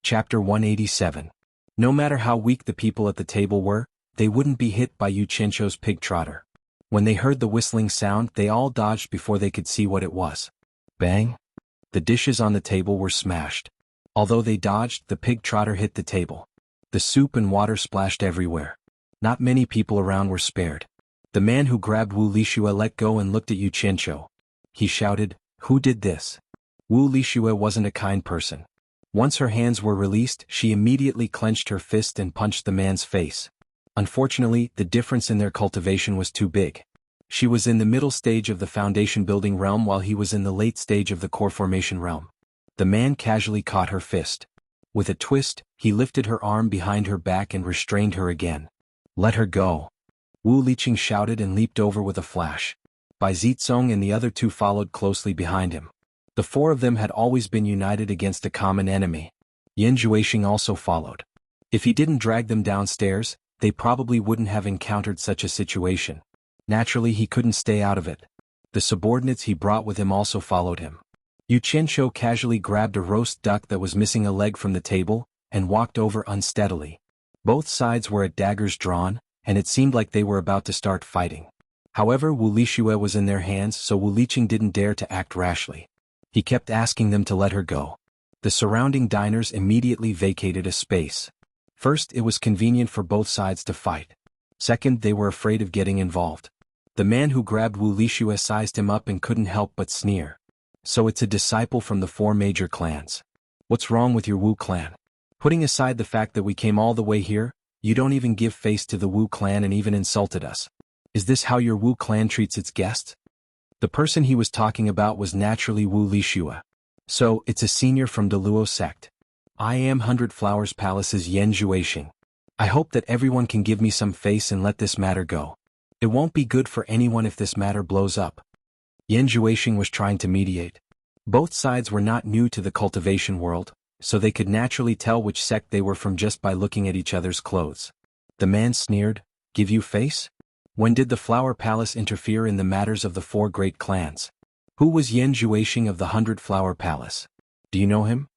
Chapter 187. No matter how weak the people at the table were, they wouldn't be hit by Yu Qianzhou's pig trotter. When they heard the whistling sound, they all dodged before they could see what it was. Bang! The dishes on the table were smashed. Although they dodged, the pig trotter hit the table. The soup and water splashed everywhere. Not many people around were spared. The man who grabbed Wu Lixue let go and looked at Yu Qianzhou. He shouted, "Who did this?" Wu Lixue wasn't a kind person. Once her hands were released, she immediately clenched her fist and punched the man's face. Unfortunately, the difference in their cultivation was too big. She was in the middle stage of the foundation building realm while he was in the late stage of the core formation realm. The man casually caught her fist. With a twist, he lifted her arm behind her back and restrained her again. "Let her go." Wu Liqing shouted and leaped over with a flash. Bai Zizong and the other two followed closely behind him. The four of them had always been united against a common enemy. Yan Juexing also followed. If he didn't drag them downstairs, they probably wouldn't have encountered such a situation. Naturally, he couldn't stay out of it. The subordinates he brought with him also followed him. Yu Qianzhou casually grabbed a roast duck that was missing a leg from the table, and walked over unsteadily. Both sides were at daggers drawn, and it seemed like they were about to start fighting. However, Wu Lixue was in their hands, so Wu Liqing didn't dare to act rashly. He kept asking them to let her go. The surrounding diners immediately vacated a space. First, it was convenient for both sides to fight. Second, they were afraid of getting involved. The man who grabbed Wu Lixue sized him up and couldn't help but sneer. "So it's a disciple from the four major clans. What's wrong with your Wu clan? Putting aside the fact that we came all the way here, you don't even give face to the Wu clan and even insulted us. Is this how your Wu clan treats its guests?" The person he was talking about was naturally Wu Lixue. "So, it's a senior from the Luo sect. I am 100 Flowers Palace's Yan Juexing. I hope that everyone can give me some face and let this matter go. It won't be good for anyone if this matter blows up." Yan Juexing was trying to mediate. Both sides were not new to the cultivation world, so they could naturally tell which sect they were from just by looking at each other's clothes. The man sneered, "Give you face? When did the Flower Palace interfere in the matters of the four great clans? Who was Yan Juexing of the 100 Flower Palace? Do you know him?"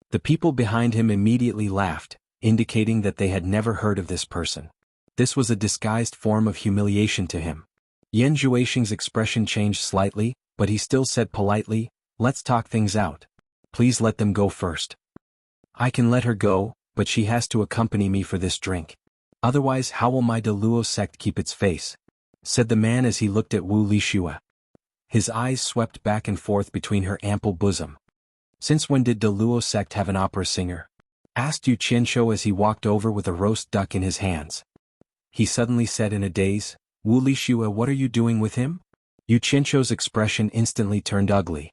The people behind him immediately laughed, indicating that they had never heard of this person. This was a disguised form of humiliation to him. Yan Juexing's expression changed slightly, but he still said politely, "Let's talk things out. Please let them go first." "I can let her go, but she has to accompany me for this drink. Otherwise, how will my De Luo sect keep its face?" said the man as he looked at Wu Lixue. His eyes swept back and forth between her ample bosom. "Since when did De Luo sect have an opera singer?" asked Yu Qianzhou as he walked over with a roast duck in his hands. He suddenly said in a daze, "Wu Lixue, what are you doing with him?" Yu Qianzhou's expression instantly turned ugly.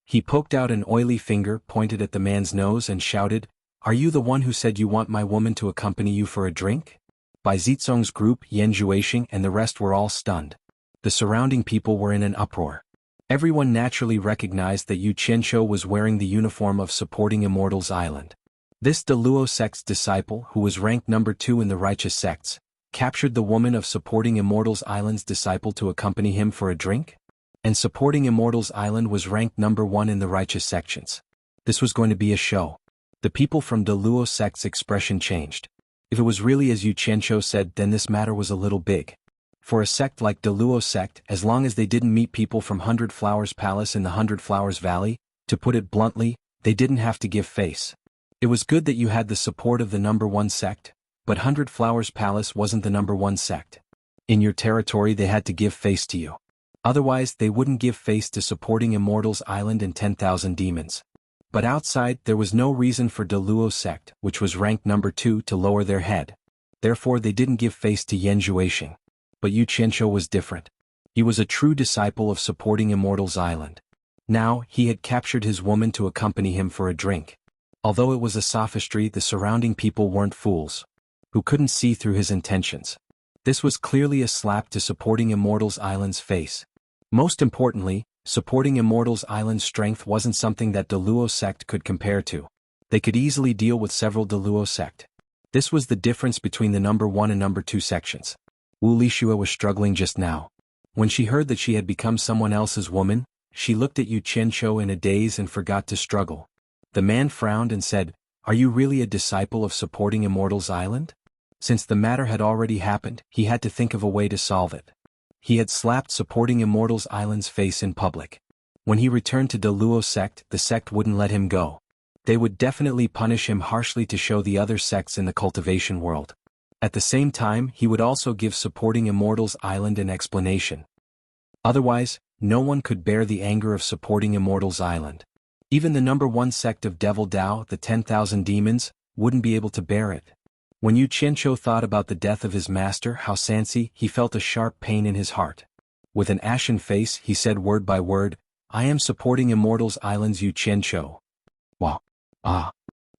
He poked out an oily finger, pointed at the man's nose and shouted, "Are you the one who said you want my woman to accompany you for a drink?" Bai Zizong's group, Yan Juexing and the rest were all stunned. The surrounding people were in an uproar. Everyone naturally recognized that Yu Qianzhou was wearing the uniform of Supporting Immortals Island. This De Luo sect's disciple, who was ranked number 2 in the righteous sects, captured the woman of Supporting Immortals Island's disciple to accompany him for a drink? And Supporting Immortals Island was ranked number 1 in the righteous sections. This was going to be a show. The people from De Luo sect's expression changed. If it was really as Yu Qianzhou said, then this matter was a little big. For a sect like De Luo sect, as long as they didn't meet people from 100 Flowers Palace in the 100 Flowers Valley, to put it bluntly, they didn't have to give face. It was good that you had the support of the number 1 sect, but 100 Flowers Palace wasn't the number 1 sect. In your territory they had to give face to you. Otherwise they wouldn't give face to Supporting Immortals Island and 10,000 demons. But outside there was no reason for De Luo sect, which was ranked number 2, to lower their head. Therefore they didn't give face to Yan Juexing. But Yu Qianzhou was different. He was a true disciple of Supporting Immortals Island. Now, he had captured his woman to accompany him for a drink. Although it was a sophistry, the surrounding people weren't fools, who couldn't see through his intentions. This was clearly a slap to Supporting Immortals Island's face. Most importantly, Supporting Immortals Island's strength wasn't something that De Luo sect could compare to. They could easily deal with several De Luo sect. This was the difference between the number 1 and number 2 sections. Wu Lixue was struggling just now. When she heard that she had become someone else's woman, she looked at Yu Qianzhou in a daze and forgot to struggle. The man frowned and said, Are you really a disciple of supporting Immortals Island? Since the matter had already happened, he had to think of a way to solve it. He had slapped supporting Immortals Island's face in public. When he returned to Deluo sect, the sect wouldn't let him go. They would definitely punish him harshly to show the other sects in the cultivation world. At the same time, he would also give supporting Immortals Island an explanation. Otherwise, no one could bear the anger of supporting Immortals Island. Even the #1 sect of Devil Dao, the 10,000 demons, wouldn't be able to bear it. When Yu Qianqiu thought about the death of his master, Hao Sansi, he felt a sharp pain in his heart. With an ashen face, he said word by word, "I am supporting Immortals Island's Yu Qianqiu." Wow.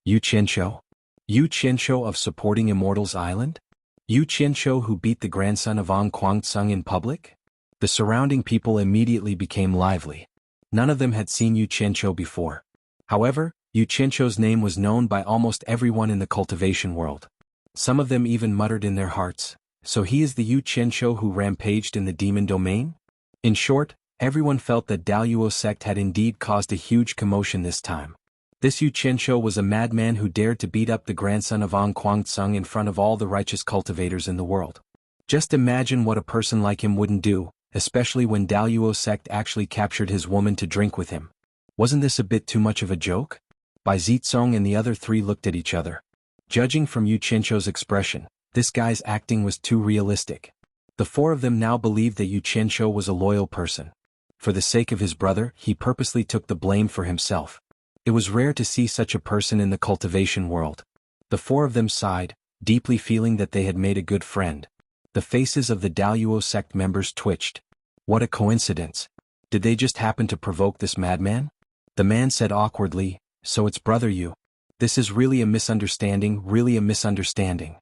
Yu Qianqiu? Yu Qianqiu of supporting Immortals Island? Yu Qianqiu who beat the grandson of An Kuangtsung in public? The surrounding people immediately became lively. None of them had seen Yu Qianqiu before. However, Yu Qianqiu's name was known by almost everyone in the cultivation world. Some of them even muttered in their hearts, "So he is the Yu Qianqiu who rampaged in the demon domain?" In short, everyone felt that Daluo sect had indeed caused a huge commotion this time. This Yu Qianqiu was a madman who dared to beat up the grandson of An Kuangtsung in front of all the righteous cultivators in the world. Just imagine what a person like him wouldn't do, especially when Daluo sect actually captured his woman to drink with him. Wasn't this a bit too much of a joke? Bai Zitsong and the other three looked at each other. Judging from Yu Qianqiu's expression, this guy's acting was too realistic. The four of them now believed that Yu Qianqiu was a loyal person. For the sake of his brother, he purposely took the blame for himself. It was rare to see such a person in the cultivation world. The four of them sighed, deeply feeling that they had made a good friend. The faces of the Daluo sect members twitched. What a coincidence. Did they just happen to provoke this madman? The man said awkwardly, "So it's brother Yu. This is really a misunderstanding, really a misunderstanding.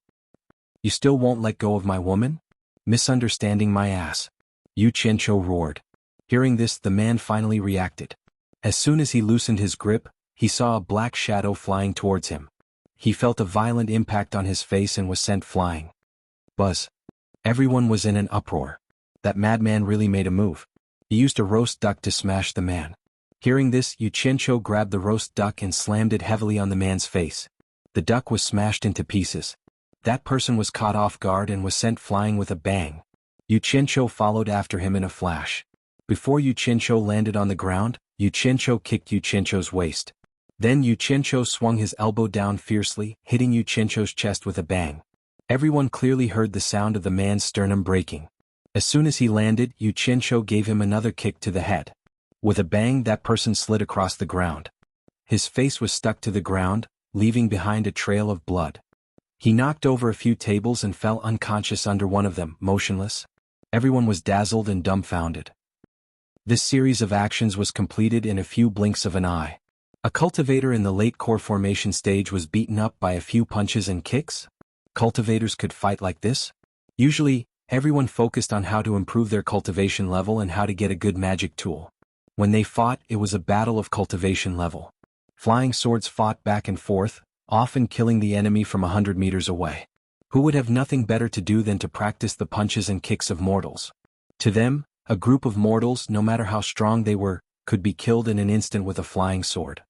You still won't let go of my woman? Misunderstanding my ass." Yu Qianqiu roared. Hearing this, the man finally reacted. As soon as he loosened his grip, he saw a black shadow flying towards him. He felt a violent impact on his face and was sent flying. Buzz. Everyone was in an uproar. That madman really made a move. He used a roast duck to smash the man. Hearing this, Yu Qianqiu grabbed the roast duck and slammed it heavily on the man's face. The duck was smashed into pieces. That person was caught off guard and was sent flying with a bang. Yu Qianqiu followed after him in a flash. Before Yu Qianqiu landed on the ground, Yu Qianqiu kicked Yu Qianqiu's waist. Then Yu Qianqiu swung his elbow down fiercely, hitting Yu Qianqiu's chest with a bang. Everyone clearly heard the sound of the man's sternum breaking. As soon as he landed, Yu Qianqiu gave him another kick to the head. With a bang, that person slid across the ground. His face was stuck to the ground, leaving behind a trail of blood. He knocked over a few tables and fell unconscious under one of them, motionless. Everyone was dazzled and dumbfounded. This series of actions was completed in a few blinks of an eye. A cultivator in the late core formation stage was beaten up by a few punches and kicks? Cultivators could fight like this? Usually, everyone focused on how to improve their cultivation level and how to get a good magic tool. When they fought, it was a battle of cultivation level. Flying swords fought back and forth, often killing the enemy from 100 meters away. Who would have nothing better to do than to practice the punches and kicks of mortals? To them, a group of mortals, no matter how strong they were, could be killed in an instant with a flying sword.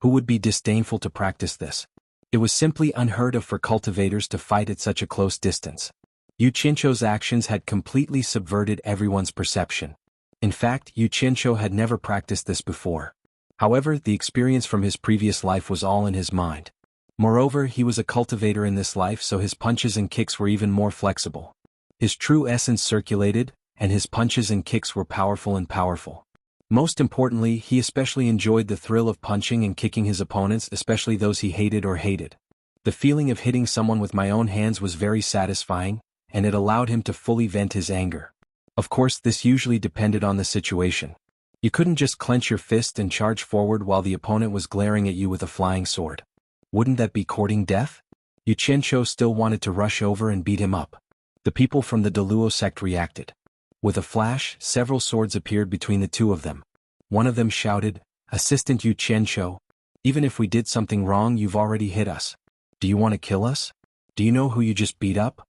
Who would be disdainful to practice this? It was simply unheard of for cultivators to fight at such a close distance. Yu Qianqiu's actions had completely subverted everyone's perception. In fact, Yu Qianqiu had never practiced this before. However, the experience from his previous life was all in his mind. Moreover, he was a cultivator in this life, so his punches and kicks were even more flexible. His true essence circulated, and his punches and kicks were powerful and powerful. Most importantly, he especially enjoyed the thrill of punching and kicking his opponents, especially those he hated or hated. The feeling of hitting someone with my own hands was very satisfying, and it allowed him to fully vent his anger. Of course, this usually depended on the situation. You couldn't just clench your fist and charge forward while the opponent was glaring at you with a flying sword. Wouldn't that be courting death? Yu Qianqiu still wanted to rush over and beat him up. The people from the Deluo sect reacted. With a flash, several swords appeared between the two of them. One of them shouted, "Assistant Yu Qianqiu, even if we did something wrong, you've already hit us. Do you want to kill us? Do you know who you just beat up?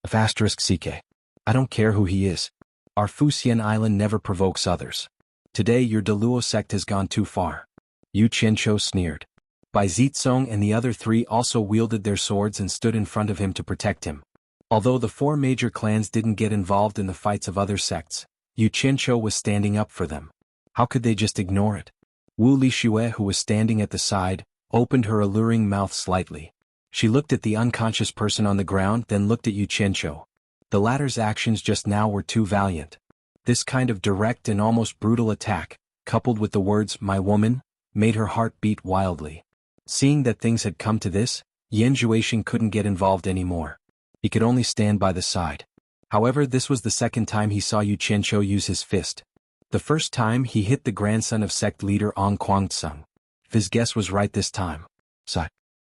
*CK. I don't care who he is. Our Fuxian Island never provokes others. Today your Deluo sect has gone too far." Yu Qianqiu sneered. Bai Zizong and the other three also wielded their swords and stood in front of him to protect him. Although the four major clans didn't get involved in the fights of other sects, Yu Qianqiu was standing up for them. How could they just ignore it? Wu Lixue, who was standing at the side, opened her alluring mouth slightly. She looked at the unconscious person on the ground, then looked at Yu Qianqiu. The latter's actions just now were too valiant. This kind of direct and almost brutal attack, coupled with the words, "my woman," made her heart beat wildly. Seeing that things had come to this, Yan Zhuixing couldn't get involved anymore. He could only stand by the side. However, this was the second time he saw Yu Qianqiu use his fist. The first time he hit the grandson of sect leader Ong Guangceng. If his guess was right this time.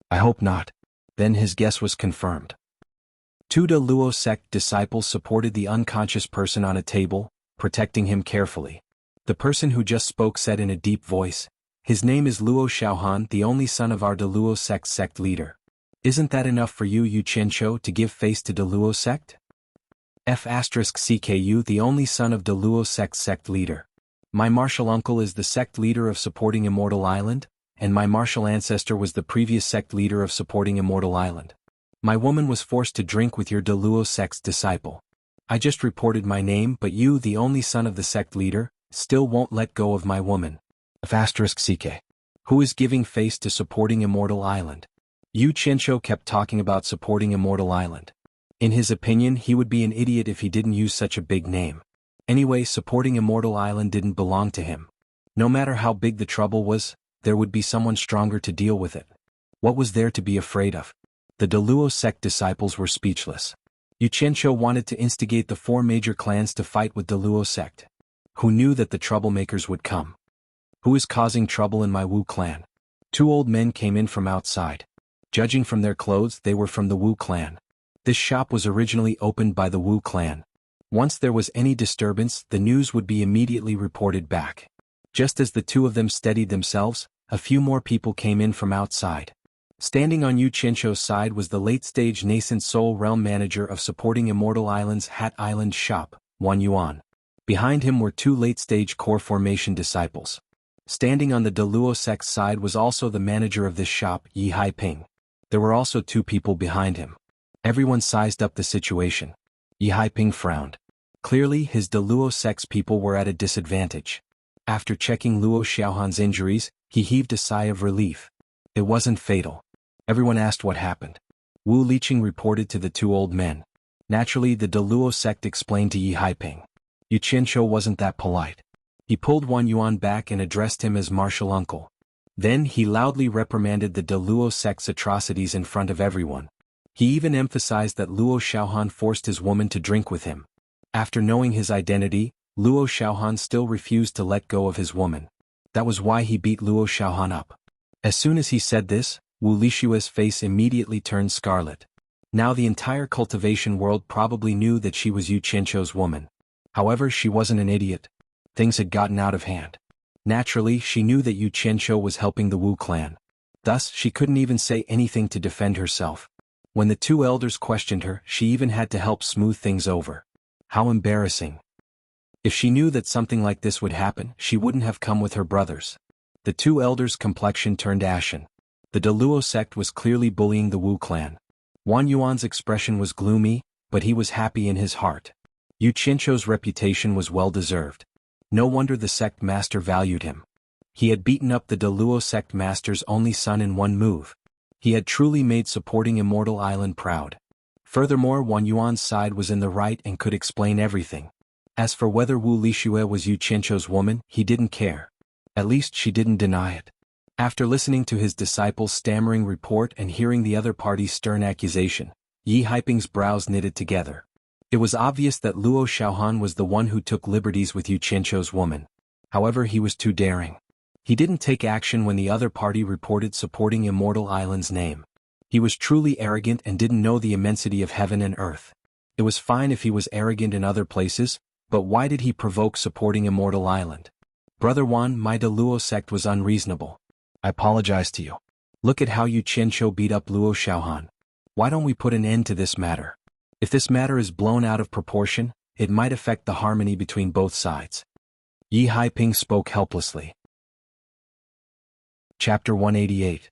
I hope not. Then his guess was confirmed. Two De Luo sect disciples supported the unconscious person on a table, protecting him carefully. The person who just spoke said in a deep voice, "His name is Luo Xiaohan, the only son of our De Luo sect leader. Isn't that enough for you, Yu Qianqiu, to give face to De Luo sect? F***CKU, the only son of De Luo sect leader. My martial uncle is the sect leader of supporting Immortal Island, and my martial ancestor was the previous sect leader of supporting Immortal Island. My woman was forced to drink with your De Luo sect's disciple. I just reported my name, but you, the only son of the sect leader, still won't let go of my woman. F***CK. Who is giving face to supporting Immortal Island?" Yu Qianqiu kept talking about supporting Immortal Island. In his opinion, he would be an idiot if he didn't use such a big name. Anyway, supporting Immortal Island didn't belong to him. No matter how big the trouble was, there would be someone stronger to deal with it. What was there to be afraid of? The De Luo sect disciples were speechless. Yu Qianqiu wanted to instigate the four major clans to fight with De Luo sect. Who knew that the troublemakers would come? Who is causing trouble in my Wu clan? Two old men came in from outside. Judging from their clothes, they were from the Wu clan. This shop was originally opened by the Wu clan. Once there was any disturbance, the news would be immediately reported back. Just as the two of them steadied themselves, a few more people came in from outside. Standing on Yu Qianqiu's side was the late-stage nascent Soul Realm manager of supporting Immortal Island's Hat Island shop, Wan Yuan. Behind him were two late-stage core formation disciples. Standing on the De Luo sect's side was also the manager of this shop, Yi Haiping. There were also two people behind him. Everyone sized up the situation. Yi Haiping frowned. Clearly, his De Luo sect's people were at a disadvantage. After checking Luo Xiaohan's injuries, he heaved a sigh of relief. It wasn't fatal. Everyone asked what happened. Wu Liqing reported to the two old men. Naturally, the De Luo sect explained to Yi Haiping. Yu Qianqiu wasn't that polite. He pulled Wan Yuan back and addressed him as martial uncle. Then he loudly reprimanded the De Luo sect's atrocities in front of everyone. He even emphasized that Luo Xiaohan forced his woman to drink with him. After knowing his identity, Luo Xiaohan still refused to let go of his woman. That was why he beat Luo Xiaohan up. As soon as he said this, Wu Lixue's face immediately turned scarlet. Now the entire cultivation world probably knew that she was Yu Qianqiu's woman. However, she wasn't an idiot. Things had gotten out of hand. Naturally, she knew that Yu Qianqiu was helping the Wu clan. Thus, she couldn't even say anything to defend herself. When the two elders questioned her, she even had to help smooth things over. How embarrassing. If she knew that something like this would happen, she wouldn't have come with her brothers. The two elders' complexion turned ashen. The De Luo sect was clearly bullying the Wu clan. Wan Yuan's expression was gloomy, but he was happy in his heart. Yu Qianqiu's reputation was well-deserved. No wonder the sect master valued him. He had beaten up the De Luo sect master's only son in one move. He had truly made supporting Immortal Island proud. Furthermore, Wan Yuan's side was in the right and could explain everything. As for whether Wu Lixue was Yu Qianqiu's woman, he didn't care. At least she didn't deny it. After listening to his disciple's stammering report and hearing the other party's stern accusation, Yi Haiping's brows knitted together. It was obvious that Luo Xiaohan was the one who took liberties with Yu Qianqiu's woman. However, he was too daring. He didn't take action when the other party reported supporting Immortal Island's name. He was truly arrogant and didn't know the immensity of heaven and earth. It was fine if he was arrogant in other places, but why did he provoke supporting Immortal Island? Brother Wan, my De Luo sect was unreasonable. I apologize to you. Look at how Yu Qianqiu beat up Luo Xiaohan. Why don't we put an end to this matter? If this matter is blown out of proportion, it might affect the harmony between both sides. Yi Haiping spoke helplessly. Chapter 188.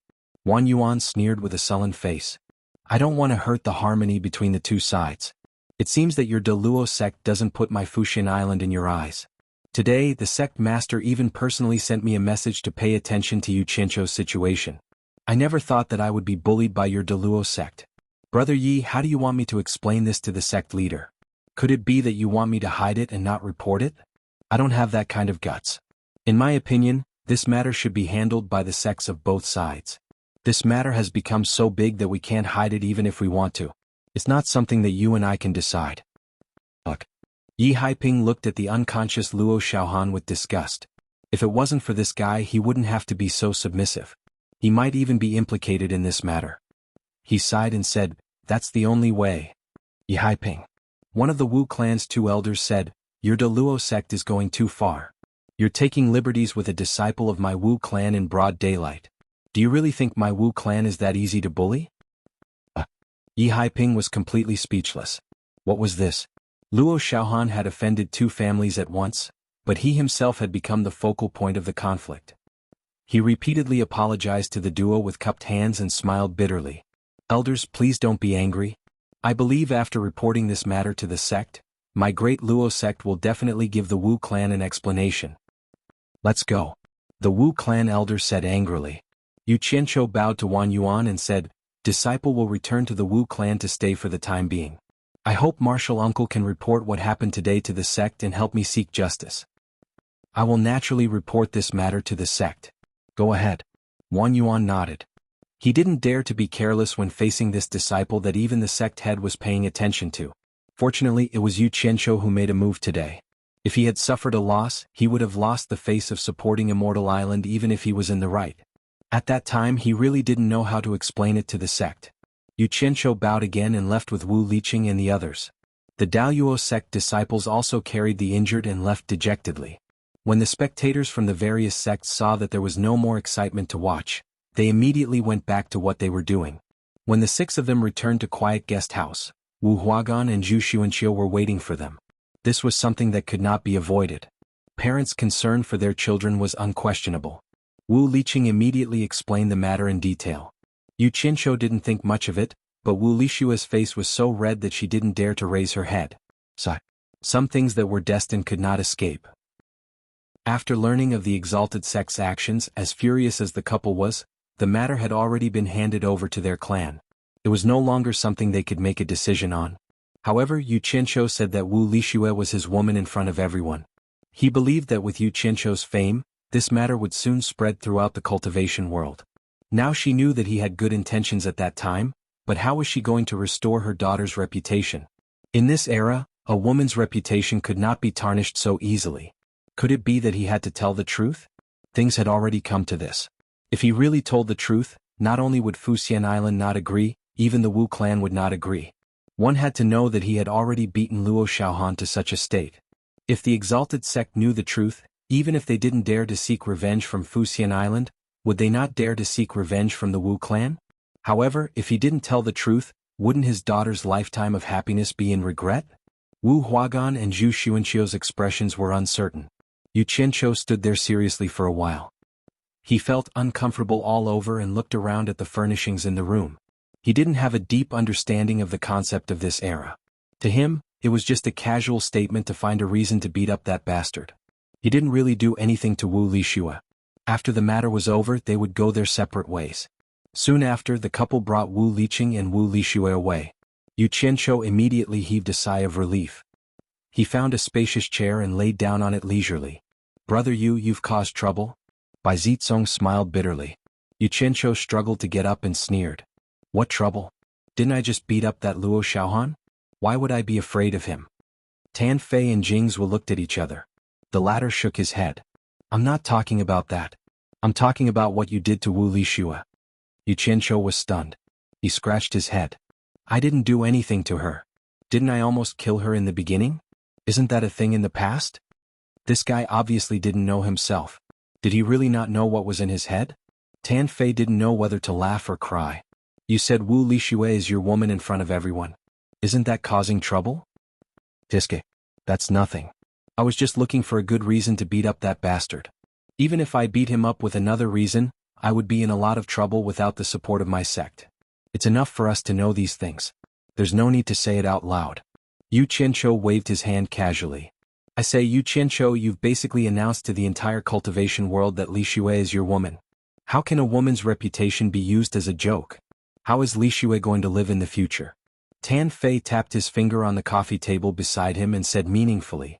Wang Yuan sneered with a sullen face. I don't want to hurt the harmony between the two sides. It seems that your Deluo sect doesn't put my Fuxian Island in your eyes. Today, the sect master even personally sent me a message to pay attention to Yu Qianzhou's situation. I never thought that I would be bullied by your Deluo sect. Brother Yi, how do you want me to explain this to the sect leader? Could it be that you want me to hide it and not report it? I don't have that kind of guts. In my opinion, this matter should be handled by the sects of both sides. This matter has become so big that we can't hide it even if we want to. It's not something that you and I can decide. Look. Yi Haiping looked at the unconscious Luo Xiaohan with disgust. If it wasn't for this guy, he wouldn't have to be so submissive. He might even be implicated in this matter. He sighed and said, that's the only way. Yi Haiping. One of the Wu clan's two elders said, your Deluo sect is going too far. You're taking liberties with a disciple of my Wu clan in broad daylight. Do you really think my Wu clan is that easy to bully? Yi Haiping was completely speechless. What was this? Luo Xiaohan had offended two families at once, but he himself had become the focal point of the conflict. He repeatedly apologized to the duo with cupped hands and smiled bitterly. Elders, please don't be angry. I believe after reporting this matter to the sect, my great Luo sect will definitely give the Wu clan an explanation. Let's go. The Wu clan elder said angrily. Yu Qianzhou bowed to Wang Yuan and said, disciple will return to the Wu clan to stay for the time being. I hope Martial Uncle can report what happened today to the sect and help me seek justice. I will naturally report this matter to the sect. Go ahead. Wang Yuan nodded. He didn't dare to be careless when facing this disciple that even the sect head was paying attention to. Fortunately, it was Yu Qianzhou who made a move today. If he had suffered a loss, he would have lost the face of supporting Immortal Island even if he was in the right. At that time he really didn't know how to explain it to the sect. Yu Qianzhou bowed again and left with Wu Liqing and the others. The Daoyuo sect disciples also carried the injured and left dejectedly. When the spectators from the various sects saw that there was no more excitement to watch, they immediately went back to what they were doing. When the six of them returned to Quiet Guest House, Wu Huagan and Zhu Xuanqiu were waiting for them. This was something that could not be avoided. Parents' concern for their children was unquestionable. Wu Liqing immediately explained the matter in detail. Yu Qianzhou didn't think much of it, but Wu Lishua's face was so red that she didn't dare to raise her head. Some things that were destined could not escape. After learning of the exalted sect's actions, as furious as the couple was, the matter had already been handed over to their clan. It was no longer something they could make a decision on. However, Yu Qianzhou said that Wu Lishue was his woman in front of everyone. He believed that with Yu Qianzhou's fame, this matter would soon spread throughout the cultivation world. Now she knew that he had good intentions at that time, but how was she going to restore her daughter's reputation? In this era, a woman's reputation could not be tarnished so easily. Could it be that he had to tell the truth? Things had already come to this. If he really told the truth, not only would Fuxian Island not agree, even the Wu clan would not agree. One had to know that he had already beaten Luo Xiaohan to such a state. If the exalted sect knew the truth, even if they didn't dare to seek revenge from Fuxian Island, would they not dare to seek revenge from the Wu clan? However, if he didn't tell the truth, wouldn't his daughter's lifetime of happiness be in regret? Wu Huagan and Zhu Xuanqiu's expressions were uncertain. Yu Qianzhou stood there seriously for a while. He felt uncomfortable all over and looked around at the furnishings in the room. He didn't have a deep understanding of the concept of this era. To him, it was just a casual statement to find a reason to beat up that bastard. He didn't really do anything to Wu Lishue. After the matter was over, they would go their separate ways. Soon after, the couple brought Wu Liqing and Wu Lishue away. Yu Qianzhou immediately heaved a sigh of relief. He found a spacious chair and laid down on it leisurely. Brother Yu, you've caused trouble? Bai Zizong smiled bitterly. Yu Qianzhou struggled to get up and sneered. What trouble? Didn't I just beat up that Luo Xiaohan? Why would I be afraid of him? Tan Fei and Jingzhu looked at each other. The latter shook his head. I'm not talking about that. I'm talking about what you did to Wu Lishue. Yu Qianzhou was stunned. He scratched his head. I didn't do anything to her. Didn't I almost kill her in the beginning? Isn't that a thing in the past? This guy obviously didn't know himself. Did he really not know what was in his head? Tan Fei didn't know whether to laugh or cry. You said Wu Lishue is your woman in front of everyone. Isn't that causing trouble? Tiske. That's nothing. I was just looking for a good reason to beat up that bastard. Even if I beat him up with another reason, I would be in a lot of trouble without the support of my sect. It's enough for us to know these things. There's no need to say it out loud. Yu Qianqiu waved his hand casually. I say, Yu Qianqiu, you've basically announced to the entire cultivation world that Li Xue is your woman. How can a woman's reputation be used as a joke? How is Li Xue going to live in the future? Tan Fei tapped his finger on the coffee table beside him and said meaningfully.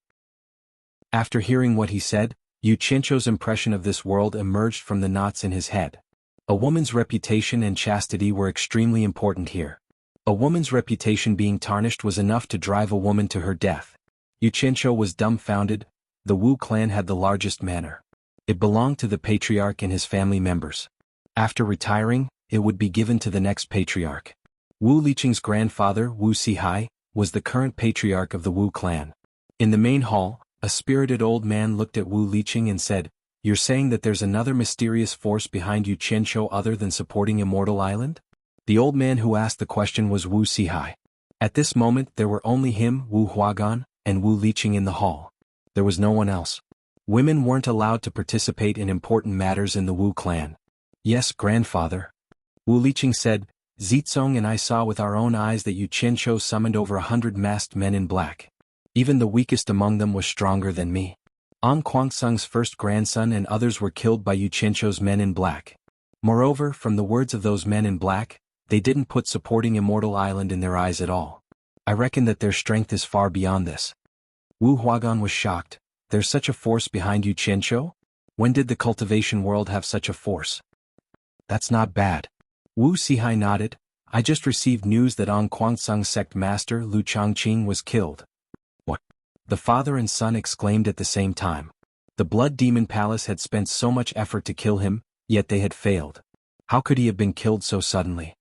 After hearing what he said, Yu Qianqiu's impression of this world emerged from the knots in his head. A woman's reputation and chastity were extremely important here. A woman's reputation being tarnished was enough to drive a woman to her death. Yu Qianqiu was dumbfounded. The Wu clan had the largest manor. It belonged to the patriarch and his family members. After retiring, it would be given to the next patriarch. Wu Liqing's grandfather, Wu Sihai, was the current patriarch of the Wu clan. In the main hall, a spirited old man looked at Wu Liqing and said, "You're saying that there's another mysterious force behind Yu Qianqiu other than supporting Immortal Island?" The old man who asked the question was Wu Sihai. At this moment there were only him, Wu Huagan, and Wu Liqing in the hall. There was no one else. Women weren't allowed to participate in important matters in the Wu clan. "Yes, grandfather," Wu Liqing said, "Zizong and I saw with our own eyes that Yu Qianqiu summoned over 100 masked men in black. Even the weakest among them was stronger than me. An Kuangsung's first grandson and others were killed by Yu Qianqiu's men in black. Moreover, from the words of those men in black, they didn't put supporting Immortal Island in their eyes at all. I reckon that their strength is far beyond this." Wu Huagan was shocked. There's such a force behind Yu Qianqiu? When did the cultivation world have such a force? That's not bad. Wu Sihai nodded. I just received news that An Kuangsung's sect master Lu Changqing was killed. What? The father and son exclaimed at the same time. The Blood Demon Palace had spent so much effort to kill him, yet they had failed. How could he have been killed so suddenly?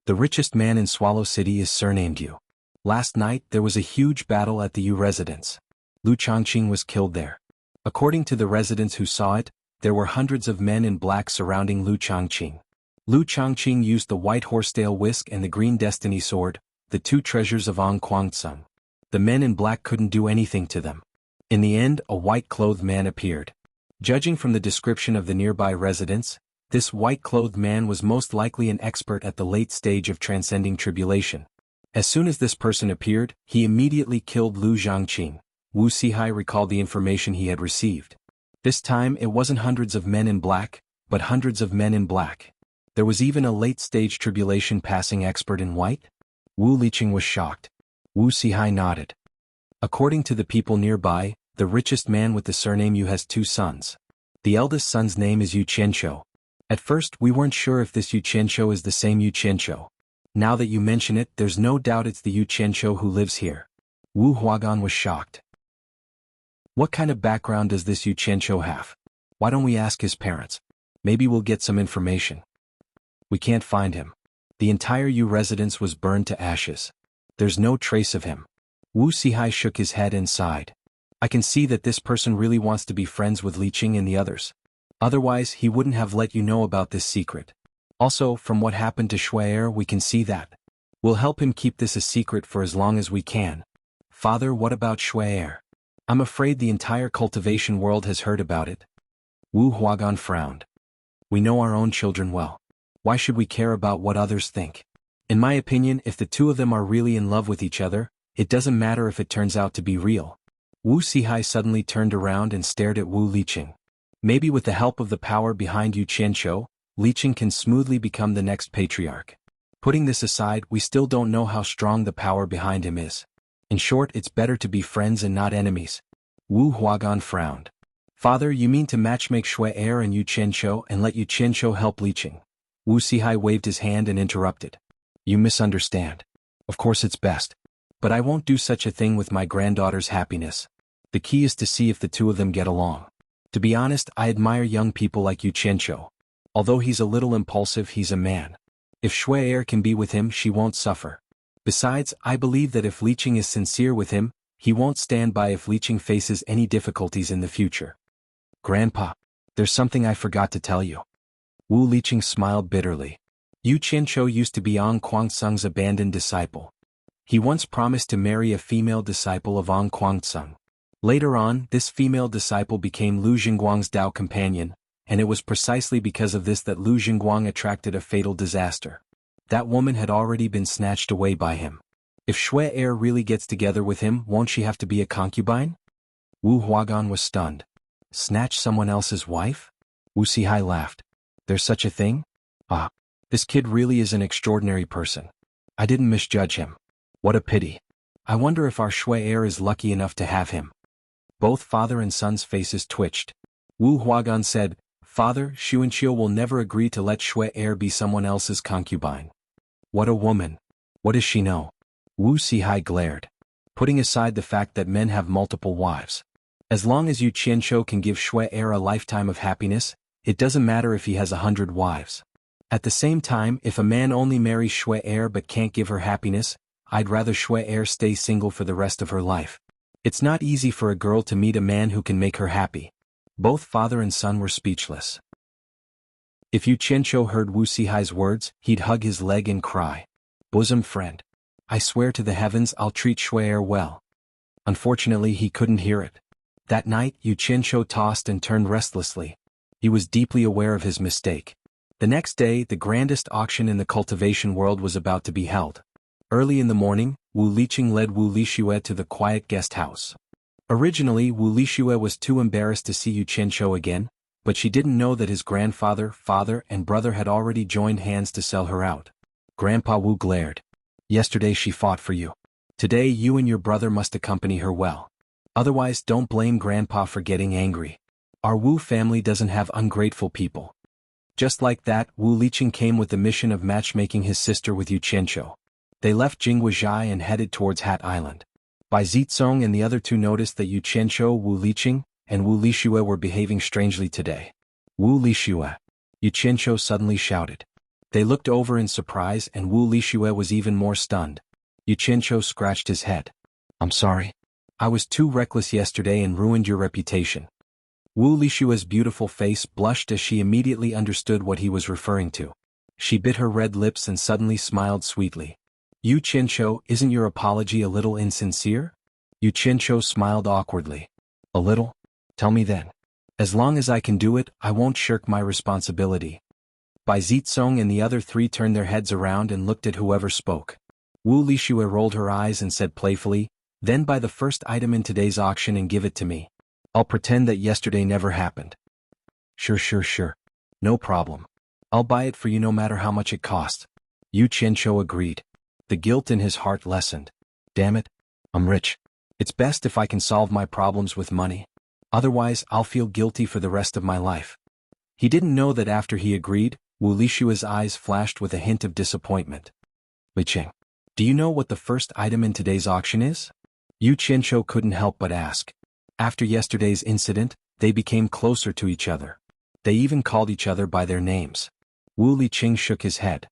The richest man in Swallow City is surnamed Yu. Last night there was a huge battle at the Yu residence. Lu Changqing was killed there. According to the residents who saw it, there were hundreds of men in black surrounding Lu Changqing. Lu Changqing used the white horsetail whisk and the green destiny sword, the two treasures of An Kuangsung. The men in black couldn't do anything to them. In the end, a white-clothed man appeared. Judging from the description of the nearby residents, this white-clothed man was most likely an expert at the late stage of transcending tribulation. As soon as this person appeared, he immediately killed Lu Zhangqing. Wu Sihai recalled the information he had received. This time it wasn't hundreds of men in black, but hundreds of men in black. There was even a late-stage tribulation passing expert in white? Wu Liqing was shocked. Wu Sihai nodded. According to the people nearby, the richest man with the surname Yu has two sons. The eldest son's name is Yu Qianqiu. At first we weren't sure if this Yu Qianqiu is the same Yu Qianqiu. Now that you mention it, there's no doubt it's the Yu Qianqiu who lives here. Wu Huagan was shocked. What kind of background does this Yu Qianqiu have? Why don't we ask his parents? Maybe we'll get some information. We can't find him. The entire Yu residence was burned to ashes. There's no trace of him. Wu Sihai shook his head and sighed. I can see that this person really wants to be friends with Liqing and the others. Otherwise he wouldn't have let you know about this secret. Also, from what happened to Shuai we can see that. We'll help him keep this a secret for as long as we can. Father, what about Shuai? I'm afraid the entire cultivation world has heard about it. Wu Huagan frowned. We know our own children well. Why should we care about what others think? In my opinion, if the two of them are really in love with each other, it doesn't matter if it turns out to be real. Wu Sihai suddenly turned around and stared at Wu Liqing. Maybe with the help of the power behind Yu Qianqiu, Liqing can smoothly become the next patriarch. Putting this aside, we still don't know how strong the power behind him is. In short, it's better to be friends and not enemies. Wu Huagan frowned. Father, you mean to matchmake Shuai and Yu Qianqiu and let Yu Qianqiu help Liqing? Wu Sihai waved his hand and interrupted. You misunderstand. Of course it's best. But I won't do such a thing with my granddaughter's happiness. The key is to see if the two of them get along. To be honest, I admire young people like Yu Qianqiu. Although he's a little impulsive, he's a man. If Shuai can be with him, she won't suffer. Besides, I believe that if Liqing is sincere with him, he won't stand by if Liqing faces any difficulties in the future. Grandpa, there's something I forgot to tell you. Wu Liqing smiled bitterly. Yu Qianqiu used to be An Kuangsung's abandoned disciple. He once promised to marry a female disciple of An Kuangsung. Later on, this female disciple became Lu Jingguang's Dao companion, and it was precisely because of this that Lu Jingguang attracted a fatal disaster. That woman had already been snatched away by him. If Shui Er really gets together with him, won't she have to be a concubine? Wu Huagan was stunned. Snatch someone else's wife? Wu Sihai laughed. There's such a thing? Ah, this kid really is an extraordinary person. I didn't misjudge him. What a pity. I wonder if our Shui Er is lucky enough to have him. Both father and son's faces twitched. Wu Huagan said, Father, Xuanqiu will never agree to let Shui Er be someone else's concubine. What a woman. What does she know? Wu Sihai glared. Putting aside the fact that men have multiple wives. As long as Yu Qianqiu can give Shui Er a lifetime of happiness, it doesn't matter if he has 100 wives. At the same time, if a man only marries Shui Er but can't give her happiness, I'd rather Shui Er stay single for the rest of her life. It's not easy for a girl to meet a man who can make her happy. Both father and son were speechless. If Yu Qianqiu heard Wu Sihai's words, he'd hug his leg and cry. Bosom friend. I swear to the heavens I'll treat Shui Er well. Unfortunately he couldn't hear it. That night, Yu Qianqiu tossed and turned restlessly. He was deeply aware of his mistake. The next day, the grandest auction in the cultivation world was about to be held. Early in the morning, Wu Liqing led Wu Lixue to the quiet guest house. Originally, Wu Lixue was too embarrassed to see Yu Qianqiu again, but she didn't know that his grandfather, father, and brother had already joined hands to sell her out. Grandpa Wu glared. Yesterday she fought for you. Today you and your brother must accompany her well. Otherwise don't blame Grandpa for getting angry. Our Wu family doesn't have ungrateful people. Just like that, Wu Liqing came with the mission of matchmaking his sister with Yu Qianqiu. They left Jingguozhai and headed towards Hat Island. Bai Zitsong and the other two noticed that Yu Qianqiu, Wu Liqing, and Wu Lixue were behaving strangely today. Wu Lixue. Yu Qianqiu suddenly shouted. They looked over in surprise and Wu Lixue was even more stunned. Yu Qianqiu scratched his head. I'm sorry. I was too reckless yesterday and ruined your reputation. Wu Lixue's beautiful face blushed as she immediately understood what he was referring to. She bit her red lips and suddenly smiled sweetly. Yu Qianqiu, isn't your apology a little insincere? Yu Qianqiu smiled awkwardly. A little? Tell me then. As long as I can do it, I won't shirk my responsibility. Bai Zitsong and the other three turned their heads around and looked at whoever spoke. Wu Lixue rolled her eyes and said playfully, Then buy the first item in today's auction and give it to me. I'll pretend that yesterday never happened. Sure. No problem. I'll buy it for you no matter how much it costs. Yu Qianqiu agreed. The guilt in his heart lessened. Damn it. I'm rich. It's best if I can solve my problems with money. Otherwise, I'll feel guilty for the rest of my life. He didn't know that after he agreed, Wu Lixue's eyes flashed with a hint of disappointment. Liqing, do you know what the first item in today's auction is? Yu Qianqiu couldn't help but ask. After yesterday's incident, they became closer to each other. They even called each other by their names. Wu Liqing shook his head.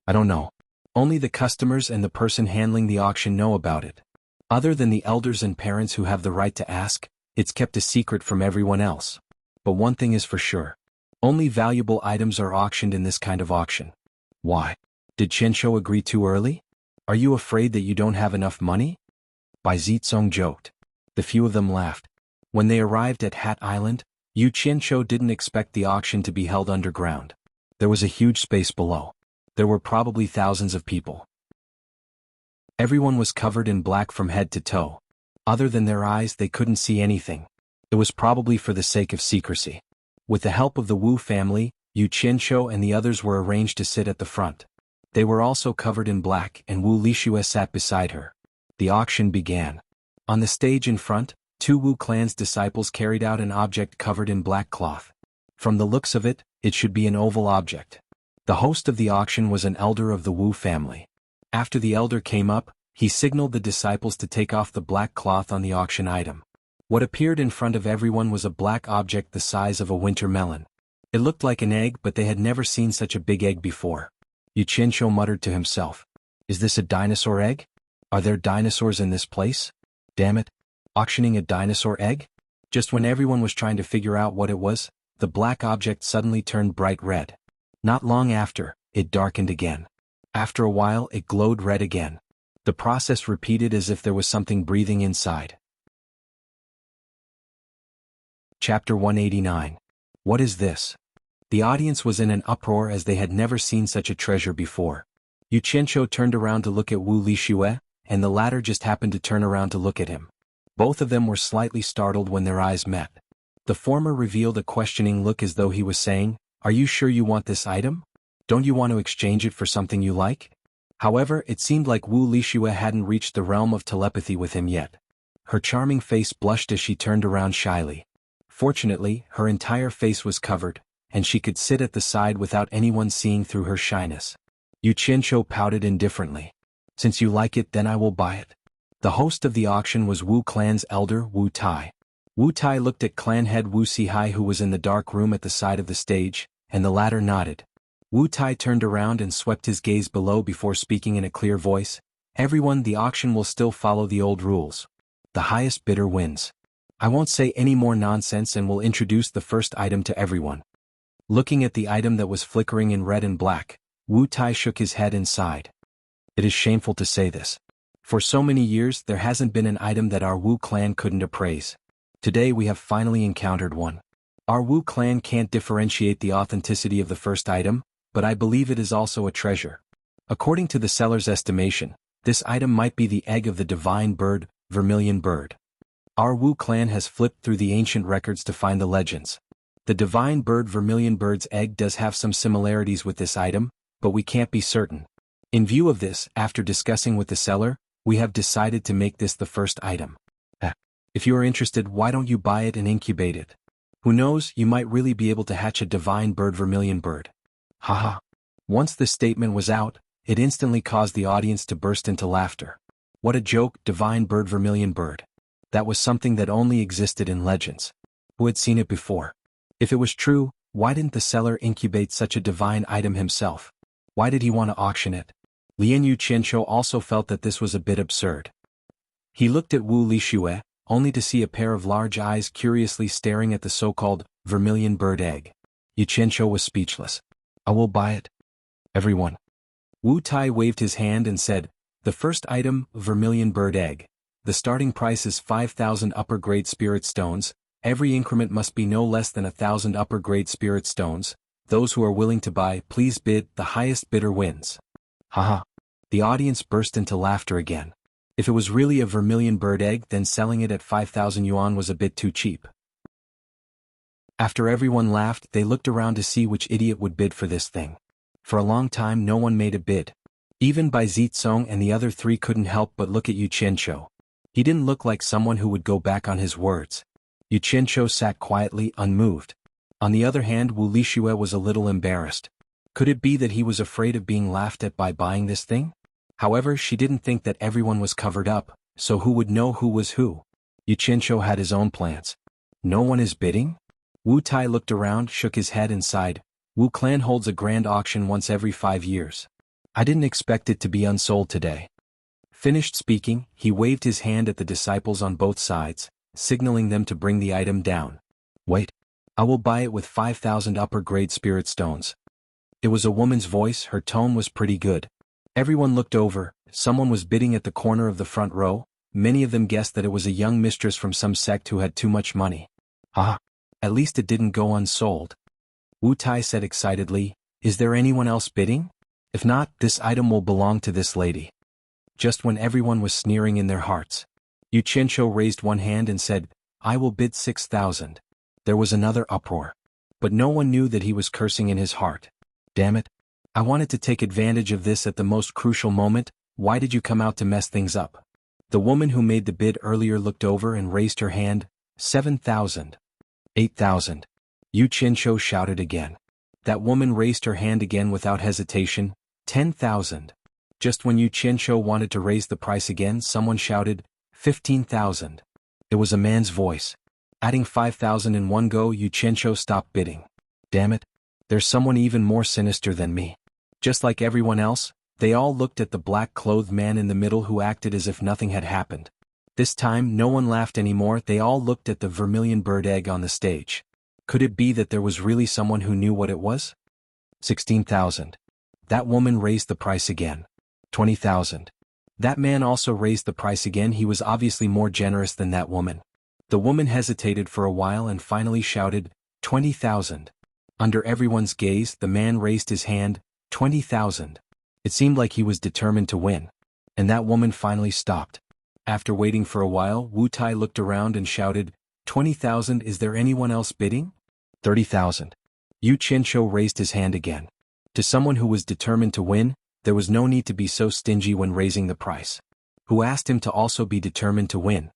I don't know. Only the customers and the person handling the auction know about it. Other than the elders and parents who have the right to ask, it's kept a secret from everyone else. But one thing is for sure. Only valuable items are auctioned in this kind of auction. Why? Did Qianqiu agree too early? Are you afraid that you don't have enough money? Bai Zitsong joked. The few of them laughed. When they arrived at Hat Island, Yu Qianqiu didn't expect the auction to be held underground. There was a huge space below. There were probably thousands of people. Everyone was covered in black from head to toe. Other than their eyes, they couldn't see anything. It was probably for the sake of secrecy. With the help of the Wu family, Yu Qianqiu and the others were arranged to sit at the front. They were also covered in black and Wu Lixue sat beside her. The auction began. On the stage in front, two Wu clan's disciples carried out an object covered in black cloth. From the looks of it, it should be an oval object. The host of the auction was an elder of the Wu family. After the elder came up, he signaled the disciples to take off the black cloth on the auction item. What appeared in front of everyone was a black object the size of a winter melon. It looked like an egg, but they had never seen such a big egg before. Yu Qianqiu muttered to himself. Is this a dinosaur egg? Are there dinosaurs in this place? Damn it. Auctioning a dinosaur egg? Just when everyone was trying to figure out what it was, the black object suddenly turned bright red. Not long after, it darkened again. After a while, it glowed red again. The process repeated as if there was something breathing inside. Chapter 189. What is this? The audience was in an uproar as they had never seen such a treasure before. Yu Qianqiu turned around to look at Wu Lixue, and the latter just happened to turn around to look at him. Both of them were slightly startled when their eyes met. The former revealed a questioning look as though he was saying, "Are you sure you want this item? Don't you want to exchange it for something you like?" However, it seemed like Wu Lixue hadn't reached the realm of telepathy with him yet. Her charming face blushed as she turned around shyly. Fortunately, her entire face was covered, and she could sit at the side without anyone seeing through her shyness. Yu Qianqiu pouted indifferently. "Since you like it, then I will buy it." The host of the auction was Wu clan's elder, Wu Tai. Wu Tai looked at clan head Wu Sihai, who was in the dark room at the side of the stage, and the latter nodded. Wu Tai turned around and swept his gaze below before speaking in a clear voice. "Everyone, the auction will still follow the old rules. The highest bidder wins. I won't say any more nonsense and will introduce the first item to everyone." Looking at the item that was flickering in red and black, Wu Tai shook his head and sighed. "It is shameful to say this. For so many years there hasn't been an item that our Wu clan couldn't appraise. Today we have finally encountered one. Our Wu clan can't differentiate the authenticity of the first item, but I believe it is also a treasure. According to the seller's estimation, this item might be the egg of the divine bird, vermilion bird. Our Wu clan has flipped through the ancient records to find the legends. The divine bird vermilion bird's egg does have some similarities with this item, but we can't be certain. In view of this, after discussing with the seller, we have decided to make this the first item. If you are interested, why don't you buy it and incubate it? Who knows, you might really be able to hatch a divine bird vermilion bird." Haha. Once the statement was out, it instantly caused the audience to burst into laughter. What a joke, divine bird vermilion bird. That was something that only existed in legends. Who had seen it before? If it was true, why didn't the seller incubate such a divine item himself? Why did he want to auction it? Lian Yu Qianqiu also felt that this was a bit absurd. He looked at Wu Lixue, only to see a pair of large eyes curiously staring at the so-called vermilion bird egg. Yu Qianqiu was speechless. "I will buy it. Everyone." Wu Tai waved his hand and said, "The first item, vermilion bird egg. The starting price is 5,000 upper-grade spirit stones. Every increment must be no less than 1,000 upper-grade spirit stones. Those who are willing to buy, please bid. The highest bidder wins." Haha. The audience burst into laughter again. If it was really a vermilion bird egg, then selling it at 5,000 yuan was a bit too cheap. After everyone laughed, they looked around to see which idiot would bid for this thing. For a long time no one made a bid. Even Bai Zitsong and the other three couldn't help but look at Yu Qianqiu. He didn't look like someone who would go back on his words. Yu Qianqiu sat quietly, unmoved. On the other hand, Wu Lixue was a little embarrassed. Could it be that he was afraid of being laughed at by buying this thing? However, she didn't think that everyone was covered up, so who would know who was who? Yu Qianqiu had his own plans. No one is bidding? Wu Tai looked around, shook his head and sighed. Wu clan holds a grand auction once every 5 years. I didn't expect it to be unsold today. Finished speaking, he waved his hand at the disciples on both sides, signaling them to bring the item down. "Wait. I will buy it with 5,000 upper-grade spirit stones." It was a woman's voice, her tone was pretty good. Everyone looked over, someone was bidding at the corner of the front row. Many of them guessed that it was a young mistress from some sect who had too much money. Ah, at least it didn't go unsold. Wu Tai said excitedly, "Is there anyone else bidding? If not, this item will belong to this lady." Just when everyone was sneering in their hearts, Yu Qianqiu raised one hand and said, "I will bid 6,000. There was another uproar. But no one knew that he was cursing in his heart. Damn it. I wanted to take advantage of this at the most crucial moment. Why did you come out to mess things up? The woman who made the bid earlier looked over and raised her hand. 7,000. 8,000. Yu Qianqiu shouted again. That woman raised her hand again without hesitation. 10,000. Just when Yu Qianqiu wanted to raise the price again, someone shouted, 15,000. It was a man's voice. Adding 5,000 in one go, Yu Qianqiu stopped bidding. Damn it. There's someone even more sinister than me. Just like everyone else, they all looked at the black-clothed man in the middle who acted as if nothing had happened. This time, no one laughed anymore. They all looked at the vermilion bird egg on the stage. Could it be that there was really someone who knew what it was? 16,000. That woman raised the price again. 20,000. That man also raised the price again. He was obviously more generous than that woman. The woman hesitated for a while and finally shouted, 20,000. Under everyone's gaze, the man raised his hand, 20,000. It seemed like he was determined to win. And that woman finally stopped. After waiting for a while, Wu Tai looked around and shouted, 20,000, is there anyone else bidding? 30,000. Yu Qianqiu raised his hand again. To someone who was determined to win, there was no need to be so stingy when raising the price. Who asked him to also be determined to win?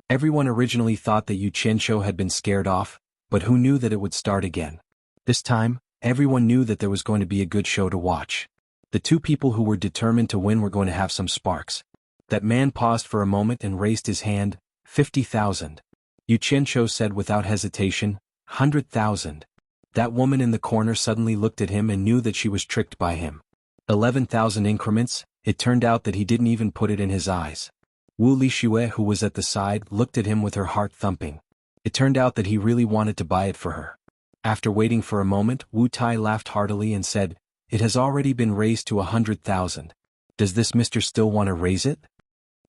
Everyone originally thought that Yu Qianqiu had been scared off, but who knew that it would start again? This time, everyone knew that there was going to be a good show to watch. The two people who were determined to win were going to have some sparks. That man paused for a moment and raised his hand, 50,000. Yu Qianqiu said without hesitation, 100,000. That woman in the corner suddenly looked at him and knew that she was tricked by him. 11,000 increments, it turned out that he didn't even put it in his eyes. Wu Lixue, who was at the side, looked at him with her heart thumping. It turned out that he really wanted to buy it for her. After waiting for a moment, Wu Tai laughed heartily and said, it has already been raised to 100,000. Does this mister still want to raise it?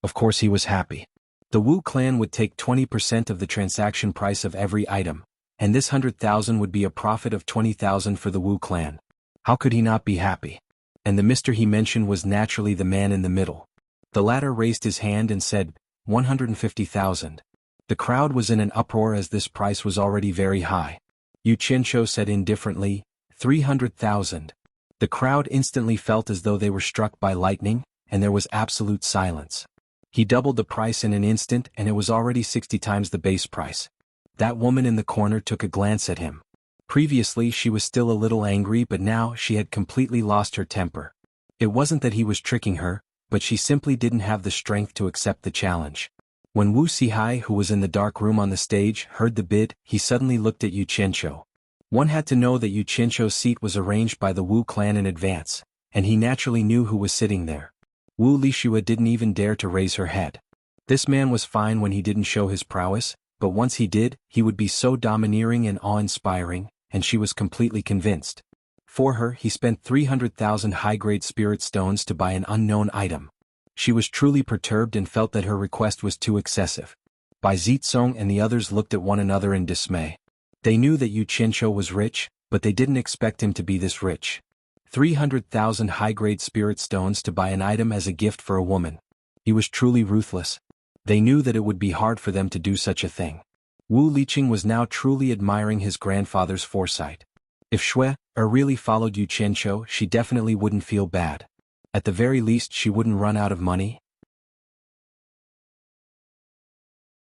Of course he was happy. The Wu clan would take 20% of the transaction price of every item, and this 100,000 would be a profit of 20,000 for the Wu clan. How could he not be happy? And the mister he mentioned was naturally the man in the middle. The latter raised his hand and said, 150,000. The crowd was in an uproar as this price was already very high. Yu Qianqiu said indifferently, 300,000. The crowd instantly felt as though they were struck by lightning, and there was absolute silence. He doubled the price in an instant and it was already 60 times the base price. That woman in the corner took a glance at him. Previously she was still a little angry, but now she had completely lost her temper. It wasn't that he was tricking her, but she simply didn't have the strength to accept the challenge. When Wu Sihai, who was in the dark room on the stage, heard the bid, he suddenly looked at Yu Qianqiu. One had to know that Yu Qianqiu's seat was arranged by the Wu clan in advance, and he naturally knew who was sitting there. Wu Lixue didn't even dare to raise her head. This man was fine when he didn't show his prowess, but once he did, he would be so domineering and awe-inspiring, and she was completely convinced. For her, he spent 300,000 high-grade spirit stones to buy an unknown item. She was truly perturbed and felt that her request was too excessive. Bai Zitsong and the others looked at one another in dismay. They knew that Yu Qianqiu was rich, but they didn't expect him to be this rich. 300,000 high-grade spirit stones to buy an item as a gift for a woman. He was truly ruthless. They knew that it would be hard for them to do such a thing. Wu Liqing was now truly admiring his grandfather's foresight. If Shui really followed Yu Qianqiu, she definitely wouldn't feel bad. At the very least, she wouldn't run out of money.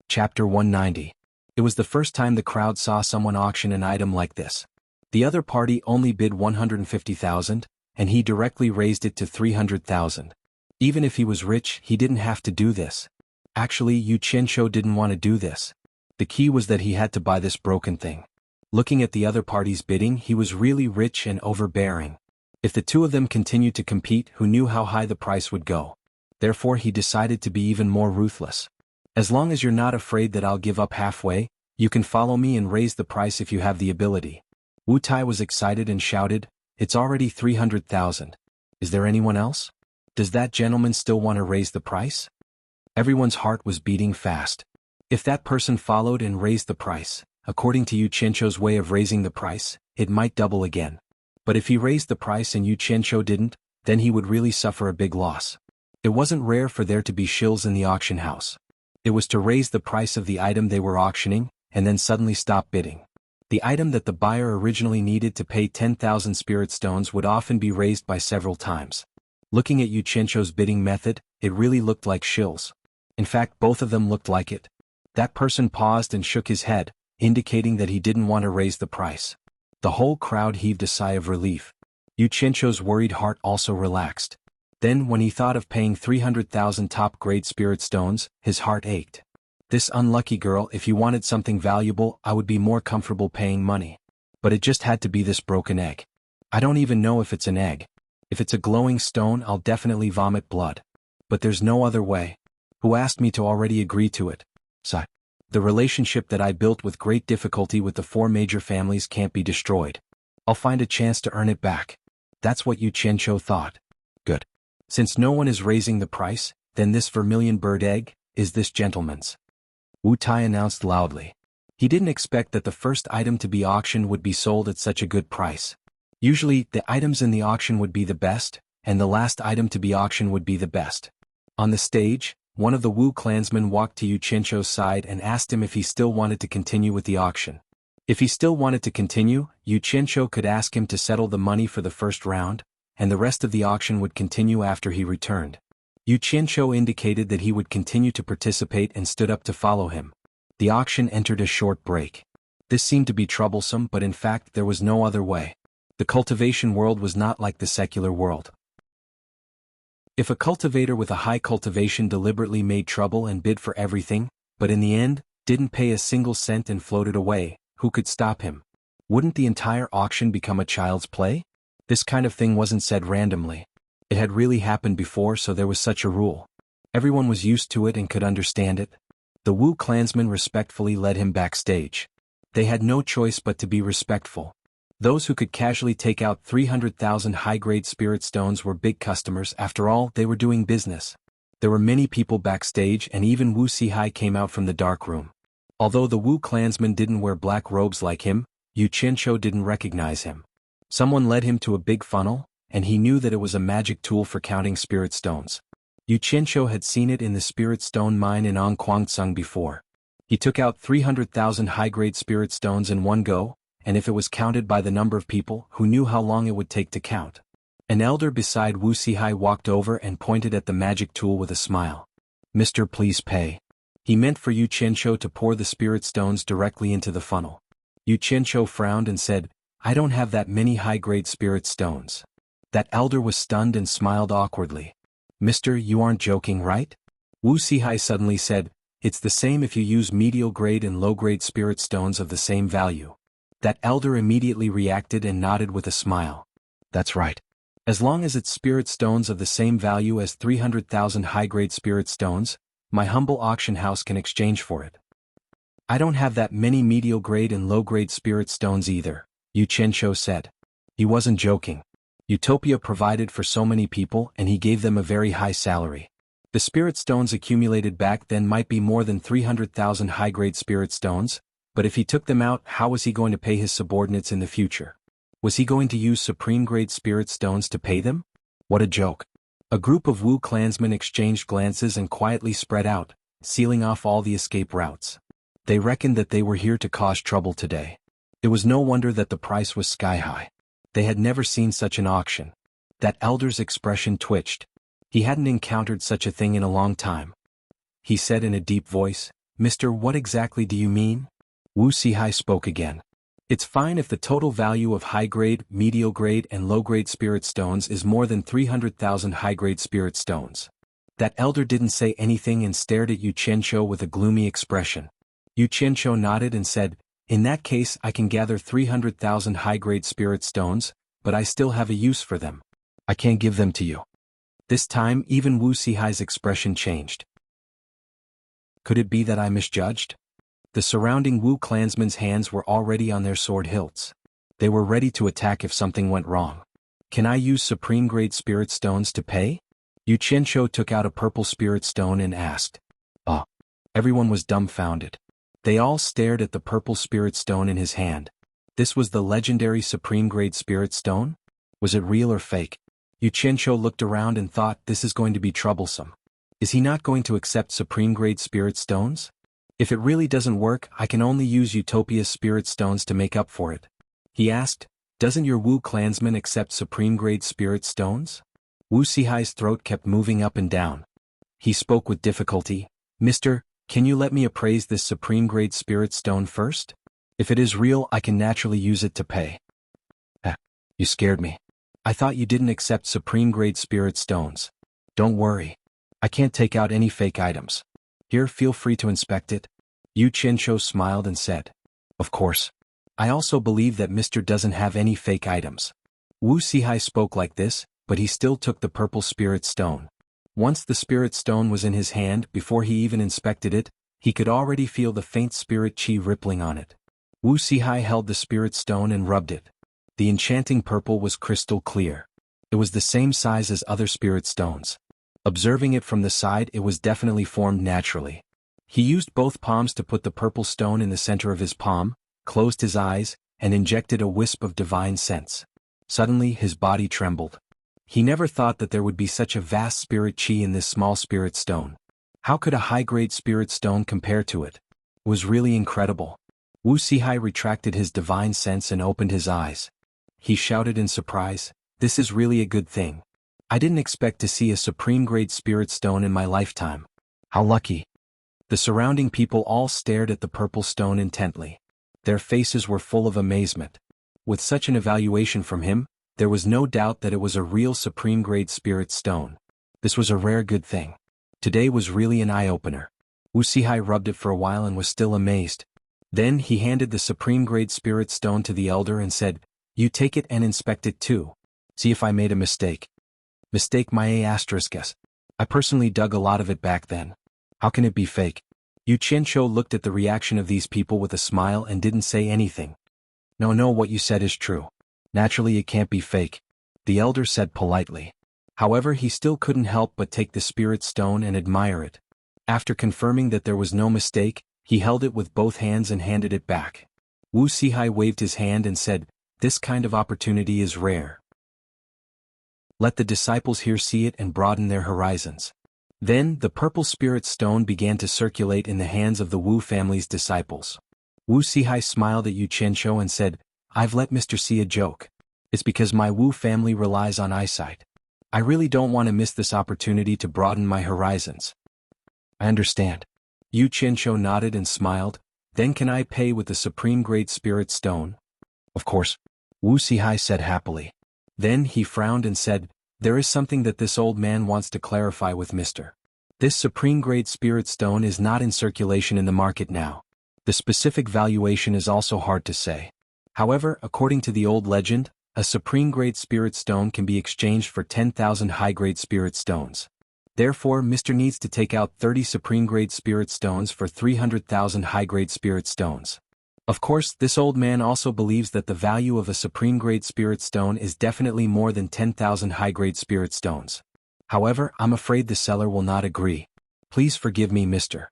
Chapter 190. It was the first time the crowd saw someone auction an item like this. The other party only bid 150,000, and he directly raised it to 300,000. Even if he was rich, he didn't have to do this. Actually, Yu Qianqiu didn't want to do this. The key was that he had to buy this broken thing. Looking at the other party's bidding, he was really rich and overbearing. If the two of them continued to compete, who knew how high the price would go? Therefore he decided to be even more ruthless. As long as you're not afraid that I'll give up halfway, you can follow me and raise the price if you have the ability. Wu Tai was excited and shouted, it's already 300,000. Is there anyone else? Does that gentleman still want to raise the price? Everyone's heart was beating fast. If that person followed and raised the price, according to Yu Qianqiu's way of raising the price, it might double again. But if he raised the price and Yu Qianqiu didn't, then he would really suffer a big loss. It wasn't rare for there to be shills in the auction house. It was to raise the price of the item they were auctioning, and then suddenly stop bidding. The item that the buyer originally needed to pay 10,000 spirit stones would often be raised by several times. Looking at Yu Qianqiu's bidding method, it really looked like shills. In fact, both of them looked like it. That person paused and shook his head, indicating that he didn't want to raise the price. The whole crowd heaved a sigh of relief. Yu Qianqiu's worried heart also relaxed. Then, when he thought of paying 300,000 top-grade spirit stones, his heart ached. This unlucky girl, if you wanted something valuable, I would be more comfortable paying money. But it just had to be this broken egg. I don't even know if it's an egg. If it's a glowing stone, I'll definitely vomit blood. But there's no other way. Who asked me to already agree to it? Sigh. The relationship that I built with great difficulty with the 4 major families can't be destroyed. I'll find a chance to earn it back. That's what Yu Qianqiu thought. Good. Since no one is raising the price, then this vermilion bird egg is this gentleman's. Wu Tai announced loudly. He didn't expect that the first item to be auctioned would be sold at such a good price. Usually, the items in the auction would be the best, and the last item to be auctioned would be the best. On the stage, one of the Wu clansmen walked to Yu Qianzhou's side and asked him if he still wanted to continue with the auction. If he still wanted to continue, Yu Qianzhou could ask him to settle the money for the first round, and the rest of the auction would continue after he returned. Yu Qianzhou indicated that he would continue to participate and stood up to follow him. The auction entered a short break. This seemed to be troublesome, but in fact there was no other way. The cultivation world was not like the secular world. If a cultivator with a high cultivation deliberately made trouble and bid for everything, but in the end, didn't pay a single cent and floated away, who could stop him? Wouldn't the entire auction become a child's play? This kind of thing wasn't said randomly. It had really happened before, so there was such a rule. Everyone was used to it and could understand it. The Wu clansmen respectfully led him backstage. They had no choice but to be respectful. Those who could casually take out 300,000 high-grade spirit stones were big customers. After all, they were doing business. There were many people backstage, and even Wuxia came out from the dark room. Although the Wu clansman didn't wear black robes like him, Yu Qianzhou didn't recognize him. Someone led him to a big funnel, and he knew that it was a magic tool for counting spirit stones. Yu Qianzhou had seen it in the spirit stone mine in Angquangsung before. He took out 300,000 high-grade spirit stones in one go, and if it was counted by the number of people who knew how long it would take to count. An elder beside Wu Sihai walked over and pointed at the magic tool with a smile. "Mister, please pay." He meant for Yu Qianzhou to pour the spirit stones directly into the funnel. Yu Qianzhou frowned and said, "I don't have that many high-grade spirit stones." That elder was stunned and smiled awkwardly. "Mister, you aren't joking, right?" Wu Sihai suddenly said, "It's the same if you use medial-grade and low-grade spirit stones of the same value." That elder immediately reacted and nodded with a smile. "That's right. As long as it's spirit stones of the same value as 300,000 high-grade spirit stones, my humble auction house can exchange for it." "I don't have that many medial-grade and low-grade spirit stones either," Yu Qianzhou said. He wasn't joking. Utopia provided for so many people and he gave them a very high salary. The spirit stones accumulated back then might be more than 300,000 high-grade spirit stones, but if he took them out, how was he going to pay his subordinates in the future? Was he going to use supreme-grade spirit stones to pay them? What a joke. A group of Wu clansmen exchanged glances and quietly spread out, sealing off all the escape routes. They reckoned that they were here to cause trouble today. It was no wonder that the price was sky-high. They had never seen such an auction. That elder's expression twitched. He hadn't encountered such a thing in a long time. He said in a deep voice, "Mister, what exactly do you mean?" Wu Sihai spoke again. "It's fine if the total value of high-grade, medial-grade and low-grade spirit stones is more than 300,000 high-grade spirit stones." That elder didn't say anything and stared at Yu Qianzhou with a gloomy expression. Yu Qianzhou nodded and said, "In that case I can gather 300,000 high-grade spirit stones, but I still have a use for them. I can't give them to you." This time even Wu Sihai's expression changed. "Could it be that I misjudged?" The surrounding Wu clansmen's hands were already on their sword hilts. They were ready to attack if something went wrong. "Can I use supreme-grade spirit stones to pay?" Yu Qianzhou took out a purple spirit stone and asked. "Oh." Everyone was dumbfounded. They all stared at the purple spirit stone in his hand. This was the legendary supreme-grade spirit stone? Was it real or fake? Yu Qianzhou looked around and thought, this is going to be troublesome. Is he not going to accept supreme-grade spirit stones? If it really doesn't work, I can only use Utopia's spirit stones to make up for it. He asked, "Doesn't your Wu clansman accept supreme-grade spirit stones?" Wu Sihai's throat kept moving up and down. He spoke with difficulty, "Mister, can you let me appraise this supreme-grade spirit stone first? If it is real, I can naturally use it to pay." You scared me. I thought you didn't accept supreme-grade spirit stones. Don't worry. I can't take out any fake items. Here, feel free to inspect it." Yu Qianzhou smiled and said, "Of course. I also believe that Mr. doesn't have any fake items." Wu Sihai spoke like this, but he still took the purple spirit stone. Once the spirit stone was in his hand, before he even inspected it, he could already feel the faint spirit qi rippling on it. Wu Sihai held the spirit stone and rubbed it. The enchanting purple was crystal clear. It was the same size as other spirit stones. Observing it from the side, it was definitely formed naturally. He used both palms to put the purple stone in the center of his palm, closed his eyes, and injected a wisp of divine sense. Suddenly his body trembled. He never thought that there would be such a vast spirit chi in this small spirit stone. How could a high-grade spirit stone compare to it? It was really incredible. Wuxia retracted his divine sense and opened his eyes. He shouted in surprise, "This is really a good thing. I didn't expect to see a supreme-grade spirit stone in my lifetime. How lucky." The surrounding people all stared at the purple stone intently. Their faces were full of amazement. With such an evaluation from him, there was no doubt that it was a real supreme-grade spirit stone. This was a rare good thing. Today was really an eye-opener. Wuxia rubbed it for a while and was still amazed. Then he handed the supreme-grade spirit stone to the elder and said, "You take it and inspect it too. See if I made a mistake." Mistake my A**s. I personally dug a lot of it back then. How can it be fake? Yu Qianqiu looked at the reaction of these people with a smile and didn't say anything. No, what you said is true. Naturally it can't be fake," the elder said politely. However, he still couldn't help but take the spirit stone and admire it. After confirming that there was no mistake, he held it with both hands and handed it back. Wuxia waved his hand and said, "This kind of opportunity is rare. Let the disciples here see it and broaden their horizons." Then, the purple spirit stone began to circulate in the hands of the Wu family's disciples. Wuxia smiled at Yu Qianqiu and said, "I've let Mr. see a joke. It's because my Wu family relies on eyesight. I really don't want to miss this opportunity to broaden my horizons." "I understand." Yu Qianqiu nodded and smiled. "Then can I pay with the supreme-grade spirit stone?" "Of course," Wuxia said happily. Then he frowned and said, "There is something that this old man wants to clarify with Mr. This supreme-grade spirit stone is not in circulation in the market now. The specific valuation is also hard to say. However, according to the old legend, a supreme-grade spirit stone can be exchanged for 10,000 high-grade spirit stones. Therefore, Mr. needs to take out 30 supreme-grade spirit stones for 300,000 high-grade spirit stones. Of course, this old man also believes that the value of a supreme-grade spirit stone is definitely more than 10,000 high-grade spirit stones. However, I'm afraid the seller will not agree. Please forgive me, Mr.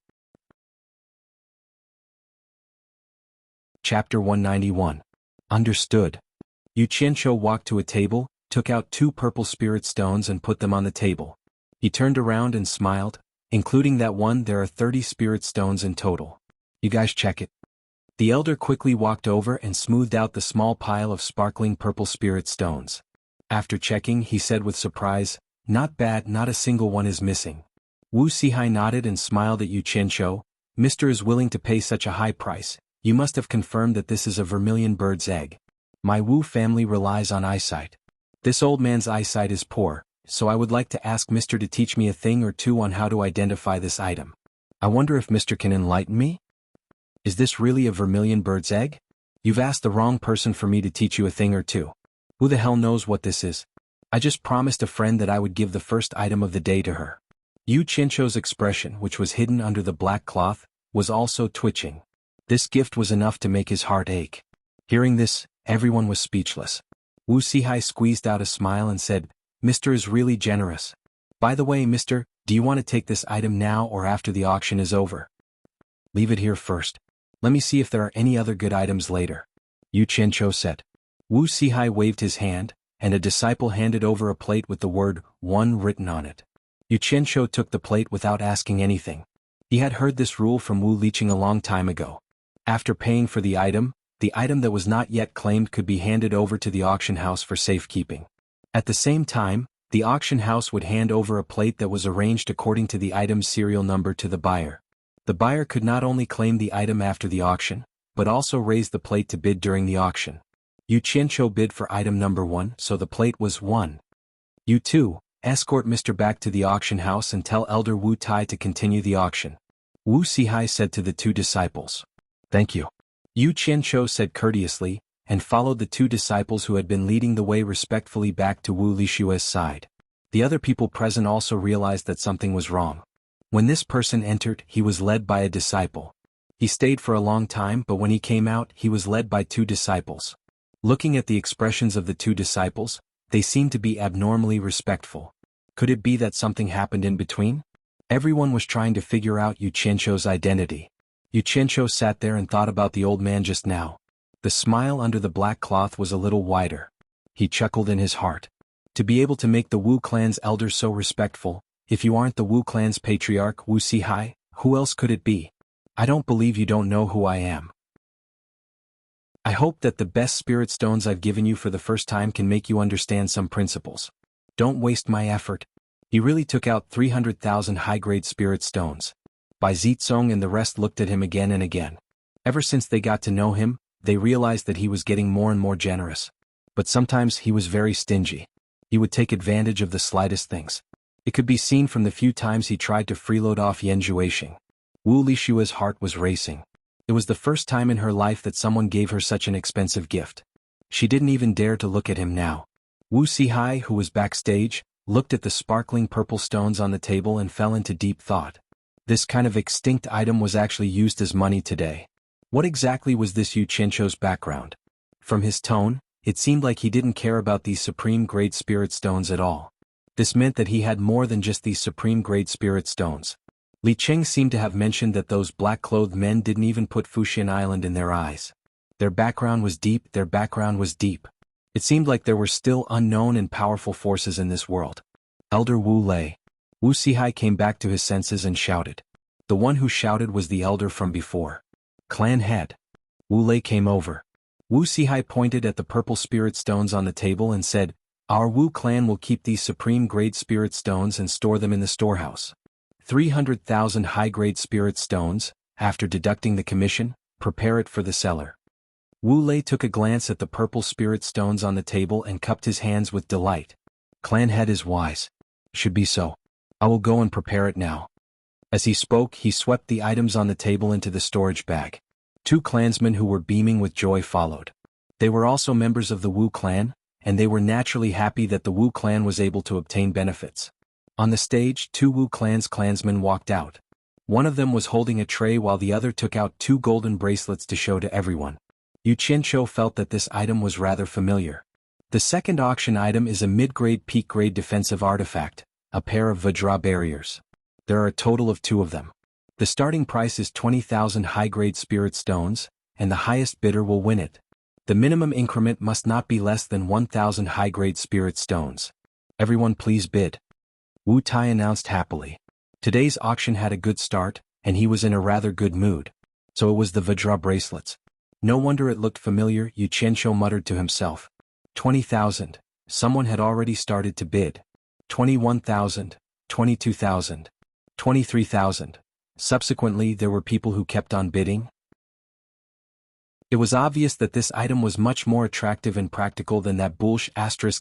Chapter 191. Understood. Yu Qianqiu walked to a table, took out 2 purple spirit stones and put them on the table. He turned around and smiled. "Including that one, there are 30 spirit stones in total. You guys check it." The elder quickly walked over and smoothed out the small pile of sparkling purple spirit stones. After checking, he said with surprise, "Not bad, not a single one is missing." Wuxia nodded and smiled at Yu Qianqiu. "Mr. is willing to pay such a high price. You must have confirmed that this is a vermilion bird's egg. My Wu family relies on eyesight. This old man's eyesight is poor, so I would like to ask Mr. to teach me a thing or two on how to identify this item. I wonder if Mr. can enlighten me? Is this really a vermilion bird's egg? You've asked the wrong person for me to teach you a thing or two. Who the hell knows what this is? I just promised a friend that I would give the first item of the day to her." Yu Qianqiu's expression, which was hidden under the black cloth, was also twitching. This gift was enough to make his heart ache. Hearing this, everyone was speechless. Wuxia squeezed out a smile and said, "Mr. is really generous. By the way, Mr., do you want to take this item now or after the auction is over?" "Leave it here first. Let me see if there are any other good items later," Yu Qianqiu said. Wuxia waved his hand, and a disciple handed over a plate with the word 1 written on it. Yu Qianqiu took the plate without asking anything. He had heard this rule from Wu Liqing a long time ago. After paying for the item that was not yet claimed could be handed over to the auction house for safekeeping. At the same time, the auction house would hand over a plate that was arranged according to the item's serial number to the buyer. The buyer could not only claim the item after the auction, but also raise the plate to bid during the auction. Yu Qianqiu bid for item number 1, so the plate was 1. "You two, escort Mr. back to the auction house and tell Elder Wu Tai to continue the auction," Wuxia said to the 2 disciples. "Thank you," Yu Qianqiu said courteously, and followed the 2 disciples who had been leading the way respectfully back to Wu Lishue's side. The other people present also realized that something was wrong. When this person entered, he was led by a disciple. He stayed for a long time, but when he came out, he was led by 2 disciples. Looking at the expressions of the 2 disciples, they seemed to be abnormally respectful. Could it be that something happened in between? Everyone was trying to figure out Yu Qianzhou's identity. Yu Qianzhou sat there and thought about the old man just now. The smile under the black cloth was a little wider. He chuckled in his heart. To be able to make the Wu clan's elders so respectful, if you aren't the Wu clan's patriarch Wu Sihai, who else could it be? I don't believe you don't know who I am. I hope that the best spirit stones I've given you for the first time can make you understand some principles. Don't waste my effort. He really took out 300,000 high-grade spirit stones. Bai Zizong and the rest looked at him again and again. Ever since they got to know him, they realized that he was getting more and more generous. But sometimes he was very stingy. He would take advantage of the slightest things. It could be seen from the few times he tried to freeload off Yan Zhuixing. Wu Lishua's heart was racing. It was the first time in her life that someone gave her such an expensive gift. She didn't even dare to look at him now. Wu Sihai, who was backstage, looked at the sparkling purple stones on the table and fell into deep thought. This kind of extinct item was actually used as money today. What exactly was this Yu Qianzhou's background? From his tone, it seemed like he didn't care about these supreme-grade spirit stones at all. This meant that he had more than just these supreme-grade spirit stones. Li Cheng seemed to have mentioned that those black-clothed men didn't even put Fuxian Island in their eyes. Their background was deep. It seemed like there were still unknown and powerful forces in this world. Elder Wu Lei. Wu Sihai came back to his senses and shouted. The one who shouted was the elder from before. Clan head. Wu Lei came over. Wu Sihai pointed at the purple spirit stones on the table and said, Our Wu clan will keep these supreme-grade spirit stones and store them in the storehouse. 300,000 high-grade spirit stones, after deducting the commission, prepare it for the seller. Wu Lei took a glance at the purple spirit stones on the table and cupped his hands with delight. Clan head is wise. Should be so. I will go and prepare it now. As he spoke, he swept the items on the table into the storage bag. Two clansmen who were beaming with joy followed. They were also members of the Wu clan, and they were naturally happy that the Wu clan was able to obtain benefits. On the stage, two Wu clan's clansmen walked out. One of them was holding a tray while the other took out two golden bracelets to show to everyone. Yu Qianzhou felt that this item was rather familiar. The second auction item is a mid-grade peak-grade defensive artifact, a pair of Vajra barriers. There are a total of 2 of them. The starting price is 20,000 high-grade spirit stones, and the highest bidder will win it. The minimum increment must not be less than 1,000 high-grade spirit stones. Everyone please bid. Wu Tai announced happily. Today's auction had a good start, and he was in a rather good mood. So it was the Vajra bracelets. No wonder it looked familiar, Yu Qianzhou muttered to himself. 20,000. Someone had already started to bid. 21,000, 22,000, 23,000. Subsequently, there were people who kept on bidding. It was obvious that this item was much more attractive and practical than that bullsh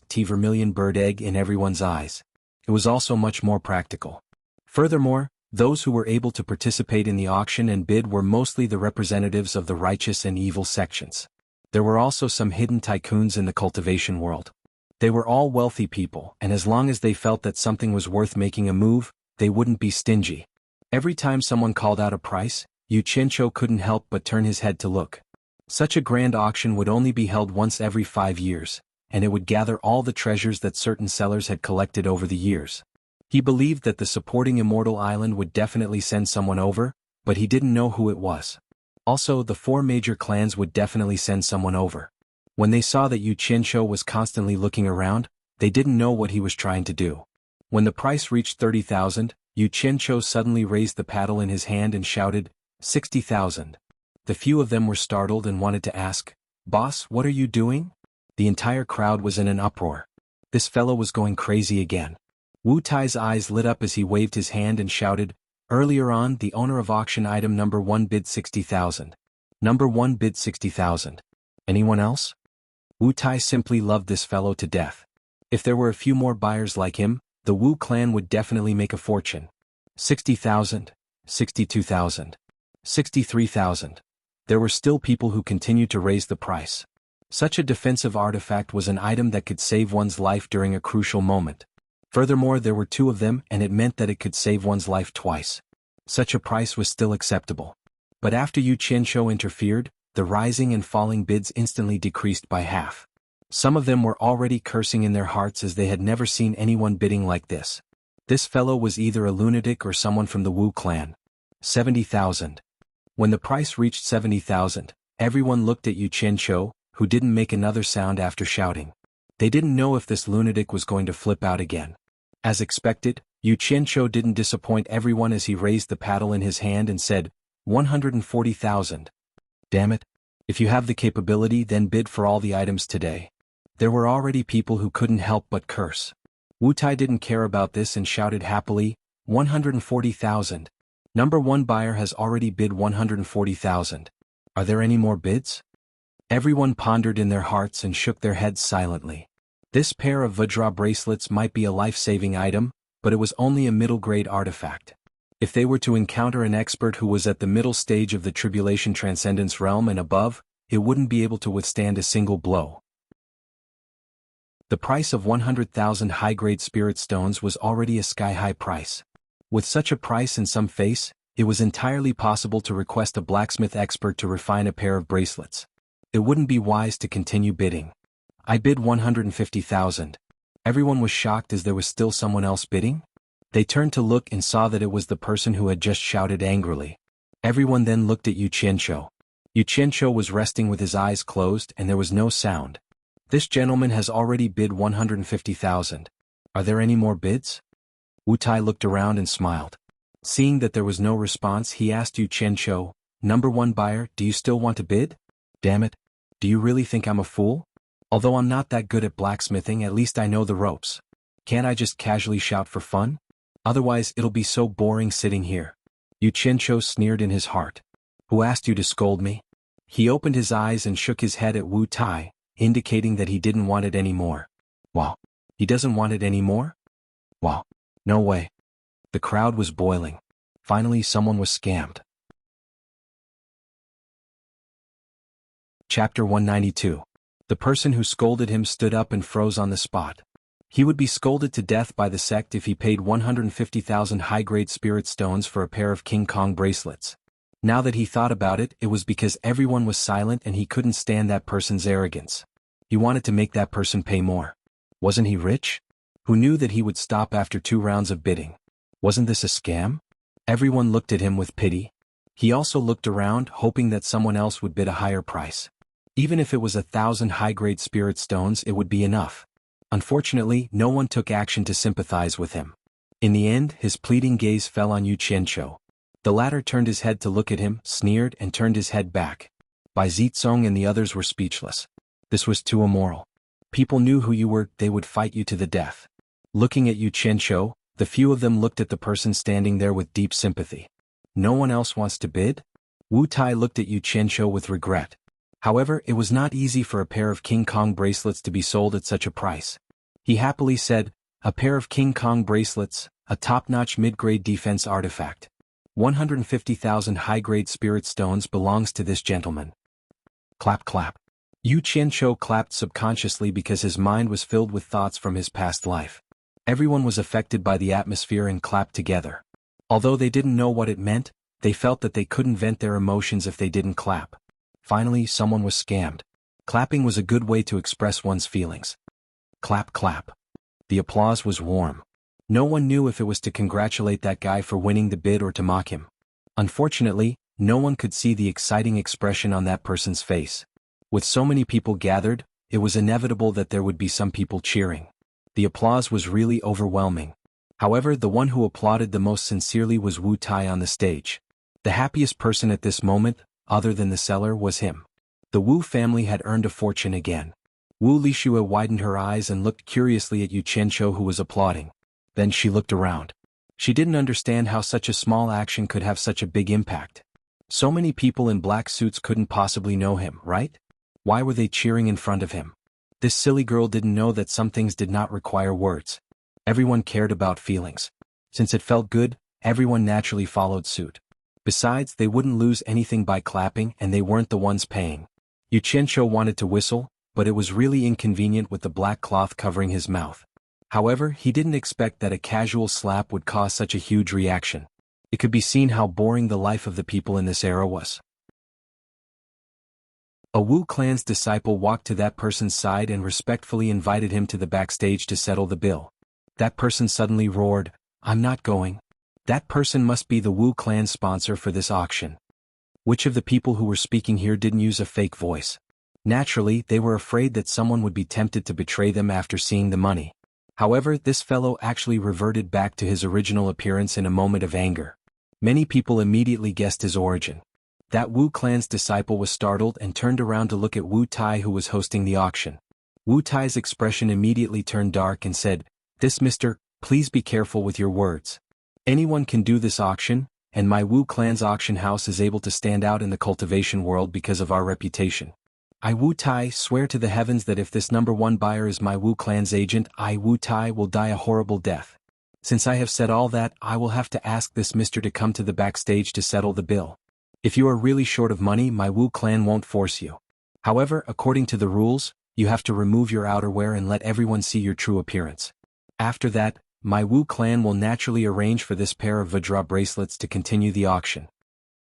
*T vermilion bird egg in everyone's eyes. It was also much more practical. Furthermore, those who were able to participate in the auction and bid were mostly the representatives of the righteous and evil sections. There were also some hidden tycoons in the cultivation world. They were all wealthy people, and as long as they felt that something was worth making a move, they wouldn't be stingy. Every time someone called out a price, Yu Qianzhou couldn't help but turn his head to look. Such a grand auction would only be held once every 5 years, and it would gather all the treasures that certain sellers had collected over the years. He believed that the supporting Immortal Island would definitely send someone over, but he didn't know who it was. Also, the 4 major clans would definitely send someone over. When they saw that Yu Qianzhou was constantly looking around, they didn't know what he was trying to do. When the price reached 30,000, Yu Qianzhou suddenly raised the paddle in his hand and shouted, 60,000. The few of them were startled and wanted to ask, "Boss, what are you doing?" The entire crowd was in an uproar. This fellow was going crazy again. Wu Tai's eyes lit up as he waved his hand and shouted, "Earlier on, the owner of auction item number 1 bid 60,000. Number 1 bid 60,000. Anyone else?" Wu Tai simply loved this fellow to death. If there were a few more buyers like him, the Wu clan would definitely make a fortune. 60,000, 62,000, 63,000. There were still people who continued to raise the price. Such a defensive artifact was an item that could save one's life during a crucial moment. Furthermore, there were 2 of them, and it meant that it could save one's life twice. Such a price was still acceptable. But after Yu Qianzhou interfered, the rising and falling bids instantly decreased by half. Some of them were already cursing in their hearts as they had never seen anyone bidding like this. This fellow was either a lunatic or someone from the Wu clan. 70,000. When the price reached 70,000, everyone looked at Yu Qianqiu, who didn't make another sound after shouting. They didn't know if this lunatic was going to flip out again. As expected, Yu Qianqiu didn't disappoint everyone as he raised the paddle in his hand and said, 140,000. Damn it. If you have the capability, then bid for all the items today. There were already people who couldn't help but curse. Wu Tai didn't care about this and shouted happily, 140,000. Number one buyer has already bid 140,000. Are there any more bids? Everyone pondered in their hearts and shook their heads silently. This pair of Vajra bracelets might be a life-saving item, but it was only a middle-grade artifact. If they were to encounter an expert who was at the middle stage of the Tribulation Transcendence realm and above, it wouldn't be able to withstand a single blow. The price of 100,000 high-grade spirit stones was already a sky-high price. With such a price in some face, it was entirely possible to request a blacksmith expert to refine a pair of bracelets. It wouldn't be wise to continue bidding. I bid 150,000. Everyone was shocked as there was still someone else bidding. They turned to look and saw that it was the person who had just shouted angrily. Everyone then looked at Yu Qianqiu. Yu Qianqiu was resting with his eyes closed and there was no sound. This gentleman has already bid 150,000. Are there any more bids? Wu Tai looked around and smiled. Seeing that there was no response, he asked Yu Qianqiu, "Number one buyer, do you still want to bid? Damn it. Do you really think I'm a fool? Although I'm not that good at blacksmithing, at least I know the ropes. Can't I just casually shout for fun? Otherwise it'll be so boring sitting here." Yu Qianqiu sneered in his heart. "Who asked you to scold me?" He opened his eyes and shook his head at Wu Tai, indicating that he didn't want it anymore. Wow. He doesn't want it anymore? Wow. No way. The crowd was boiling. Finally someone was scammed. Chapter 192. The person who scolded him stood up and froze on the spot. He would be scolded to death by the sect if he paid 150,000 high-grade spirit stones for a pair of King Kong bracelets. Now that he thought about it, it was because everyone was silent and he couldn't stand that person's arrogance. He wanted to make that person pay more. Wasn't he rich? Who knew that he would stop after 2 rounds of bidding? Wasn't this a scam? Everyone looked at him with pity. He also looked around, hoping that someone else would bid a higher price. Even if it was 1,000 high-grade spirit stones, it would be enough. Unfortunately, no one took action to sympathize with him. In the end, his pleading gaze fell on Yu Qianqiu. The latter turned his head to look at him, sneered and turned his head back. Bai Zizong and the others were speechless. This was too immoral. People knew who you were, they would fight you to the death. Looking at Yu Qianqiu, the few of them looked at the person standing there with deep sympathy. No one else wants to bid? Wu Tai looked at Yu Qianqiu with regret. However, it was not easy for a pair of King Kong bracelets to be sold at such a price. He happily said, "A pair of King Kong bracelets, a top-notch mid-grade defense artifact. 150,000 high-grade spirit stones belongs to this gentleman." Clap clap. Yu Qianqiu clapped subconsciously because his mind was filled with thoughts from his past life. Everyone was affected by the atmosphere and clapped together. Although they didn't know what it meant, they felt that they couldn't vent their emotions if they didn't clap. Finally, someone was scammed. Clapping was a good way to express one's feelings. Clap clap. The applause was warm. No one knew if it was to congratulate that guy for winning the bid or to mock him. Unfortunately, no one could see the exciting expression on that person's face. With so many people gathered, it was inevitable that there would be some people cheering. The applause was really overwhelming. However, the one who applauded the most sincerely was Wu Tai on the stage. The happiest person at this moment, other than the seller, was him. The Wu family had earned a fortune again. Wu Lixue widened her eyes and looked curiously at Yu Qianqiu, who was applauding. Then she looked around. She didn't understand how such a small action could have such a big impact. So many people in black suits couldn't possibly know him, right? Why were they cheering in front of him? This silly girl didn't know that some things did not require words. Everyone cared about feelings. Since it felt good, everyone naturally followed suit. Besides, they wouldn't lose anything by clapping and they weren't the ones paying. Yu Qianqiu wanted to whistle, but it was really inconvenient with the black cloth covering his mouth. However, he didn't expect that a casual slap would cause such a huge reaction. It could be seen how boring the life of the people in this era was. A Wu clan's disciple walked to that person's side and respectfully invited him to the backstage to settle the bill. That person suddenly roared, I'm not going. That person must be the Wu clan's sponsor for this auction. Which of the people who were speaking here didn't use a fake voice? Naturally, they were afraid that someone would be tempted to betray them after seeing the money. However, this fellow actually reverted back to his original appearance in a moment of anger. Many people immediately guessed his origin. That Wu clan's disciple was startled and turned around to look at Wu Tai, who was hosting the auction. Wu Tai's expression immediately turned dark and said, "This Mr., please be careful with your words. Anyone can do this auction, and my Wu clan's auction house is able to stand out in the cultivation world because of our reputation. I Wu Tai swear to the heavens that if this number one buyer is my Wu clan's agent, I Wu Tai will die a horrible death. Since I have said all that, I will have to ask this Mr. to come to the backstage to settle the bill. If you are really short of money, my Wu clan won't force you. However, according to the rules, you have to remove your outerwear and let everyone see your true appearance. After that, my Wu clan will naturally arrange for this pair of Vajra bracelets to continue the auction."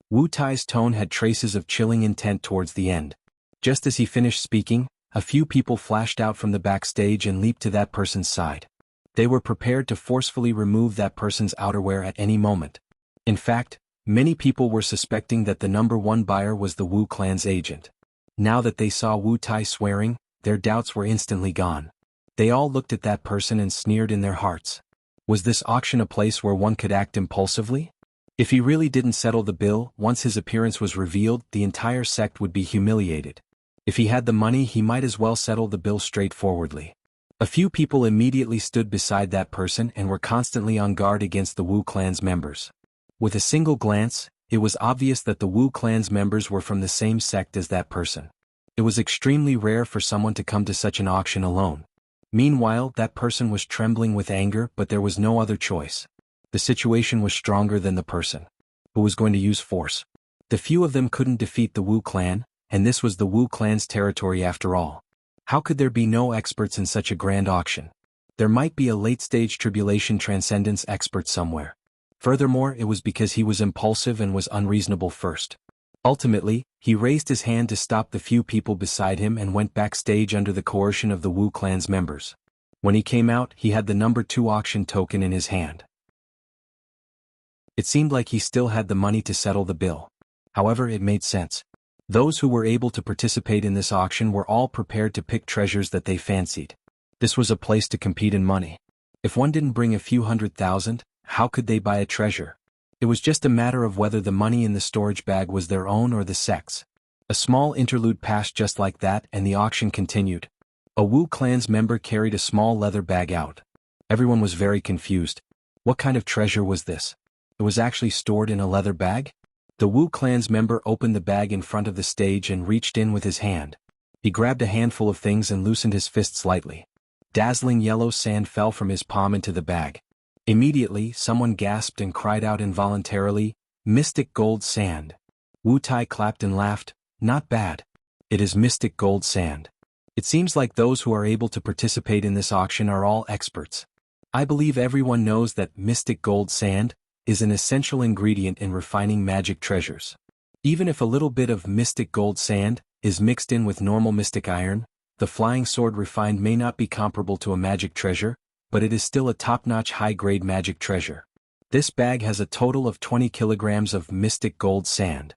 Wu Tai's tone had traces of chilling intent towards the end. Just as he finished speaking, a few people flashed out from the backstage and leaped to that person's side. They were prepared to forcefully remove that person's outerwear at any moment. In fact, many people were suspecting that the number one buyer was the Wu clan's agent. Now that they saw Wu Tai swearing, their doubts were instantly gone. They all looked at that person and sneered in their hearts. Was this auction a place where one could act impulsively? If he really didn't settle the bill, once his appearance was revealed, the entire sect would be humiliated. If he had the money, he might as well settle the bill straightforwardly. A few people immediately stood beside that person and were constantly on guard against the Wu clan's members. With a single glance, it was obvious that the Wu clan's members were from the same sect as that person. It was extremely rare for someone to come to such an auction alone. Meanwhile, that person was trembling with anger, but there was no other choice. The situation was stronger than the person who was going to use force. The few of them couldn't defeat the Wu clan, and this was the Wu clan's territory after all. How could there be no experts in such a grand auction? There might be a late-stage tribulation transcendence expert somewhere. Furthermore, it was because he was impulsive and was unreasonable first. Ultimately, he raised his hand to stop the few people beside him and went backstage under the coercion of the Wu clan's members. When he came out, he had the number 2 auction token in his hand. It seemed like he still had the money to settle the bill. However, it made sense. Those who were able to participate in this auction were all prepared to pick treasures that they fancied. This was a place to compete in money. If one didn't bring a few $100,000, how could they buy a treasure? It was just a matter of whether the money in the storage bag was their own or the sect's. A small interlude passed just like that, and the auction continued. A Wu clan's member carried a small leather bag out. Everyone was very confused. What kind of treasure was this? It was actually stored in a leather bag? The Wu clan's member opened the bag in front of the stage and reached in with his hand. He grabbed a handful of things and loosened his fists lightly. Dazzling yellow sand fell from his palm into the bag. Immediately, someone gasped and cried out involuntarily, "Mystic gold sand." Wu Tai clapped and laughed. "Not bad. It is mystic gold sand. It seems like those who are able to participate in this auction are all experts. I believe everyone knows that mystic gold sand is an essential ingredient in refining magic treasures. Even if a little bit of mystic gold sand is mixed in with normal mystic iron, the flying sword refined may not be comparable to a magic treasure, but it is still a top-notch high-grade magic treasure. This bag has a total of 20 kilograms of mystic gold sand.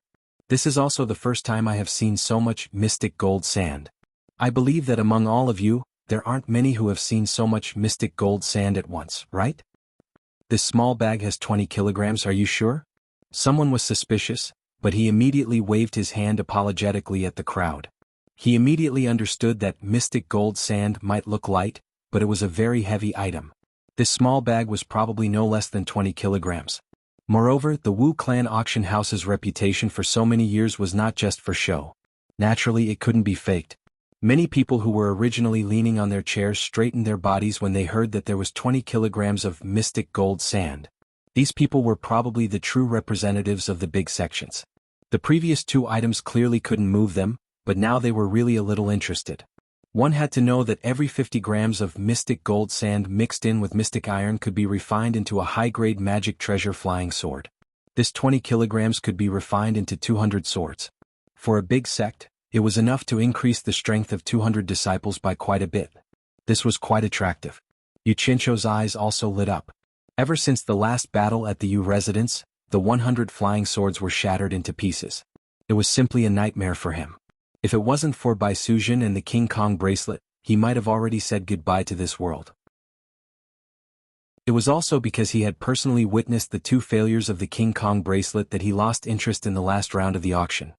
This is also the first time I have seen so much mystic gold sand. I believe that among all of you, there aren't many who have seen so much mystic gold sand at once, right? This small bag has 20 kilograms, are you sure? Someone was suspicious, but he immediately waved his hand apologetically at the crowd. He immediately understood that mystic gold sand might look light, but it was a very heavy item. This small bag was probably no less than 20 kilograms. Moreover, the Wu clan auction house's reputation for so many years was not just for show. Naturally, it couldn't be faked. Many people who were originally leaning on their chairs straightened their bodies when they heard that there was 20 kilograms of mystic gold sand. These people were probably the true representatives of the big sections. The previous 2 items clearly couldn't move them, but now they were really a little interested. One had to know that every 50 grams of mystic gold sand mixed in with mystic iron could be refined into a high-grade magic treasure flying sword. This 20 kilograms could be refined into 200 swords. For a big sect, it was enough to increase the strength of 200 disciples by quite a bit. This was quite attractive. Yuchincho's eyes also lit up. Ever since the last battle at the Yu residence, the 100 flying swords were shattered into pieces. It was simply a nightmare for him. If it wasn't for Bai Sujin and the King Kong bracelet, he might have already said goodbye to this world. It was also because he had personally witnessed the 2 failures of the King Kong bracelet that he lost interest in the last round of the auction.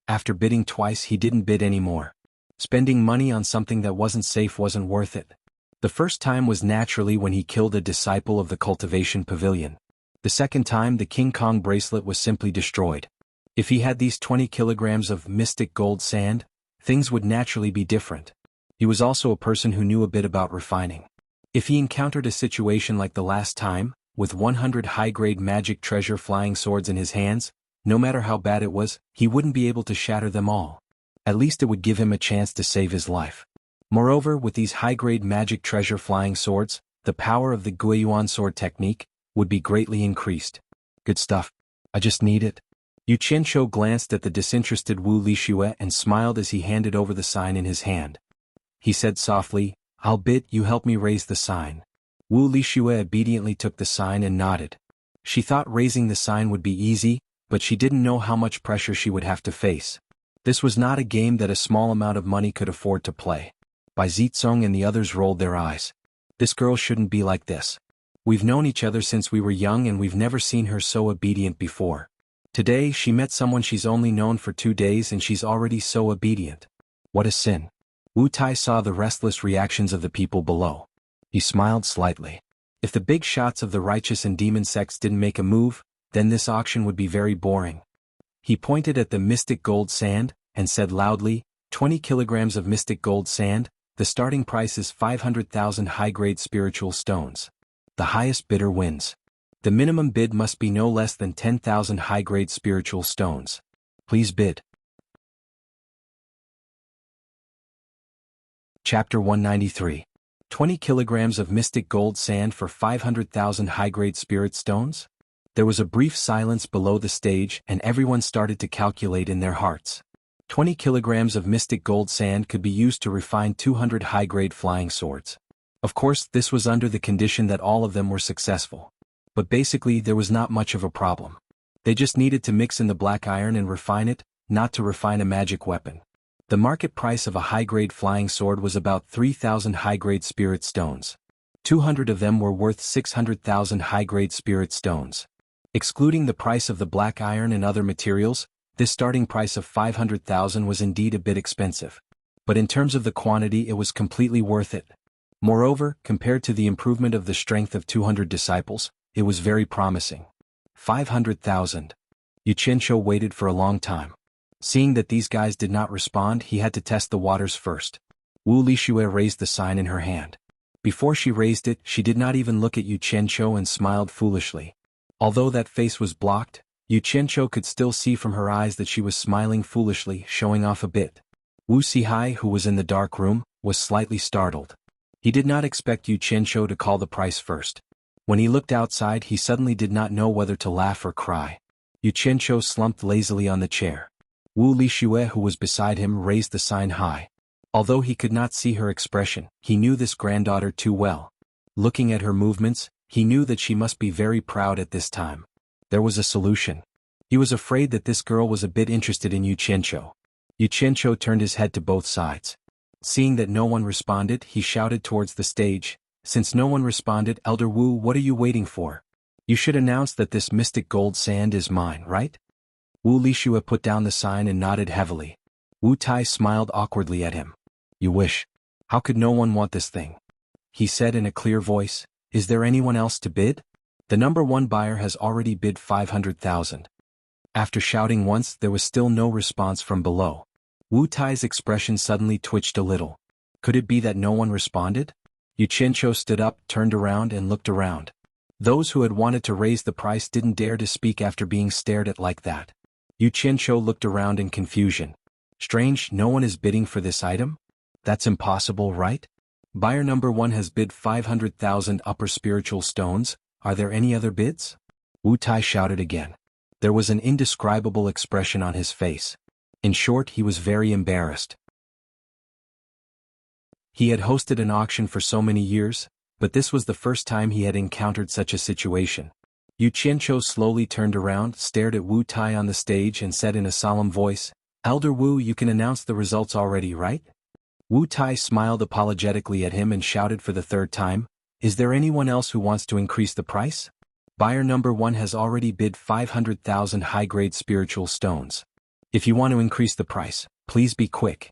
After bidding twice, he didn't bid anymore. Spending money on something that wasn't safe wasn't worth it. The first time was naturally when he killed a disciple of the Cultivation Pavilion. The second time, the King Kong bracelet was simply destroyed. If he had these 20 kilograms of mystic gold sand, things would naturally be different. He was also a person who knew a bit about refining. If he encountered a situation like the last time, with 100 high-grade magic treasure flying swords in his hands, no matter how bad it was, he wouldn't be able to shatter them all. At least it would give him a chance to save his life. Moreover, with these high-grade magic treasure flying swords, the power of the Guiyuan sword technique would be greatly increased. Good stuff. I just need it. Yu Qianqiu glanced at the disinterested Wu Lixue and smiled as he handed over the sign in his hand. He said softly, "I'll bid you help me raise the sign." Wu Lixue obediently took the sign and nodded. She thought raising the sign would be easy, but she didn't know how much pressure she would have to face. This was not a game that a small amount of money could afford to play. Bai Zicong and the others rolled their eyes. This girl shouldn't be like this. We've known each other since we were young and we've never seen her so obedient before. Today she met someone she's only known for 2 days and she's already so obedient. What a sin. Wu Tai saw the restless reactions of the people below. He smiled slightly. If the big shots of the righteous and demon sects didn't make a move, then this auction would be very boring. He pointed at the mystic gold sand, and said loudly, 20 kilograms of mystic gold sand, the starting price is 500,000 high-grade spiritual stones. The highest bidder wins. The minimum bid must be no less than 10,000 high-grade spiritual stones. Please bid. Chapter 193. 20 kilograms of mystic gold sand for 500,000 high-grade spirit stones? There was a brief silence below the stage and everyone started to calculate in their hearts. 20 kilograms of mystic gold sand could be used to refine 200 high-grade flying swords. Of course, this was under the condition that all of them were successful. But basically, there was not much of a problem. They just needed to mix in the black iron and refine it, not to refine a magic weapon. The market price of a high-grade flying sword was about 3,000 high-grade spirit stones. 200 of them were worth 600,000 high-grade spirit stones. Excluding the price of the black iron and other materials, this starting price of 500,000 was indeed a bit expensive. But in terms of the quantity, it was completely worth it. Moreover, compared to the improvement of the strength of 200 disciples, it was very promising. 500,000. Yu Qianqiu waited for a long time. Seeing that these guys did not respond, he had to test the waters first. Wu Lixue raised the sign in her hand. Before she raised it, she did not even look at Yu Qianqiu and smiled foolishly. Although that face was blocked, Yu Qianqiu could still see from her eyes that she was smiling foolishly, showing off a bit. Wu Sihai, who was in the dark room, was slightly startled. He did not expect Yu Qianqiu to call the price first. When he looked outside, he suddenly did not know whether to laugh or cry. Yu Qianqiu slumped lazily on the chair. Wu Lixue, who was beside him, raised the sign high. Although he could not see her expression, he knew this granddaughter too well. Looking at her movements, he knew that she must be very proud at this time. There was a solution. He was afraid that this girl was a bit interested in Yu Qianqiu. Yu Qianqiu turned his head to both sides. Seeing that no one responded, he shouted towards the stage, "Since no one responded, Elder Wu, what are you waiting for? You should announce that this mystic gold sand is mine, right?" Wu Lixue put down the sign and nodded heavily. Wu Tai smiled awkwardly at him. "You wish. How could no one want this thing?" He said in a clear voice, "Is there anyone else to bid? The number 1 buyer has already bid 500,000. After shouting once, there was still no response from below. Wu Tai's expression suddenly twitched a little. Could it be that no one responded? Yu Qianqiu stood up, turned around and looked around. Those who had wanted to raise the price didn't dare to speak after being stared at like that. Yu Qianqiu looked around in confusion. Strange, no one is bidding for this item? That's impossible, right? Buyer number 1 has bid 500,000 upper spiritual stones. Are there any other bids? Wu Tai shouted again. There was an indescribable expression on his face. In short, he was very embarrassed. He had hosted an auction for so many years, but this was the first time he had encountered such a situation. Yu Qianqiu slowly turned around, stared at Wu Tai on the stage and said in a solemn voice, "Elder Wu, you can announce the results already, right?" Wu Tai smiled apologetically at him and shouted for the third time, "Is there anyone else who wants to increase the price? Buyer number 1 has already bid 500,000 high-grade spiritual stones. If you want to increase the price, please be quick."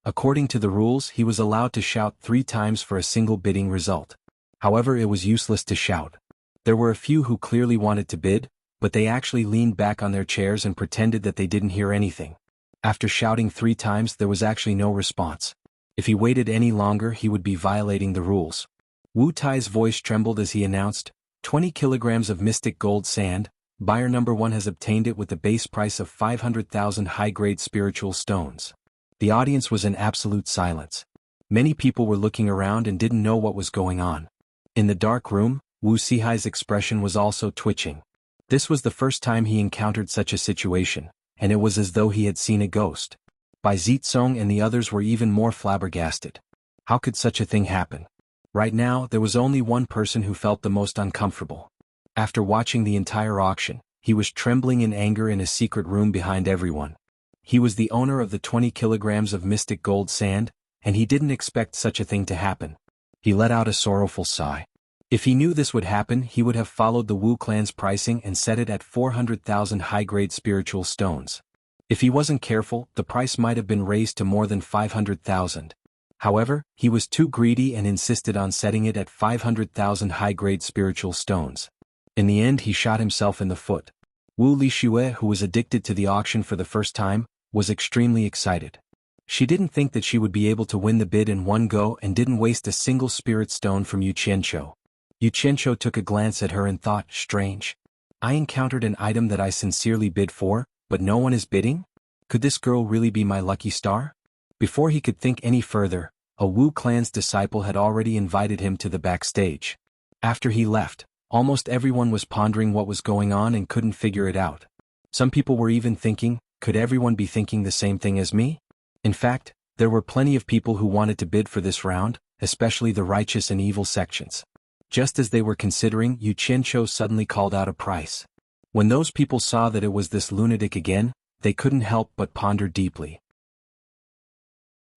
According to the rules, he was allowed to shout 3 times for a single bidding result. However, it was useless to shout. There were a few who clearly wanted to bid, but they actually leaned back on their chairs and pretended that they didn't hear anything. After shouting 3 times, there was actually no response. If he waited any longer, he would be violating the rules. Wu Tai's voice trembled as he announced, 20 kilograms of mystic gold sand, buyer number 1 has obtained it with the base price of 500,000 high-grade spiritual stones. The audience was in absolute silence. Many people were looking around and didn't know what was going on. In the dark room, Wu Sihai's expression was also twitching. This was the first time he encountered such a situation, and it was as though he had seen a ghost. Bai Zitsong and the others were even more flabbergasted. How could such a thing happen? Right now, there was only one person who felt the most uncomfortable. After watching the entire auction, he was trembling in anger in a secret room behind everyone. He was the owner of the 20 kilograms of mystic gold sand, and he didn't expect such a thing to happen. He let out a sorrowful sigh. If he knew this would happen, he would have followed the Wu clan's pricing and set it at 400,000 high-grade spiritual stones. If he wasn't careful, the price might have been raised to more than 500,000. However, he was too greedy and insisted on setting it at 500,000 high-grade spiritual stones. In the end, he shot himself in the foot. Wu Lixue, who was addicted to the auction for the first time, was extremely excited. She didn't think that she would be able to win the bid in one go and didn't waste a single spirit stone from Yu Qianqiu. Yu Qianqiu took a glance at her and thought, strange. I encountered an item that I sincerely bid for, but no one is bidding? Could this girl really be my lucky star? Before he could think any further, a Wu clan's disciple had already invited him to the backstage. After he left, almost everyone was pondering what was going on and couldn't figure it out. Some people were even thinking, could everyone be thinking the same thing as me? In fact, there were plenty of people who wanted to bid for this round, especially the righteous and evil sections. Just as they were considering, Yu Qianqiu suddenly called out a price. When those people saw that it was this lunatic again, they couldn't help but ponder deeply.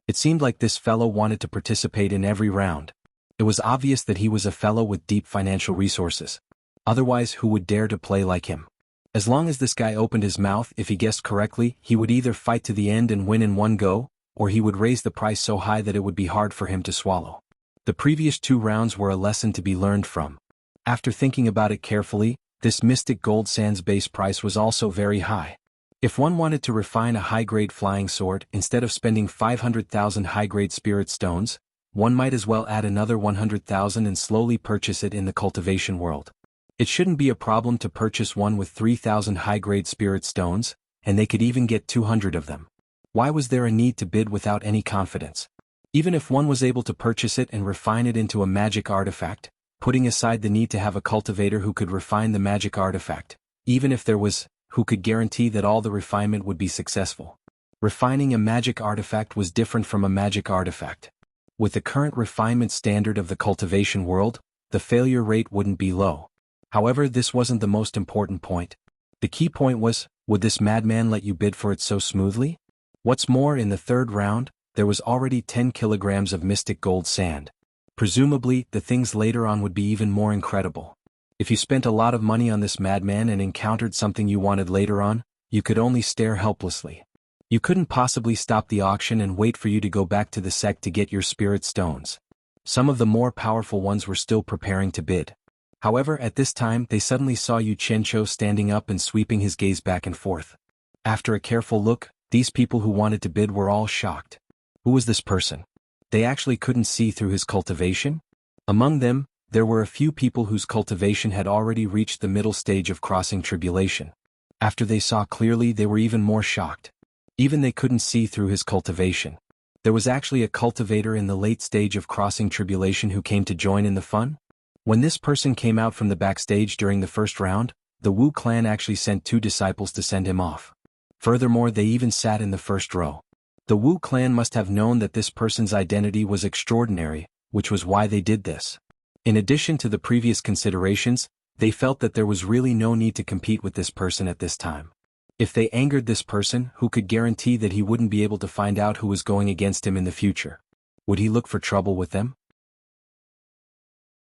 It seemed like this fellow wanted to participate in every round. It was obvious that he was a fellow with deep financial resources. Otherwise, who would dare to play like him? As long as this guy opened his mouth, if he guessed correctly, he would either fight to the end and win in one go, or he would raise the price so high that it would be hard for him to swallow. The previous 2 rounds were a lesson to be learned from. After thinking about it carefully, this mystic gold sand's base price was also very high. If one wanted to refine a high-grade flying sword, instead of spending 500,000 high-grade spirit stones, one might as well add another 100,000 and slowly purchase it in the cultivation world. It shouldn't be a problem to purchase one with 3,000 high-grade spirit stones, and they could even get 200 of them. Why was there a need to bid without any confidence? Even if one was able to purchase it and refine it into a magic artifact, putting aside the need to have a cultivator who could refine the magic artifact, even if there was, who could guarantee that all the refinement would be successful? Refining a magic artifact was different from a magic artifact. With the current refinement standard of the cultivation world, the failure rate wouldn't be low. However, this wasn't the most important point. The key point was, would this madman let you bid for it so smoothly? What's more, in the 3rd round, there was already 10 kilograms of mystic gold sand. Presumably, the things later on would be even more incredible. If you spent a lot of money on this madman and encountered something you wanted later on, you could only stare helplessly. You couldn't possibly stop the auction and wait for you to go back to the sect to get your spirit stones. Some of the more powerful ones were still preparing to bid. However, at this time, they suddenly saw Yu Qianqiu standing up and sweeping his gaze back and forth. After a careful look, these people who wanted to bid were all shocked. Who was this person? They actually couldn't see through his cultivation? Among them, there were a few people whose cultivation had already reached the middle stage of crossing tribulation. After they saw clearly, they were even more shocked. Even they couldn't see through his cultivation. There was actually a cultivator in the late stage of crossing tribulation who came to join in the fun? When this person came out from the backstage during the 1st round, the Wu clan actually sent 2 disciples to send him off. Furthermore, they even sat in the 1st row. The Wu clan must have known that this person's identity was extraordinary, which was why they did this. In addition to the previous considerations, they felt that there was really no need to compete with this person at this time. If they angered this person, who could guarantee that he wouldn't be able to find out who was going against him in the future? Would he look for trouble with them?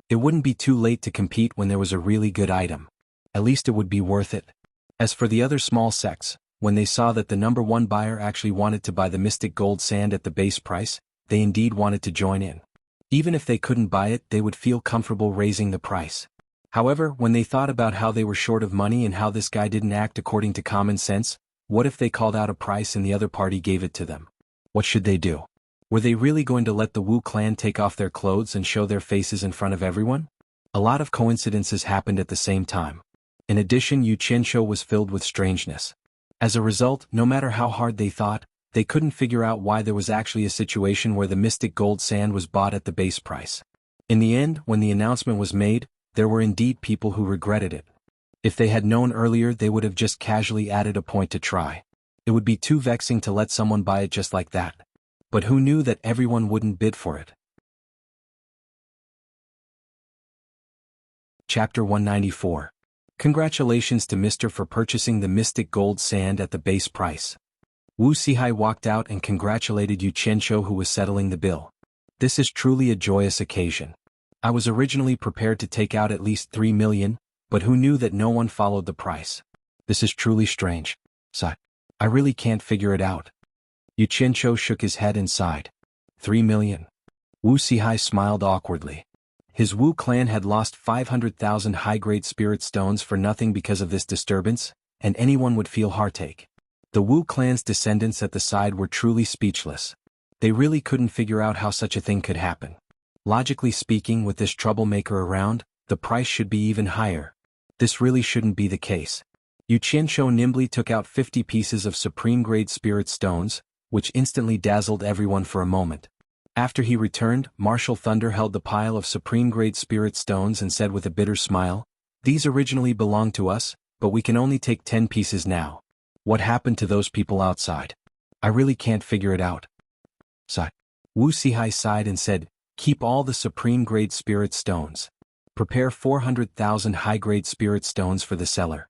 It wouldn't be too late to compete when there was a really good item. At least it would be worth it. As for the other small sects, when they saw that the number one buyer actually wanted to buy the mystic gold sand at the base price, they indeed wanted to join in. Even if they couldn't buy it, they would feel comfortable raising the price. However, when they thought about how they were short of money and how this guy didn't act according to common sense, what if they called out a price and the other party gave it to them? What should they do? Were they really going to let the Wu clan take off their clothes and show their faces in front of everyone? A lot of coincidences happened at the same time. In addition, Yu Qianshou was filled with strangeness. As a result, no matter how hard they thought, they couldn't figure out why there was actually a situation where the mystic gold sand was bought at the base price. In the end, when the announcement was made, there were indeed people who regretted it. If they had known earlier, they would have just casually added a point to try. It would be too vexing to let someone buy it just like that. But who knew that everyone wouldn't bid for it? Chapter 194. Congratulations to Mr. for purchasing the mystic gold sand at the base price. Wu Sihai walked out and congratulated Yu Qianshou, who was settling the bill. This is truly a joyous occasion. I was originally prepared to take out at least 3 million, but who knew that no one followed the price? This is truly strange. I really can't figure it out. Yu Qianshou shook his head and sighed. 3 million. Wu Sihai smiled awkwardly. His Wu clan had lost 500,000 high-grade spirit stones for nothing because of this disturbance, and anyone would feel heartache. The Wu clan's descendants at the side were truly speechless. They really couldn't figure out how such a thing could happen. Logically speaking, with this troublemaker around, the price should be even higher. This really shouldn't be the case. Yu Qianshou nimbly took out 50 pieces of supreme-grade spirit stones, which instantly dazzled everyone for a moment. After he returned, Martial Thunder held the pile of supreme-grade spirit stones and said with a bitter smile, "These originally belonged to us, but we can only take 10 pieces now. What happened to those people outside? I really can't figure it out." Wu Sihai sighed and said, "Keep all the supreme-grade spirit stones. Prepare 400,000 high-grade spirit stones for the seller."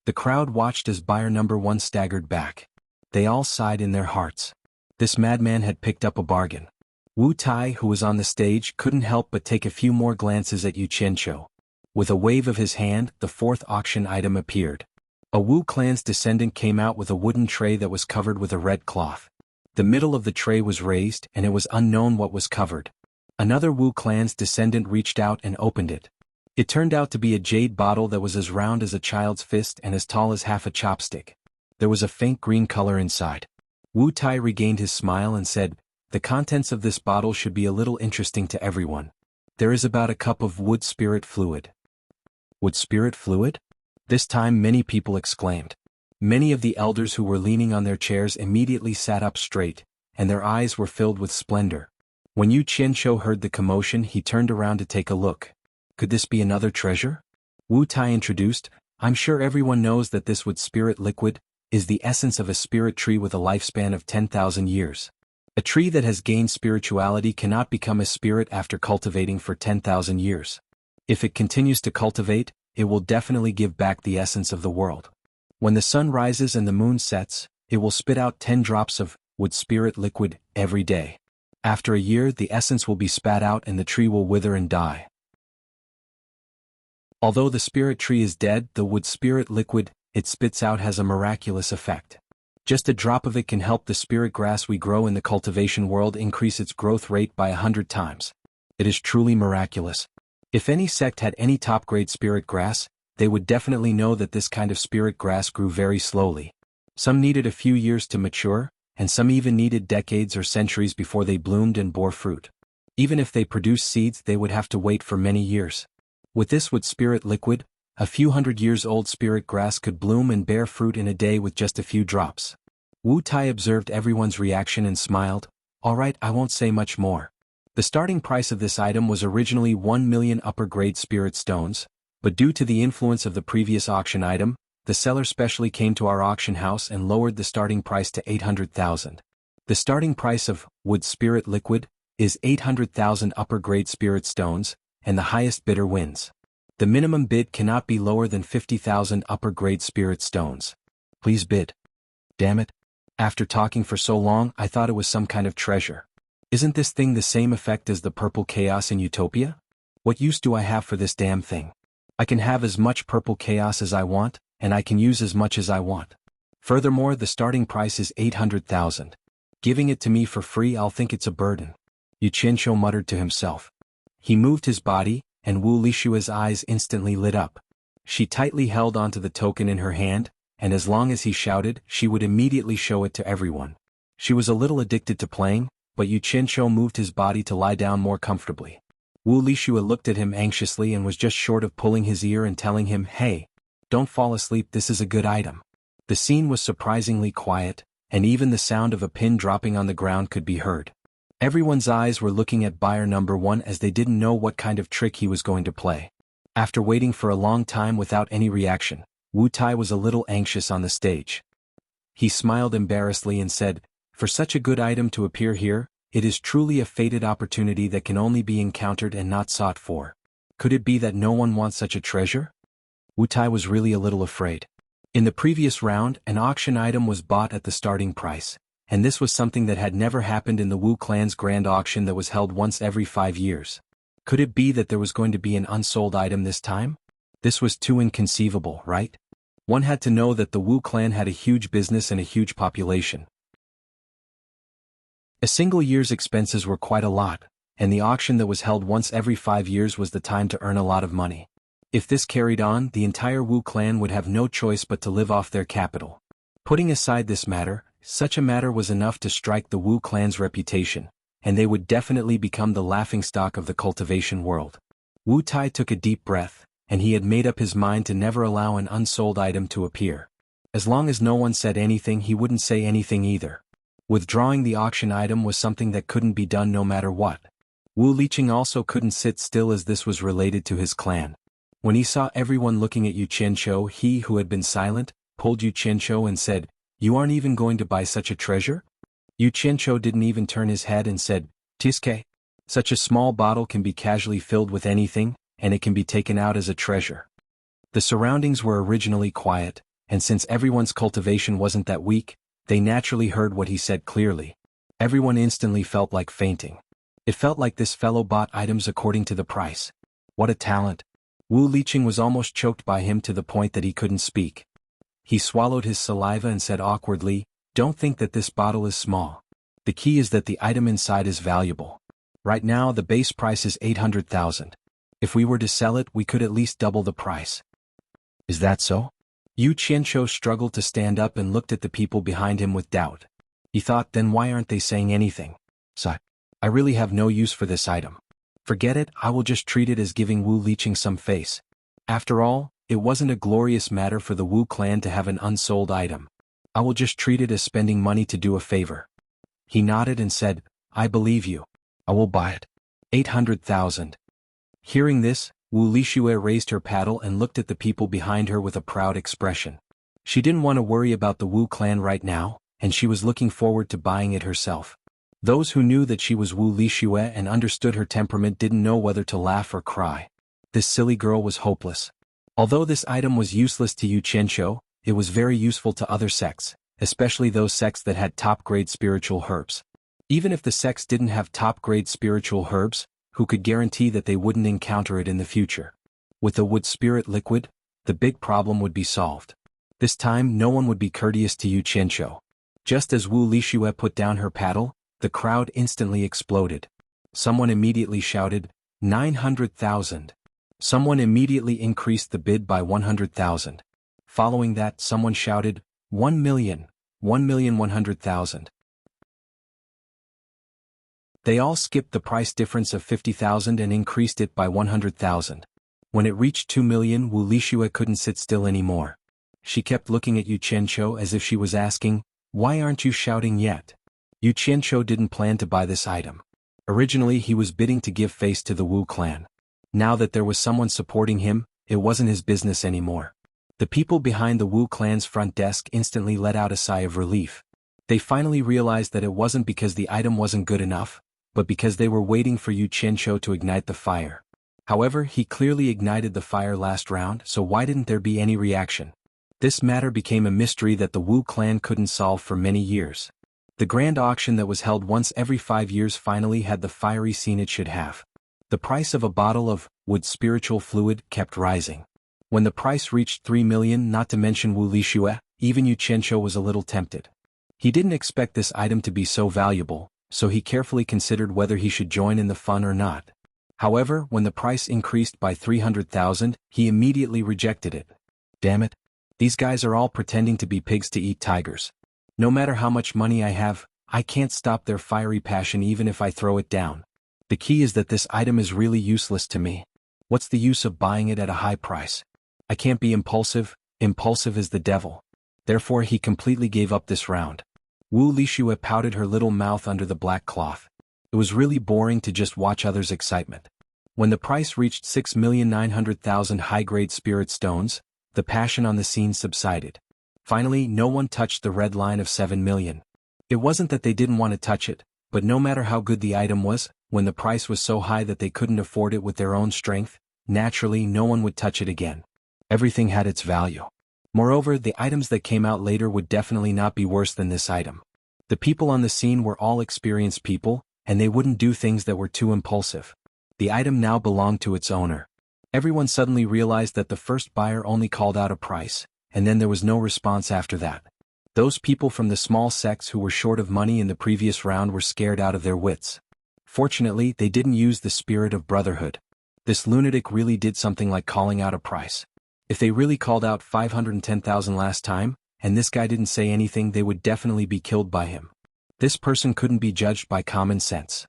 The crowd watched as buyer number 1 staggered back. They all sighed in their hearts. This madman had picked up a bargain. Wu Tai, who was on the stage, couldn't help but take a few more glances at Yu Qianshou. With a wave of his hand, the 4th auction item appeared. A Wu clan's descendant came out with a wooden tray that was covered with a red cloth. The middle of the tray was raised, and it was unknown what was covered. Another Wu clan's descendant reached out and opened it. It turned out to be a jade bottle that was as round as a child's fist and as tall as half a chopstick. There was a faint green color inside. Wu Tai regained his smile and said, "The contents of this bottle should be a little interesting to everyone. There is about a cup of wood spirit fluid." Wood spirit fluid? This time many people exclaimed. Many of the elders who were leaning on their chairs immediately sat up straight, and their eyes were filled with splendor. When Yu Qianshou heard the commotion, he turned around to take a look. Could this be another treasure? Wu Tai introduced, "I'm sure everyone knows that this wood spirit liquid is the essence of a spirit tree with a lifespan of 10,000 years. A tree that has gained spirituality cannot become a spirit after cultivating for 10,000 years. If it continues to cultivate, it will definitely give back the essence of the world. When the sun rises and the moon sets, it will spit out 10 drops of wood spirit liquid every day. After a year, the essence will be spat out and the tree will wither and die. Although the spirit tree is dead, the wood spirit liquid it spits out has a miraculous effect. Just a drop of it can help the spirit grass we grow in the cultivation world increase its growth rate by 100 times. It is truly miraculous. If any sect had any top-grade spirit grass, they would definitely know that this kind of spirit grass grew very slowly. Some needed a few years to mature, and some even needed decades or centuries before they bloomed and bore fruit. Even if they produced seeds, they would have to wait for many years. With this wood spirit liquid, a few hundred years old spirit grass could bloom and bear fruit in a day with just a few drops. Wu Tai observed everyone's reaction and smiled. "All right, I won't say much more." The starting price of this item was originally 1 million upper-grade spirit stones, but due to the influence of the previous auction item, the seller specially came to our auction house and lowered the starting price to 800,000. The starting price of wood spirit liquid is 800,000 upper-grade spirit stones, and the highest bidder wins. The minimum bid cannot be lower than 50,000 upper-grade spirit stones. Please bid. Damn it. After talking for so long, I thought it was some kind of treasure. Isn't this thing the same effect as the purple chaos in Utopia? What use do I have for this damn thing? I can have as much purple chaos as I want, and I can use as much as I want. Furthermore, the starting price is 800,000. Giving it to me for free, I'll think it's a burden. Yu Qianqiu muttered to himself. He moved his body, and Wu Lishua's eyes instantly lit up. She tightly held onto the token in her hand, and as long as he shouted, she would immediately show it to everyone. She was a little addicted to playing, but Yu Qianqiu moved his body to lie down more comfortably. Wu Lishua looked at him anxiously and was just short of pulling his ear and telling him, "Hey, don't fall asleep, this is a good item." The scene was surprisingly quiet, and even the sound of a pin dropping on the ground could be heard. Everyone's eyes were looking at buyer number 1 as they didn't know what kind of trick he was going to play. After waiting for a long time without any reaction, Wu Tai was a little anxious on the stage. He smiled embarrassedly and said, "For such a good item to appear here, it is truly a fated opportunity that can only be encountered and not sought for. Could it be that no one wants such a treasure?" Wu Tai was really a little afraid. In the previous round, an auction item was bought at the starting price, and this was something that had never happened in the Wu clan's grand auction that was held once every 5 years. Could it be that there was going to be an unsold item this time? This was too inconceivable, right? One had to know that the Wu clan had a huge business and a huge population. A single year's expenses were quite a lot, and the auction that was held once every 5 years was the time to earn a lot of money. If this carried on, the entire Wu clan would have no choice but to live off their capital. Putting aside this matter, such a matter was enough to strike the Wu clan's reputation, and they would definitely become the laughingstock of the cultivation world. Wu Tai took a deep breath, and he had made up his mind to never allow an unsold item to appear. As long as no one said anything, he wouldn't say anything either. Withdrawing the auction item was something that couldn't be done no matter what. Wu Liqing also couldn't sit still as this was related to his clan. When he saw everyone looking at Yu Qianqiu, he who had been silent, pulled Yu Qianqiu and said, "You aren't even going to buy such a treasure?" Yu Qianqiu didn't even turn his head and said, "Tiske. Such a small bottle can be casually filled with anything, and it can be taken out as a treasure." The surroundings were originally quiet, and since everyone's cultivation wasn't that weak, they naturally heard what he said clearly. Everyone instantly felt like fainting. It felt like this fellow bought items according to the price. What a talent. Wu Liqing was almost choked by him to the point that he couldn't speak. He swallowed his saliva and said awkwardly, "Don't think that this bottle is small. The key is that the item inside is valuable. Right now the base price is 800,000. If we were to sell it, we could at least double the price." "Is that so?" Yu Qianqiu struggled to stand up and looked at the people behind him with doubt. He thought, then why aren't they saying anything? "So, I really have no use for this item. Forget it, I will just treat it as giving Wu Liqing some face. After all, it wasn't a glorious matter for the Wu clan to have an unsold item. I will just treat it as spending money to do a favor." He nodded and said, "I believe you. I will buy it. 800,000. Hearing this, Wu Lishua raised her paddle and looked at the people behind her with a proud expression. She didn't want to worry about the Wu clan right now, and she was looking forward to buying it herself. Those who knew that she was Wu Lishua and understood her temperament didn't know whether to laugh or cry. This silly girl was hopeless. Although this item was useless to Yu Qianqiu, it was very useful to other sects, especially those sects that had top-grade spiritual herbs. Even if the sects didn't have top-grade spiritual herbs, who could guarantee that they wouldn't encounter it in the future? With the wood spirit liquid, the big problem would be solved. This time no one would be courteous to Yu Qianqiu. Just as Wu Lishua put down her paddle, the crowd instantly exploded. Someone immediately shouted, 900,000. Someone immediately increased the bid by 100,000. Following that, someone shouted, 1 million, 1,100,000. They all skipped the price difference of 50,000 and increased it by 100,000. When it reached 2 million, Wu Lishua couldn't sit still anymore. She kept looking at Yu Qianqiu as if she was asking, "Why aren't you shouting yet?" Yu Qianqiu didn't plan to buy this item. Originally he was bidding to give face to the Wu clan. Now that there was someone supporting him, it wasn't his business anymore. The people behind the Wu clan's front desk instantly let out a sigh of relief. They finally realized that it wasn't because the item wasn't good enough, but because they were waiting for Yu Qianqiu to ignite the fire. However, he clearly ignited the fire last round, so why didn't there be any reaction? This matter became a mystery that the Wu clan couldn't solve for many years. The grand auction that was held once every 5 years finally had the fiery scene it should have. The price of a bottle of wood spiritual fluid kept rising. When the price reached 3 million, not to mention Wu Lixue, even Yu Qianqiu was a little tempted. He didn't expect this item to be so valuable, so he carefully considered whether he should join in the fun or not. However, when the price increased by 300,000, he immediately rejected it. Damn it. These guys are all pretending to be pigs to eat tigers. No matter how much money I have, I can't stop their fiery passion even if I throw it down. The key is that this item is really useless to me. What's the use of buying it at a high price? I can't be impulsive. Impulsive is the devil. Therefore he completely gave up this round. Wu Lixue pouted her little mouth under the black cloth. It was really boring to just watch others' excitement. When the price reached 6,900,000 high-grade spirit stones, the passion on the scene subsided. Finally, no one touched the red line of 7 million. It wasn't that they didn't want to touch it, but no matter how good the item was, when the price was so high that they couldn't afford it with their own strength, naturally no one would touch it again. Everything had its value. Moreover, the items that came out later would definitely not be worse than this item. The people on the scene were all experienced people, and they wouldn't do things that were too impulsive. The item now belonged to its owner. Everyone suddenly realized that the first buyer only called out a price, and then there was no response after that. Those people from the small sects who were short of money in the previous round were scared out of their wits. Fortunately, they didn't use the spirit of brotherhood. This lunatic really did something like calling out a price. If they really called out 510,000 last time, and this guy didn't say anything, they would definitely be killed by him. This person couldn't be judged by common sense.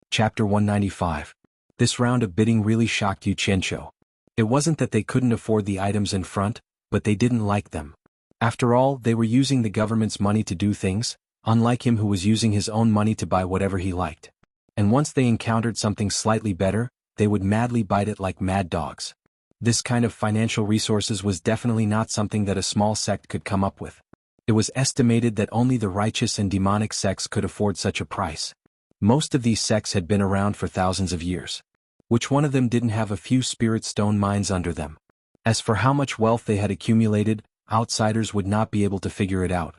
Chapter 195. This round of bidding really shocked Yu Qianqiu. It wasn't that they couldn't afford the items in front, but they didn't like them. After all, they were using the government's money to do things, unlike him who was using his own money to buy whatever he liked. And once they encountered something slightly better, they would madly bite it like mad dogs. This kind of financial resources was definitely not something that a small sect could come up with. It was estimated that only the righteous and demonic sects could afford such a price. Most of these sects had been around for thousands of years. Which one of them didn't have a few spirit stone mines under them? As for how much wealth they had accumulated, outsiders would not be able to figure it out.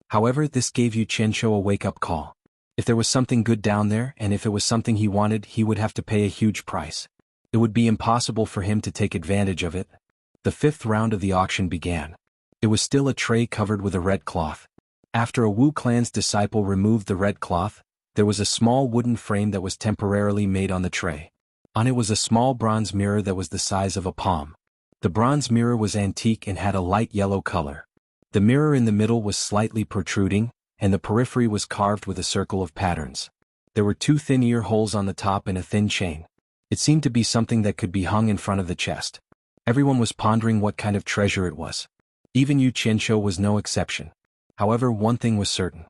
However, this gave Yu Qianqiu a wake-up call. If there was something good down there, and if it was something he wanted, he would have to pay a huge price. It would be impossible for him to take advantage of it. The fifth round of the auction began. It was still a tray covered with a red cloth. After a Wu clan's disciple removed the red cloth, there was a small wooden frame that was temporarily made on the tray. On it was a small bronze mirror that was the size of a palm. The bronze mirror was antique and had a light yellow color. The mirror in the middle was slightly protruding, and the periphery was carved with a circle of patterns. There were 2 thin ear holes on the top and a thin chain. It seemed to be something that could be hung in front of the chest. Everyone was pondering what kind of treasure it was. Even Yu Qianqiu was no exception. However, one thing was certain.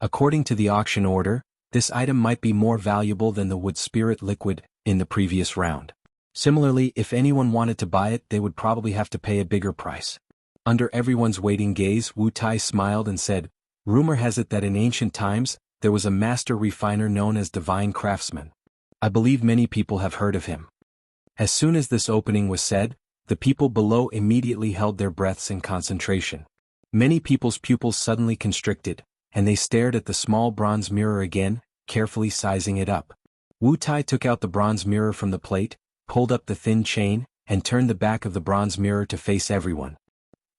According to the auction order, this item might be more valuable than the wood spirit liquid in the previous round. Similarly, if anyone wanted to buy it, they would probably have to pay a bigger price. Under everyone's waiting gaze, Wu Tai smiled and said, "Rumor has it that in ancient times, there was a master refiner known as Divine Craftsman. I believe many people have heard of him." As soon as this opening was said, the people below immediately held their breaths in concentration. Many people's pupils suddenly constricted, and they stared at the small bronze mirror again, carefully sizing it up. Wu Tai took out the bronze mirror from the plate, pulled up the thin chain, and turned the back of the bronze mirror to face everyone.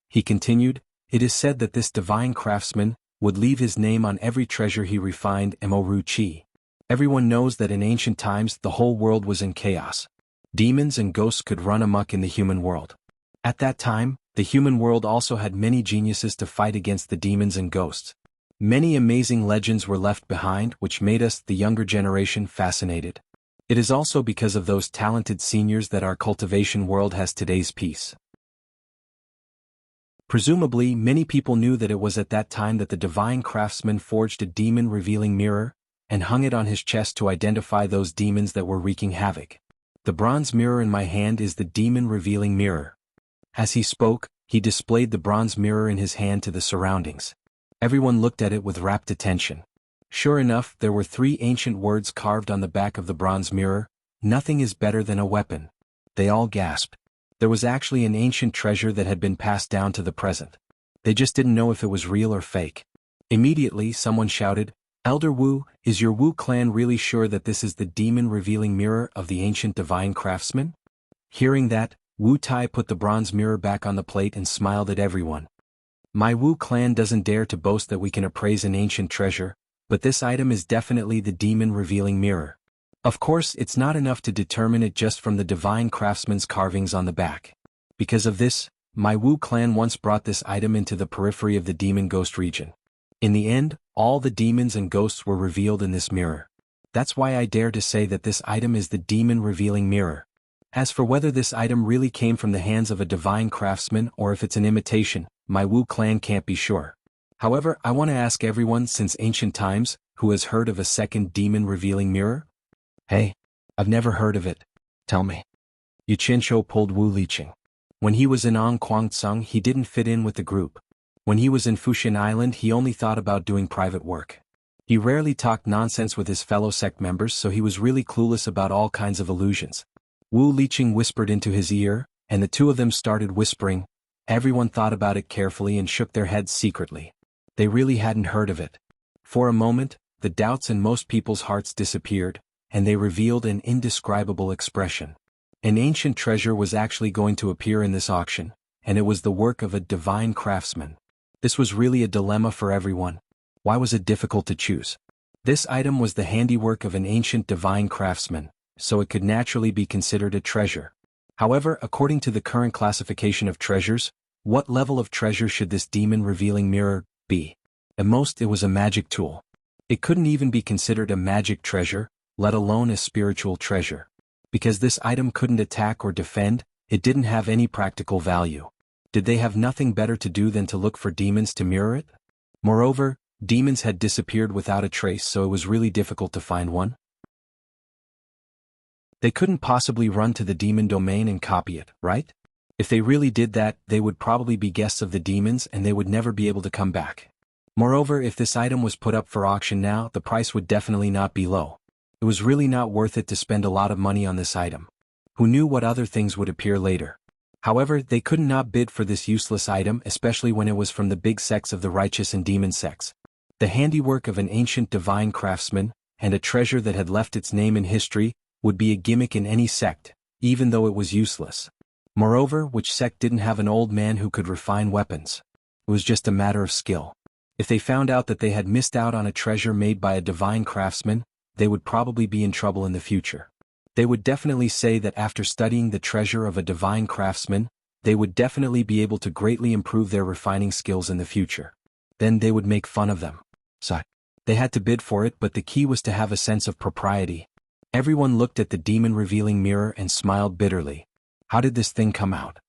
He continued, "It is said that this divine craftsman would leave his name on every treasure he refined Mo Chi. Everyone knows that in ancient times the whole world was in chaos. Demons and ghosts could run amok in the human world. At that time, the human world also had many geniuses to fight against the demons and ghosts. Many amazing legends were left behind which made us, the younger generation, fascinated. It is also because of those talented seniors that our cultivation world has today's peace." Presumably, many people knew that it was at that time that the divine craftsman forged a demon-revealing mirror, and hung it on his chest to identify those demons that were wreaking havoc. "The bronze mirror in my hand is the demon-revealing mirror." As he spoke, he displayed the bronze mirror in his hand to the surroundings. Everyone looked at it with rapt attention. Sure enough, there were 3 ancient words carved on the back of the bronze mirror: "Nothing is better than a weapon." They all gasped. There was actually an ancient treasure that had been passed down to the present. They just didn't know if it was real or fake. Immediately, someone shouted, "Elder Wu, is your Wu clan really sure that this is the demon-revealing mirror of the ancient divine craftsman?" Hearing that, Wu Tai put the bronze mirror back on the plate and smiled at everyone. "My Wu clan doesn't dare to boast that we can appraise an ancient treasure, but this item is definitely the demon-revealing mirror. Of course, it's not enough to determine it just from the divine craftsman's carvings on the back. Because of this, my Wu clan once brought this item into the periphery of the demon ghost region. In the end, all the demons and ghosts were revealed in this mirror. That's why I dare to say that this item is the demon-revealing mirror. As for whether this item really came from the hands of a divine craftsman or if it's an imitation, my Wu clan can't be sure. However, I want to ask everyone since ancient times, who has heard of a second demon-revealing mirror? Hey, I've never heard of it. Tell me." Yu Qianqiu pulled Wu Liqing. When he was in Kwangtsung, he didn't fit in with the group. When he was in Fuxian Island, he only thought about doing private work. He rarely talked nonsense with his fellow sect members, so he was really clueless about all kinds of illusions. Wu Liqing whispered into his ear, and the two of them started whispering. Everyone thought about it carefully and shook their heads secretly. They really hadn't heard of it. For a moment, the doubts in most people's hearts disappeared, and they revealed an indescribable expression. An ancient treasure was actually going to appear in this auction, and it was the work of a divine craftsman. This was really a dilemma for everyone. Why was it difficult to choose? This item was the handiwork of an ancient divine craftsman, so it could naturally be considered a treasure. However, according to the current classification of treasures, what level of treasure should this demon-revealing mirror be? At most, it was a magic tool. It couldn't even be considered a magic treasure, let alone a spiritual treasure. Because this item couldn't attack or defend, it didn't have any practical value. Did they have nothing better to do than to look for demons to mirror it? Moreover, demons had disappeared without a trace, so it was really difficult to find one. They couldn't possibly run to the demon domain and copy it, right? If they really did that, they would probably be guests of the demons and they would never be able to come back. Moreover, if this item was put up for auction now, the price would definitely not be low. It was really not worth it to spend a lot of money on this item. Who knew what other things would appear later? However, they could not bid for this useless item, especially when it was from the big sects of the righteous and demon sects. The handiwork of an ancient divine craftsman, and a treasure that had left its name in history, would be a gimmick in any sect, even though it was useless. Moreover, which sect didn't have an old man who could refine weapons? It was just a matter of skill. If they found out that they had missed out on a treasure made by a divine craftsman, they would probably be in trouble in the future. They would definitely say that after studying the treasure of a divine craftsman, they would definitely be able to greatly improve their refining skills in the future. Then they would make fun of them. So, they had to bid for it, but the key was to have a sense of propriety. Everyone looked at the demon-revealing mirror and smiled bitterly. How did this thing come out?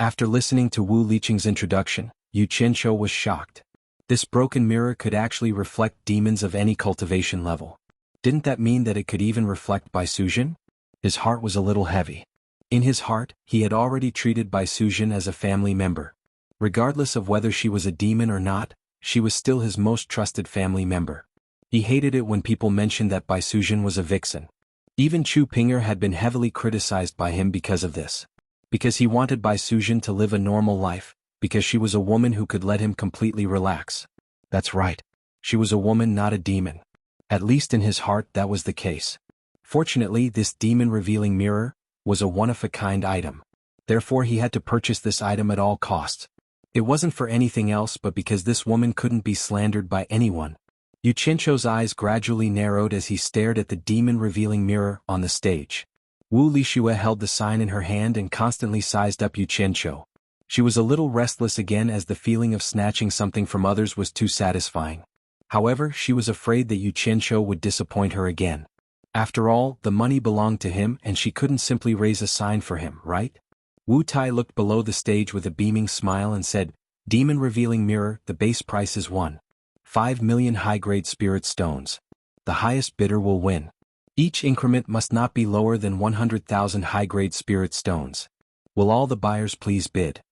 After listening to Wu Liqing's introduction, Yu Qianqiu was shocked. This broken mirror could actually reflect demons of any cultivation level. Didn't that mean that it could even reflect Bai Sujin? His heart was a little heavy. In his heart, he had already treated Bai Sujin as a family member. Regardless of whether she was a demon or not, she was still his most trusted family member. He hated it when people mentioned that Bai Sujin was a vixen. Even Chu Pinger had been heavily criticized by him because of this. Because he wanted Bai Sujin to live a normal life, because she was a woman who could let him completely relax. That's right. She was a woman, not a demon. At least in his heart that was the case. Fortunately, this demon-revealing mirror was a one-of-a-kind item. Therefore he had to purchase this item at all costs. It wasn't for anything else but because this woman couldn't be slandered by anyone. Yu Qianqiu's eyes gradually narrowed as he stared at the demon-revealing mirror on the stage. Wu Lixue held the sign in her hand and constantly sized up Yu Qianqiu. She was a little restless again as the feeling of snatching something from others was too satisfying. However, she was afraid that Yu Qianqiu would disappoint her again. After all, the money belonged to him and she couldn't simply raise a sign for him, right? Wu Tai looked below the stage with a beaming smile and said, "Demon-revealing mirror, the base price is 1.5 million high-grade spirit stones. The highest bidder will win. Each increment must not be lower than 100,000 high-grade spirit stones. Will all the buyers please bid?"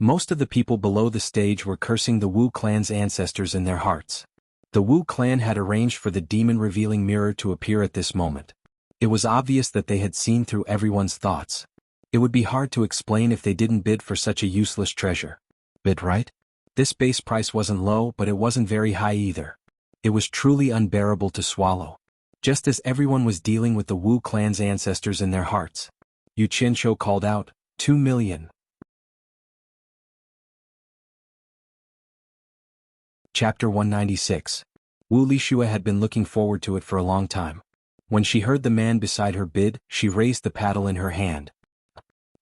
Most of the people below the stage were cursing the Wu clan's ancestors in their hearts. The Wu clan had arranged for the demon-revealing mirror to appear at this moment. It was obvious that they had seen through everyone's thoughts. It would be hard to explain if they didn't bid for such a useless treasure. Bid, right? This base price wasn't low, but it wasn't very high either. It was truly unbearable to swallow. Just as everyone was dealing with the Wu clan's ancestors in their hearts, Yu Qianqiu called out, 2 million. Chapter 196. Wu Lixue had been looking forward to it for a long time. When she heard the man beside her bid, she raised the paddle in her hand.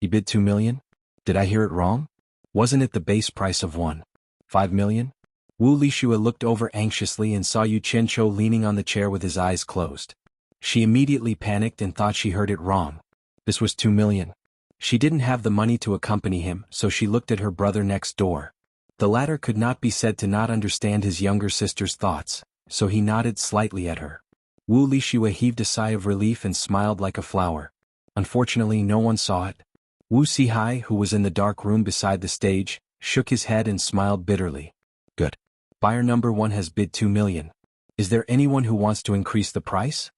He bid 2 million? Did I hear it wrong? Wasn't it the base price of 1.5 million? Wu Lixue looked over anxiously and saw Yu Qianqiu leaning on the chair with his eyes closed. She immediately panicked and thought she heard it wrong. This was 2 million. She didn't have the money to accompany him, so she looked at her brother next door. The latter could not be said to not understand his younger sister's thoughts, so he nodded slightly at her. Wu Lixue heaved a sigh of relief and smiled like a flower. Unfortunately, no one saw it. Wu Sihai, who was in the dark room beside the stage, shook his head and smiled bitterly. Good. Buyer number 1 has bid 2 million. Is there anyone who wants to increase the price?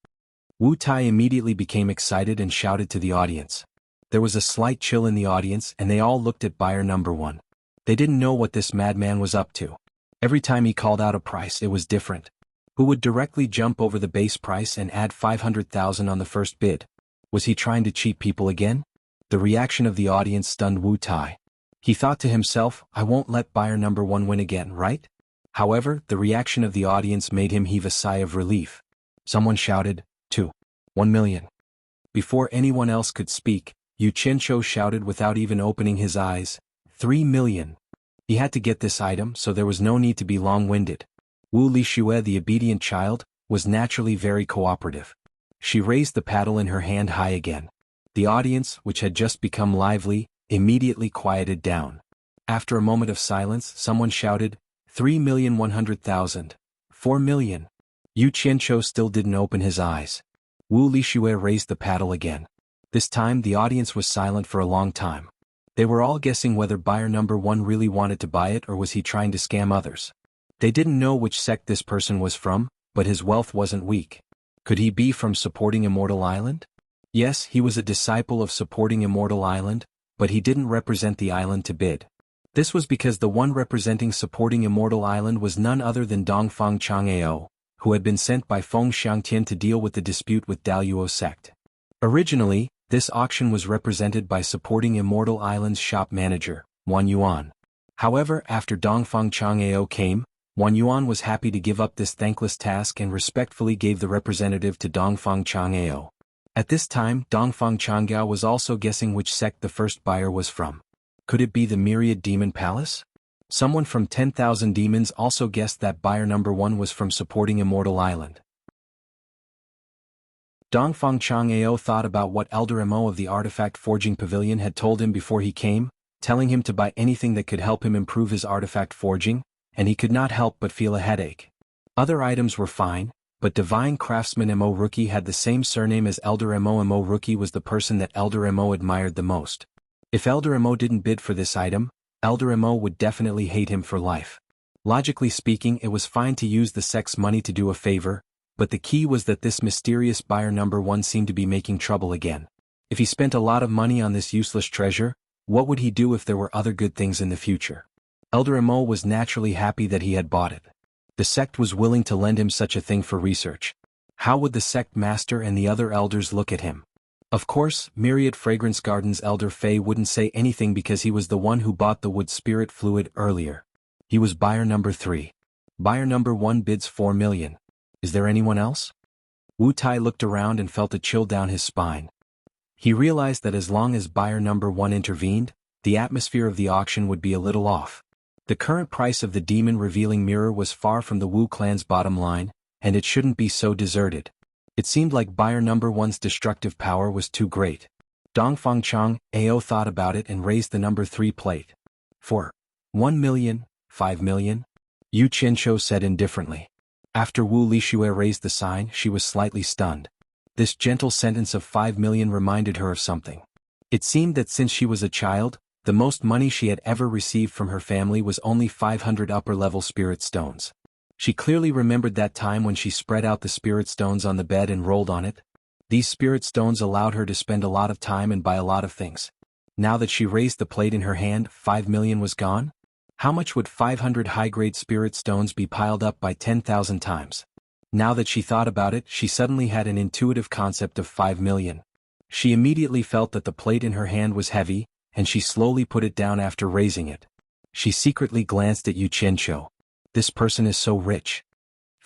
Wu Tai immediately became excited and shouted to the audience. There was a slight chill in the audience and they all looked at buyer number 1. They didn't know what this madman was up to. Every time he called out a price, it was different. Who would directly jump over the base price and add 500,000 on the first bid? Was he trying to cheat people again? The reaction of the audience stunned Wu Tai. He thought to himself, I won't let buyer number 1 win again, right? However, the reaction of the audience made him heave a sigh of relief. Someone shouted, 1 million. Before anyone else could speak, Yu Qianqiu shouted without even opening his eyes, 3 million. He had to get this item, so there was no need to be long-winded. Wu Lixue, the obedient child, was naturally very cooperative. She raised the paddle in her hand high again. The audience, which had just become lively, immediately quieted down. After a moment of silence, someone shouted, 3,100,000. 4 million. Yu Qianqiu still didn't open his eyes. Wu Lixue raised the paddle again. This time the audience was silent for a long time. They were all guessing whether buyer number 1 really wanted to buy it or was he trying to scam others. They didn't know which sect this person was from, but his wealth wasn't weak. Could he be from Supporting Immortal Island? Yes, he was a disciple of Supporting Immortal Island, but he didn't represent the island to bid. This was because the one representing Supporting Immortal Island was none other than Dongfang Chang'eo, who had been sent by Feng Xiangtian to deal with the dispute with Daluo sect. Originally, this auction was represented by Supporting Immortal Island's shop manager, Wan Yuan. However, after Dongfang Chang'eo came, Wan Yuan was happy to give up this thankless task and respectfully gave the representative to Dongfang Chang'eo. At this time, Dongfang Chang'eo was also guessing which sect the first buyer was from. Could it be the Myriad Demon Palace? Someone from 10,000 Demons also guessed that buyer number 1 was from Supporting Immortal Island. Dongfang Chang'eo thought about what Elder Mo of the Artifact Forging Pavilion had told him before he came, telling him to buy anything that could help him improve his artifact forging, and he could not help but feel a headache. Other items were fine, but Divine Craftsman Mo Rookie had the same surname as Elder Mo Rookie was the person that Elder Mo admired the most. If Elder Mo didn't bid for this item, Elder Mo would definitely hate him for life. Logically speaking, it was fine to use the sect's money to do a favor, but the key was that this mysterious buyer number 1 seemed to be making trouble again. If he spent a lot of money on this useless treasure, what would he do if there were other good things in the future? Elder Mo was naturally happy that he had bought it. The sect was willing to lend him such a thing for research. How would the sect master and the other elders look at him? Of course, Myriad Fragrance Garden's Elder Fei wouldn't say anything because he was the one who bought the wood spirit fluid earlier. He was buyer number 3. Buyer number 1 bids 4 million. Is there anyone else? Wu Tai looked around and felt a chill down his spine. He realized that as long as buyer number 1 intervened, the atmosphere of the auction would be a little off. The current price of the demon-revealing mirror was far from the Wu clan's bottom line, and it shouldn't be so deserted. It seemed like buyer number 1's destructive power was too great. Dongfang Chang'eo thought about it and raised the number 3 plate. 4. 1 million, 5 million? Yu Qianqiu said indifferently. After Wu Lixue raised the sign, she was slightly stunned. This gentle sentence of 5 million reminded her of something. It seemed that since she was a child, The most money she had ever received from her family was only 500 upper-level spirit stones. She clearly remembered that time when she spread out the spirit stones on the bed and rolled on it. These spirit stones allowed her to spend a lot of time and buy a lot of things. Now that she raised the plate in her hand, 5 million was gone? How much would 500 high-grade spirit stones be piled up by 10,000 times? Now that she thought about it, she suddenly had an intuitive concept of 5 million. She immediately felt that the plate in her hand was heavy, and she slowly put it down after raising it. She secretly glanced at Yu Qianqiu. This person is so rich.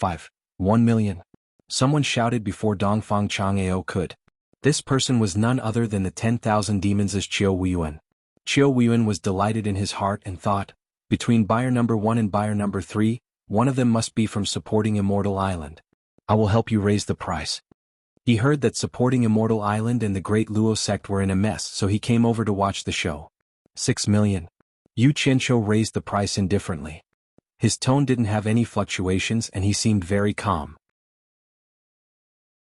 1 million. Someone shouted before Dongfang Chang'eo could. This person was none other than the 10,000 demons as Qiu Weiyuan. Qiu Weiyuan was delighted in his heart and thought, between buyer number 1 and buyer number 3, one of them must be from Supporting Immortal Island. I will help you raise the price. He heard that Supporting Immortal Island and the Great Luo sect were in a mess, so he came over to watch the show. 6 million. Yu Qianqiu raised the price indifferently. His tone didn't have any fluctuations and he seemed very calm.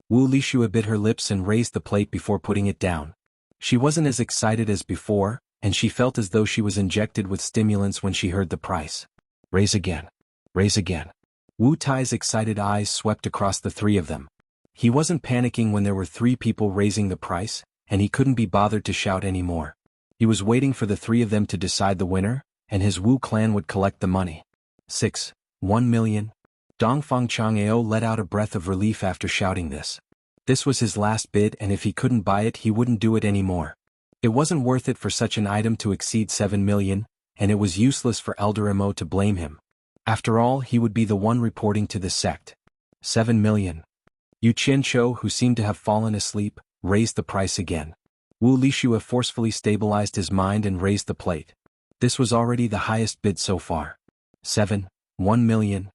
Wu Lixue bit her lips and raised the plate before putting it down. She wasn't as excited as before, and she felt as though she was injected with stimulants when she heard the price. Raise again. Raise again. Wu Tai's excited eyes swept across the three of them. He wasn't panicking when there were 3 people raising the price, and he couldn't be bothered to shout anymore. He was waiting for the 3 of them to decide the winner, and his Wu clan would collect the money. 1 million. Dongfang Chang'eo let out a breath of relief after shouting this. This was his last bid, and if he couldn't buy it he wouldn't do it anymore. It wasn't worth it for such an item to exceed 7 million, and it was useless for Elder Mo to blame him. After all, he would be the one reporting to the sect. 7 million. Yu Qianqiu, who seemed to have fallen asleep, raised the price again. Wu Lixue forcefully stabilized his mind and raised the plate. This was already the highest bid so far. 1 million.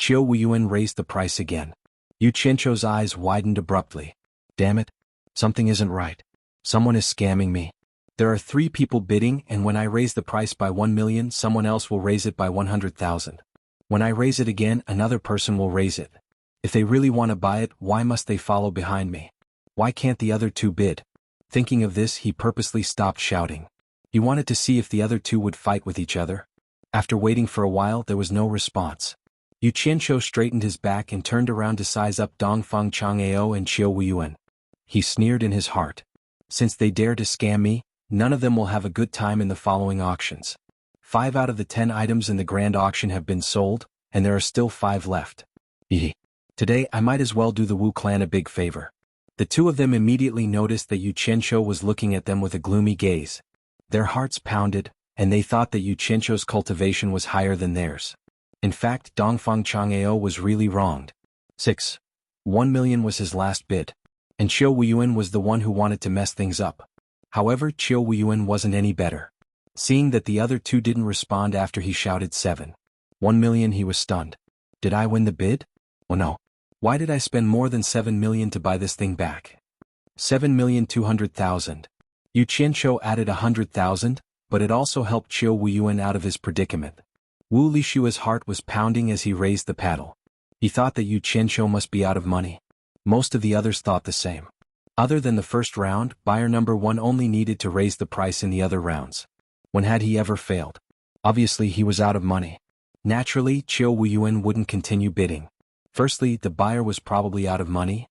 Qiu Weiyuan raised the price again. Yu Qianqiu's eyes widened abruptly. Damn it. Something isn't right. Someone is scamming me. There are 3 people bidding, and when I raise the price by 1 million, someone else will raise it by 100,000. When I raise it again, another person will raise it. If they really want to buy it, why must they follow behind me? Why can't the other 2 bid? Thinking of this, he purposely stopped shouting. He wanted to see if the other 2 would fight with each other. After waiting for a while, there was no response. Yu Qianqiu straightened his back and turned around to size up Dongfang Chang'eo and Qiu Weiyuan. He sneered in his heart. Since they dare to scam me, none of them will have a good time in the following auctions. 5 out of the 10 items in the grand auction have been sold, and there are still 5 left. Today I might as well do the Wu clan a big favor. The 2 of them immediately noticed that Yu Qianqiu was looking at them with a gloomy gaze. Their hearts pounded, and they thought that Yu Qianqiu's cultivation was higher than theirs. In fact, Dongfang Chang'eo was really wronged. 1 million was his last bid. And Qiu Weiyuan was the one who wanted to mess things up. However, Qiu Weiyuan wasn't any better. Seeing that the other 2 didn't respond after he shouted 1 million, he was stunned. Did I win the bid? Oh no. Why did I spend more than 7 million to buy this thing back? 7,200,000. Yu Qianqiu added 100,000, but it also helped Qiu Weiyuan out of his predicament. Wu Lixue's heart was pounding as he raised the paddle. He thought that Yu Qianqiu must be out of money. Most of the others thought the same. Other than the first round, buyer number 1 only needed to raise the price in the other rounds. When had he ever failed? Obviously he was out of money. Naturally, Qiu Weiyuan wouldn't continue bidding. Firstly, the buyer was probably out of money.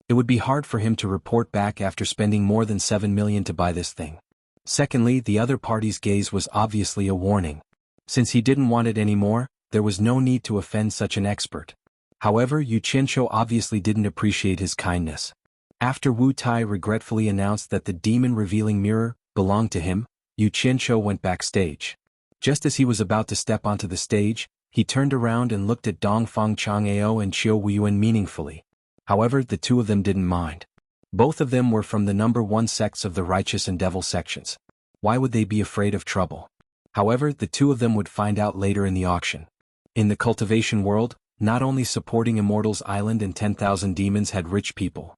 It would be hard for him to report back after spending more than 7 million to buy this thing. Secondly, the other party's gaze was obviously a warning. Since he didn't want it anymore, there was no need to offend such an expert. However, Yu Qianqiu obviously didn't appreciate his kindness. After Wu Tai regretfully announced that the demon-revealing mirror belonged to him, Yu Qianqiu went backstage. Just as he was about to step onto the stage, he turned around and looked at Dongfang Chang'eo and Qiu Weiyuan meaningfully. However, the 2 of them didn't mind. Both of them were from the number 1 sects of the righteous and devil sections. Why would they be afraid of trouble? However, the 2 of them would find out later in the auction. In the cultivation world, not only Supporting Immortals Island and 10,000 demons had rich people.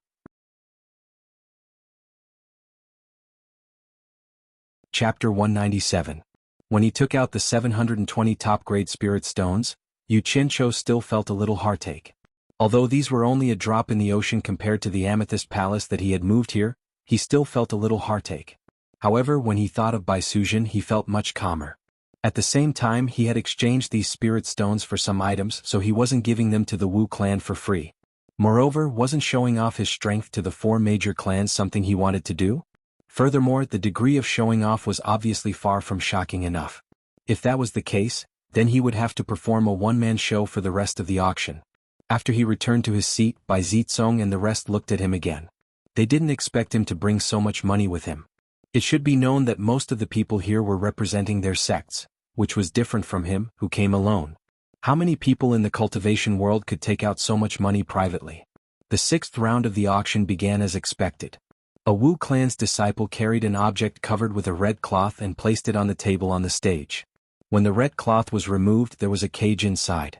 Chapter 197. When he took out the 720 top-grade spirit stones, Yu Qianqiu still felt a little heartache. Although these were only a drop in the ocean compared to the amethyst palace that he had moved here, He still felt a little heartache. However, when he thought of Bai Sujin, he felt much calmer. At the same time, he had exchanged these spirit stones for some items, so he wasn't giving them to the Wu clan for free. Moreover, wasn't showing off his strength to the 4 major clans something he wanted to do? Furthermore, the degree of showing off was obviously far from shocking enough. If that was the case, then he would have to perform a one-man show for the rest of the auction. After he returned to his seat, Bai Zitsong and the rest looked at him again. They didn't expect him to bring so much money with him. It should be known that most of the people here were representing their sects, which was different from him, who came alone. How many people in the cultivation world could take out so much money privately? The 6th round of the auction began as expected. A Wu clan's disciple carried an object covered with a red cloth and placed it on the table on the stage. When the red cloth was removed, there was a cage inside.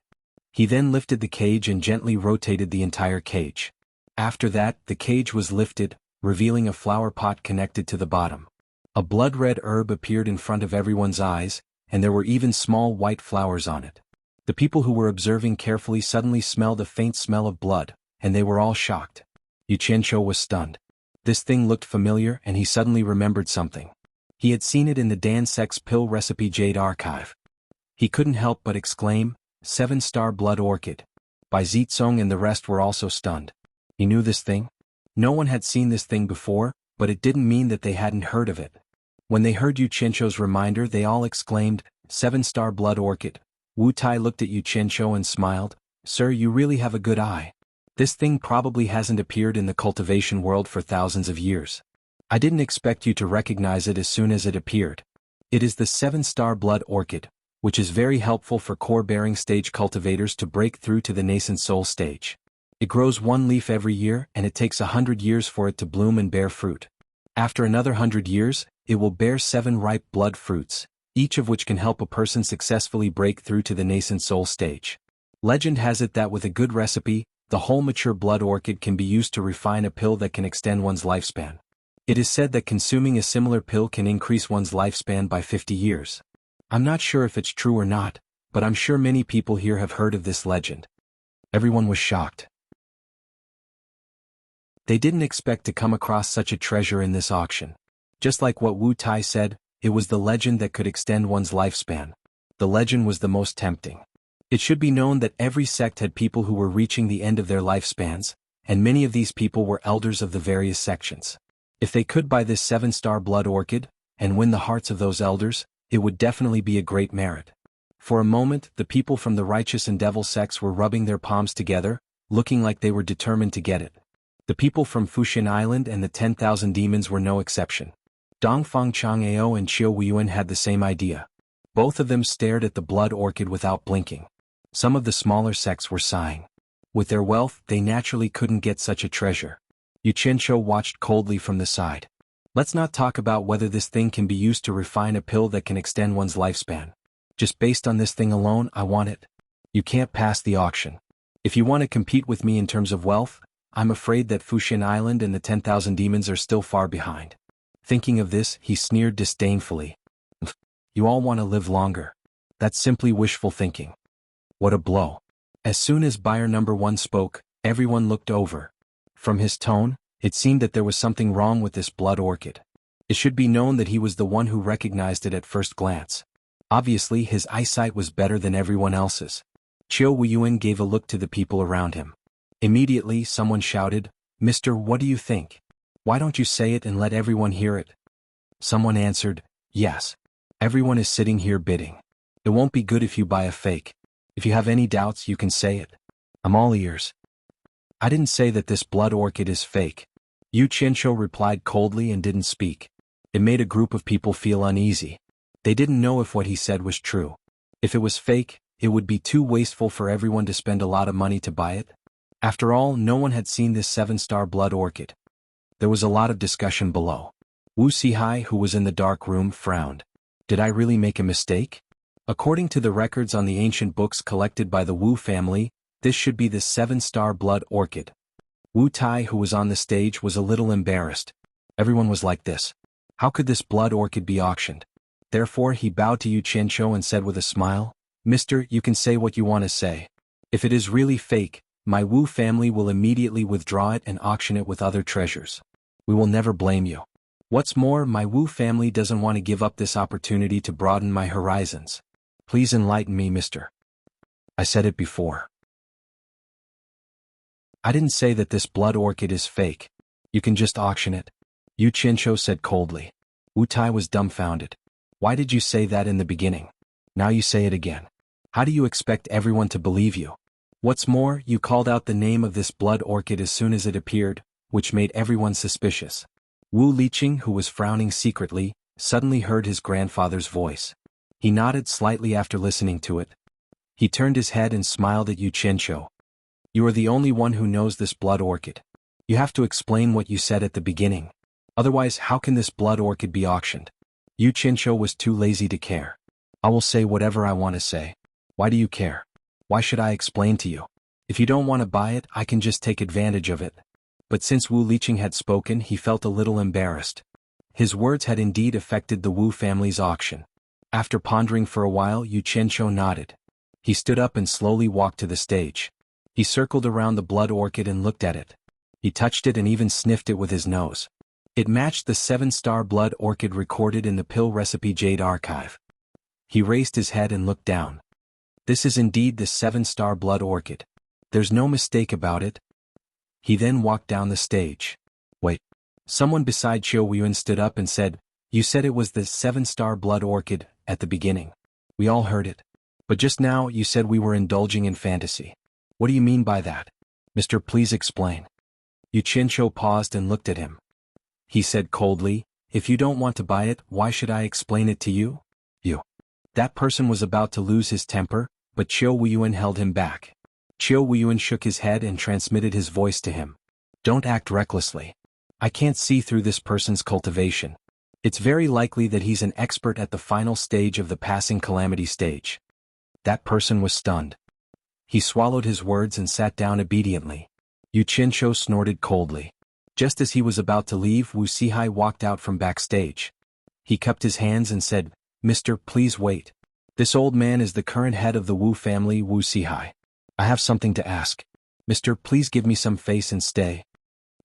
He then lifted the cage and gently rotated the entire cage. After that, the cage was lifted, revealing a flower pot connected to the bottom. A blood-red herb appeared in front of everyone's eyes, and there were even small white flowers on it. The people who were observing carefully suddenly smelled a faint smell of blood, and they were all shocked. Yu Qianqiu was stunned. This thing looked familiar, and he suddenly remembered something. He had seen it in the Dan Sek's pill recipe Jade Archive. He couldn't help but exclaim, 7-star blood orchid. Bai Zitsong and the rest were also stunned. He knew this thing? No one had seen this thing before, but it didn't mean that they hadn't heard of it. When they heard Yu Qianqiu's reminder, they all exclaimed, 7-star blood orchid. Wu Tai looked at Yu Qianqiu and smiled, Sir, you really have a good eye. This thing probably hasn't appeared in the cultivation world for thousands of years. I didn't expect you to recognize it as soon as it appeared. It is the 7-star blood orchid, which is very helpful for core-bearing stage cultivators to break through to the nascent soul stage. It grows 1 leaf every year, and it takes 100 years for it to bloom and bear fruit. After another 100 years, it will bear 7 ripe blood fruits, each of which can help a person successfully break through to the nascent soul stage. Legend has it that with a good recipe, the whole mature blood orchid can be used to refine a pill that can extend one's lifespan. It is said that consuming a similar pill can increase one's lifespan by 50 years. I'm not sure if it's true or not, but I'm sure many people here have heard of this legend. Everyone was shocked. They didn't expect to come across such a treasure in this auction. Just like what Wu Tai said, it was the legend that could extend one's lifespan. The legend was the most tempting. It should be known that every sect had people who were reaching the end of their lifespans, and many of these people were elders of the various sections. If they could buy this 7-star blood orchid, and win the hearts of those elders, it would definitely be a great merit. For a moment, the people from the righteous and devil sects were rubbing their palms together, looking like they were determined to get it. The people from Fuxian Island and the 10,000 demons were no exception. Dongfang Chang'ao and Qiu Weiyuan had the same idea. Both of them stared at the blood orchid without blinking. Some of the smaller sects were sighing. With their wealth, they naturally couldn't get such a treasure. Yu Qianqiu watched coldly from the side. Let's not talk about whether this thing can be used to refine a pill that can extend one's lifespan. Just based on this thing alone, I want it. You can't pass the auction. If you want to compete with me in terms of wealth, I'm afraid that Fuxian Island and the 10,000 demons are still far behind. Thinking of this, he sneered disdainfully. You all want to live longer. That's simply wishful thinking. What a blow. As soon as buyer number 1 spoke, everyone looked over. From his tone, it seemed that there was something wrong with this blood orchid. It should be known that he was the one who recognized it at first glance. Obviously, his eyesight was better than everyone else's. Qiu Weiyuan gave a look to the people around him. Immediately, someone shouted, Mister, what do you think? Why don't you say it and let everyone hear it? Someone answered, yes. Everyone is sitting here bidding. It won't be good if you buy a fake. If you have any doubts, you can say it. I'm all ears. I didn't say that this blood orchid is fake. Yu Qianqiu replied coldly and didn't speak. It made a group of people feel uneasy. They didn't know if what he said was true. If it was fake, it would be too wasteful for everyone to spend a lot of money to buy it. After all, no one had seen this 7-star blood orchid. There was a lot of discussion below. Wu Sihai, who was in the dark room, frowned. Did I really make a mistake? According to the records on the ancient books collected by the Wu family, this should be the 7-star blood orchid. Wu Tai, who was on the stage, was a little embarrassed. Everyone was like this. How could this blood orchid be auctioned? Therefore he bowed to Yu Qianqiu and said with a smile, Mister, you can say what you want to say. If it is really fake, my Wu family will immediately withdraw it and auction it with other treasures. We will never blame you. What's more, my Wu family doesn't want to give up this opportunity to broaden my horizons. Please enlighten me, mister. I said it before. I didn't say that this blood orchid is fake. You can just auction it. Yu Qianqiu said coldly. Wu Tai was dumbfounded. Why did you say that in the beginning? Now you say it again. How do you expect everyone to believe you? What's more, you called out the name of this blood orchid as soon as it appeared, which made everyone suspicious. Wu Liqing, who was frowning secretly, suddenly heard his grandfather's voice. He nodded slightly after listening to it. He turned his head and smiled at Yu Qianqiu. You are the only one who knows this blood orchid. You have to explain what you said at the beginning. Otherwise, how can this blood orchid be auctioned? Yu Qianqiu was too lazy to care. I will say whatever I want to say. Why do you care? Why should I explain to you? If you don't want to buy it, I can just take advantage of it. But since Wu Liqing had spoken, he felt a little embarrassed. His words had indeed affected the Wu family's auction. After pondering for a while, Yu Qianqiu nodded. He stood up and slowly walked to the stage. He circled around the blood orchid and looked at it. He touched it and even sniffed it with his nose. It matched the 7-star blood orchid recorded in the pill recipe Jade archive. He raised his head and looked down. This is indeed the 7-star blood orchid. There's no mistake about it. He then walked down the stage. Wait. Someone beside Qiu Weiyuan stood up and said, You said it was the 7-star blood orchid, at the beginning. We all heard it. But just now you said we were indulging in fantasy. What do you mean by that? Mister, please explain. Yu Qianqiu paused and looked at him. He said coldly, If you don't want to buy it, why should I explain it to you? You. That person was about to lose his temper, but Qiu Weiyuan held him back. Qiu Weiyuan shook his head and transmitted his voice to him. Don't act recklessly. I can't see through this person's cultivation. It's very likely that he's an expert at the final stage of the passing calamity stage. That person was stunned. He swallowed his words and sat down obediently. Yu Qianqiu snorted coldly. Just as he was about to leave, Wu Sihai walked out from backstage. He cupped his hands and said, Mister, please wait. This old man is the current head of the Wu family, Wu Sihai. I have something to ask. Mister, please give me some face and stay.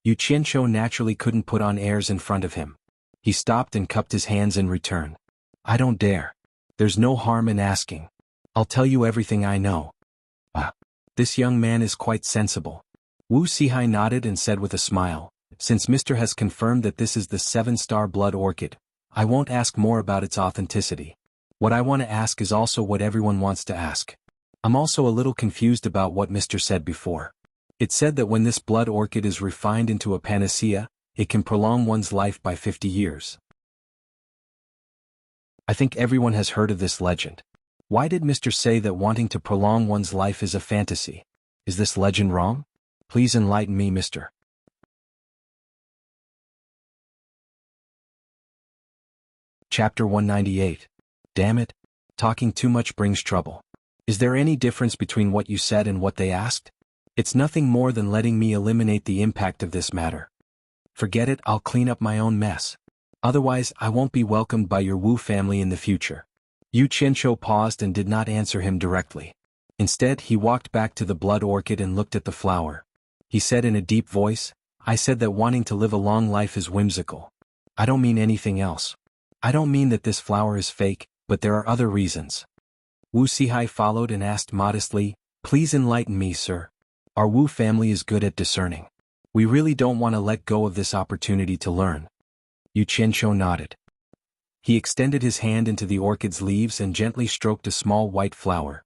Yu Qianqiu naturally couldn't put on airs in front of him. He stopped and cupped his hands in return. I don't dare. There's no harm in asking. I'll tell you everything I know. This young man is quite sensible. Wu Sihai nodded and said with a smile, Since Mister has confirmed that this is the 7-star blood orchid, I won't ask more about its authenticity. What I want to ask is also what everyone wants to ask. I'm also a little confused about what Mister said before. It said that when this blood orchid is refined into a panacea, it can prolong one's life by 50 years. I think everyone has heard of this legend. Why did Mister say that wanting to prolong one's life is a fantasy? Is this legend wrong? Please enlighten me, Mister. Chapter 198. Damn it. Talking too much brings trouble. Is there any difference between what you said and what they asked? It's nothing more than letting me eliminate the impact of this matter. Forget it, I'll clean up my own mess. Otherwise, I won't be welcomed by your Wu family in the future. Yu Qianqiu paused and did not answer him directly. Instead, he walked back to the blood orchid and looked at the flower. He said in a deep voice, I said that wanting to live a long life is whimsical. I don't mean anything else. I don't mean that this flower is fake, but there are other reasons. Wu Sihai followed and asked modestly, Please enlighten me, sir. Our Wu family is good at discerning. We really don't want to let go of this opportunity to learn. Yu Qianqiu nodded. He extended his hand into the orchid's leaves and gently stroked a small white flower.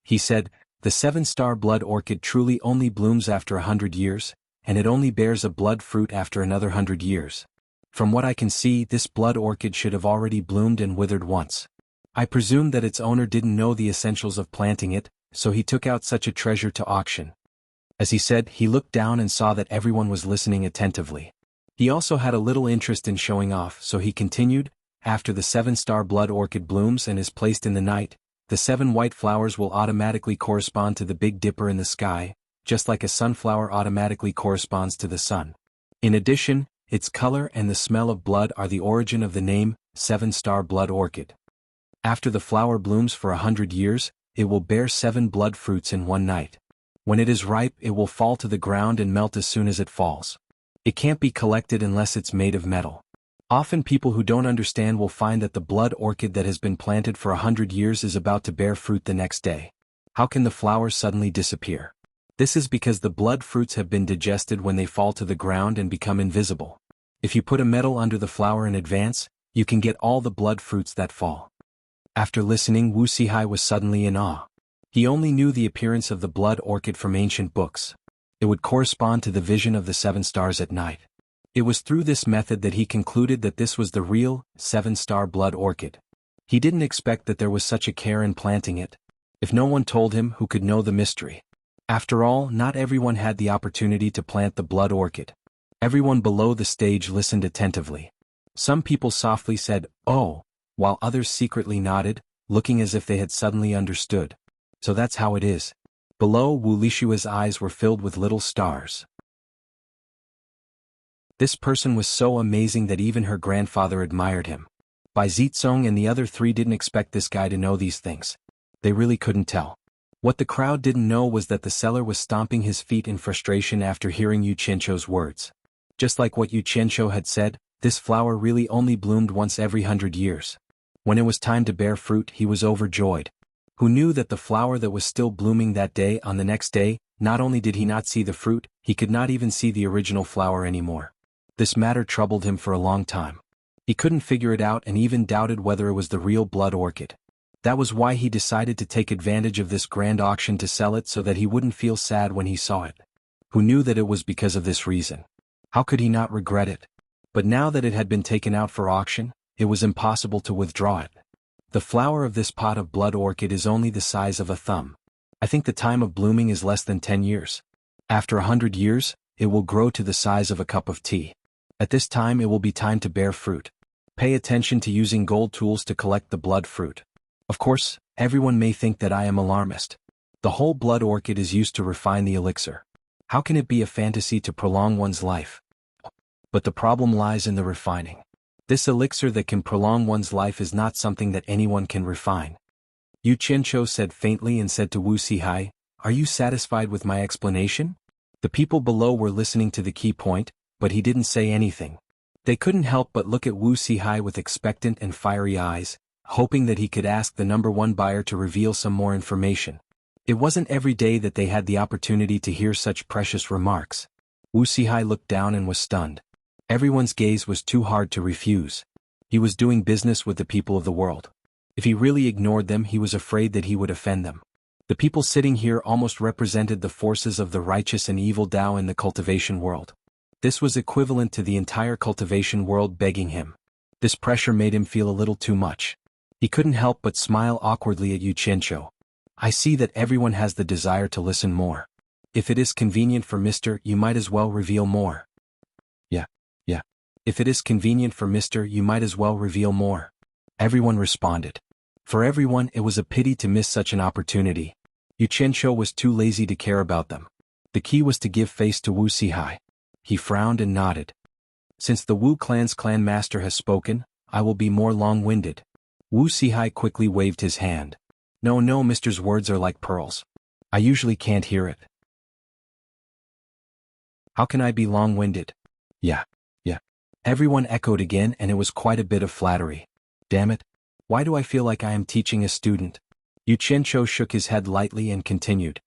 He said, The 7-star blood orchid truly only blooms after 100 years, and it only bears a blood fruit after another 100 years. From what I can see, this blood orchid should have already bloomed and withered once. I presume that its owner didn't know the essentials of planting it, so he took out such a treasure to auction. As he said, he looked down and saw that everyone was listening attentively. He also had a little interest in showing off, so he continued, After the 7-star blood orchid blooms and is placed in the night, the 7 white flowers will automatically correspond to the Big Dipper in the sky, just like a sunflower automatically corresponds to the sun. In addition, its color and the smell of blood are the origin of the name, 7-star blood orchid. After the flower blooms for 100 years, it will bear 7 blood fruits in one night. When it is ripe, it will fall to the ground and melt as soon as it falls. It can't be collected unless it's made of metal. Often people who don't understand will find that the blood orchid that has been planted for 100 years is about to bear fruit the next day. How can the flowers suddenly disappear? This is because the blood fruits have been digested when they fall to the ground and become invisible. If you put a metal under the flower in advance, you can get all the blood fruits that fall. After listening, Wuxia was suddenly in awe. He only knew the appearance of the blood orchid from ancient books. It would correspond to the vision of the 7 stars at night. It was through this method that he concluded that this was the real 7-star blood orchid. He didn't expect that there was such a care in planting it. If no one told him, who could know the mystery? After all, not everyone had the opportunity to plant the blood orchid. Everyone below the stage listened attentively. Some people softly said, "Oh," while others secretly nodded, looking as if they had suddenly understood. So that's how it is. Below, Wuxia's eyes were filled with little stars. This person was so amazing that even her grandfather admired him. Bai Zitsong and the other 3 didn't expect this guy to know these things. They really couldn't tell. What the crowd didn't know was that the seller was stomping his feet in frustration after hearing Yu Qianqiu's words. Just like what Yu Qianqiu had said, this flower really only bloomed once every 100 years. When it was time to bear fruit, he was overjoyed. Who knew that the flower that was still blooming that day on the next day, not only did he not see the fruit, he could not even see the original flower anymore. This matter troubled him for a long time. He couldn't figure it out and even doubted whether it was the real blood orchid. That was why he decided to take advantage of this grand auction to sell it so that he wouldn't feel sad when he saw it. Who knew that it was because of this reason? How could he not regret it? But now that it had been taken out for auction, it was impossible to withdraw it. The flower of this pot of blood orchid is only the size of a thumb. I think the time of blooming is less than 10 years. After 100 years, it will grow to the size of a cup of tea. At this time it will be time to bear fruit. Pay attention to using gold tools to collect the blood fruit. Of course, everyone may think that I am alarmist. The whole blood orchid is used to refine the elixir. How can it be a fantasy to prolong one's life? But the problem lies in the refining. This elixir that can prolong one's life is not something that anyone can refine. Yu Qianqiu said faintly and said to Wuxia, "Are you satisfied with my explanation?" The people below were listening to the key point, but he didn't say anything. They couldn't help but look at Wuxia with expectant and fiery eyes, hoping that he could ask the number 1 buyer to reveal some more information. It wasn't every day that they had the opportunity to hear such precious remarks. Wuxia looked down and was stunned. Everyone's gaze was too hard to refuse. He was doing business with the people of the world. If he really ignored them, he was afraid that he would offend them. The people sitting here almost represented the forces of the righteous and evil Tao in the cultivation world. This was equivalent to the entire cultivation world begging him. This pressure made him feel a little too much. He couldn't help but smile awkwardly at Yu Qianqiu. "I see that everyone has the desire to listen more. If it is convenient for Mr., you might as well reveal more." Yeah. If it is convenient for Mr., you might as well reveal more. Everyone responded. For everyone, it was a pity to miss such an opportunity. Yu Qianqiu was too lazy to care about them. The key was to give face to Wuxia. He frowned and nodded. "Since the Wu clan's clan master has spoken, I will be more long-winded." Wuxia quickly waved his hand. No, Mr.'s words are like pearls. I usually can't hear it." "How can I be long-winded?" Yeah. Everyone echoed again, and it was quite a bit of flattery. Damn it. Why do I feel like I am teaching a student? Yu Qianqiu shook his head lightly and continued.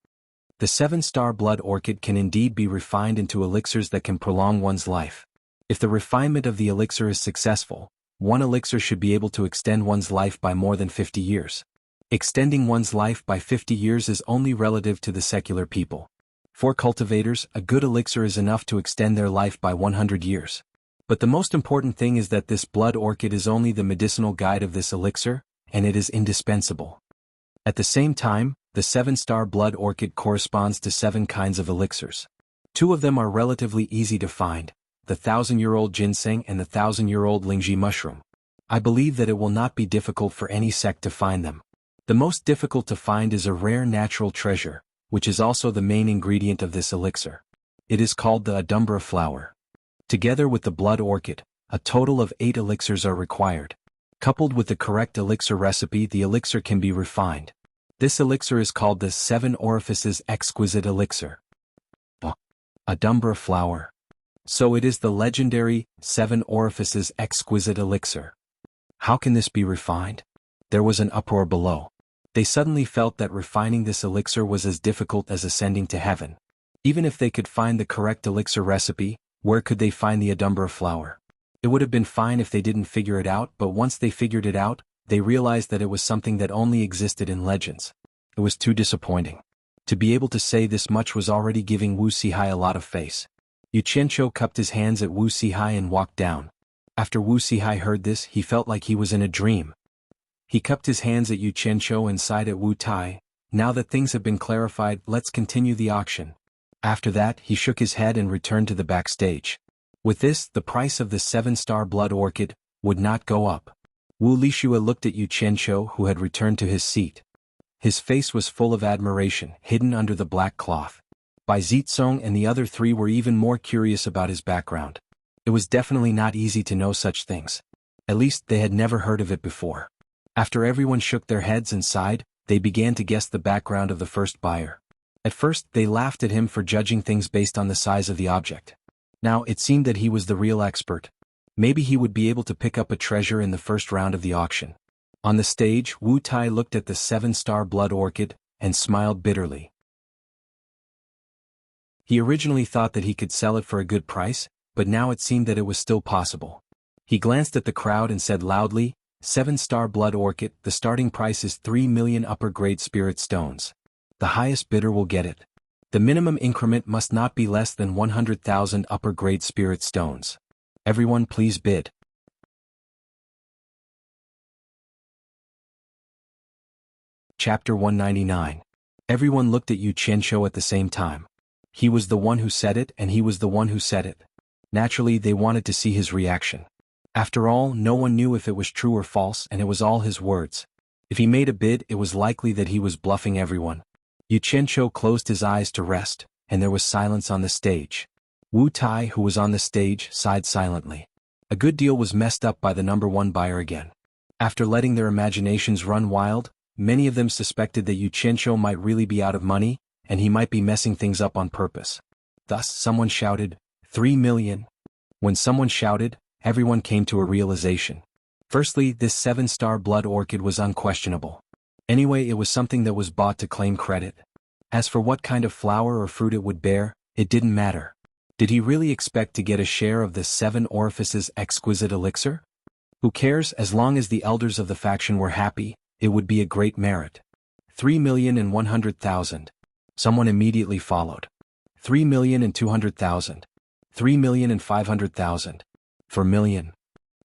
The 7-star blood orchid can indeed be refined into elixirs that can prolong one's life. If the refinement of the elixir is successful, one elixir should be able to extend one's life by more than 50 years. Extending one's life by 50 years is only relative to the secular people. For cultivators, a good elixir is enough to extend their life by 100 years. But the most important thing is that this blood orchid is only the medicinal guide of this elixir, and it is indispensable. At the same time, the 7-star blood orchid corresponds to 7 kinds of elixirs. 2 of them are relatively easy to find, the 1,000-year-old ginseng and the 1,000-year-old lingzhi mushroom. I believe that it will not be difficult for any sect to find them. The most difficult to find is a rare natural treasure, which is also the main ingredient of this elixir. It is called the adumbra flower. Together with the blood orchid, a total of 8 elixirs are required. Coupled with the correct elixir recipe, the elixir can be refined. This elixir is called the 7 orifices exquisite elixir. Adumbra flower. So it is the legendary 7 Orifices Exquisite Elixir. How can this be refined? There was an uproar below. They suddenly felt that refining this elixir was as difficult as ascending to heaven. Even if they could find the correct elixir recipe, where could they find the Adumbra flower? It would have been fine if they didn't figure it out, but once they figured it out, they realized that it was something that only existed in legends. It was too disappointing. To be able to say this much was already giving Wuxia a lot of face. Yuqianqiu cupped his hands at Wuxia and walked down. After Wuxia heard this, he felt like he was in a dream. He cupped his hands at Yuqianqiu and sighed at Wu Tai. Now that things have been clarified, let's continue the auction. After that, he shook his head and returned to the backstage. With this, the price of the 7-star blood orchid would not go up. Wu Lishua looked at Yuqianqiu, who had returned to his seat. His face was full of admiration, hidden under the black cloth. Bai Zitsong and the other 3 were even more curious about his background. It was definitely not easy to know such things. At least they had never heard of it before. After everyone shook their heads and sighed, they began to guess the background of the first buyer. At first, they laughed at him for judging things based on the size of the object. Now, it seemed that he was the real expert. Maybe he would be able to pick up a treasure in the first round of the auction. On the stage, Wu Tai looked at the 7-star blood orchid and smiled bitterly. He originally thought that he could sell it for a good price, but now it seemed that it was still possible. He glanced at the crowd and said loudly, 7-star blood orchid, the starting price is 3 million upper-grade spirit stones. The highest bidder will get it. The minimum increment must not be less than 100,000 upper-grade spirit stones. Everyone please bid. Chapter 199. Everyone looked at Yuqianqiu at the same time. He was the one who said it and he was the one who said it. Naturally, they wanted to see his reaction. After all, no one knew if it was true or false, and it was all his words. If he made a bid, it was likely that he was bluffing everyone. Yuqianqiu closed his eyes to rest, and there was silence on the stage. Wu Tai, who was on the stage, sighed silently. A good deal was messed up by the number 1 buyer again. After letting their imaginations run wild, many of them suspected that Yuqianqiu might really be out of money, and he might be messing things up on purpose. Thus, someone shouted, 3 million. When someone shouted, everyone came to a realization. Firstly, this 7-star blood orchid was unquestionable. Anyway, it was something that was bought to claim credit. As for what kind of flower or fruit it would bear, it didn't matter. Did he really expect to get a share of the 7 Orifices Exquisite Elixir? Who cares, as long as the elders of the faction were happy, it would be a great merit. 3,100,000. Someone immediately followed. 3,200,000. 3,500,000. 4 million.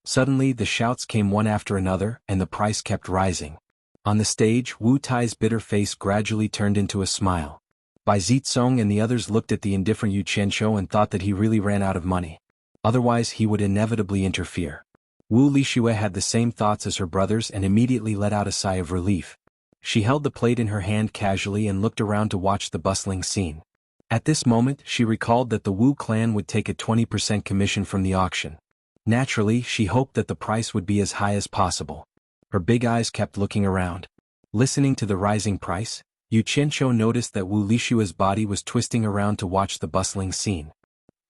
Suddenly the shouts came one after another, and the price kept rising. On the stage, Wu Tai's bitter face gradually turned into a smile. Bai Zitsong and the others looked at the indifferent Yuqianqiu and thought that he really ran out of money. Otherwise he would inevitably interfere. Wu Lishua had the same thoughts as her brothers and immediately let out a sigh of relief. She held the plate in her hand casually and looked around to watch the bustling scene. At this moment, she recalled that the Wu clan would take a 20% commission from the auction. Naturally, she hoped that the price would be as high as possible. Her big eyes kept looking around. Listening to the rising price, Yuqianqiu noticed that Wu Lishua's body was twisting around to watch the bustling scene.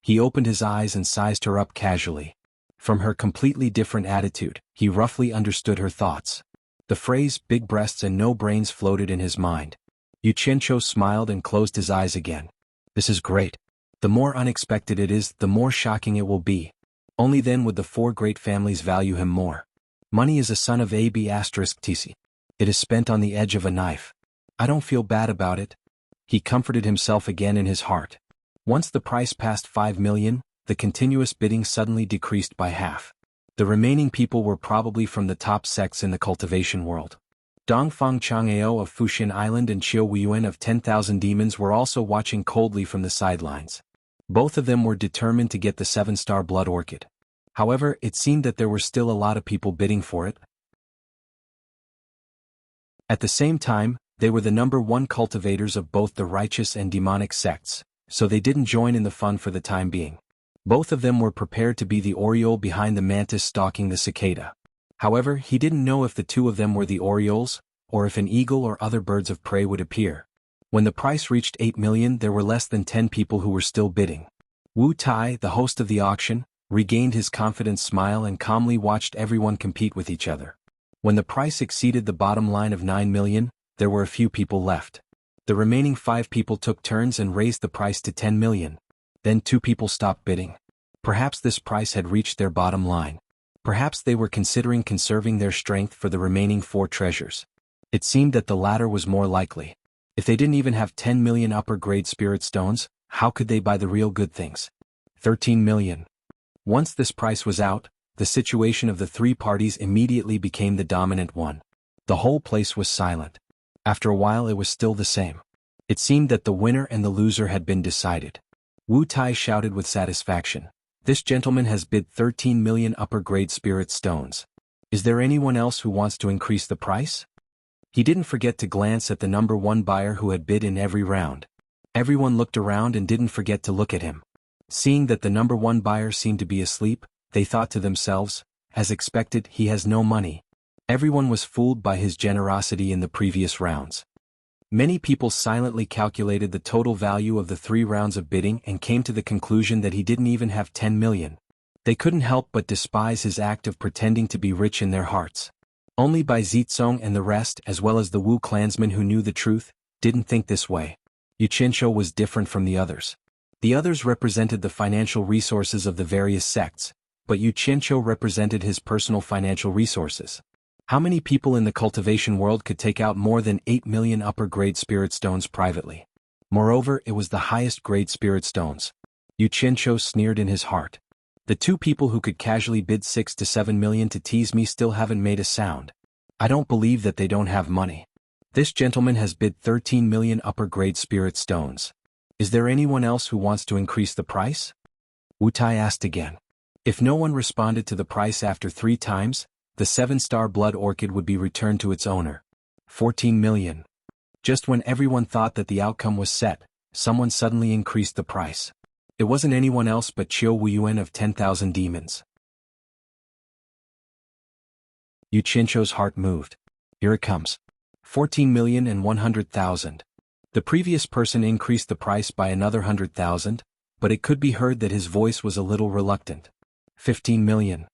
He opened his eyes and sized her up casually. From her completely different attitude, he roughly understood her thoughts. The phrase big breasts and no brains floated in his mind. Yuqianqiu smiled and closed his eyes again. This is great. The more unexpected it is, the more shocking it will be. Only then would the 4 great families value him more. Money is a son of AB*TC. It is spent on the edge of a knife. I don't feel bad about it. He comforted himself again in his heart. Once the price passed 5 million, the continuous bidding suddenly decreased by half. The remaining people were probably from the top sects in the cultivation world. Dongfang Chang'ao of Fuxian Island and Qiu Weiyuan of 10,000 Demons were also watching coldly from the sidelines. Both of them were determined to get the 7-star blood orchid. However, it seemed that there were still a lot of people bidding for it. At the same time, they were the number 1 cultivators of both the righteous and demonic sects, so they didn't join in the fun for the time being. Both of them were prepared to be the Oriole behind the mantis stalking the cicada. However, he didn't know if the 2 of them were the Orioles, or if an eagle or other birds of prey would appear. When the price reached 8 million, there were less than 10 people who were still bidding. Wu Tai, the host of the auction, regained his confident smile and calmly watched everyone compete with each other. When the price exceeded the bottom line of 9 million, there were a few people left. The remaining 5 people took turns and raised the price to 10 million. Then 2 people stopped bidding. Perhaps this price had reached their bottom line. Perhaps they were considering conserving their strength for the remaining 4 treasures. It seemed that the latter was more likely. If they didn't even have 10 million upper-grade spirit stones, how could they buy the real good things? 13 million. Once this price was out, the situation of the 3 parties immediately became the dominant one. The whole place was silent. After a while it was still the same. It seemed that the winner and the loser had been decided. Wu Tai shouted with satisfaction. This gentleman has bid 13 million upper-grade spirit stones. Is there anyone else who wants to increase the price? He didn't forget to glance at the number 1 buyer who had bid in every round. Everyone looked around and didn't forget to look at him. Seeing that the number 1 buyer seemed to be asleep, they thought to themselves, as expected, he has no money. Everyone was fooled by his generosity in the previous rounds. Many people silently calculated the total value of the 3 rounds of bidding and came to the conclusion that he didn't even have 10 million. They couldn't help but despise his act of pretending to be rich in their hearts. Only Bai Zitsong and the rest, as well as the Wu clansmen who knew the truth, didn't think this way. Yu Qianqiu was different from the others. The others represented the financial resources of the various sects, but Yu Qianqiu represented his personal financial resources. How many people in the cultivation world could take out more than 8 million upper-grade spirit stones privately? Moreover, it was the highest-grade spirit stones. Yu Qianqiu sneered in his heart. The 2 people who could casually bid 6 to 7 million to tease me still haven't made a sound. I don't believe that they don't have money. This gentleman has bid 13 million upper-grade spirit stones. Is there anyone else who wants to increase the price? Wu Tai asked again. If no one responded to the price after 3 times, the 7-star blood orchid would be returned to its owner. 14 million. Just when everyone thought that the outcome was set, someone suddenly increased the price. It wasn't anyone else but Qiu Wuyuan of 10,000 demons. Yu Qianqiu's heart moved. Here it comes. 14,100,000. The previous person increased the price by another 100,000, but it could be heard that his voice was a little reluctant. 15 million.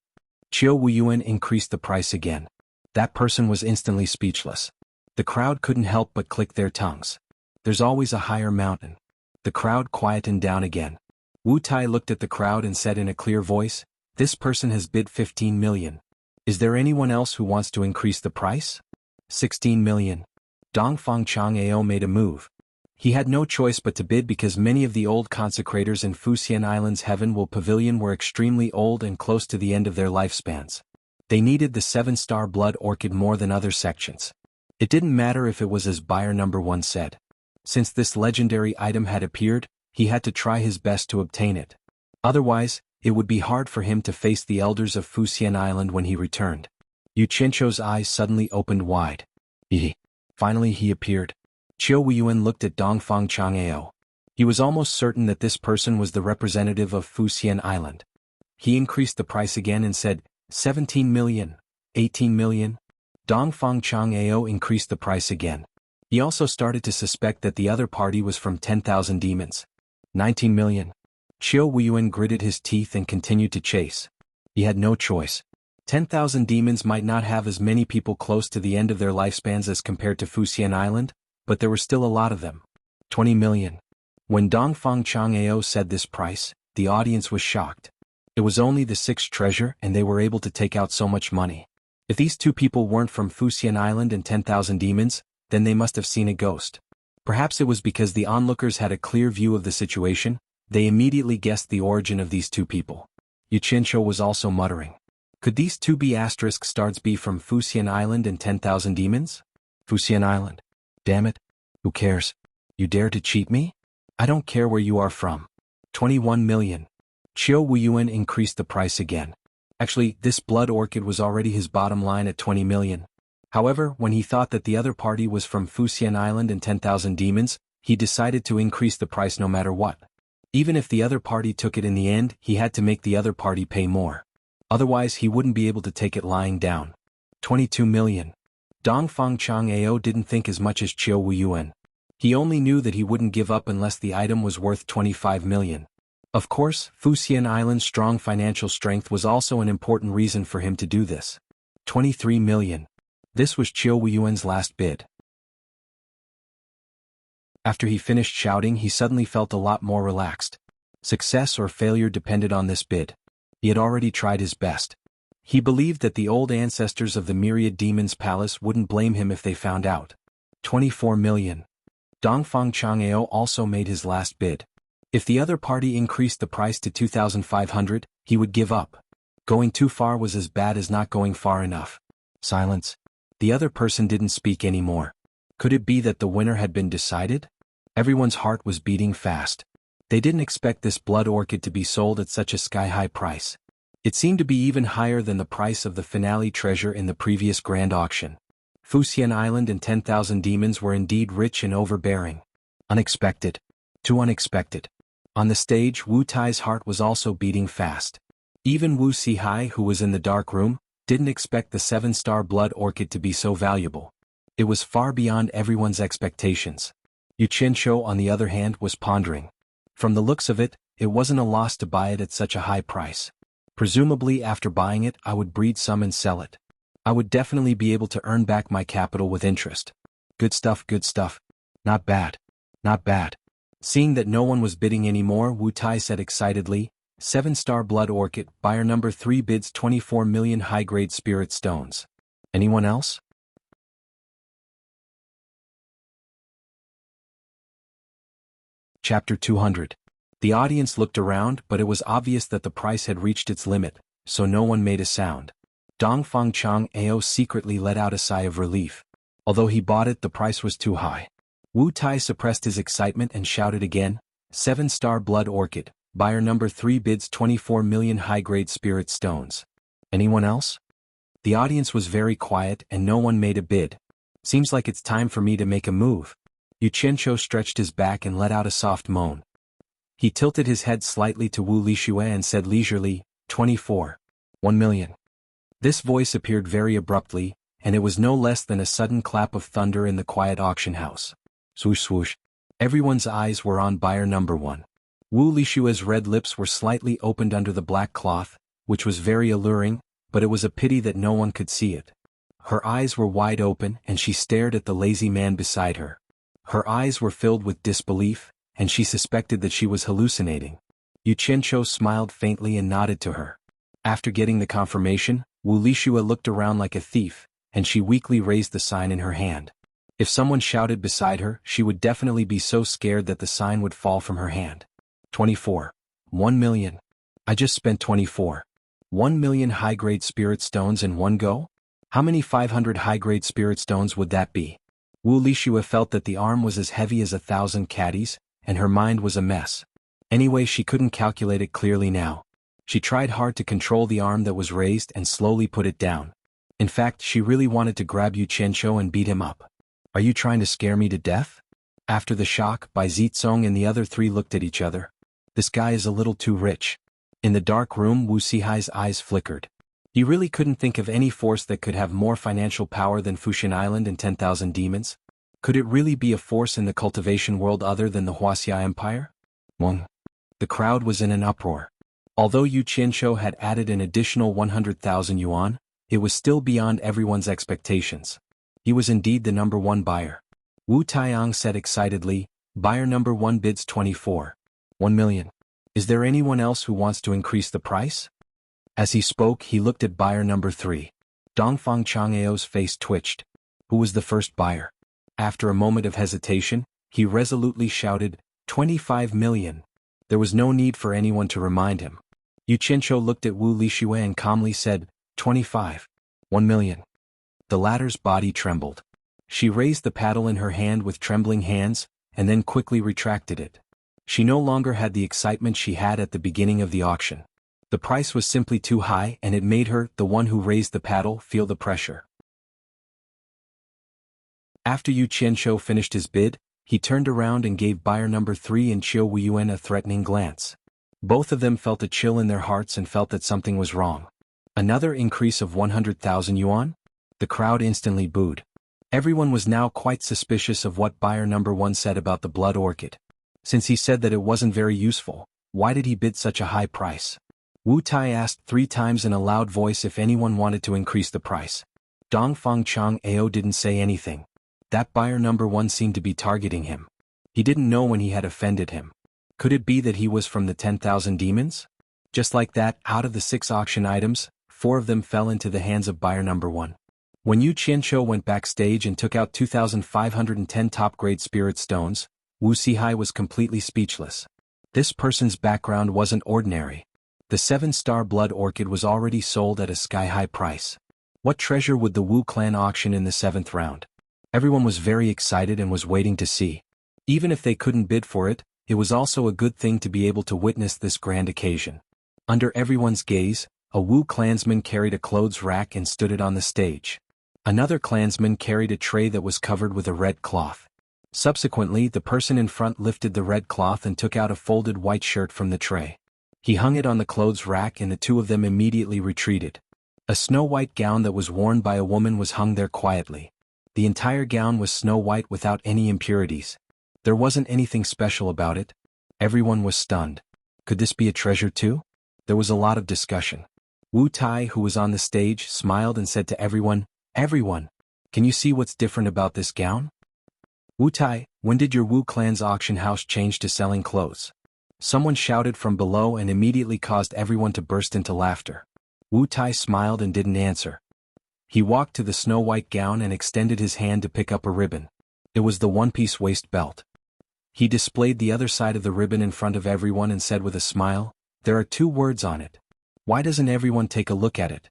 Qiu Wuyuan increased the price again. That person was instantly speechless. The crowd couldn't help but click their tongues. There's always a higher mountain. The crowd quietened down again. Wu Tai looked at the crowd and said in a clear voice, this person has bid 15 million. Is there anyone else who wants to increase the price? 16 million. Dongfang Chang'ao made a move. He had no choice but to bid because many of the old consecrators in Fuxian Island's Heaven-Will Pavilion were extremely old and close to the end of their lifespans. They needed the 7-star blood orchid more than other sections. It didn't matter if it was as buyer number 1 said. Since this legendary item had appeared, he had to try his best to obtain it. Otherwise, it would be hard for him to face the elders of Fuxian Island when he returned. Yu Qianqiu's eyes suddenly opened wide. Finally he appeared. Qiu Wuyuan looked at Dongfang Chang'ao. He was almost certain that this person was the representative of Fuxian Island. He increased the price again and said, 17 million, 18 million. Dongfang Chang'ao increased the price again. He also started to suspect that the other party was from 10,000 demons. 19 million. Qiu Wuyuan gritted his teeth and continued to chase. He had no choice. 10,000 demons might not have as many people close to the end of their lifespans as compared to Fuxian Island, but there were still a lot of them. 20 million. When Dongfang Chang'ao said this price, the audience was shocked. It was only the 6th treasure and they were able to take out so much money. If these 2 people weren't from Fuxian Island and 10,000 demons, then they must have seen a ghost. Perhaps it was because the onlookers had a clear view of the situation, they immediately guessed the origin of these 2 people. Yu Qianqiu was also muttering. Could these 2 ** stars be from Fuxian Island and 10,000 demons? Fuxian Island. Damn it. Who cares? You dare to cheat me? I don't care where you are from. 21 million. Qiu Wuyuan increased the price again. Actually, this blood orchid was already his bottom line at 20 million. However, when he thought that the other party was from Fuxian Island and 10,000 demons, he decided to increase the price no matter what. Even if the other party took it in the end, he had to make the other party pay more. Otherwise he wouldn't be able to take it lying down. 22 million. Dongfang Chang'ao didn't think as much as Qiu Wuyuan. He only knew that he wouldn't give up unless the item was worth 25 million. Of course, Fuxian Island's strong financial strength was also an important reason for him to do this. 23 million. This was Qiu Weiyuan's last bid. After he finished shouting, he suddenly felt a lot more relaxed. Success or failure depended on this bid. He had already tried his best. He believed that the old ancestors of the Myriad Demons Palace wouldn't blame him if they found out. 24 million. Dongfang Chang'eo also made his last bid. If the other party increased the price to 2,500, he would give up. Going too far was as bad as not going far enough. Silence. The other person didn't speak anymore. Could it be that the winner had been decided? Everyone's heart was beating fast. They didn't expect this blood orchid to be sold at such a sky-high price. It seemed to be even higher than the price of the finale treasure in the previous grand auction. Fuxian Island and 10,000 demons were indeed rich and overbearing. Unexpected. Too unexpected. On the stage, Wu Tai's heart was also beating fast. Even Wu Sihai, who was in the dark room, didn't expect the 7-star blood orchid to be so valuable. It was far beyond everyone's expectations. Yu Qianqiu, on the other hand, was pondering. From the looks of it, it wasn't a loss to buy it at such a high price. Presumably after buying it, I would breed some and sell it. I would definitely be able to earn back my capital with interest. Good stuff, good stuff. Not bad. Not bad. Seeing that no one was bidding anymore, Wu Tai said excitedly, 7-star blood orchid, buyer number 3 bids 24 million high-grade spirit stones. Anyone else? Chapter 200. The audience looked around, but it was obvious that the price had reached its limit, so no one made a sound. Dongfang Chang'eo secretly let out a sigh of relief. Although he bought it, the price was too high. Wu Tai suppressed his excitement and shouted again, 7-star blood orchid, buyer number 3 bids 24 million high-grade spirit stones. Anyone else? The audience was very quiet and no one made a bid. Seems like it's time for me to make a move. Yu Qianqiu stretched his back and let out a soft moan. He tilted his head slightly to Wu Lixue and said leisurely, 24. 1 million. This voice appeared very abruptly, and it was no less than a sudden clap of thunder in the quiet auction house. Swoosh swoosh. Everyone's eyes were on buyer number 1. Wu Lixue's red lips were slightly opened under the black cloth, which was very alluring, but it was a pity that no one could see it. Her eyes were wide open and she stared at the lazy man beside her. Her eyes were filled with disbelief, and she suspected that she was hallucinating. Yu Qianqiu smiled faintly and nodded to her. After getting the confirmation, Wu Lixue looked around like a thief, and she weakly raised the sign in her hand. If someone shouted beside her, she would definitely be so scared that the sign would fall from her hand. 24. 1 million. I just spent 24. 1 million high-grade spirit stones in one go? How many 500 high-grade spirit stones would that be? Wu Lixue felt that the arm was as heavy as 1,000 caddies, and her mind was a mess. Anyway, she couldn't calculate it clearly now. She tried hard to control the arm that was raised and slowly put it down. In fact, she really wanted to grab Yu Qianqiu and beat him up. Are you trying to scare me to death? After the shock, Bai Zizong and the other 3 looked at each other. This guy is a little too rich. In the dark room, Wu Sihai's eyes flickered. He really couldn't think of any force that could have more financial power than Fuxian Island and 10,000 demons. Could it really be a force in the cultivation world other than the Wuxia Empire? Wong. The crowd was in an uproar. Although Yu Qianqiu had added an additional 100,000 yuan, it was still beyond everyone's expectations. He was indeed the number 1 buyer. Wu Taiyang said excitedly, buyer number 1 bids 24. 1 million. Is there anyone else who wants to increase the price? As he spoke, he looked at buyer number 3. Dongfang Chang'eo's face twitched. Who was the first buyer? After a moment of hesitation, he resolutely shouted, 25 million. There was no need for anyone to remind him. Yu Qianqiu looked at Wu Lixue and calmly said, 25. 1 million. The latter's body trembled. She raised the paddle in her hand with trembling hands, and then quickly retracted it. She no longer had the excitement she had at the beginning of the auction. The price was simply too high and it made her, the one who raised the paddle, feel the pressure. After Yu Qianqiu finished his bid, he turned around and gave buyer number 3 and Qiu Weiyuan a threatening glance. Both of them felt a chill in their hearts and felt that something was wrong. Another increase of 100,000 yuan? The crowd instantly booed. Everyone was now quite suspicious of what buyer number 1 said about the blood orchid. Since he said that it wasn't very useful, Why did he bid such a high price? Wu Tai asked 3 times in a loud voice if anyone wanted to increase the price. Dongfang Chang'ao didn't say anything. That buyer number 1 seemed to be targeting him. He didn't know when he had offended him. Could it be that he was from the 10,000 demons? Just like that, out of the 6 auction items, 4 of them fell into the hands of buyer number 1. When Yu Qianqiu went backstage and took out 2,510 top-grade spirit stones, Wu Sihai was completely speechless. This person's background wasn't ordinary. The 7-star blood orchid was already sold at a sky-high price. What treasure would the Wu clan auction in the 7th round? Everyone was very excited and was waiting to see. Even if they couldn't bid for it, it was also a good thing to be able to witness this grand occasion. Under everyone's gaze, a Wu clansman carried a clothes rack and stood it on the stage. Another clansman carried a tray that was covered with a red cloth. Subsequently, the person in front lifted the red cloth and took out a folded white shirt from the tray. He hung it on the clothes rack and the 2 of them immediately retreated. A snow-white gown that was worn by a woman was hung there quietly. The entire gown was snow-white without any impurities. There wasn't anything special about it. Everyone was stunned. Could this be a treasure too? There was a lot of discussion. Wu Tai, who was on the stage, smiled and said to everyone, "Everyone, can you see what's different about this gown?" "Wu Tai, when did your Wu clan's auction house change to selling clothes?" Someone shouted from below and immediately caused everyone to burst into laughter. Wu Tai smiled and didn't answer. He walked to the snow-white gown and extended his hand to pick up a ribbon. It was the one-piece waist belt. He displayed the other side of the ribbon in front of everyone and said with a smile, "There are 2 words on it. Why doesn't everyone take a look at it?"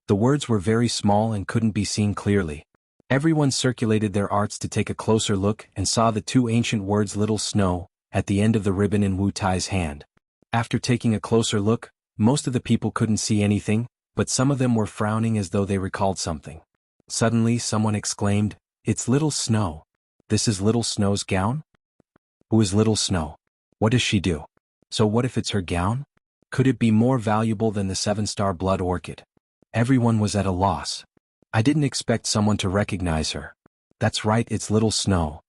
The words were very small and couldn't be seen clearly. Everyone circulated their arts to take a closer look and saw the 2 ancient words "Little Snow" at the end of the ribbon in Wu Tai's hand. After taking a closer look, most of the people couldn't see anything, but some of them were frowning as though they recalled something. Suddenly someone exclaimed, "It's Little Snow. This is Little Snow's gown?" Who is Little Snow? What does she do? So what if it's her gown? Could it be more valuable than the 7-star blood orchid? Everyone was at a loss. I didn't expect someone to recognize her. That's right, it's Little Snow.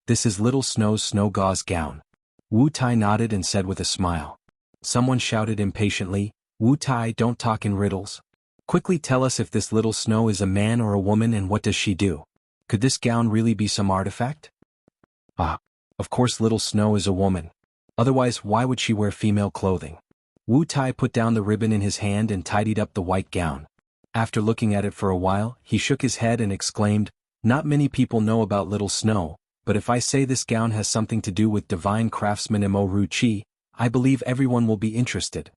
This is Little Snow's snow gauze gown. Wu Tai nodded and said with a smile. Someone shouted impatiently, "Wu Tai, don't talk in riddles. Quickly tell us if this Little Snow is a man or a woman and what does she do? Could this gown really be some artifact?" "Ah, of course Little Snow is a woman. Otherwise why would she wear female clothing?" Wu Tai put down the ribbon in his hand and tidied up the white gown. After looking at it for a while, he shook his head and exclaimed, "Not many people know about Little Snow, but if I say this gown has something to do with divine craftsman Mo Ru Chi, I believe everyone will be interested."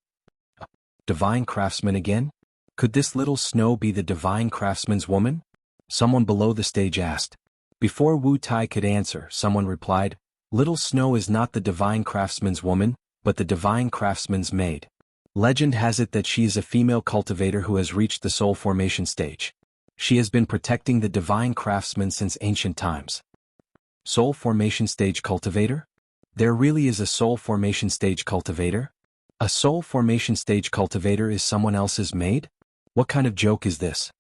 Divine craftsman again? Could this Little Snow be the divine craftsman's woman? Someone below the stage asked. Before Wu Tai could answer, someone replied, "Little Snow is not the divine craftsman's woman, but the divine craftsman's maid. Legend has it that she is a female cultivator who has reached the soul formation stage. She has been protecting the divine craftsman since ancient times." Soul formation stage cultivator? There really is a soul formation stage cultivator? A soul formation stage cultivator is someone else's maid? What kind of joke is this?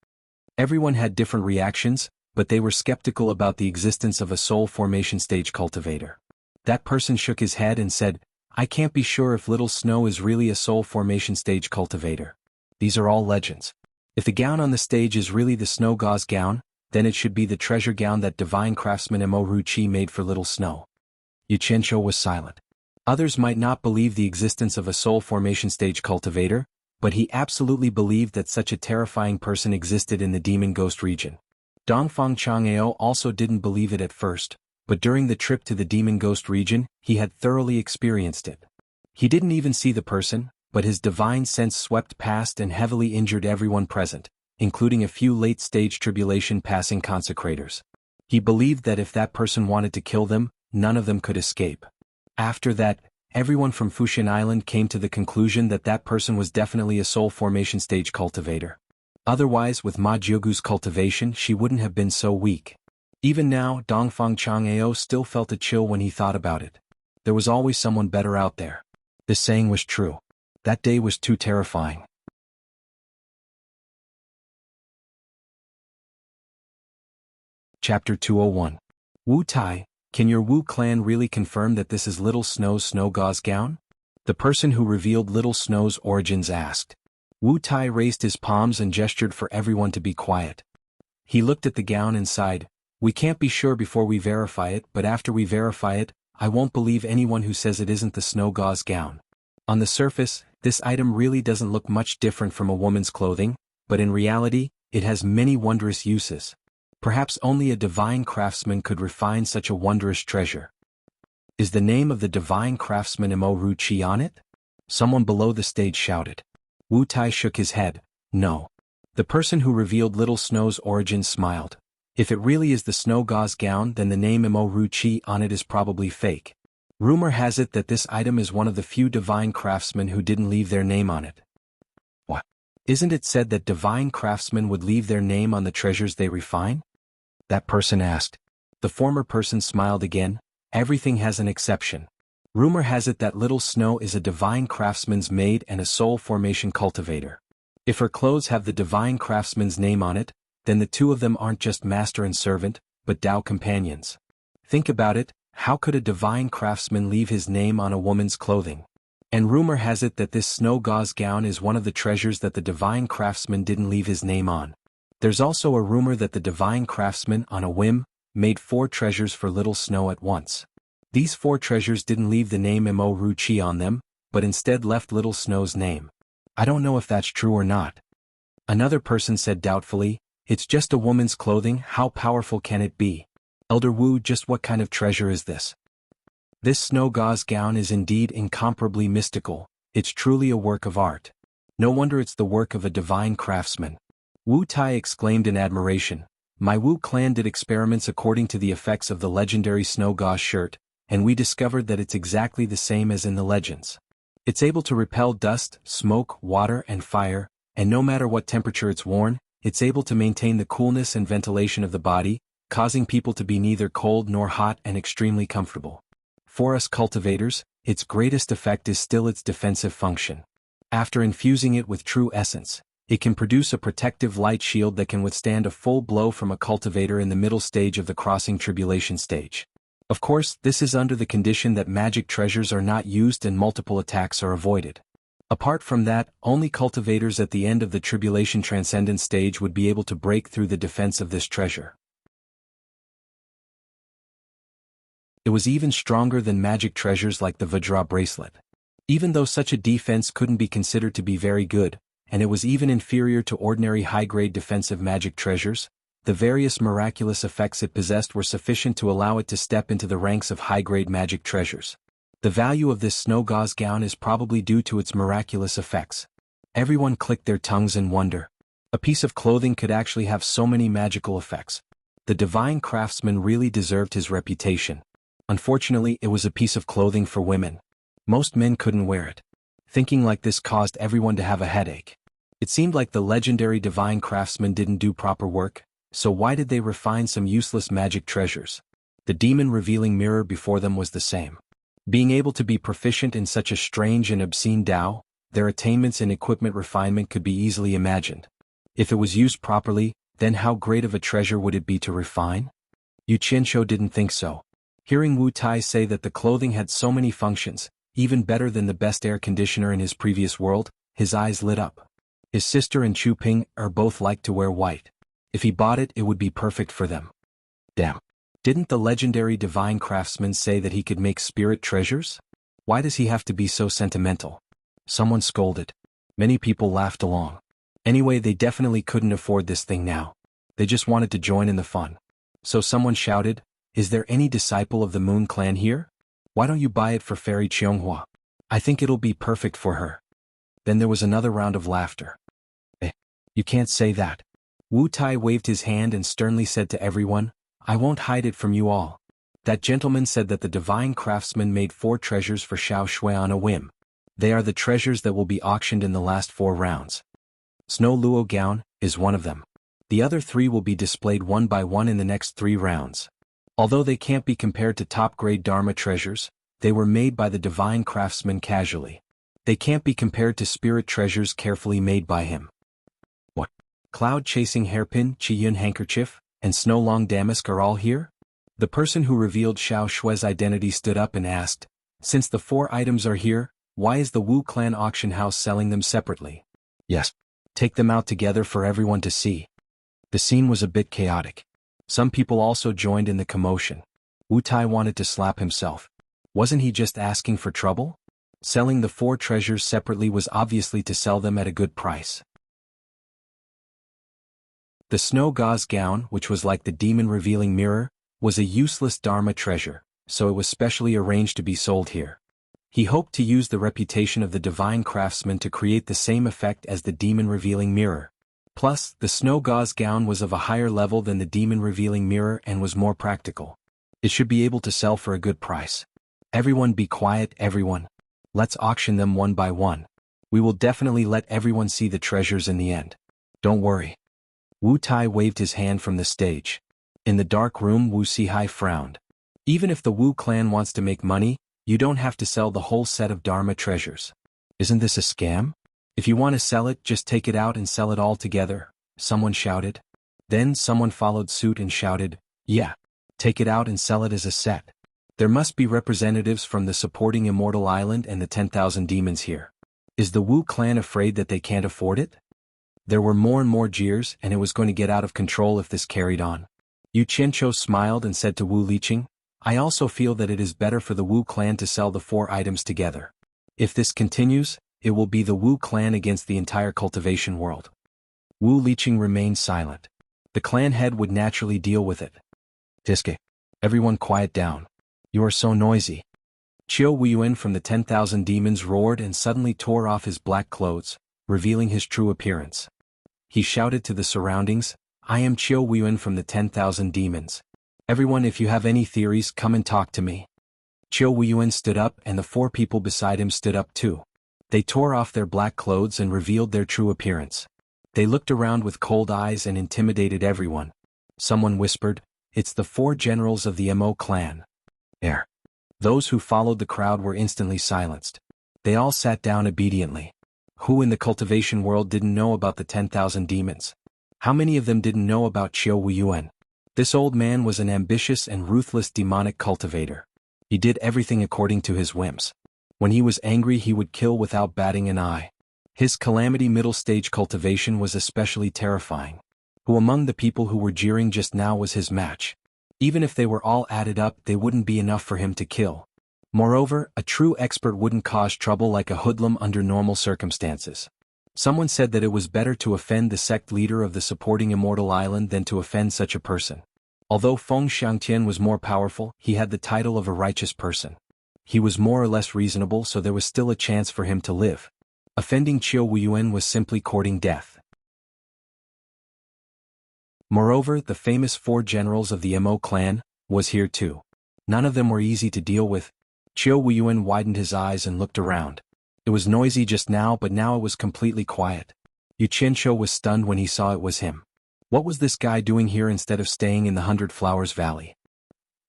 Everyone had different reactions, but they were skeptical about the existence of a soul formation stage cultivator. That person shook his head and said, "I can't be sure if Little Snow is really a soul formation stage cultivator. These are all legends. If the gown on the stage is really the snow gauze gown, then it should be the treasure gown that divine craftsman Mo Ru Chi made for Little Snow." Yu Qianqiu was silent. Others might not believe the existence of a soul formation stage cultivator, but he absolutely believed that such a terrifying person existed in the demon ghost region. Dongfang Chang'ao also didn't believe it at first, but during the trip to the demon ghost region, he had thoroughly experienced it. He didn't even see the person, but his divine sense swept past and heavily injured everyone present, including a few late-stage tribulation passing consecrators. He believed that if that person wanted to kill them, none of them could escape. After that, everyone from Fuxian Island came to the conclusion that that person was definitely a soul formation stage cultivator. Otherwise, with Ma Jiugu's cultivation, she wouldn't have been so weak. Even now, Dongfang Chang'ao still felt a chill when he thought about it. There was always someone better out there. This saying was true. That day was too terrifying. Chapter 201. Wu Tai, Can your Wu clan really confirm that this is Little Snow's snow gauze gown? The person who revealed Little Snow's origins asked. Wu Tai raised his palms and gestured for everyone to be quiet. He looked at the gown and sighed. We can't be sure before we verify it, but after we verify it, I won't believe anyone who says it isn't the snow gauze gown. On the surface, this item really doesn't look much different from a woman's clothing, but in reality, it has many wondrous uses. Perhaps only a divine craftsman could refine such a wondrous treasure. Is the name of the divine craftsman Mo Ruchi on it? Someone below the stage shouted. Wu Tai shook his head. No. The person who revealed Little Snow's origin smiled. If it really is the snow gauze gown, then the name Mo Ruchi on it is probably fake. Rumor has it that this item is one of the few divine craftsmen who didn't leave their name on it. What? Isn't it said that divine craftsmen would leave their name on the treasures they refine? That person asked. The former person smiled again. Everything has an exception. Rumor has it that Little Snow is a divine craftsman's maid and a soul formation cultivator. If her clothes have the divine craftsman's name on it, then the two of them aren't just master and servant, but Tao companions. Think about it, how could a divine craftsman leave his name on a woman's clothing? And rumor has it that this snow gauze gown is one of the treasures that the divine craftsman didn't leave his name on. There's also a rumor that the divine craftsman, on a whim, made 4 treasures for Little Snow at once. These 4 treasures didn't leave the name Mo Ruchi on them, but instead left Little Snow's name. I don't know if that's true or not. Another person said doubtfully, it's just a woman's clothing, how powerful can it be? Elder Wu, just what kind of treasure is this? This snow gauze gown is indeed incomparably mystical, it's truly a work of art. No wonder it's the work of a divine craftsman. Wu Tai exclaimed in admiration. My Wu clan did experiments according to the effects of the legendary snow gauze shirt, and we discovered that it's exactly the same as in the legends. It's able to repel dust, smoke, water, and fire, and no matter what temperature it's worn, it's able to maintain the coolness and ventilation of the body, causing people to be neither cold nor hot and extremely comfortable. For us cultivators, its greatest effect is still its defensive function. After infusing it with true essence, it can produce a protective light shield that can withstand a full blow from a cultivator in the middle stage of the crossing tribulation stage. Of course, this is under the condition that magic treasures are not used and multiple attacks are avoided. Apart from that, only cultivators at the end of the tribulation transcendent stage would be able to break through the defense of this treasure. It was even stronger than magic treasures like the Vajra bracelet. Even though such a defense couldn't be considered to be very good, and it was even inferior to ordinary high-grade defensive magic treasures, the various miraculous effects it possessed were sufficient to allow it to step into the ranks of high-grade magic treasures. The value of this snow gauze gown is probably due to its miraculous effects. Everyone clicked their tongues in wonder. A piece of clothing could actually have so many magical effects. The divine craftsman really deserved his reputation. Unfortunately, it was a piece of clothing for women. Most men couldn't wear it. Thinking like this caused everyone to have a headache. It seemed like the legendary divine craftsman didn't do proper work, so why did they refine some useless magic treasures? The demon revealing mirror before them was the same. Being able to be proficient in such a strange and obscene Tao, their attainments in equipment refinement could be easily imagined. If it was used properly, then how great of a treasure would it be to refine? Yu Qianshou didn't think so. Hearing Wu Tai say that the clothing had so many functions, even better than the best air conditioner in his previous world, his eyes lit up. His sister and Chu Ping are both like to wear white. If he bought it, it would be perfect for them. Damn. Didn't the legendary divine craftsman say that he could make spirit treasures? Why does he have to be so sentimental? Someone scolded. Many people laughed along. Anyway, they definitely couldn't afford this thing now. They just wanted to join in the fun. So someone shouted, is there any disciple of the Moon Clan here? Why don't you buy it for Fairy Qianghua? I think it'll be perfect for her. Then there was another round of laughter. You can't say that. Wu Tai waved his hand and sternly said to everyone, I won't hide it from you all. That gentleman said that the divine craftsman made 4 treasures for Xiao Shui on a whim. They are the treasures that will be auctioned in the last 4 rounds. Snow Luo gown is one of them. The other 3 will be displayed one by one in the next 3 rounds. Although they can't be compared to top-grade Dharma treasures, they were made by the divine craftsman casually. They can't be compared to spirit treasures carefully made by him. What? Cloud-chasing hairpin, Qiyun handkerchief, and snow-long damask are all here? The person who revealed Xiao Shui's identity stood up and asked, "Since the 4 items are here, why is the Wu clan auction house selling them separately?" "Yes. Take them out together for everyone to see." The scene was a bit chaotic. Some people also joined in the commotion. Wu Tai wanted to slap himself. Wasn't he just asking for trouble? Selling the 4 treasures separately was obviously to sell them at a good price. The snow gauze gown, which was like the demon-revealing mirror, was a useless Dharma treasure, so it was specially arranged to be sold here. He hoped to use the reputation of the divine craftsman to create the same effect as the demon-revealing mirror. Plus, the snow gauze gown was of a higher level than the demon-revealing mirror and was more practical. It should be able to sell for a good price. Everyone be quiet, everyone. Let's auction them one by one. We will definitely let everyone see the treasures in the end. Don't worry. Wu Tai waved his hand from the stage. In the dark room, Wu Sihai frowned. Even if the Wu clan wants to make money, you don't have to sell the whole set of Dharma treasures. Isn't this a scam? If you want to sell it, just take it out and sell it all together, someone shouted. Then someone followed suit and shouted, "Yeah, take it out and sell it as a set." There must be representatives from the supporting Immortal Island and the 10,000 demons here. Is the Wu clan afraid that they can't afford it? There were more and more jeers, and it was going to get out of control if this carried on. Yu Qianqiu smiled and said to Wu Liqing, "I also feel that it is better for the Wu clan to sell the 4 items together. If this continues, it will be the Wu clan against the entire cultivation world." Wu Liqing remained silent. The clan head would naturally deal with it. "Tiske. Everyone quiet down. You are so noisy." Qiu Weiyuan from the 10,000 demons roared and suddenly tore off his black clothes, revealing his true appearance. He shouted to the surroundings, "I am Qiu Weiyuan from the 10,000 demons. Everyone, if you have any theories, come and talk to me." Qiu Weiyuan stood up and the 4 people beside him stood up too. They tore off their black clothes and revealed their true appearance. They looked around with cold eyes and intimidated everyone. Someone whispered, "It's the 4 generals of the Mo clan." Those who followed the crowd were instantly silenced. They all sat down obediently. Who in the cultivation world didn't know about the 10,000 demons? How many of them didn't know about Qiu Weiyuan? This old man was an ambitious and ruthless demonic cultivator. He did everything according to his whims. When he was angry, he would kill without batting an eye. His calamity middle stage cultivation was especially terrifying. Who among the people who were jeering just now was his match? Even if they were all added up, they wouldn't be enough for him to kill. Moreover, a true expert wouldn't cause trouble like a hoodlum under normal circumstances. Someone said that it was better to offend the sect leader of the supporting Immortal Island than to offend such a person. Although Feng Xiangtian was more powerful, he had the title of a righteous person. He was more or less reasonable, so there was still a chance for him to live. Offending Qiu Weiyuan was simply courting death. Moreover, the famous 4 generals of the Mo clan was here too. None of them were easy to deal with. Qiu Weiyuan widened his eyes and looked around. It was noisy just now, but now it was completely quiet. Yu Qianqiu was stunned when he saw it was him. What was this guy doing here instead of staying in the 100 Flowers Valley?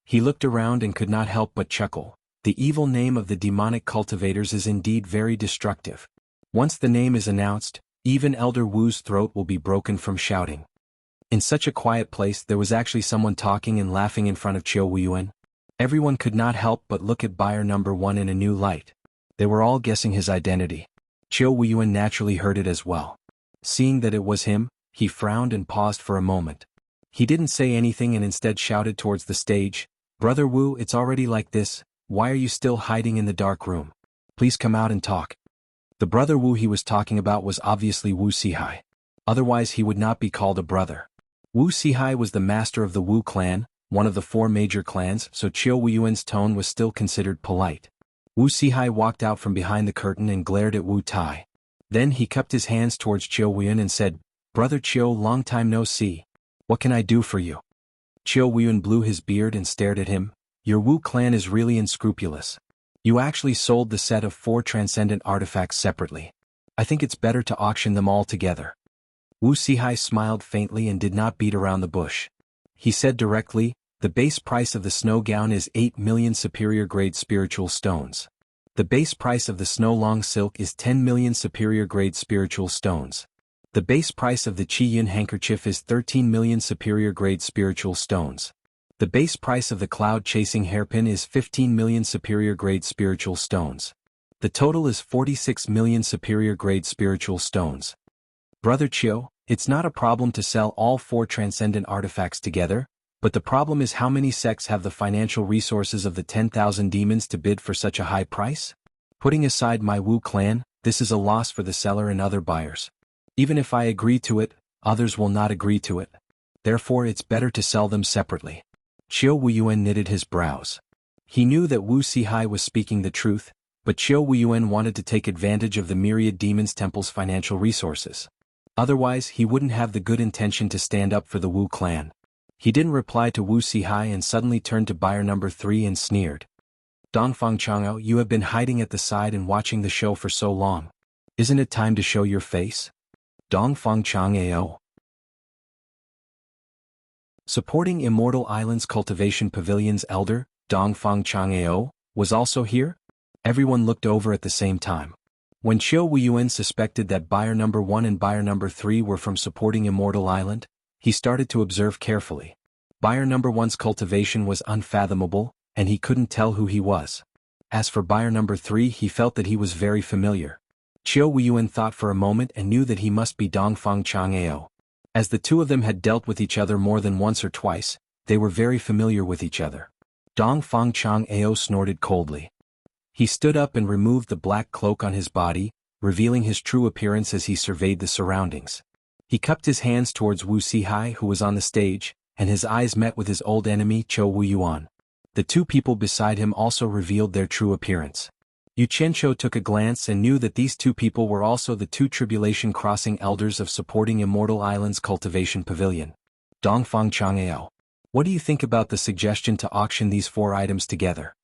He looked around and could not help but chuckle. The evil name of the demonic cultivators is indeed very destructive. Once the name is announced, even Elder Wu's throat will be broken from shouting. In such a quiet place, there was actually someone talking and laughing in front of Qiu Weiyuan. Everyone could not help but look at buyer number 1 in a new light. They were all guessing his identity. Qiu Weiyuan naturally heard it as well. Seeing that it was him, he frowned and paused for a moment. He didn't say anything and instead shouted towards the stage, "Brother Wu, it's already like this. Why are you still hiding in the dark room? Please come out and talk." The brother Wu he was talking about was obviously Wu Sihai. Otherwise he would not be called a brother. Wu Sihai was the master of the Wu clan, one of the 4 major clans, so Qiu Weiyuan's tone was still considered polite. Wu Sihai walked out from behind the curtain and glared at Wu Tai. Then he cupped his hands towards Qiu Weiyuan and said, "Brother Qiu, long time no see. What can I do for you?" Qiu Weiyuan blew his beard and stared at him. "Your Wu clan is really unscrupulous. You actually sold the set of 4 transcendent artifacts separately. I think it's better to auction them all together." Wu Sihai smiled faintly and did not beat around the bush. He said directly, "The base price of the snow gown is 8 million superior grade spiritual stones. The base price of the snow long silk is 10 million superior grade spiritual stones. The base price of the Qi Yun handkerchief is 13 million superior grade spiritual stones. The base price of the cloud-chasing hairpin is 15 million superior-grade spiritual stones. The total is 46 million superior-grade spiritual stones. Brother Chiu, it's not a problem to sell all 4 transcendent artifacts together, but the problem is how many sects have the financial resources of the 10,000 demons to bid for such a high price? Putting aside my Wu clan, this is a loss for the seller and other buyers. Even if I agree to it, others will not agree to it. Therefore it's better to sell them separately. Chiu Wuyuan knitted his brows. He knew that Wu Sihai was speaking the truth, but Chiu Wuyuan wanted to take advantage of the myriad demons temple's financial resources. Otherwise he wouldn't have the good intention to stand up for the Wu clan. He didn't reply to Wu Sihai and suddenly turned to buyer number 3 and sneered. Dongfang Chang'o, you have been hiding at the side and watching the show for so long. Isn't it time to show your face? Dongfang Chang'o. Supporting Immortal Island's Cultivation Pavilion's elder, Dongfang Chang'o, was also here? Everyone looked over at the same time. When Chiu Wuyuan suspected that buyer number 1 and buyer number 3 were from supporting Immortal Island, he started to observe carefully. Buyer number 1's cultivation was unfathomable, and he couldn't tell who he was. As for buyer number 3, he felt that he was very familiar. Chiu Wuyuan thought for a moment and knew that he must be Dongfang Chang'o. As the two of them had dealt with each other more than once or twice, they were very familiar with each other. Dongfang Chang'o snorted coldly. He stood up and removed the black cloak on his body, revealing his true appearance as he surveyed the surroundings. He cupped his hands towards Wu Sihai, who was on the stage, and his eyes met with his old enemy Chiu Wuyuan. The two people beside him also revealed their true appearance. Yu Qianqiu took a glance and knew that these two people were also the 2 Tribulation Crossing elders of supporting Immortal Island's Cultivation Pavilion. Dongfang Chang'o. What do you think about the suggestion to auction these 4 items together?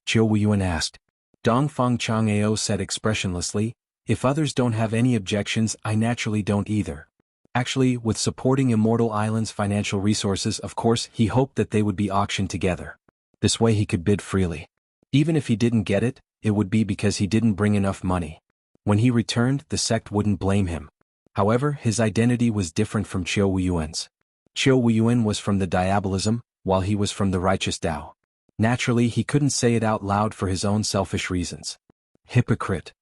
Chiu Wuyuan asked. Dongfang Chang'o said expressionlessly, if others don't have any objections, I naturally don't either. Actually, with supporting Immortal Island's financial resources, of course, he hoped that they would be auctioned together. This way he could bid freely. Even if he didn't get it, it would be because he didn't bring enough money. When he returned, the sect wouldn't blame him. However, his identity was different from Chiu Wuyuan's. Chiu Wuyuan was from the Diabolism, while he was from the Righteous Tao. Naturally, he couldn't say it out loud for his own selfish reasons. Hypocrite.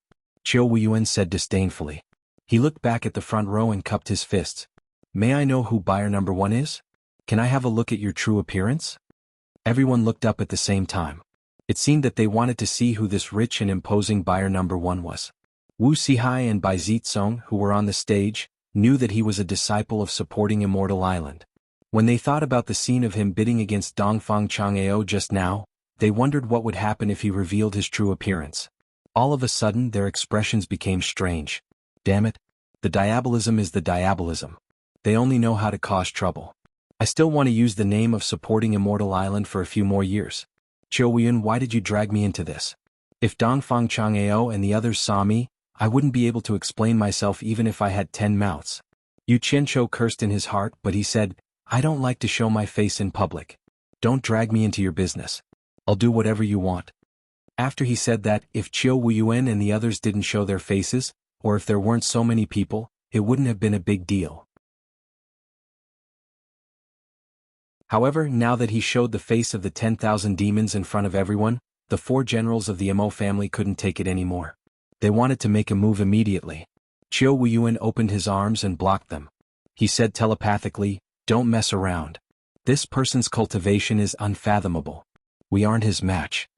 Chiu Wuyuan said disdainfully. He looked back at the front row and cupped his fists. May I know who buyer number 1 is? Can I have a look at your true appearance? Everyone looked up at the same time. It seemed that they wanted to see who this rich and imposing buyer number 1 was. Wu Sihai and Bai Zitsong, who were on the stage, knew that he was a disciple of supporting Immortal Island. When they thought about the scene of him bidding against Dongfang Chang'o just now, they wondered what would happen if he revealed his true appearance. All of a sudden their expressions became strange. Damn it. The Diabolism is the Diabolism. They only know how to cause trouble. I still want to use the name of supporting Immortal Island for a few more years. Chiu Wuyuan, why did you drag me into this? If Dongfang Chang'o and the others saw me, I wouldn't be able to explain myself even if I had 10 mouths. Yu Qianqiu cursed in his heart, but he said, I don't like to show my face in public. Don't drag me into your business. I'll do whatever you want. After he said that, if Chiu Wuyuan and the others didn't show their faces, or if there weren't so many people, it wouldn't have been a big deal. However, now that he showed the face of the 10,000 demons in front of everyone, the 4 generals of the Mo family couldn't take it anymore. They wanted to make a move immediately. Chiu Wuyuan opened his arms and blocked them. He said telepathically, don't mess around. This person's cultivation is unfathomable. We aren't his match.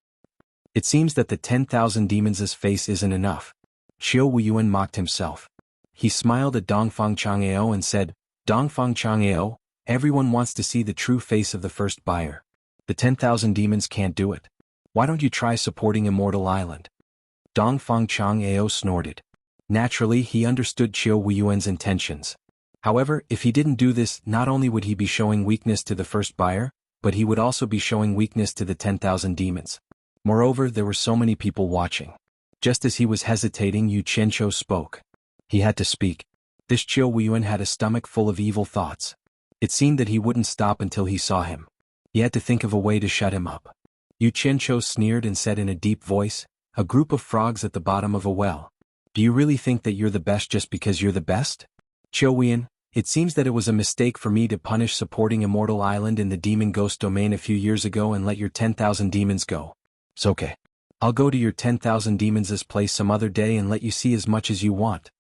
It seems that the 10,000 demons' face isn't enough. Chiu Wuyuan mocked himself. He smiled at Dongfang Chang'o and said, Dongfang Chang'o, everyone wants to see the true face of the first buyer. The 10,000 demons can't do it. Why don't you try supporting Immortal Island? Dongfang Chang'o snorted. Naturally, he understood Chiu Wuyuan's intentions. However, if he didn't do this, not only would he be showing weakness to the first buyer, but he would also be showing weakness to the 10,000 demons. Moreover, there were so many people watching. Just as he was hesitating, Yu Qianqiu spoke. He had to speak. This Chiu Wuyuan had a stomach full of evil thoughts. It seemed that he wouldn't stop until he saw him. He had to think of a way to shut him up. Yu Qianqiu sneered and said in a deep voice, a group of frogs at the bottom of a well. Do you really think that you're the best just because you're the best? Chiu Wuyuan, It seems that it was a mistake for me to punish supporting Immortal Island in the Demon Ghost domain a few years ago and let your 10,000 demons go. It's okay. I'll go to your 10,000 demons' place some other day and let you see as much as you want."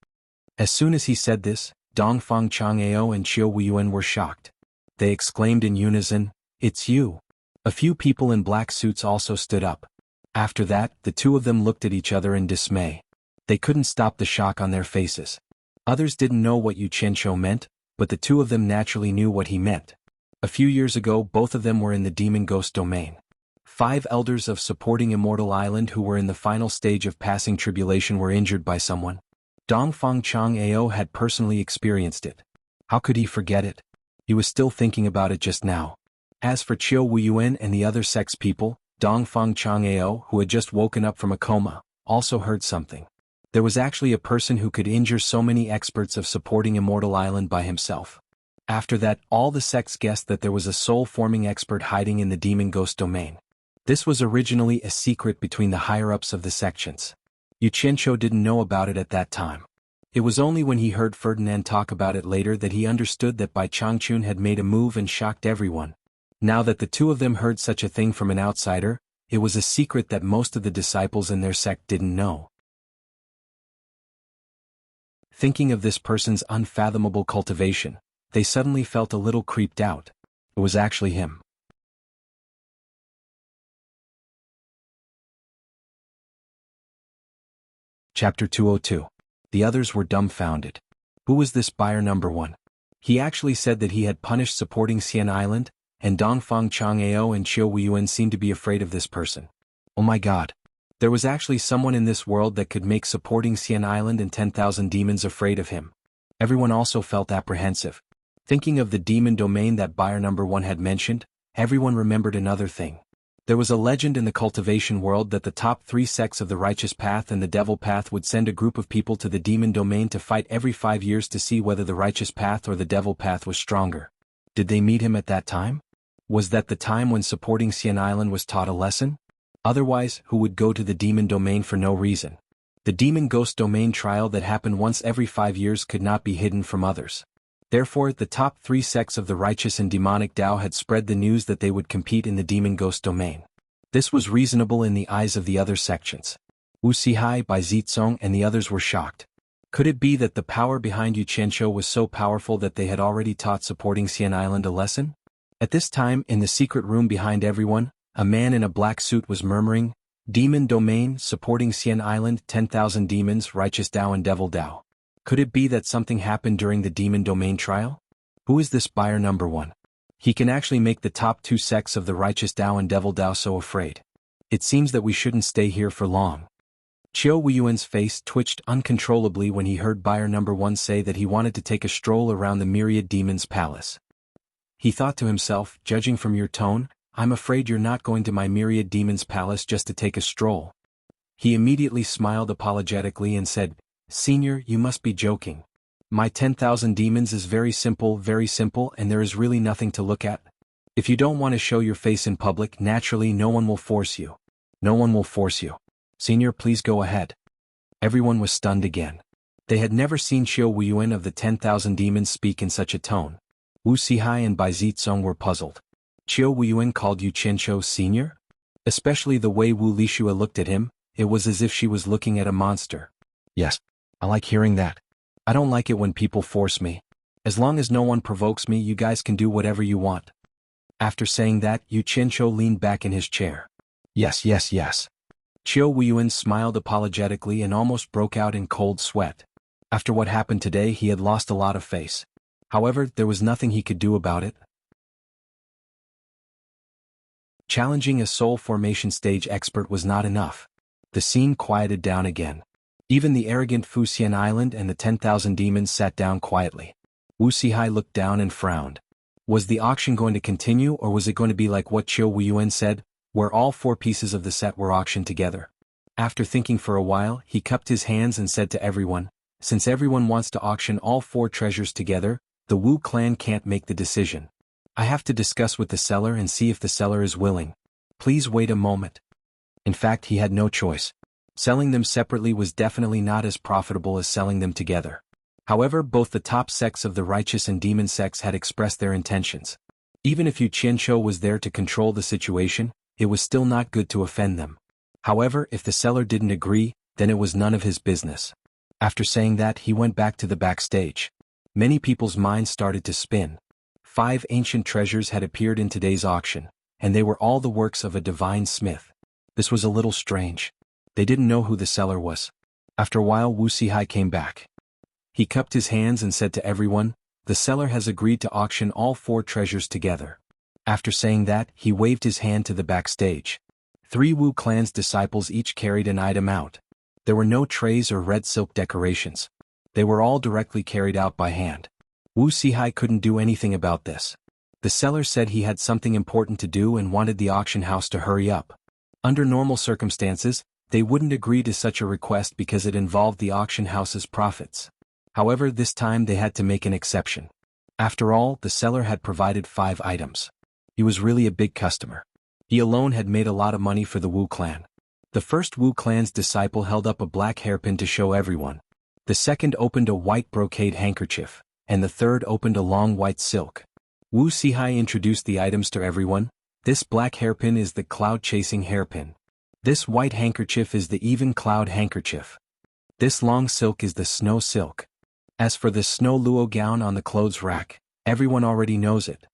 As soon as he said this, Dongfang Chang'ao and Qiu Wuyuan were shocked. They exclaimed in unison, "It's you." A few people in black suits also stood up. After that, the two of them looked at each other in dismay. They couldn't stop the shock on their faces. Others didn't know what Yu Qianqiu meant, but the two of them naturally knew what he meant. A few years ago, both of them were in the Demon Ghost domain. 5 elders of supporting Immortal Island who were in the final stage of passing tribulation were injured by someone. Dongfang Chang'ao had personally experienced it. How could he forget it? He was still thinking about it just now. As for Qiu Wuyuan and the other sex people, Dongfang Chang'ao, who had just woken up from a coma, also heard something. There was actually a person who could injure so many experts of supporting Immortal Island by himself. After that, all the sects guessed that there was a soul-forming expert hiding in the Demon Ghost domain. This was originally a secret between the higher-ups of the sections. Yu Qianqiu didn't know about it at that time. It was only when he heard Ferdinand talk about it later that he understood that Bai Changchun had made a move and shocked everyone. Now that the two of them heard such a thing from an outsider, it was a secret that most of the disciples in their sect didn't know. Thinking of this person's unfathomable cultivation, they suddenly felt a little creeped out. It was actually him. Chapter 202. The others were dumbfounded. Who was this buyer number 1? He actually said that he had punished supporting Xian Island, and Dongfang Chang'ao and Qiu Wuyuan seemed to be afraid of this person. Oh my god. There was actually someone in this world that could make supporting Xian Island and 10,000 demons afraid of him. Everyone also felt apprehensive. Thinking of the demon domain that buyer number 1 had mentioned, everyone remembered another thing. There was a legend in the cultivation world that the top 3 sects of the righteous path and the devil path would send a group of people to the demon domain to fight every 5 years to see whether the righteous path or the devil path was stronger. Did they meet him at that time? Was that the time when supporting Xian Island was taught a lesson? Otherwise, who would go to the demon domain for no reason? The demon ghost domain trial that happened once every 5 years could not be hidden from others. Therefore, the top 3 sects of the righteous and demonic Tao had spread the news that they would compete in the demon ghost domain. This was reasonable in the eyes of the other sections. Wuxia, Bai Zizong and the others were shocked. Could it be that the power behind Yu Qianqiu was so powerful that they had already taught supporting Xian Island a lesson? At this time, in the secret room behind everyone, a man in a black suit was murmuring, "Demon domain, supporting Xian Island, 10,000 demons, righteous Tao and devil Tao." Could it be that something happened during the demon domain trial? Who is this buyer number 1? He can actually make the top 2 sects of the righteous Tao and devil Tao so afraid. It seems that we shouldn't stay here for long. Qiu Wuyuan's face twitched uncontrollably when he heard buyer number 1 say that he wanted to take a stroll around the myriad demons' palace. He thought to himself, judging from your tone, I'm afraid you're not going to my myriad demons' palace just to take a stroll. He immediately smiled apologetically and said, Senior, you must be joking. My 10,000 demons is very simple, and there is really nothing to look at. If you don't want to show your face in public, naturally no one will force you. No one will force you. Senior, please go ahead. Everyone was stunned again. They had never seen Qiu Wuyuan of the 10,000 demons speak in such a tone. Wu Sihai and Bai Zizong were puzzled. Qiu Wuyuan called Yu Qianqiu senior? Especially the way Wu Lixue looked at him, it was as if she was looking at a monster. Yes, I like hearing that. I don't like it when people force me. As long as no one provokes me, you guys can do whatever you want. After saying that, Yu Qianqiu leaned back in his chair. Yes. Qiu Wuyuan smiled apologetically and almost broke out in cold sweat. After what happened today, he had lost a lot of face. However, there was nothing he could do about it. Challenging a soul formation stage expert was not enough. The scene quieted down again. Even the arrogant Fuxian Island and the 10,000 demons sat down quietly. Wu Sihai looked down and frowned. Was the auction going to continue, or was it going to be like what Qiu Wuyuan said, where all 4 pieces of the set were auctioned together? After thinking for a while, he cupped his hands and said to everyone, since everyone wants to auction all 4 treasures together, the Wu clan can't make the decision. I have to discuss with the seller and see if the seller is willing. Please wait a moment. In fact, he had no choice. Selling them separately was definitely not as profitable as selling them together. However, both the top sects of the righteous and demon sects had expressed their intentions. Even if Yu Qianqiu was there to control the situation, it was still not good to offend them. However, if the seller didn't agree, then it was none of his business. After saying that, he went back to the backstage. Many people's minds started to spin. 5 ancient treasures had appeared in today's auction, and they were all the works of a divine smith. This was a little strange. They didn't know who the seller was. After a while, Wuxia came back. He cupped his hands and said to everyone, "The seller has agreed to auction all 4 treasures together." After saying that, he waved his hand to the backstage. 3 Wu clan's disciples each carried an item out. There were no trays or red silk decorations. They were all directly carried out by hand. Wu Sihai couldn't do anything about this. The seller said he had something important to do and wanted the auction house to hurry up. Under normal circumstances, they wouldn't agree to such a request because it involved the auction house's profits. However, this time they had to make an exception. After all, the seller had provided 5 items. He was really a big customer. He alone had made a lot of money for the Wu clan. The first Wu clan's disciple held up a black hairpin to show everyone. The second opened a white brocade handkerchief, and the third opened a long white silk. Wu Sihai introduced the items to everyone. This black hairpin is the cloud-chasing hairpin. This white handkerchief is the even cloud handkerchief. This long silk is the snow silk. As for the snow luo gown on the clothes rack, everyone already knows it.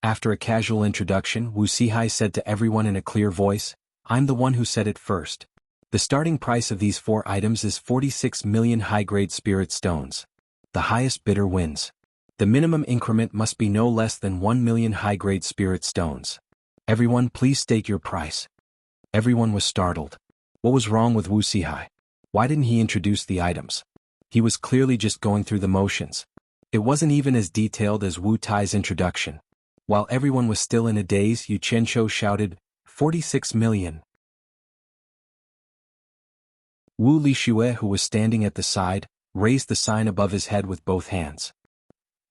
After a casual introduction, Wu Sihai said to everyone in a clear voice, "I'm the one who said it first. The starting price of these 4 items is 46 million high-grade spirit stones. The highest bidder wins. The minimum increment must be no less than 1 million high-grade spirit stones. Everyone, please state your price." Everyone was startled. What was wrong with Wu Sihai? Why didn't he introduce the items? He was clearly just going through the motions. It wasn't even as detailed as Wu Tai's introduction. While everyone was still in a daze, Yu Qianqiu shouted, 46 million. Wu Lixue, who was standing at the side, raised the sign above his head with both hands.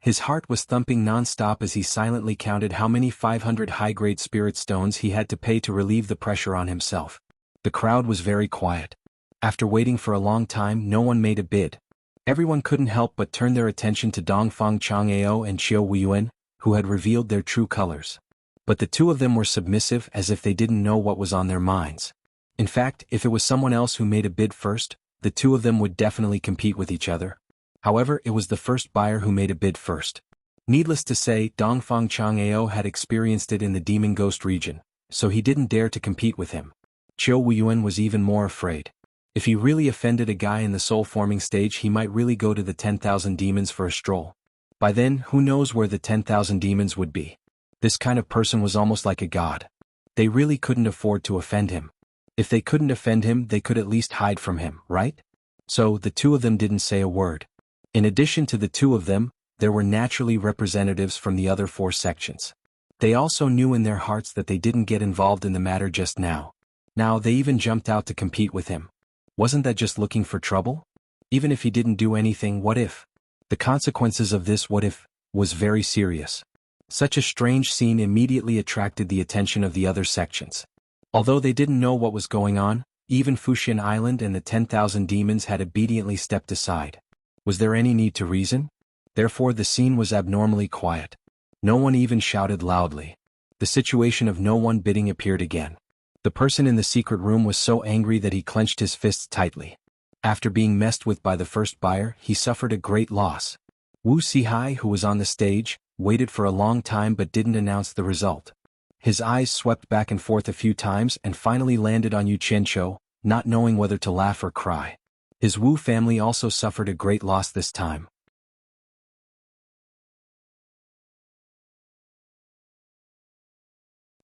His heart was thumping non-stop as he silently counted how many 500 high-grade spirit stones he had to pay to relieve the pressure on himself. The crowd was very quiet. After waiting for a long time, no one made a bid. Everyone couldn't help but turn their attention to Dongfang Chang'eo and Qiu Weiyuan, who had revealed their true colors. But the 2 of them were submissive, as if they didn't know what was on their minds. In fact, if it was someone else who made a bid first, the 2 of them would definitely compete with each other. However, it was the first buyer who made a bid first. Needless to say, Dongfang Chang'eo had experienced it in the Demon Ghost region, so he didn't dare to compete with him. Qiu Weiyuan was even more afraid. If he really offended a guy in the soul-forming stage, he might really go to the 10,000 demons for a stroll. By then, who knows where the 10,000 demons would be. This kind of person was almost like a god. They really couldn't afford to offend him. If they couldn't offend him, they could at least hide from him, right? So, the 2 of them didn't say a word. In addition to the 2 of them, there were naturally representatives from the other 4 sections. They also knew in their hearts that they didn't get involved in the matter just now. Now they even jumped out to compete with him. Wasn't that just looking for trouble? Even if he didn't do anything, what if? The consequences of this what if was very serious. Such a strange scene immediately attracted the attention of the other sections. Although they didn't know what was going on, even Fuxian Island and the 10,000 demons had obediently stepped aside. Was there any need to reason? Therefore the scene was abnormally quiet. No one even shouted loudly. The situation of no one bidding appeared again. The person in the secret room was so angry that he clenched his fists tightly. After being messed with by the first buyer, he suffered a great loss. Wu Sihai, who was on the stage, waited for a long time but didn't announce the result. His eyes swept back and forth a few times and finally landed on Yu Qianqiu, not knowing whether to laugh or cry. His Wu family also suffered a great loss this time.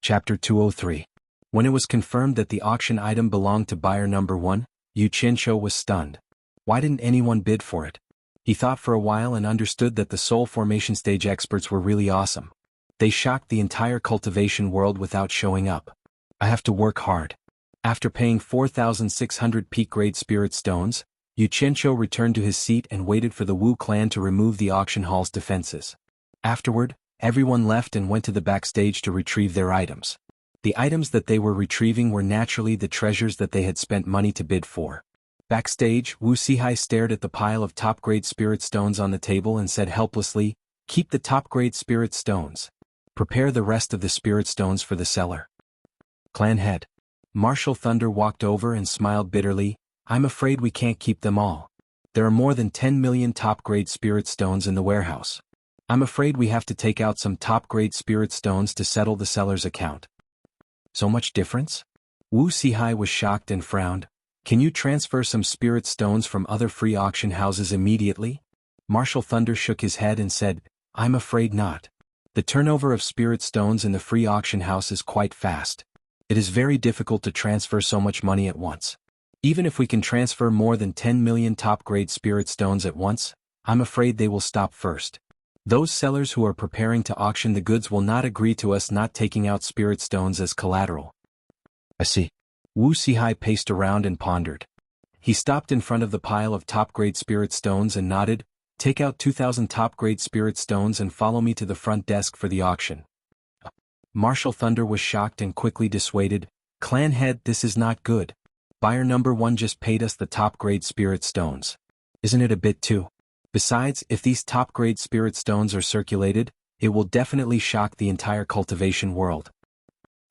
Chapter 203. When it was confirmed that the auction item belonged to buyer number 1, Yu Qianqiu was stunned. Why didn't anyone bid for it? He thought for a while and understood that the soul formation stage experts were really awesome. They shocked the entire cultivation world without showing up. I have to work hard. After paying 4,600 peak-grade spirit stones, Yu Qianqiu returned to his seat and waited for the Wu clan to remove the auction hall's defenses. Afterward, everyone left and went to the backstage to retrieve their items. The items that they were retrieving were naturally the treasures that they had spent money to bid for. Backstage, Wuxia stared at the pile of top-grade spirit stones on the table and said helplessly, "Keep the top-grade spirit stones. Prepare the rest of the spirit stones for the cellar." Clan head Marshall Thunder walked over and smiled bitterly. "I'm afraid we can't keep them all. There are more than 10 million top-grade spirit stones in the warehouse. I'm afraid we have to take out some top-grade spirit stones to settle the seller's account." "So much difference?" Wuxia was shocked and frowned. "Can you transfer some spirit stones from other free auction houses immediately?" Marshall Thunder shook his head and said, "I'm afraid not. The turnover of spirit stones in the free auction house is quite fast. It is very difficult to transfer so much money at once. Even if we can transfer more than 10 million top-grade spirit stones at once, I'm afraid they will stop first. Those sellers who are preparing to auction the goods will not agree to us not taking out spirit stones as collateral." "I see." Wuxia paced around and pondered. He stopped in front of the pile of top-grade spirit stones and nodded. "Take out 2,000 top-grade spirit stones and follow me to the front desk for the auction." Marshall Thunder was shocked and quickly dissuaded. "Clan head, this is not good. Buyer number 1 just paid us the top-grade spirit stones. Isn't it a bit too? Besides, if these top-grade spirit stones are circulated, it will definitely shock the entire cultivation world."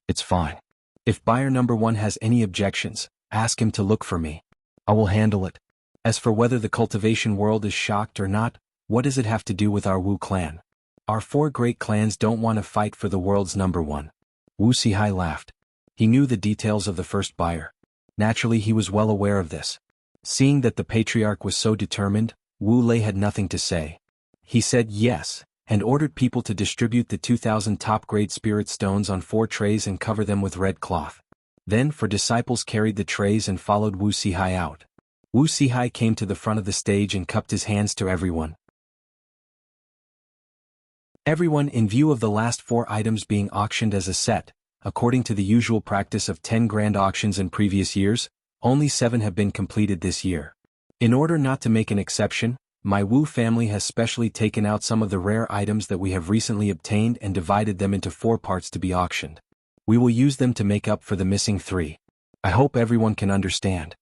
"It's fine. If buyer number 1 has any objections, ask him to look for me. I will handle it. As for whether the cultivation world is shocked or not, what does it have to do with our Wu clan? Our 4 great clans don't want to fight for the world's number 1. Wuxia laughed. He knew the details of the first buyer. Naturally, he was well aware of this. Seeing that the patriarch was so determined, Wu Lei had nothing to say. He said yes, and ordered people to distribute the 2,000 top-grade spirit stones on 4 trays and cover them with red cloth. Then 4 disciples carried the trays and followed Wuxia out. Wuxia came to the front of the stage and cupped his hands to everyone. Everyone, in view of the last 4 items being auctioned as a set, according to the usual practice of 10 grand auctions in previous years, only 7 have been completed this year. In order not to make an exception, my Wu family has specially taken out some of the rare items that we have recently obtained and divided them into 4 parts to be auctioned. We will use them to make up for the missing 3. I hope everyone can understand."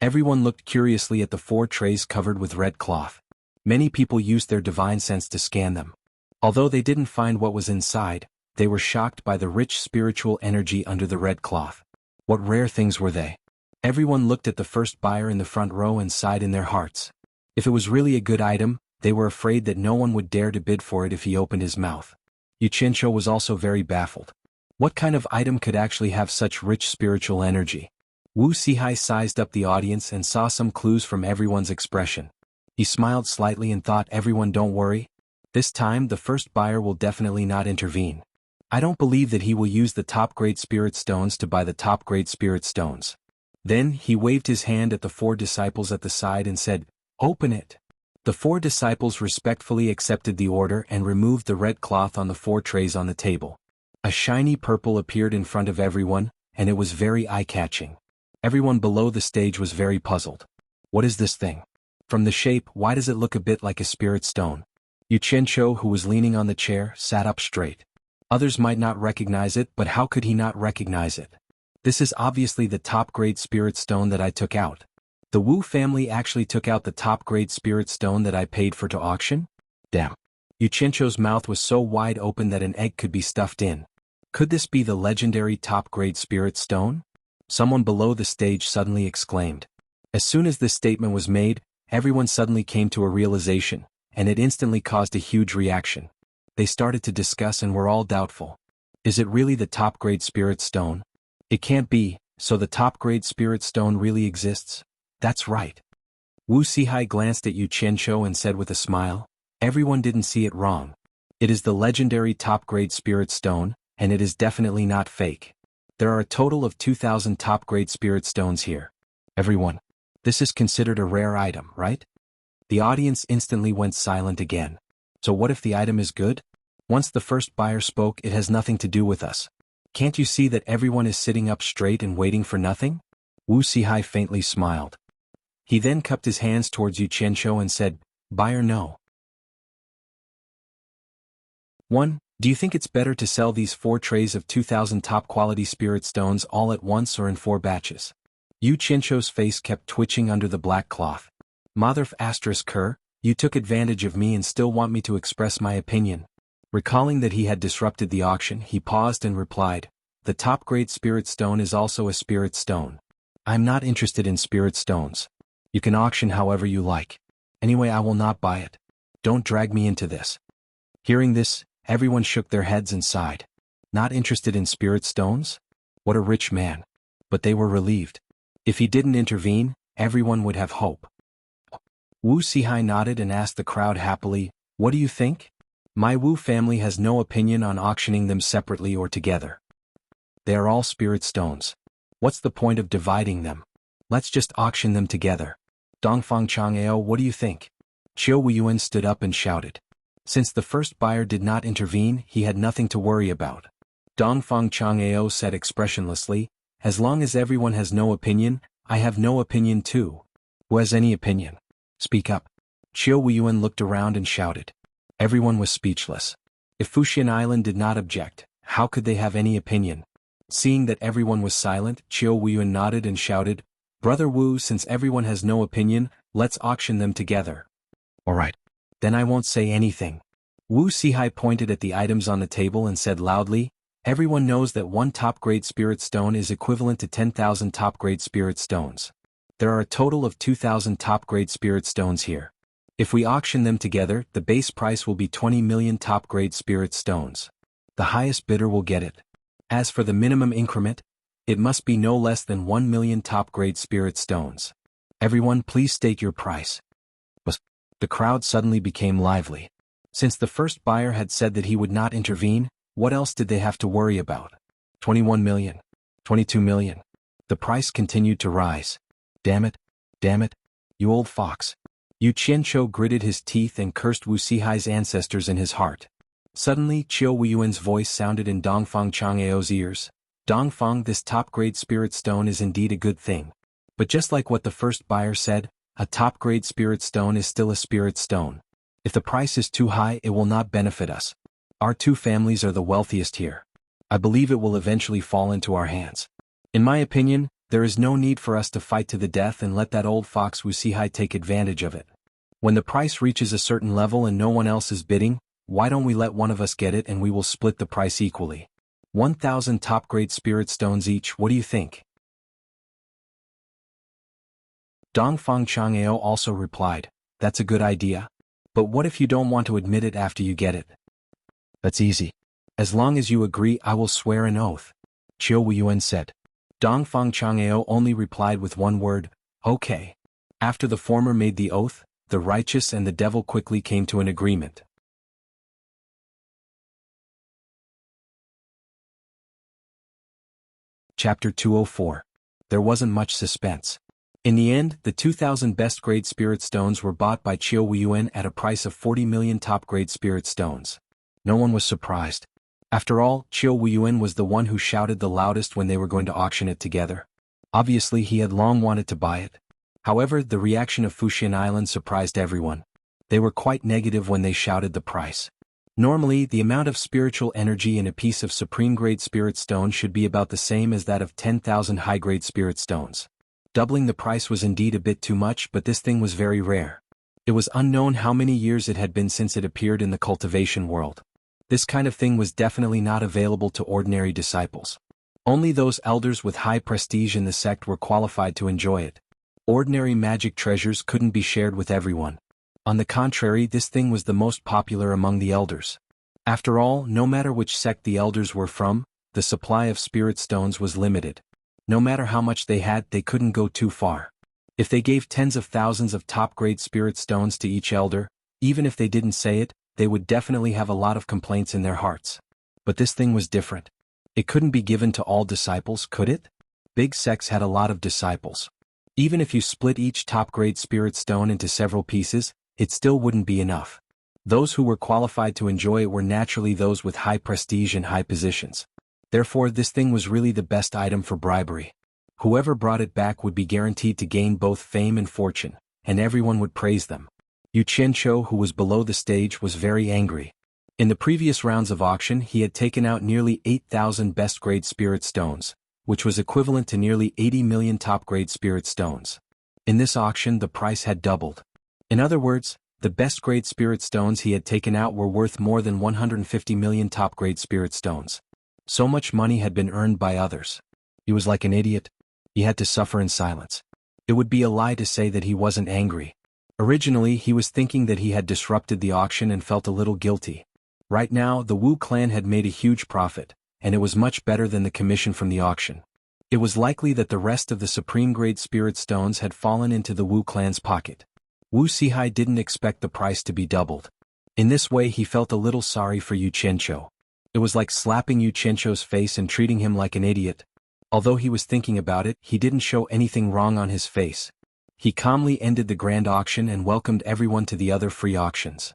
Everyone looked curiously at the 4 trays covered with red cloth. Many people used their divine sense to scan them. Although they didn't find what was inside, they were shocked by the rich spiritual energy under the red cloth. What rare things were they? Everyone looked at the first buyer in the front row and sighed in their hearts. If it was really a good item, they were afraid that no one would dare to bid for it if he opened his mouth. Yuqinsho was also very baffled. What kind of item could actually have such rich spiritual energy? Wuxia sized up the audience and saw some clues from everyone's expression. He smiled slightly and thought, "Everyone, don't worry. This time the first buyer will definitely not intervene. I don't believe that he will use the top-grade spirit stones to buy the top-grade spirit stones." Then he waved his hand at the 4 disciples at the side and said, "Open it." The 4 disciples respectfully accepted the order and removed the red cloth on the 4 trays on the table. A shiny purple appeared in front of everyone, and it was very eye-catching. Everyone below the stage was very puzzled. What is this thing? From the shape, why does it look a bit like a spirit stone? Yuqinsho, who was leaning on the chair, sat up straight. Others might not recognize it, but how could he not recognize it? This is obviously the top-grade spirit stone that I took out. The Wu family actually took out the top-grade spirit stone that I paid for to auction? Damn. Yuqinsho's mouth was so wide open that an egg could be stuffed in. Could this be the legendary top-grade spirit stone? Someone below the stage suddenly exclaimed. As soon as this statement was made, everyone suddenly came to a realization, and it instantly caused a huge reaction. They started to discuss and were all doubtful. Is it really the top-grade spirit stone? It can't be, so the top-grade spirit stone really exists? That's right. Wuxia glanced at Yuqinsho and said with a smile, "Everyone didn't see it wrong. It is the legendary top-grade spirit stone, and it is definitely not fake. There are a total of 2,000 top-grade spirit stones here. Everyone, this is considered a rare item, right?" The audience instantly went silent again. So what if the item is good? Once the first buyer spoke, "It has nothing to do with us. Can't you see that everyone is sitting up straight and waiting for nothing?" Wuxia faintly smiled. He then cupped his hands towards Yuqinsho and said, "Buyer no. 1. Do you think it's better to sell these 4 trays of 2,000 top-quality spirit stones all at once or in 4 batches? Yu Qianzhou's face kept twitching under the black cloth. Motherf asterisk her, you took advantage of me and still want me to express my opinion. Recalling that he had disrupted the auction, he paused and replied, the top-grade spirit stone is also a spirit stone. I'm not interested in spirit stones. You can auction however you like. Anyway, I will not buy it. Don't drag me into this. Hearing this, everyone shook their heads and sighed. Not interested in spirit stones? What a rich man. But they were relieved. If he didn't intervene, everyone would have hope. Wu Sihai nodded and asked the crowd happily, what do you think? My Wu family has no opinion on auctioning them separately or together. They are all spirit stones. What's the point of dividing them? Let's just auction them together. Dongfang Chang'ao, what do you think? Qiu Wuyuan stood up and shouted. Since the first buyer did not intervene, he had nothing to worry about. Dongfang Chang'ao said expressionlessly, as long as everyone has no opinion, I have no opinion too. Who has any opinion? Speak up. Qiu Wuyuan looked around and shouted. Everyone was speechless. If Fuxian Island did not object, how could they have any opinion? Seeing that everyone was silent, Qiu Wuyuan nodded and shouted, Brother Wu, since everyone has no opinion, let's auction them together. Alright. Then I won't say anything. Wu Sihai pointed at the items on the table and said loudly, everyone knows that one top-grade spirit stone is equivalent to 10,000 top-grade spirit stones. There are a total of 2,000 top-grade spirit stones here. If we auction them together, the base price will be 20 million top-grade spirit stones. The highest bidder will get it. As for the minimum increment, it must be no less than 1 million top-grade spirit stones. Everyone, please state your price. The crowd suddenly became lively. Since the first buyer had said that he would not intervene, what else did they have to worry about? 21 million. 22 million. The price continued to rise. Damn it, you old fox. Yu Qianzhou gritted his teeth and cursed Wu Sihai's ancestors in his heart. Suddenly, Qiu Wuyuan's voice sounded in Dongfang Chang'ao's ears. Dongfang, this top-grade spirit stone is indeed a good thing. But just like what the first buyer said, a top-grade spirit stone is still a spirit stone. If the price is too high, it will not benefit us. Our two families are the wealthiest here. I believe it will eventually fall into our hands. In my opinion, there is no need for us to fight to the death and let that old fox Wu Sihai take advantage of it. When the price reaches a certain level and no one else is bidding, why don't we let one of us get it and we will split the price equally? 1,000 top-grade spirit stones each, what do you think? Dongfang Chang'ao also replied, that's a good idea. But what if you don't want to admit it after you get it? That's easy. As long as you agree, I will swear an oath. Qiu Wuyuan said. Dongfang Chang'ao only replied with one word, okay. After the former made the oath, the righteous and the devil quickly came to an agreement. Chapter 204. There wasn't much suspense. In the end, the 2,000 best-grade spirit stones were bought by Qiu Wuyuan at a price of 40 million top-grade spirit stones. No one was surprised. After all, Qiu Wuyuan was the one who shouted the loudest when they were going to auction it together. Obviously, he had long wanted to buy it. However, the reaction of Fuxian Island surprised everyone. They were quite negative when they shouted the price. Normally, the amount of spiritual energy in a piece of supreme-grade spirit stone should be about the same as that of 10,000 high-grade spirit stones. Doubling the price was indeed a bit too much, but this thing was very rare. It was unknown how many years it had been since it appeared in the cultivation world. This kind of thing was definitely not available to ordinary disciples. Only those elders with high prestige in the sect were qualified to enjoy it. Ordinary magic treasures couldn't be shared with everyone. On the contrary, this thing was the most popular among the elders. After all, no matter which sect the elders were from, the supply of spirit stones was limited. No matter how much they had, they couldn't go too far. If they gave tens of thousands of top-grade spirit stones to each elder, even if they didn't say it, they would definitely have a lot of complaints in their hearts. But this thing was different. It couldn't be given to all disciples, could it? Big sects had a lot of disciples. Even if you split each top-grade spirit stone into several pieces, it still wouldn't be enough. Those who were qualified to enjoy it were naturally those with high prestige and high positions. Therefore, this thing was really the best item for bribery. Whoever brought it back would be guaranteed to gain both fame and fortune, and everyone would praise them. Yu Qianzhou, who was below the stage, was very angry. In the previous rounds of auction, he had taken out nearly 8,000 best-grade spirit stones, which was equivalent to nearly 80 million top-grade spirit stones. In this auction the price had doubled. In other words, the best-grade spirit stones he had taken out were worth more than 150 million top-grade spirit stones. So much money had been earned by others. He was like an idiot. He had to suffer in silence. It would be a lie to say that he wasn't angry. Originally he was thinking that he had disrupted the auction and felt a little guilty. Right now the Wu clan had made a huge profit, and it was much better than the commission from the auction. It was likely that the rest of the supreme-grade spirit stones had fallen into the Wu clan's pocket. Wu Sihai didn't expect the price to be doubled. In this way he felt a little sorry for Yu Qianqiu. It was like slapping Yu Qianqiu's face and treating him like an idiot. Although he was thinking about it, he didn't show anything wrong on his face. He calmly ended the grand auction and welcomed everyone to the other free auctions.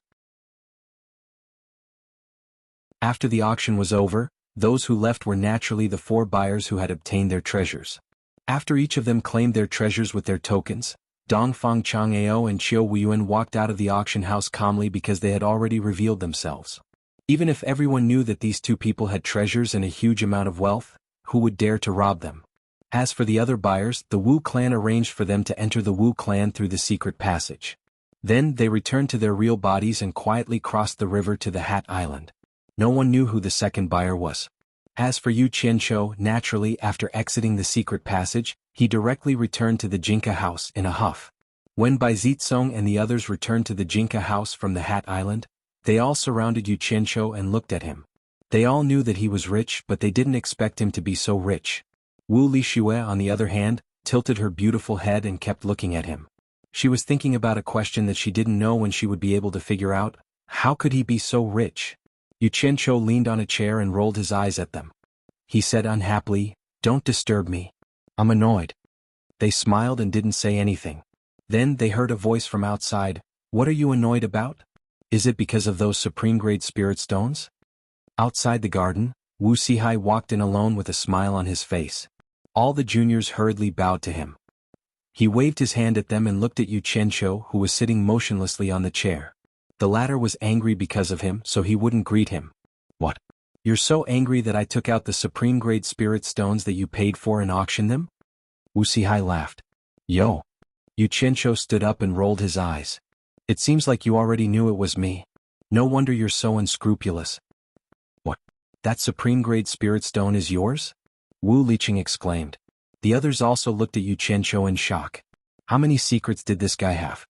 After the auction was over, those who left were naturally the 4 buyers who had obtained their treasures. After each of them claimed their treasures with their tokens, Dongfang Chang'ao and Qiu Wuyuan walked out of the auction house calmly because they had already revealed themselves. Even if everyone knew that these 2 people had treasures and a huge amount of wealth, who would dare to rob them? As for the other buyers, the Wu clan arranged for them to enter the Wu clan through the secret passage. Then they returned to their real bodies and quietly crossed the river to the Hat Island. No one knew who the second buyer was. As for Yu Qianqiu, naturally after exiting the secret passage, he directly returned to the Jinka house in a huff. When Bai Zitsong and the others returned to the Jinka house from the Hat Island, they all surrounded Yu Qianqiu and looked at him. They all knew that he was rich, but they didn't expect him to be so rich. Wu Lixue, on the other hand, tilted her beautiful head and kept looking at him. She was thinking about a question that she didn't know when she would be able to figure out. How could he be so rich? Yu Qianqiu leaned on a chair and rolled his eyes at them. He said unhappily, "Don't disturb me. I'm annoyed." They smiled and didn't say anything. Then they heard a voice from outside. "What are you annoyed about? Is it because of those supreme-grade spirit stones?" Outside the garden, Wu Sihai walked in alone with a smile on his face. All the juniors hurriedly bowed to him. He waved his hand at them and looked at Yu Qianqiu, who was sitting motionlessly on the chair. The latter was angry because of him, so he wouldn't greet him. "What? You're so angry that I took out the supreme-grade spirit stones that you paid for and auctioned them?" Wu Sihai laughed. "Yo." Yu Qianqiu stood up and rolled his eyes. "It seems like you already knew it was me. No wonder you're so unscrupulous." "What? That supreme-grade spirit stone is yours?" Wu Liqing exclaimed. The others also looked at Yu Qianqiu in shock. How many secrets did this guy have?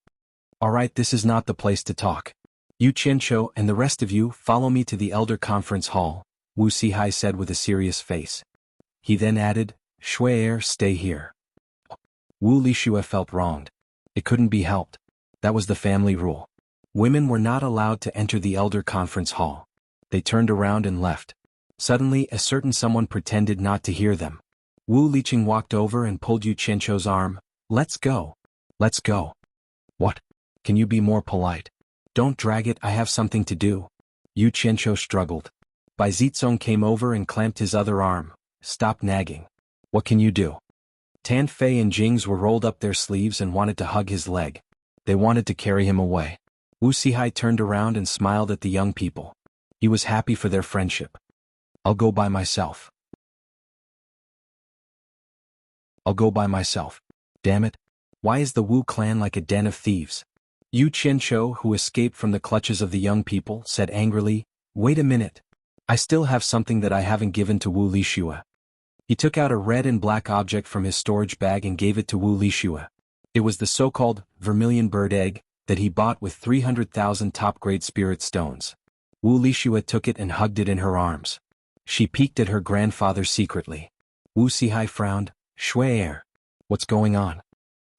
"Alright, this is not the place to talk. Yu Qianqiu and the rest of you follow me to the Elder Conference Hall," Wu Sihai said with a serious face. He then added, "Shui'er, stay here." Wu Lixue felt wronged. It couldn't be helped. That was the family rule. Women were not allowed to enter the Elder Conference Hall. They turned around and left. Suddenly, a certain someone pretended not to hear them. Wu Liqing walked over and pulled Yu Qianqiu's arm. "Let's go. Let's go." "What? Can you be more polite? Don't drag it, I have something to do." Yu Qianqiu struggled. Bai Zitsong came over and clamped his other arm. "Stop nagging. What can you do?" Tan Fei and Jings were rolled up their sleeves and wanted to hug his leg. They wanted to carry him away. Wu Sihai turned around and smiled at the young people. He was happy for their friendship. "I'll go by myself. I'll go by myself. Damn it. Why is the Wu clan like a den of thieves?" Yu Qianqiu, who escaped from the clutches of the young people, said angrily, "Wait a minute. I still have something that I haven't given to Wu Lixue." He took out a red and black object from his storage bag and gave it to Wu Lixue. It was the so-called vermilion bird egg that he bought with 300,000 top-grade spirit stones. Wu Lixue took it and hugged it in her arms. She peeked at her grandfather secretly. Wu Sihai frowned. "Shui'er. What's going on?"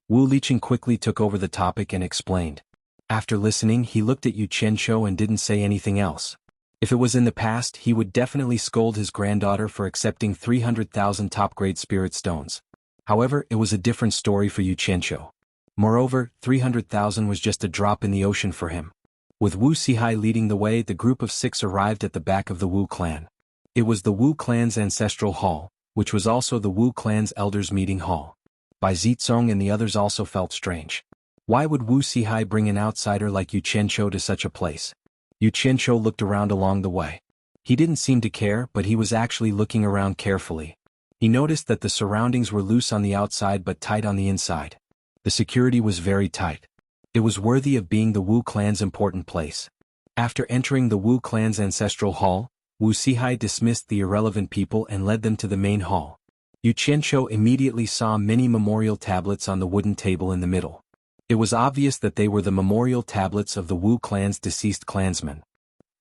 Wu Liqing quickly took over the topic and explained. After listening, he looked at Yu Qianqiu and didn't say anything else. If it was in the past, he would definitely scold his granddaughter for accepting 300,000 top-grade spirit stones. However, it was a different story for Yu Qianqiu. Moreover, 300,000 was just a drop in the ocean for him. With Wu Sihai leading the way, the group of 6 arrived at the back of the Wu clan. It was the Wu clan's ancestral hall, which was also the Wu clan's elders' meeting hall. Bai Zitsong and the others also felt strange. Why would Wu Sihai bring an outsider like Yu Qianqiu to such a place? Yu Qianqiu looked around along the way. He didn't seem to care, but he was actually looking around carefully. He noticed that the surroundings were loose on the outside but tight on the inside. The security was very tight. It was worthy of being the Wu clan's important place. After entering the Wu clan's ancestral hall, Wu Sihai dismissed the irrelevant people and led them to the main hall. Yu Qianqiu immediately saw many memorial tablets on the wooden table in the middle. It was obvious that they were the memorial tablets of the Wu clan's deceased clansmen.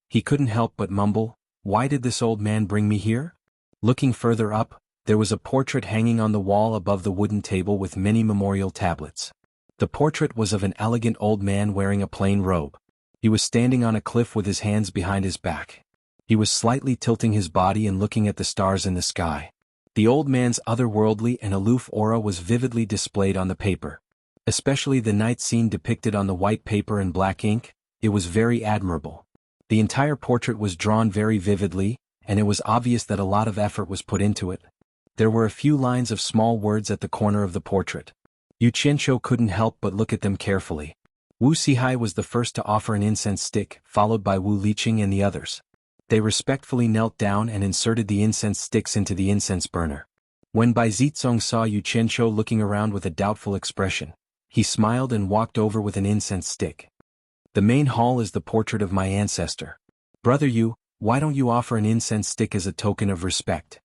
He couldn't help but mumble, "Why did this old man bring me here?" Looking further up, there was a portrait hanging on the wall above the wooden table with many memorial tablets. The portrait was of an elegant old man wearing a plain robe. He was standing on a cliff with his hands behind his back. He was slightly tilting his body and looking at the stars in the sky. The old man's otherworldly and aloof aura was vividly displayed on the paper. Especially the night scene depicted on the white paper and black ink, it was very admirable. The entire portrait was drawn very vividly, and it was obvious that a lot of effort was put into it. There were a few lines of small words at the corner of the portrait. Yu Qianqiu couldn't help but look at them carefully. Wu Sihai was the first to offer an incense stick, followed by Wu Liqing and the others. They respectfully knelt down and inserted the incense sticks into the incense burner. When Bai Zizong saw Yu Qianqiu looking around with a doubtful expression, he smiled and walked over with an incense stick. "The main hall is the portrait of my ancestor. Brother Yu, why don't you offer an incense stick as a token of respect?"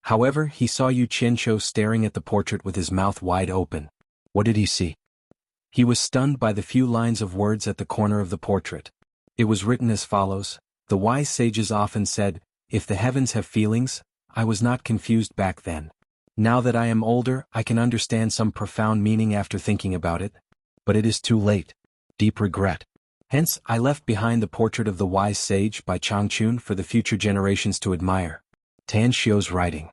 However, he saw Yu Qianqiu staring at the portrait with his mouth wide open. What did he see? He was stunned by the few lines of words at the corner of the portrait. It was written as follows: "The wise sages often said, if the heavens have feelings, I was not confused back then. Now that I am older, I can understand some profound meaning after thinking about it. But it is too late. Deep regret. Hence, I left behind the portrait of the wise sage by Changchun for the future generations to admire." Tan Xiu's writing.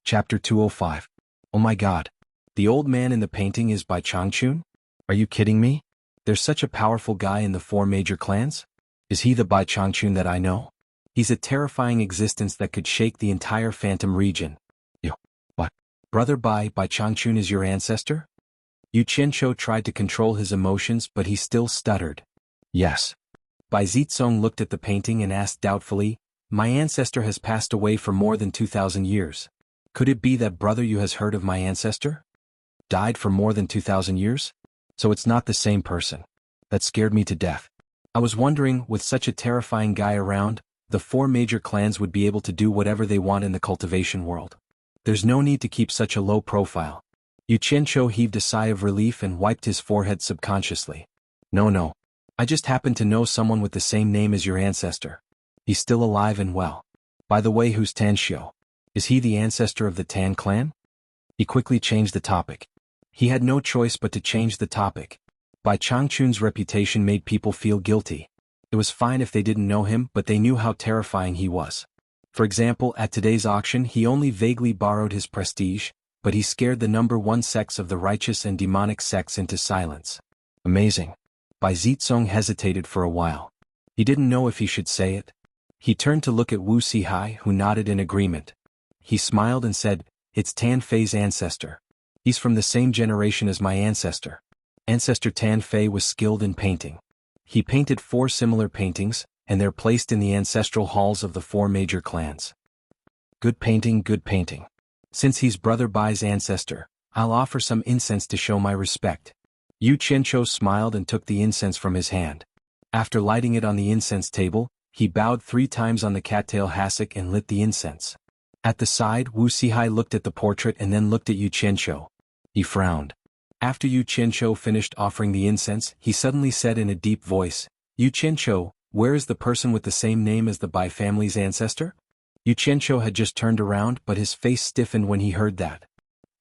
Chapter 205. Oh my God. The old man in the painting is by Changchun? Are you kidding me? There's such a powerful guy in the 4 major clans? Is he the Bai Changchun that I know? He's a terrifying existence that could shake the entire Phantom region. Yo, what? Brother Bai Changchun is your ancestor? Yu Qianqiu tried to control his emotions but he still stuttered. Yes. Bai Zizong looked at the painting and asked doubtfully, "My ancestor has passed away for more than 2,000 years. Could it be that brother Yu has heard of my ancestor? Died for more than 2,000 years? So it's not the same person. That scared me to death. I was wondering, with such a terrifying guy around, the 4 major clans would be able to do whatever they want in the cultivation world. There's no need to keep such a low profile." Yu Qianqiu heaved a sigh of relief and wiped his forehead subconsciously. No. I just happen to know someone with the same name as your ancestor. He's still alive and well. By the way, who's Tan Xiu? Is he the ancestor of the Tan clan? He quickly changed the topic. He had no choice but to change the topic. Bai Changchun's reputation made people feel guilty. It was fine if they didn't know him, but they knew how terrifying he was. For example, at today's auction he only vaguely borrowed his prestige, but he scared the number 1 sects of the righteous and demonic sects into silence. Amazing. Bai Zizong hesitated for a while. He didn't know if he should say it. He turned to look at Wu Sihai, who nodded in agreement. He smiled and said, "It's Tan Fei's ancestor. He's from the same generation as my ancestor." Ancestor Tan Fei was skilled in painting. He painted 4 similar paintings, and they're placed in the ancestral halls of the 4 major clans. Good painting, good painting. Since he's Brother Bai's ancestor, I'll offer some incense to show my respect. Yu Qianqiu smiled and took the incense from his hand. After lighting it on the incense table, he bowed 3 times on the cattail hassock and lit the incense. At the side, Wu Sihai looked at the portrait and then looked at Yu Qianqiu. He frowned. After Yu Qianqiu finished offering the incense, he suddenly said in a deep voice, "Yu Qianqiu, where is the person with the same name as the Bai family's ancestor?" Yu Qianqiu had just turned around, but his face stiffened when he heard that.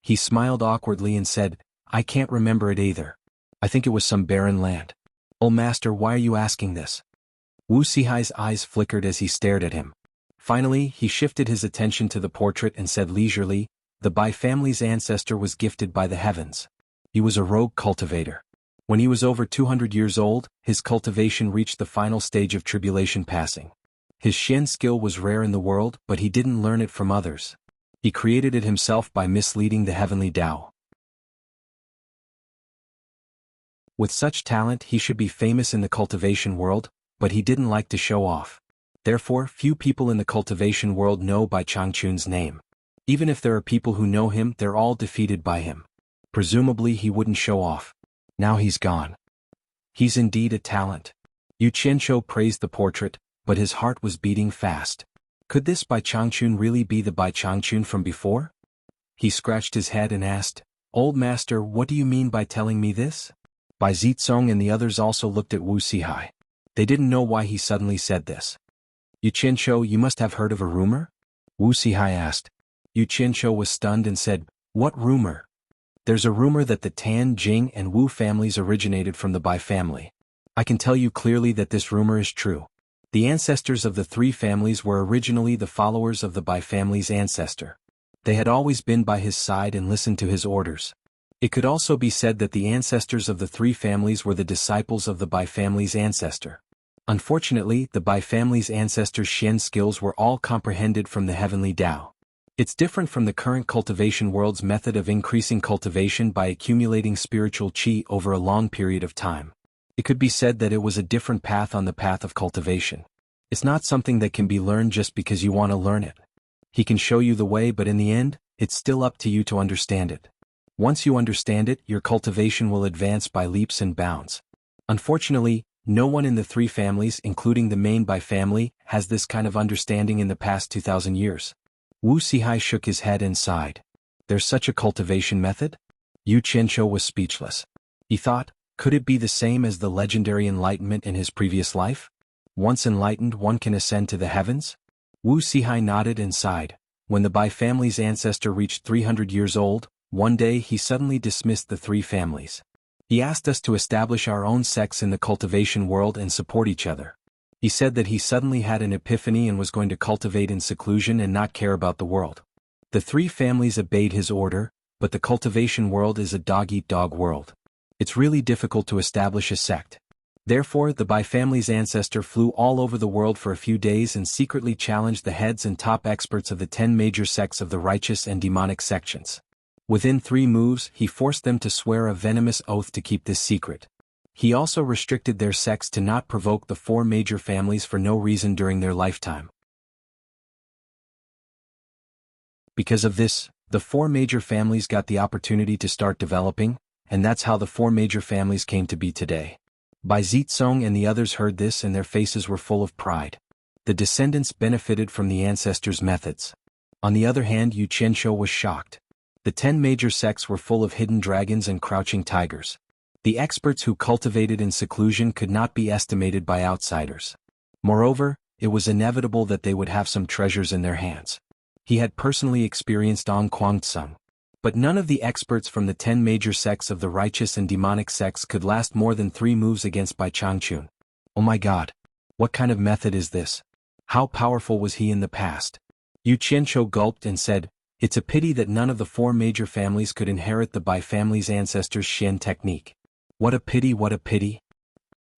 He smiled awkwardly and said, "I can't remember it either. I think it was some barren land." "Oh master, why are you asking this?" Wu Sihai's eyes flickered as he stared at him. Finally, he shifted his attention to the portrait and said leisurely, "The Bai family's ancestor was gifted by the heavens. He was a rogue cultivator. When he was over 200 years old, his cultivation reached the final stage of tribulation passing. His Xian skill was rare in the world, but he didn't learn it from others. He created it himself by misleading the heavenly Tao. With such talent he should be famous in the cultivation world, but he didn't like to show off. Therefore, few people in the cultivation world know Bai Changchun's name. Even if there are people who know him, they're all defeated by him. Presumably he wouldn't show off. Now he's gone. He's indeed a talent. Yu Qianzhou praised the portrait, but his heart was beating fast. Could this Bai Changchun really be the Bai Changchun from before? He scratched his head and asked, "Old master, what do you mean by telling me this?" Bai Zizong and the others also looked at Wuxia. They didn't know why he suddenly said this. "Yu Qianzhou, you must have heard of a rumor?" Wuxia asked. Yu Qianzhou was stunned and said, "What rumor?" "There's a rumor that the Tan, Jing, and Wu families originated from the Bai family. I can tell you clearly that this rumor is true. The ancestors of the three families were originally the followers of the Bai family's ancestor. They had always been by his side and listened to his orders. It could also be said that the ancestors of the three families were the disciples of the Bai family's ancestor. Unfortunately, the Bai family's ancestors' Shen skills were all comprehended from the heavenly Tao. It's different from the current cultivation world's method of increasing cultivation by accumulating spiritual qi over a long period of time. It could be said that it was a different path on the path of cultivation. It's not something that can be learned just because you want to learn it. He can show you the way, but in the end, it's still up to you to understand it. Once you understand it, your cultivation will advance by leaps and bounds. Unfortunately, no one in the three families, including the main Bai family, has this kind of understanding in the past 2,000 years. Wu Sihai shook his head and sighed. There's such a cultivation method? Yu Qianzhou was speechless. He thought, could it be the same as the legendary enlightenment in his previous life? Once enlightened, one can ascend to the heavens? Wu Sihai nodded and sighed. When the Bai family's ancestor reached 300 years old, one day he suddenly dismissed the three families. He asked us to establish our own sects in the cultivation world and support each other. He said that he suddenly had an epiphany and was going to cultivate in seclusion and not care about the world. The three families obeyed his order, but the cultivation world is a dog-eat-dog world. It's really difficult to establish a sect. Therefore, the Bai family's ancestor flew all over the world for a few days and secretly challenged the heads and top experts of the 10 major sects of the righteous and demonic sections. Within 3 moves, he forced them to swear a venomous oath to keep this secret. He also restricted their sects to not provoke the 4 major families for no reason during their lifetime. Because of this, the 4 major families got the opportunity to start developing, and that's how the 4 major families came to be today. Bai Zizong and the others heard this and their faces were full of pride. The descendants benefited from the ancestors' methods. On the other hand, Yu Qianzhou was shocked. The 10 major sects were full of hidden dragons and crouching tigers. The experts who cultivated in seclusion could not be estimated by outsiders. Moreover, it was inevitable that they would have some treasures in their hands. He had personally experienced Ong Kwangtsung. But none of the experts from the 10 major sects of the righteous and demonic sects could last more than 3 moves against Bai Changchun. Oh my God! What kind of method is this? How powerful was he in the past? Yu Qianzhou gulped and said, "It's a pity that none of the 4 major families could inherit the Bai family's ancestors' Shen technique. What a pity, what a pity."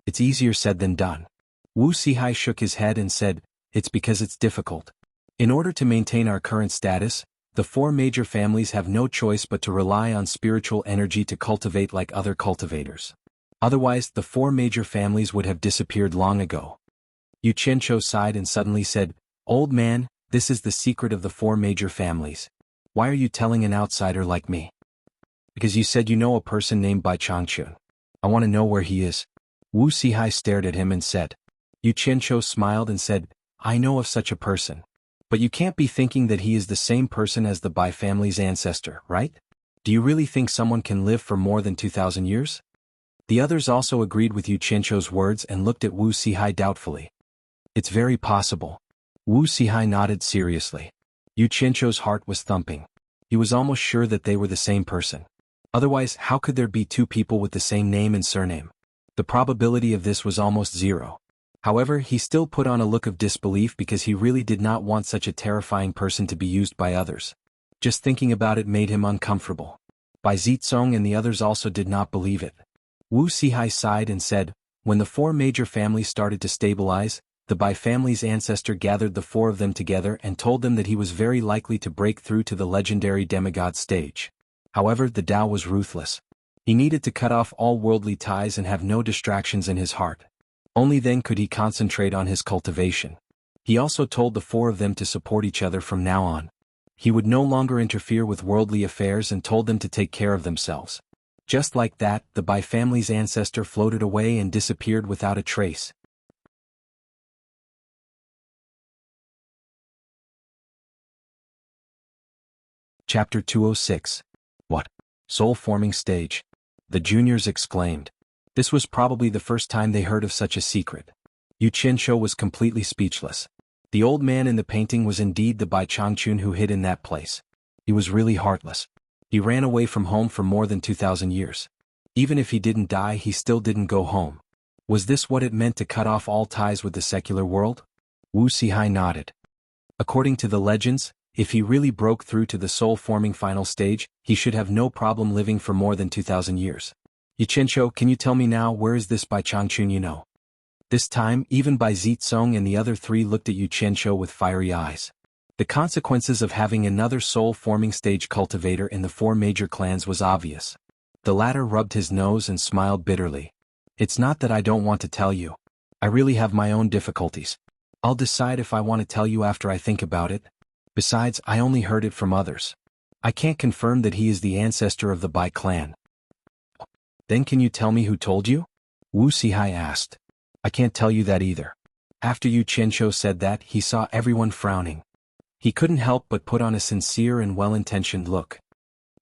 It's easier said than done. Wu Sihai shook his head and said, "It's because it's difficult. In order to maintain our current status, the 4 major families have no choice but to rely on spiritual energy to cultivate like other cultivators. Otherwise, the 4 major families would have disappeared long ago." Yu Qianzhou sighed and suddenly said, "Old man, this is the secret of the 4 major families. Why are you telling an outsider like me?" "Because you said you know a person named Bai Changchun. I want to know where he is." Wu Sihai stared at him and said. Yu Qianzhou smiled and said, "I know of such a person. But you can't be thinking that he is the same person as the Bai family's ancestor, right? Do you really think someone can live for more than 2,000 years? The others also agreed with Yu Qianzhou's words and looked at Wu Sihai doubtfully. "It's very possible." Wu Sihai nodded seriously. Yu Qianzhou's heart was thumping. He was almost sure that they were the same person. Otherwise, how could there be 2 people with the same name and surname? The probability of this was almost 0. However, he still put on a look of disbelief because he really did not want such a terrifying person to be used by others. Just thinking about it made him uncomfortable. Bai Zizong and the others also did not believe it. Wu Sihai sighed and said, "When the 4 major families started to stabilize, the Bai family's ancestor gathered the 4 of them together and told them that he was very likely to break through to the legendary demigod stage. However, the Tao was ruthless. He needed to cut off all worldly ties and have no distractions in his heart. Only then could he concentrate on his cultivation. He also told the four of them to support each other from now on. He would no longer interfere with worldly affairs and told them to take care of themselves. Just like that, the Bai family's ancestor floated away and disappeared without a trace. Chapter 206. What? Soul-forming stage? The juniors exclaimed. This was probably the first time they heard of such a secret. Yu Qianqiu was completely speechless. The old man in the painting was indeed the Bai Changchun who hid in that place. He was really heartless. He ran away from home for more than 2,000 years. Even if he didn't die, he still didn't go home. Was this what it meant to cut off all ties with the secular world? Wu Sihai nodded. According to the legends, if he really broke through to the soul-forming final stage, he should have no problem living for more than 2,000 years. Yu Qianqiu, can you tell me now, where is this Bai Changchun you know? This time, even Bai Zitsong and the other three looked at Yu Qianqiu with fiery eyes. The consequences of having another soul-forming stage cultivator in the four major clans was obvious. The latter rubbed his nose and smiled bitterly. It's not that I don't want to tell you. I really have my own difficulties. I'll decide if I want to tell you after I think about it. Besides, I only heard it from others. I can't confirm that he is the ancestor of the Bai clan. Then can you tell me who told you? Wu Sihai asked. I can't tell you that either. After Yu Qianqiu said that, he saw everyone frowning. He couldn't help but put on a sincere and well-intentioned look.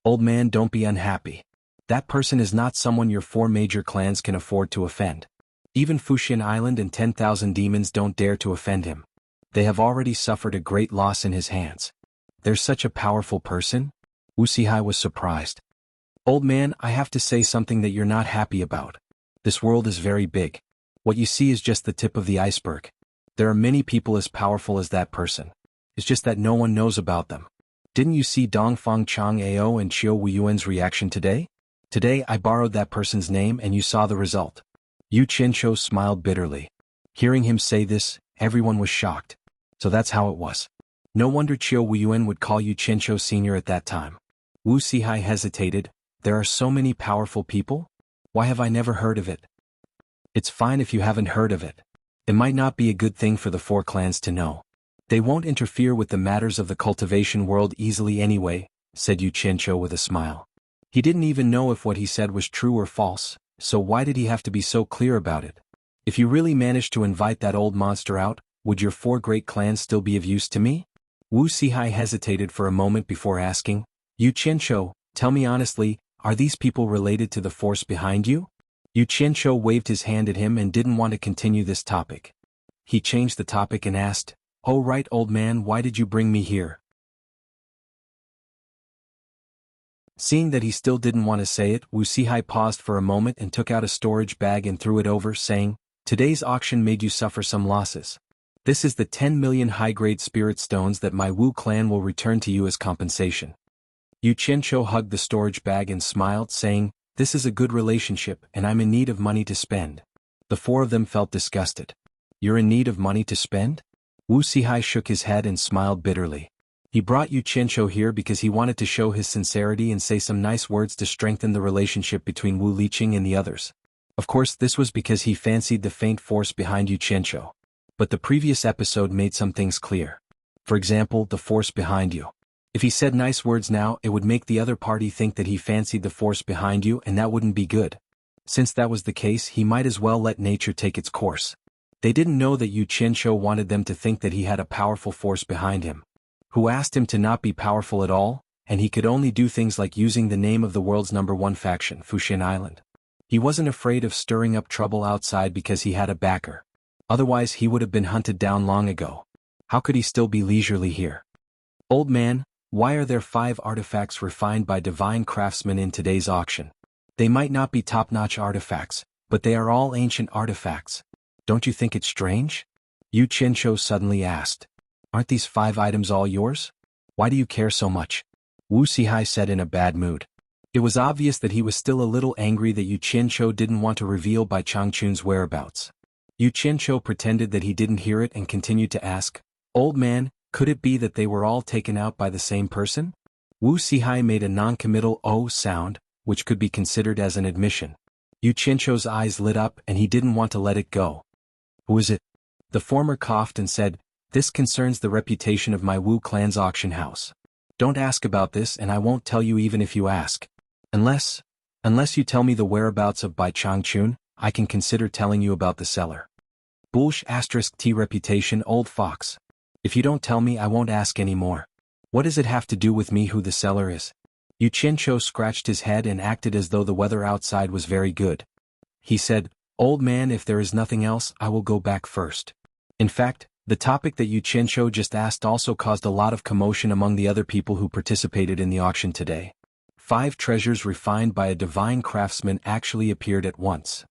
Old man, don't be unhappy. That person is not someone your four major clans can afford to offend. Even Fuxian Island and 10,000 demons don't dare to offend him. They have already suffered a great loss in his hands. There's such a powerful person? Wu Sihai was surprised. Old man, I have to say something that you're not happy about. This world is very big. What you see is just the tip of the iceberg. There are many people as powerful as that person. It's just that no one knows about them. Didn't you see Dongfang Chang Ao and Qiu Wuyuan's reaction today? Today I borrowed that person's name and you saw the result. Yu Qianqiu smiled bitterly. Hearing him say this, everyone was shocked. So that's how it was. No wonder Qiu Wuyuan would call Yu Qianqiu Sr. at that time. Wu Sihai hesitated. There are so many powerful people? Why have I never heard of it? It's fine if you haven't heard of it. It might not be a good thing for the four clans to know. They won't interfere with the matters of the cultivation world easily anyway, said Yu Qianqiu with a smile. He didn't even know if what he said was true or false, so why did he have to be so clear about it? If you really managed to invite that old monster out, would your four great clans still be of use to me? Wu Sihai hesitated for a moment before asking, Yu Qianqiu, tell me honestly, are these people related to the force behind you? Yu Qianqiu waved his hand at him and didn't want to continue this topic. He changed the topic and asked, Oh right old man, why did you bring me here? Seeing that he still didn't want to say it, Wu Sihai paused for a moment and took out a storage bag and threw it over, saying, Today's auction made you suffer some losses. This is the 10 million high-grade spirit stones that my Wu clan will return to you as compensation. Yu Qianqiu hugged the storage bag and smiled, saying, This is a good relationship and I'm in need of money to spend. The four of them felt disgusted. You're in need of money to spend? Wu Sihai shook his head and smiled bitterly. He brought Yu Qianqiu here because he wanted to show his sincerity and say some nice words to strengthen the relationship between Wu Liqing and the others. Of course, this was because he fancied the faint force behind Yu Qianqiu. But the previous episode made some things clear. For example, the force behind you. If he said nice words now, it would make the other party think that he fancied the force behind you, and that wouldn't be good. Since that was the case, he might as well let nature take its course. They didn't know that Yu Qianqiu wanted them to think that he had a powerful force behind him, who asked him to not be powerful at all, and he could only do things like using the name of the world's #1 faction, Fuxian Island. He wasn't afraid of stirring up trouble outside because he had a backer. Otherwise he would have been hunted down long ago. How could he still be leisurely here? Old man, why are there 5 artifacts refined by divine craftsmen in today's auction? They might not be top-notch artifacts, but they are all ancient artifacts. Don't you think it's strange? Yu Qianqiu suddenly asked. Aren't these 5 items all yours? Why do you care so much? Wu Sihai said in a bad mood. It was obvious that he was still a little angry that Yu Qianqiu didn't want to reveal Bai Changchun's whereabouts. Yu Qianqiu pretended that he didn't hear it and continued to ask, Old man, could it be that they were all taken out by the same person? Wu Sihai made a non-committal "oh" sound, which could be considered as an admission. Yu Qianqiu's eyes lit up and he didn't want to let it go. Who is it? The former coughed and said, "This concerns the reputation of my Wu clan's auction house. Don't ask about this and I won't tell you even if you ask. Unless you tell me the whereabouts of Bai Changchun, I can consider telling you about the seller." Bullsh *T reputation old fox. If you don't tell me I won't ask any more. What does it have to do with me who the seller is? Yu Qianqiu scratched his head and acted as though the weather outside was very good. He said, "Old man, if there is nothing else, I will go back first." In fact, the topic that Yu Qianqiu just asked also caused a lot of commotion among the other people who participated in the auction today. 5 treasures refined by a divine craftsman actually appeared at once.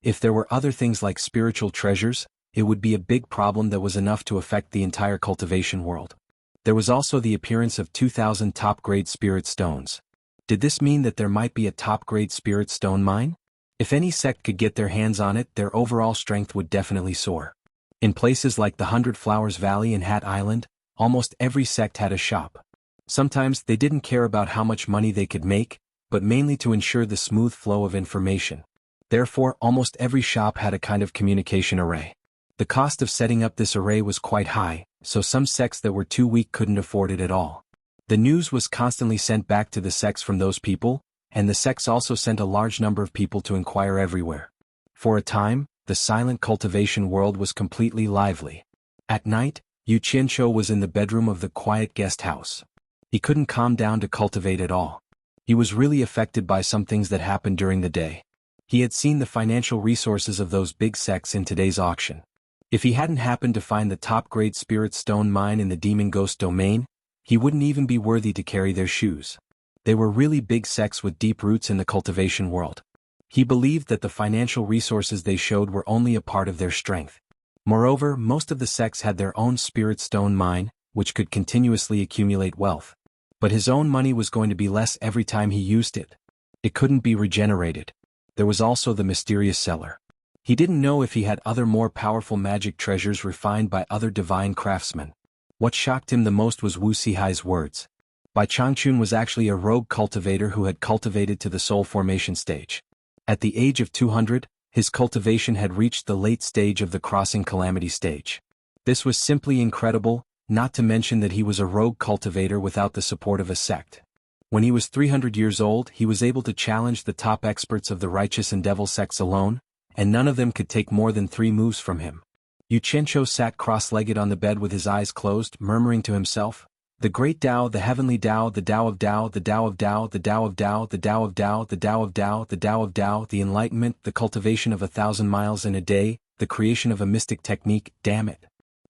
If there were other things like spiritual treasures, it would be a big problem that was enough to affect the entire cultivation world. There was also the appearance of 2,000 top-grade spirit stones. Did this mean that there might be a top-grade spirit stone mine? If any sect could get their hands on it, their overall strength would definitely soar. In places like the 100 Flowers Valley and Hat Island, almost every sect had a shop. Sometimes they didn't care about how much money they could make, but mainly to ensure the smooth flow of information. Therefore, almost every shop had a kind of communication array. The cost of setting up this array was quite high, so some sects that were too weak couldn't afford it at all. The news was constantly sent back to the sects from those people, and the sects also sent a large number of people to inquire everywhere. For a time, the silent cultivation world was completely lively. At night, Yu Qianqiu was in the bedroom of the quiet guest house. He couldn't calm down to cultivate at all. He was really affected by some things that happened during the day. He had seen the financial resources of those big sects in today's auction. If he hadn't happened to find the top-grade spirit stone mine in the demon ghost domain, he wouldn't even be worthy to carry their shoes. They were really big sects with deep roots in the cultivation world. He believed that the financial resources they showed were only a part of their strength. Moreover, most of the sects had their own spirit stone mine, which could continuously accumulate wealth. But his own money was going to be less every time he used it. It couldn't be regenerated. There was also the mysterious seller. He didn't know if he had other more powerful magic treasures refined by other divine craftsmen. What shocked him the most was Wuxia's words. Bai Changchun was actually a rogue cultivator who had cultivated to the soul formation stage. At the age of 200, his cultivation had reached the late stage of the crossing calamity stage. This was simply incredible, not to mention that he was a rogue cultivator without the support of a sect. When he was 300 years old, he was able to challenge the top experts of the righteous and devil sects alone, and none of them could take more than 3 moves from him. Yu Qianqiu sat cross-legged on the bed with his eyes closed, murmuring to himself, "The great Tao, the heavenly Tao, the Tao of Tao, the Tao of Tao, the Tao of Tao, the Tao of Tao, the Tao of Tao, the Tao of Tao, the enlightenment, the cultivation of 1,000 miles in a day, the creation of a mystic technique, damn it.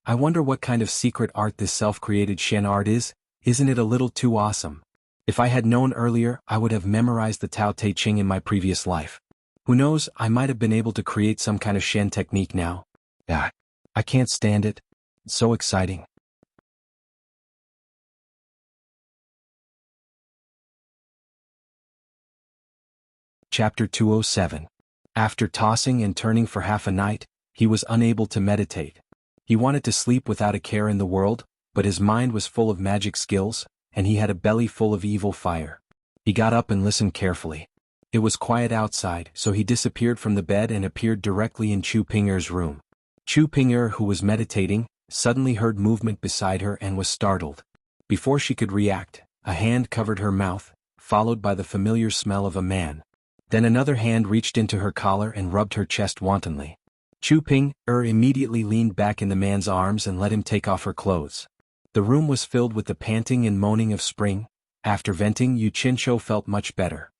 I wonder what kind of secret art this self-created Shen art is, isn't it a little too awesome? If I had known earlier, I would have memorized the Tao Te Ching in my previous life. Who knows, I might have been able to create some kind of Shen technique now. I can't stand it. It's so exciting." Chapter 207. After tossing and turning for half a night, he was unable to meditate. He wanted to sleep without a care in the world, but his mind was full of magic skills, and he had a belly full of evil fire. He got up and listened carefully. It was quiet outside, so he disappeared from the bed and appeared directly in Chu Ping'er's room. Chu Ping'er, who was meditating, suddenly heard movement beside her and was startled. Before she could react, a hand covered her mouth, followed by the familiar smell of a man. Then another hand reached into her collar and rubbed her chest wantonly. Chu Ping'er immediately leaned back in the man's arms and let him take off her clothes. The room was filled with the panting and moaning of spring. After venting, Yu Qianqiu felt much better.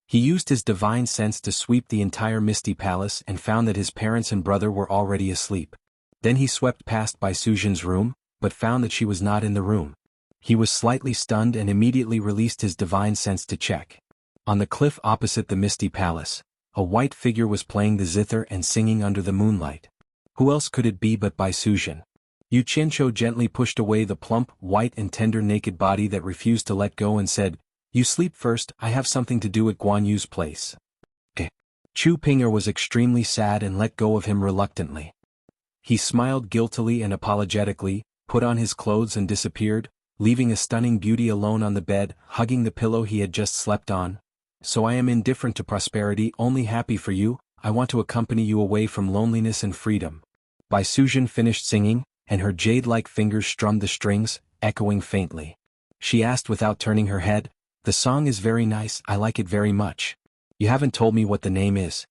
He used his divine sense to sweep the entire Misty Palace and found that his parents and brother were already asleep. Then he swept past Bai Sujin's room, but found that she was not in the room. He was slightly stunned and immediately released his divine sense to check. On the cliff opposite the Misty Palace, a white figure was playing the zither and singing under the moonlight. Who else could it be but Bai Sujin? Yu Qianqiu gently pushed away the plump, white and tender naked body that refused to let go and said, "You sleep first, I have something to do at Guan Yu's place." Chu Ping'er was extremely sad and let go of him reluctantly. He smiled guiltily and apologetically, put on his clothes and disappeared, leaving a stunning beauty alone on the bed, hugging the pillow he had just slept on. So I am indifferent to prosperity, only happy for you. I want to accompany you away from loneliness and freedom. Bai Sujin finished singing, and her jade-like fingers strummed the strings, echoing faintly. She asked without turning her head, "The song is very nice, I like it very much. You haven't told me what the name is."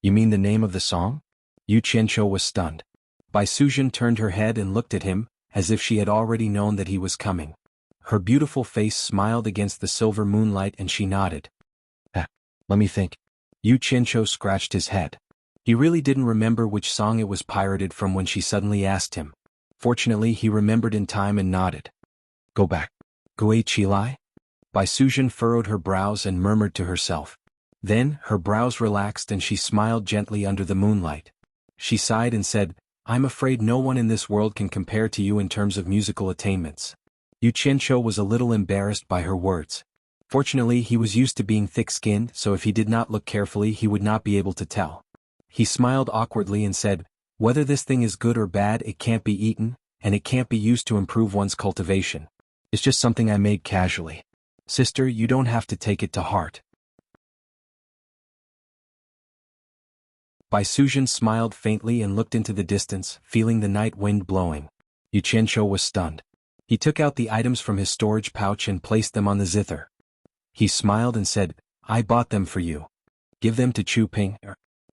"You mean the name of the song?" Yu Qianqiu was stunned. Bai Sujin turned her head and looked at him, as if she had already known that he was coming. Her beautiful face smiled against the silver moonlight and she nodded. Let me think." Yu Qianqiu scratched his head. He really didn't remember which song it was pirated from when she suddenly asked him. Fortunately, he remembered in time and nodded. "Go back. Gui Qilai?" Bai Sujin furrowed her brows and murmured to herself. Then, her brows relaxed and she smiled gently under the moonlight. She sighed and said, "I'm afraid no one in this world can compare to you in terms of musical attainments." Yu Qianqiu was a little embarrassed by her words. Fortunately, he was used to being thick-skinned, so if he did not look carefully he would not be able to tell. He smiled awkwardly and said, "Whether this thing is good or bad, it can't be eaten, and it can't be used to improve one's cultivation. It's just something I made casually. Sister, you don't have to take it to heart." Bai Sujin smiled faintly and looked into the distance, feeling the night wind blowing. Yu Qianqiu was stunned. He took out the items from his storage pouch and placed them on the zither. He smiled and said, "I bought them for you. Give them to Chu Ping.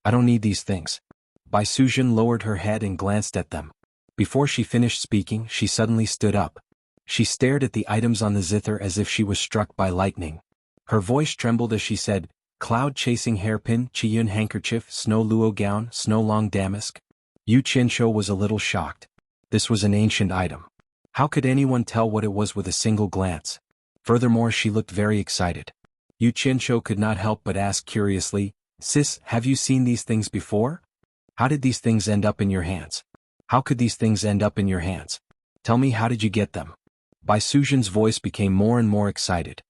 I don't need these things." Bai Sujin lowered her head and glanced at them. Before she finished speaking, she suddenly stood up. She stared at the items on the zither as if she was struck by lightning. Her voice trembled as she said, "Cloud-chasing hairpin, Qiyun handkerchief, snow luo gown, snow long damask." Yu Qianqiu was a little shocked. This was an ancient item. How could anyone tell what it was with a single glance? Furthermore, she looked very excited. Yu Qianqiu could not help but ask curiously, "Sis, have you seen these things before? How did these things end up in your hands? How could these things end up in your hands? Tell me, how did you get them?" Bai Sujin's voice became more and more excited.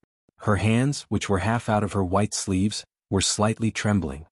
Her hands, which were half out of her white sleeves, were slightly trembling.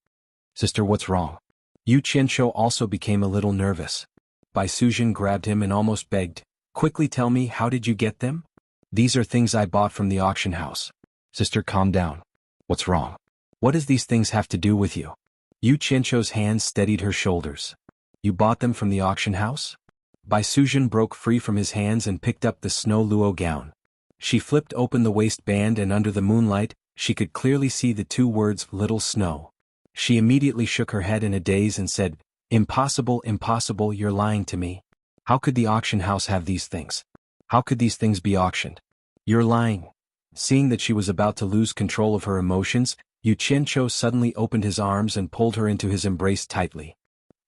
"Sister, what's wrong?" Yu Qianqiu also became a little nervous. Bai Sujin grabbed him and almost begged, "Quickly tell me, how did you get them?" "These are things I bought from the auction house." "Sister, calm down. What's wrong? What does these things have to do with you?" Yu Qianqiu's hands steadied her shoulders. "You bought them from the auction house?" Bai Sujin broke free from his hands and picked up the snow luo gown. She flipped open the waistband and under the moonlight, she could clearly see the two words, "Little Snow." She immediately shook her head in a daze and said, "Impossible, impossible, you're lying to me. How could the auction house have these things? How could these things be auctioned? You're lying." Seeing that she was about to lose control of her emotions, Yu Qianqiu suddenly opened his arms and pulled her into his embrace tightly.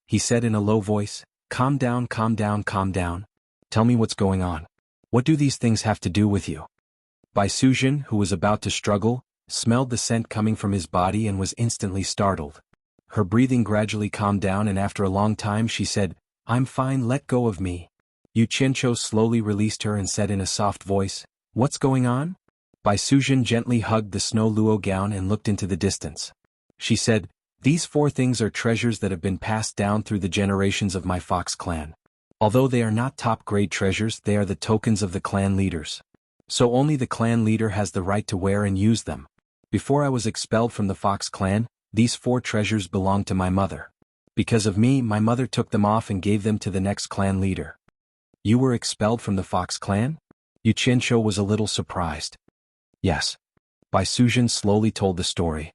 He said in a low voice, "Calm down, calm down, calm down. Tell me what's going on. What do these things have to do with you?" Bai Sujin, who was about to struggle, smelled the scent coming from his body and was instantly startled. Her breathing gradually calmed down and after a long time she said, "I'm fine, let go of me." Yu Qianqiu slowly released her and said in a soft voice, "What's going on?" Bai Sujin gently hugged the snow luo gown and looked into the distance. She said, "These four things are treasures that have been passed down through the generations of my fox clan. Although they are not top-grade treasures, they are the tokens of the clan leaders. So only the clan leader has the right to wear and use them. Before I was expelled from the fox clan, these four treasures belonged to my mother. Because of me, my mother took them off and gave them to the next clan leader." "You were expelled from the fox clan?" Yu Qianqiu was a little surprised. "Yes." Bai Sujin slowly told the story.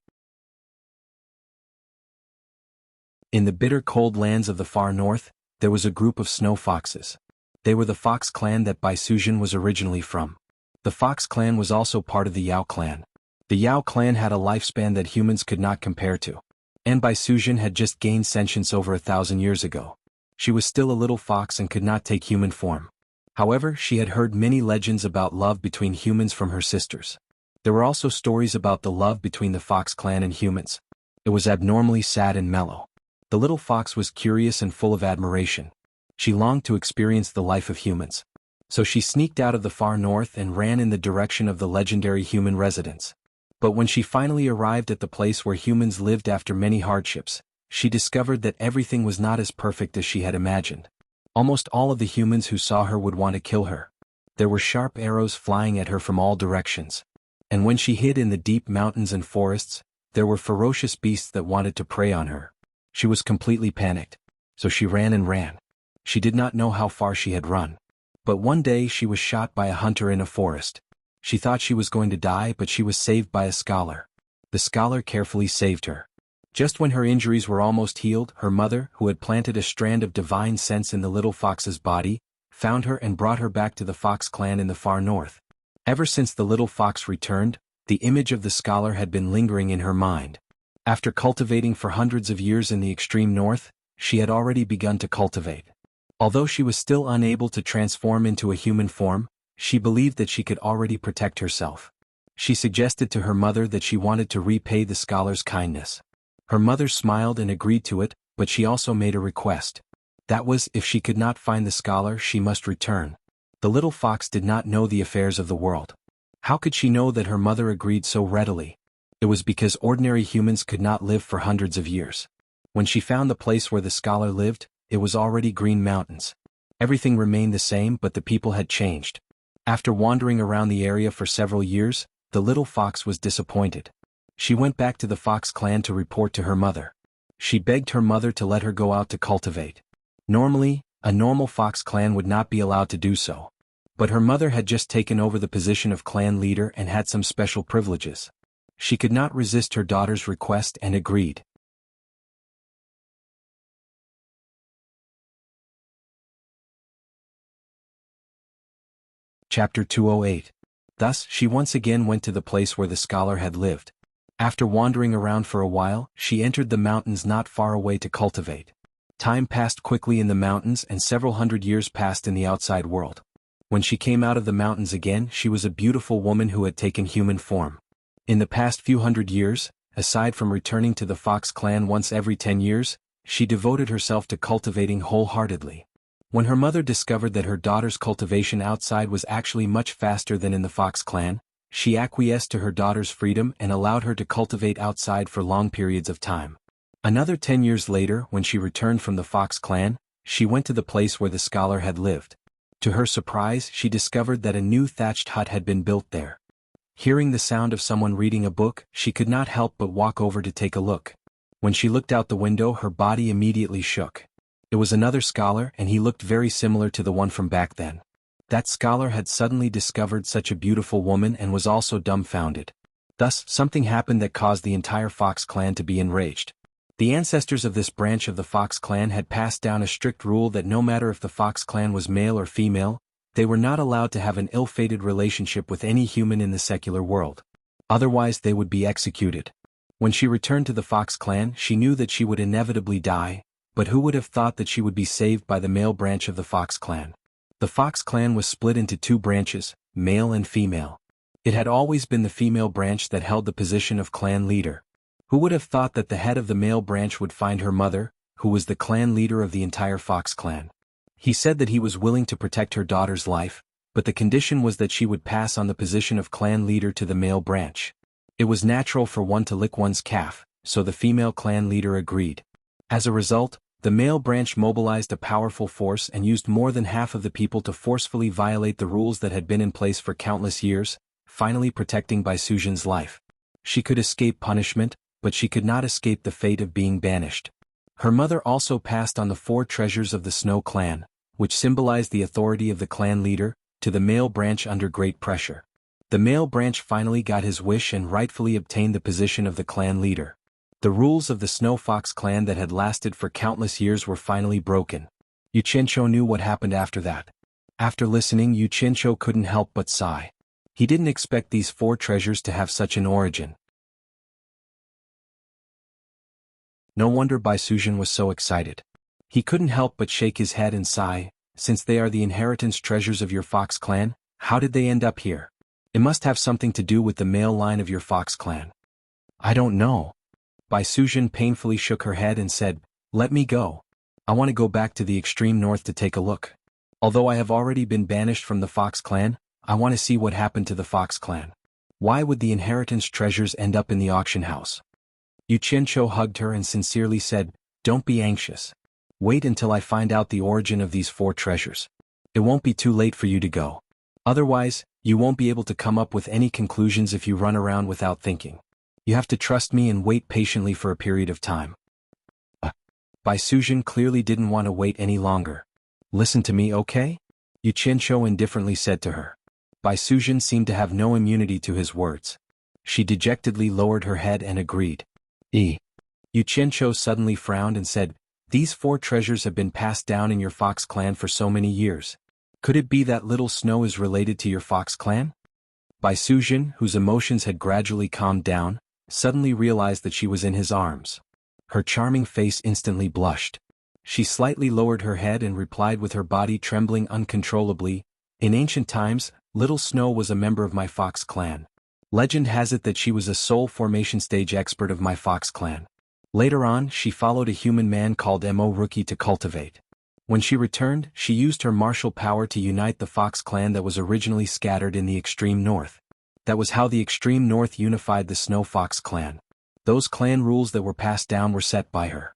In the bitter cold lands of the far north, there was a group of snow foxes. They were the fox clan that Bai Sujin was originally from. The fox clan was also part of the Yao clan. The Yao clan had a lifespan that humans could not compare to. And Bai Sujin had just gained sentience over 1,000 years ago. She was still a little fox and could not take human form. However, she had heard many legends about love between humans from her sisters. There were also stories about the love between the fox clan and humans. It was abnormally sad and mellow. The little fox was curious and full of admiration. She longed to experience the life of humans. So she sneaked out of the far north and ran in the direction of the legendary human residence. But when she finally arrived at the place where humans lived after many hardships, she discovered that everything was not as perfect as she had imagined. Almost all of the humans who saw her would want to kill her. There were sharp arrows flying at her from all directions. And when she hid in the deep mountains and forests, there were ferocious beasts that wanted to prey on her. She was completely panicked. So she ran and ran. She did not know how far she had run. But one day she was shot by a hunter in a forest. She thought she was going to die, but she was saved by a scholar. The scholar carefully saved her. Just when her injuries were almost healed, her mother, who had planted a strand of divine sense in the little fox's body, found her and brought her back to the fox clan in the far north. Ever since the little fox returned, the image of the scholar had been lingering in her mind. After cultivating for hundreds of years in the extreme north, she had already begun to cultivate. Although she was still unable to transform into a human form, she believed that she could already protect herself. She suggested to her mother that she wanted to repay the scholar's kindness. Her mother smiled and agreed to it, but she also made a request. That was, if she could not find the scholar, she must return. The little fox did not know the affairs of the world. How could she know that her mother agreed so readily? It was because ordinary humans could not live for hundreds of years. When she found the place where the scholar lived, it was already green mountains. Everything remained the same, but the people had changed. After wandering around the area for several years, the little fox was disappointed. She went back to the fox clan to report to her mother. She begged her mother to let her go out to cultivate. Normally, a normal fox clan would not be allowed to do so. But her mother had just taken over the position of clan leader and had some special privileges. She could not resist her daughter's request and agreed. Chapter 208. Thus, she once again went to the place where the scholar had lived. After wandering around for a while, she entered the mountains not far away to cultivate. Time passed quickly in the mountains and several hundred years passed in the outside world. When she came out of the mountains again, she was a beautiful woman who had taken human form. In the past few hundred years, aside from returning to the fox clan once every 10 years, she devoted herself to cultivating wholeheartedly. When her mother discovered that her daughter's cultivation outside was actually much faster than in the fox clan, she acquiesced to her daughter's freedom and allowed her to cultivate outside for long periods of time. Another 10 years later, when she returned from the fox clan, she went to the place where the scholar had lived. To her surprise, she discovered that a new thatched hut had been built there. Hearing the sound of someone reading a book, she could not help but walk over to take a look. When she looked out the window, her body immediately shook. It was another scholar, and he looked very similar to the one from back then. That scholar had suddenly discovered such a beautiful woman and was also dumbfounded. Thus, something happened that caused the entire fox clan to be enraged. The ancestors of this branch of the fox clan had passed down a strict rule that no matter if the fox clan was male or female, they were not allowed to have an ill-fated relationship with any human in the secular world. Otherwise they would be executed. When she returned to the fox clan, she knew that she would inevitably die, but who would have thought that she would be saved by the male branch of the fox clan? The fox clan was split into two branches, male and female. It had always been the female branch that held the position of clan leader. Who would have thought that the head of the male branch would find her mother, who was the clan leader of the entire fox clan? He said that he was willing to protect her daughter's life, but the condition was that she would pass on the position of clan leader to the male branch. It was natural for one to lick one's calf, so the female clan leader agreed. As a result, the male branch mobilized a powerful force and used more than half of the people to forcefully violate the rules that had been in place for countless years, finally protecting Bai Sujin's life. She could escape punishment, but she could not escape the fate of being banished. Her mother also passed on the 4 treasures of the Snow clan, which symbolized the authority of the clan leader, to the male branch under great pressure. The male branch finally got his wish and rightfully obtained the position of the clan leader. The rules of the Snow Fox clan that had lasted for countless years were finally broken. Yu Qianqiu knew what happened after that. After listening, Yu Qianqiu couldn't help but sigh. He didn't expect these 4 treasures to have such an origin. No wonder Bai Sujin was so excited. He couldn't help but shake his head and sigh. Since they are the inheritance treasures of your fox clan, how did they end up here? It must have something to do with the male line of your fox clan. I don't know. Bai Sujin painfully shook her head and said, "Let me go. I want to go back to the extreme north to take a look. Although I have already been banished from the fox clan, I want to see what happened to the fox clan. Why would the inheritance treasures end up in the auction house?" Yu Qianqiu hugged her and sincerely said, "Don't be anxious. Wait until I find out the origin of these 4 treasures. It won't be too late for you to go." Otherwise, you won't be able to come up with any conclusions if you run around without thinking. You have to trust me and wait patiently for a period of time. Bai Sujin clearly didn't want to wait any longer. Listen to me, okay? Yu Qianqiu indifferently said to her. Bai Sujin seemed to have no immunity to his words. She dejectedly lowered her head and agreed. Yu Qianqiu suddenly frowned and said, "These 4 treasures have been passed down in your Fox clan for so many years. Could it be that Little Snow is related to your Fox clan?" Bai Sujin, whose emotions had gradually calmed down, suddenly realized that she was in his arms. Her charming face instantly blushed. She slightly lowered her head and replied with her body trembling uncontrollably, "In ancient times, Little Snow was a member of my Fox clan. Legend has it that she was a soul formation stage expert of my Fox clan. Later on, she followed a human man called Mo Rookie to cultivate. When she returned, she used her martial power to unite the Fox clan that was originally scattered in the extreme north. That was how the extreme north unified the Snow Fox clan. Those clan rules that were passed down were set by her."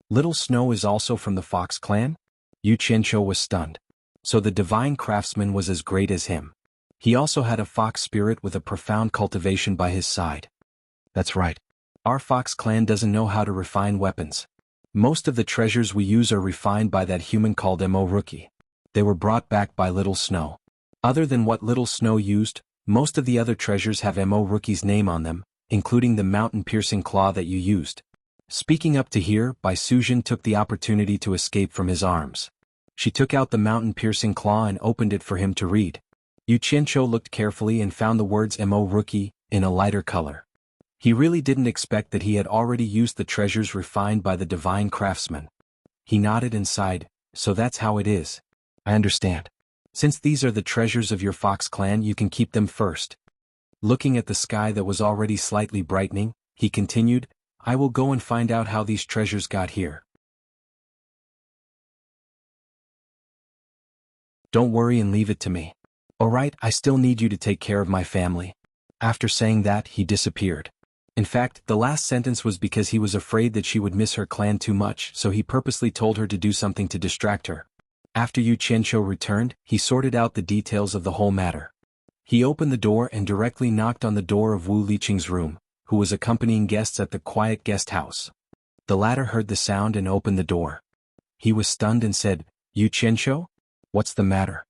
Little Snow is also from the Fox clan? Yu Qianqiu was stunned. So the divine craftsman was as great as him. He also had a fox spirit with a profound cultivation by his side. That's right. Our Fox clan doesn't know how to refine weapons. Most of the treasures we use are refined by that human called Mo Rookie. They were brought back by Little Snow. Other than what Little Snow used, most of the other treasures have Mo Rookie's name on them, including the mountain-piercing claw that you used. Speaking up to here, Bai Sujin took the opportunity to escape from his arms. She took out the mountain-piercing claw and opened it for him to read. Yu Qianqiu looked carefully and found the words Mo Rookie in a lighter color. He really didn't expect that he had already used the treasures refined by the divine craftsman. He nodded and sighed, "So that's how it is. I understand. Since these are the treasures of your Fox clan, you can keep them first." Looking at the sky that was already slightly brightening, he continued, "I will go and find out how these treasures got here. Don't worry and leave it to me. Alright, I still need you to take care of my family." After saying that, he disappeared. In fact, the last sentence was because he was afraid that she would miss her clan too much, so he purposely told her to do something to distract her. After Yu Qianqiu returned, he sorted out the details of the whole matter. He opened the door and directly knocked on the door of Wu Liqing's room, who was accompanying guests at the quiet guest house. The latter heard the sound and opened the door. He was stunned and said, "Yu Qianqiu? What's the matter?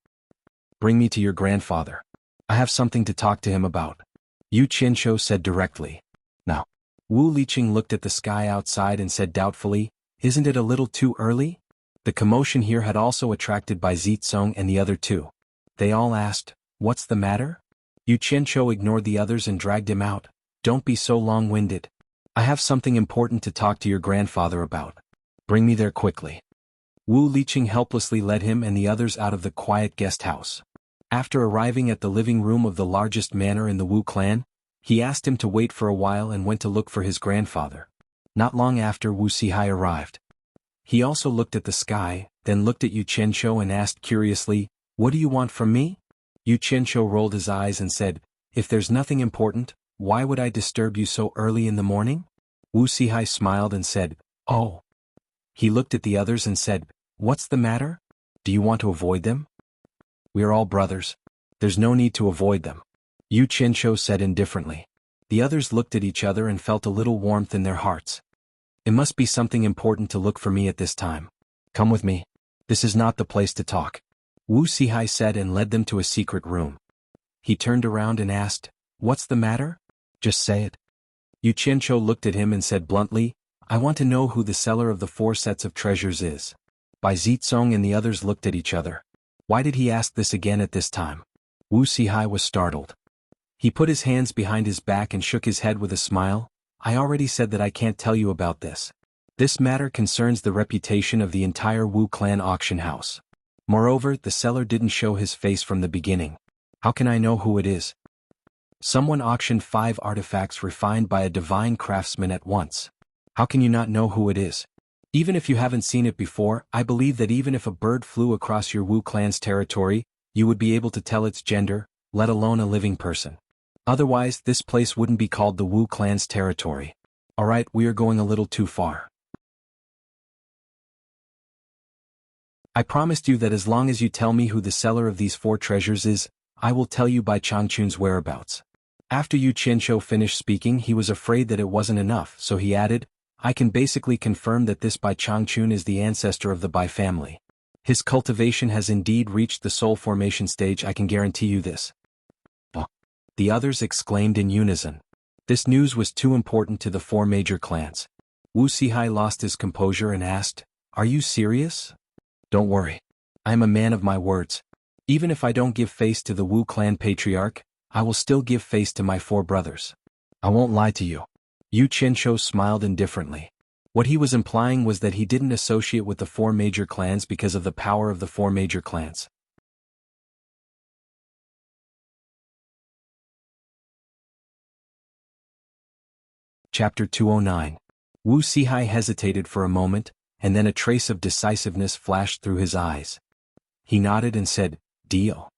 Bring me to your grandfather. I have something to talk to him about," Yu Qianqiu said directly. Now, Wu Liqing looked at the sky outside and said doubtfully, "Isn't it a little too early?" The commotion here had also attracted Bai Zitsong and the other 2. They all asked, "What's the matter?" Yu Qianqiu ignored the others and dragged him out. "Don't be so long-winded. I have something important to talk to your grandfather about. Bring me there quickly." Wu Liqing helplessly led him and the others out of the quiet guest house. After arriving at the living room of the largest manor in the Wu clan, he asked him to wait for a while and went to look for his grandfather. Not long after, Wuxia arrived. He also looked at the sky, then looked at Yu Qianqiu and asked curiously, "What do you want from me?" Yu Qianqiu rolled his eyes and said, "If there's nothing important, why would I disturb you so early in the morning?" Wuxia smiled and said, "Oh." He looked at the others and said, "What's the matter? Do you want to avoid them?" "We are all brothers. There's no need to avoid them," Yu Qianqiu said indifferently. The others looked at each other and felt a little warmth in their hearts. "It must be something important to look for me at this time. Come with me. This is not the place to talk," Wu Sihai said and led them to a secret room. He turned around and asked, "What's the matter? Just say it." Yu Qianqiu looked at him and said bluntly, "I want to know who the seller of the 4 sets of treasures is." Bai Zitsong and the others looked at each other. Why did he ask this again at this time? Wu Sihai was startled. He put his hands behind his back and shook his head with a smile. "I already said that I can't tell you about this. This matter concerns the reputation of the entire Wu clan auction house. Moreover, the seller didn't show his face from the beginning. How can I know who it is? Someone auctioned 5 artifacts refined by a divine craftsman at once. How can you not know who it is? Even if you haven't seen it before, I believe that even if a bird flew across your Wu clan's territory, you would be able to tell its gender, let alone a living person. Otherwise, this place wouldn't be called the Wu clan's territory. Alright, we are going a little too far." I promised you that as long as you tell me who the seller of these 4 treasures is, I will tell you Bai Changchun's whereabouts. After Yu Qianzhou finished speaking, he was afraid that it wasn't enough, so he added, I can basically confirm that this Bai Changchun is the ancestor of the Bai family. His cultivation has indeed reached the soul formation stage, I can guarantee you this. The others exclaimed in unison. This news was too important to the 4 major clans. Wu Sihai lost his composure and asked, Are you serious? Don't worry. I am a man of my words. Even if I don't give face to the Wu clan patriarch, I will still give face to my 4 brothers. I won't lie to you. Yu Qianzhou smiled indifferently. What he was implying was that he didn't associate with the 4 major clans because of the power of the 4 major clans. Chapter 209. Wu Sihai hesitated for a moment, and then a trace of decisiveness flashed through his eyes. He nodded and said, Deal.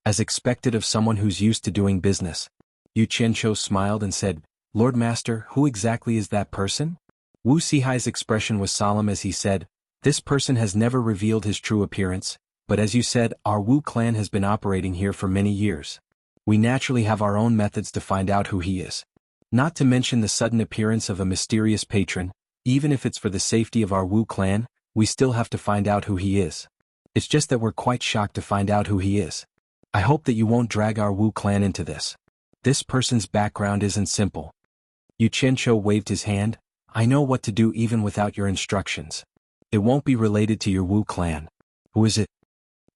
As expected of someone who's used to doing business. Yu Qianzhou smiled and said, Lord Master, who exactly is that person? Wu Sihai's expression was solemn as he said, This person has never revealed his true appearance, but as you said, our Wu clan has been operating here for many years. We naturally have our own methods to find out who he is. Not to mention the sudden appearance of a mysterious patron, even if it's for the safety of our Wu clan, we still have to find out who he is. It's just that we're quite shocked to find out who he is. I hope that you won't drag our Wu clan into this. This person's background isn't simple. Yu Qianzhou waved his hand, I know what to do even without your instructions. It won't be related to your Wu clan. Who is it?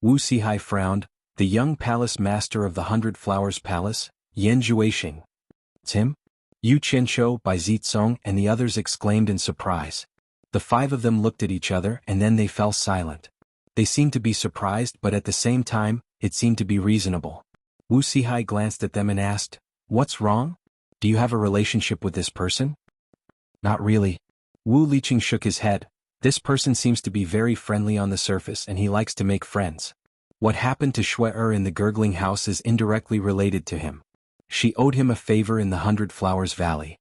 Wu Sihai frowned, the young palace master of the 100 Flowers Palace, Yan Zhuixing. It's him? Yu Qianzhou, Bai Zicong and the others exclaimed in surprise. The 5 of them looked at each other and then they fell silent. They seemed to be surprised but at the same time, it seemed to be reasonable. Wu Sihai glanced at them and asked, What's wrong? Do you have a relationship with this person? Not really. Wu Liqing shook his head. This person seems to be very friendly on the surface and he likes to make friends. What happened to Shui in the gurgling house is indirectly related to him. She owed him a favor in the 100 Flowers Valley.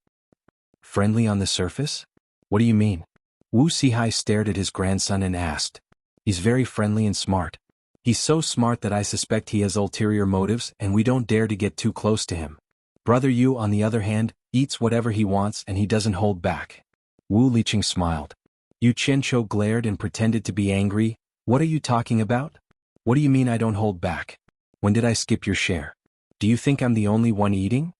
Friendly on the surface? What do you mean? Wu Sihai stared at his grandson and asked. He's very friendly and smart. He's so smart that I suspect he has ulterior motives and we don't dare to get too close to him. Brother Yu, on the other hand, eats whatever he wants and he doesn't hold back. Wu Liqing smiled. Yu Qianzhou glared and pretended to be angry. What are you talking about? What do you mean I don't hold back? When did I skip your share? Do you think I'm the only one eating?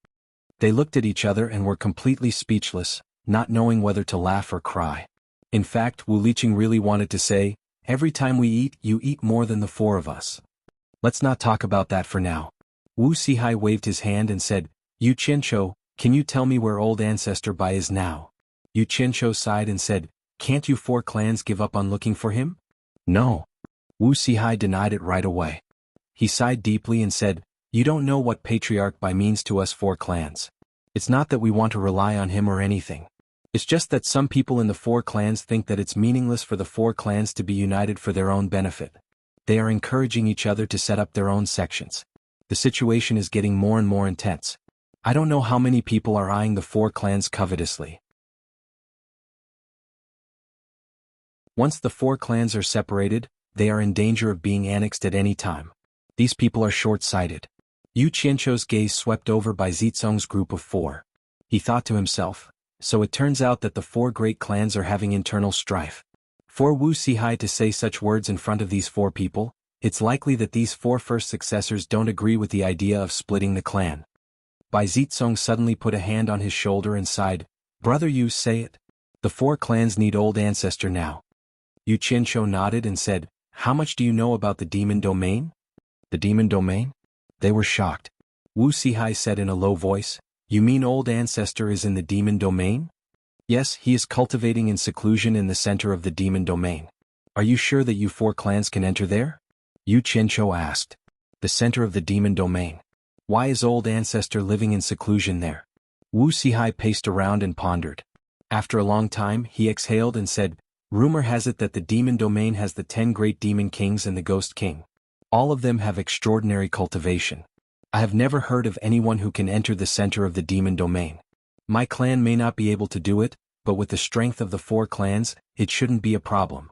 They looked at each other and were completely speechless, not knowing whether to laugh or cry. In fact, Wu Liqing really wanted to say, Every time we eat, you eat more than the 4 of us. Let's not talk about that for now. Wu Sihai waved his hand and said, Yu Qianzhou, can you tell me where old ancestor Bai is now? Yu Qianzhou sighed and said, Can't you 4 clans give up on looking for him? No. Wu Sihai denied it right away. He sighed deeply and said, You don't know what Patriarch Bai means to us 4 clans. It's not that we want to rely on him or anything. It's just that some people in the 4 clans think that it's meaningless for the 4 clans to be united for their own benefit. They are encouraging each other to set up their own sections. The situation is getting more and more intense. I don't know how many people are eyeing the 4 clans covetously. Once the 4 clans are separated, they are in danger of being annexed at any time. These people are short-sighted. Yu Qianzhou's gaze swept over Bai Zicong's group of 4. He thought to himself, so it turns out that the 4 great clans are having internal strife. For Wu Sihai to say such words in front of these 4 people, it's likely that these 4 first successors don't agree with the idea of splitting the clan. Bai Zicong suddenly put a hand on his shoulder and sighed, Brother Yu, say it. The 4 clans need old ancestor now. Yu Qianzhou nodded and said, How much do you know about the demon domain? The demon domain? They were shocked. Wu Sihai said in a low voice, You mean old ancestor is in the demon domain? Yes, he is cultivating in seclusion in the center of the demon domain. Are you sure that you 4 clans can enter there? Yu Qianzhou asked. The center of the demon domain. Why is old ancestor living in seclusion there? Wu Sihai paced around and pondered. After a long time, he exhaled and said, Rumor has it that the demon domain has the 10 great demon kings and the ghost king. All of them have extraordinary cultivation. I have never heard of anyone who can enter the center of the demon domain. My clan may not be able to do it, but with the strength of the 4 clans, it shouldn't be a problem.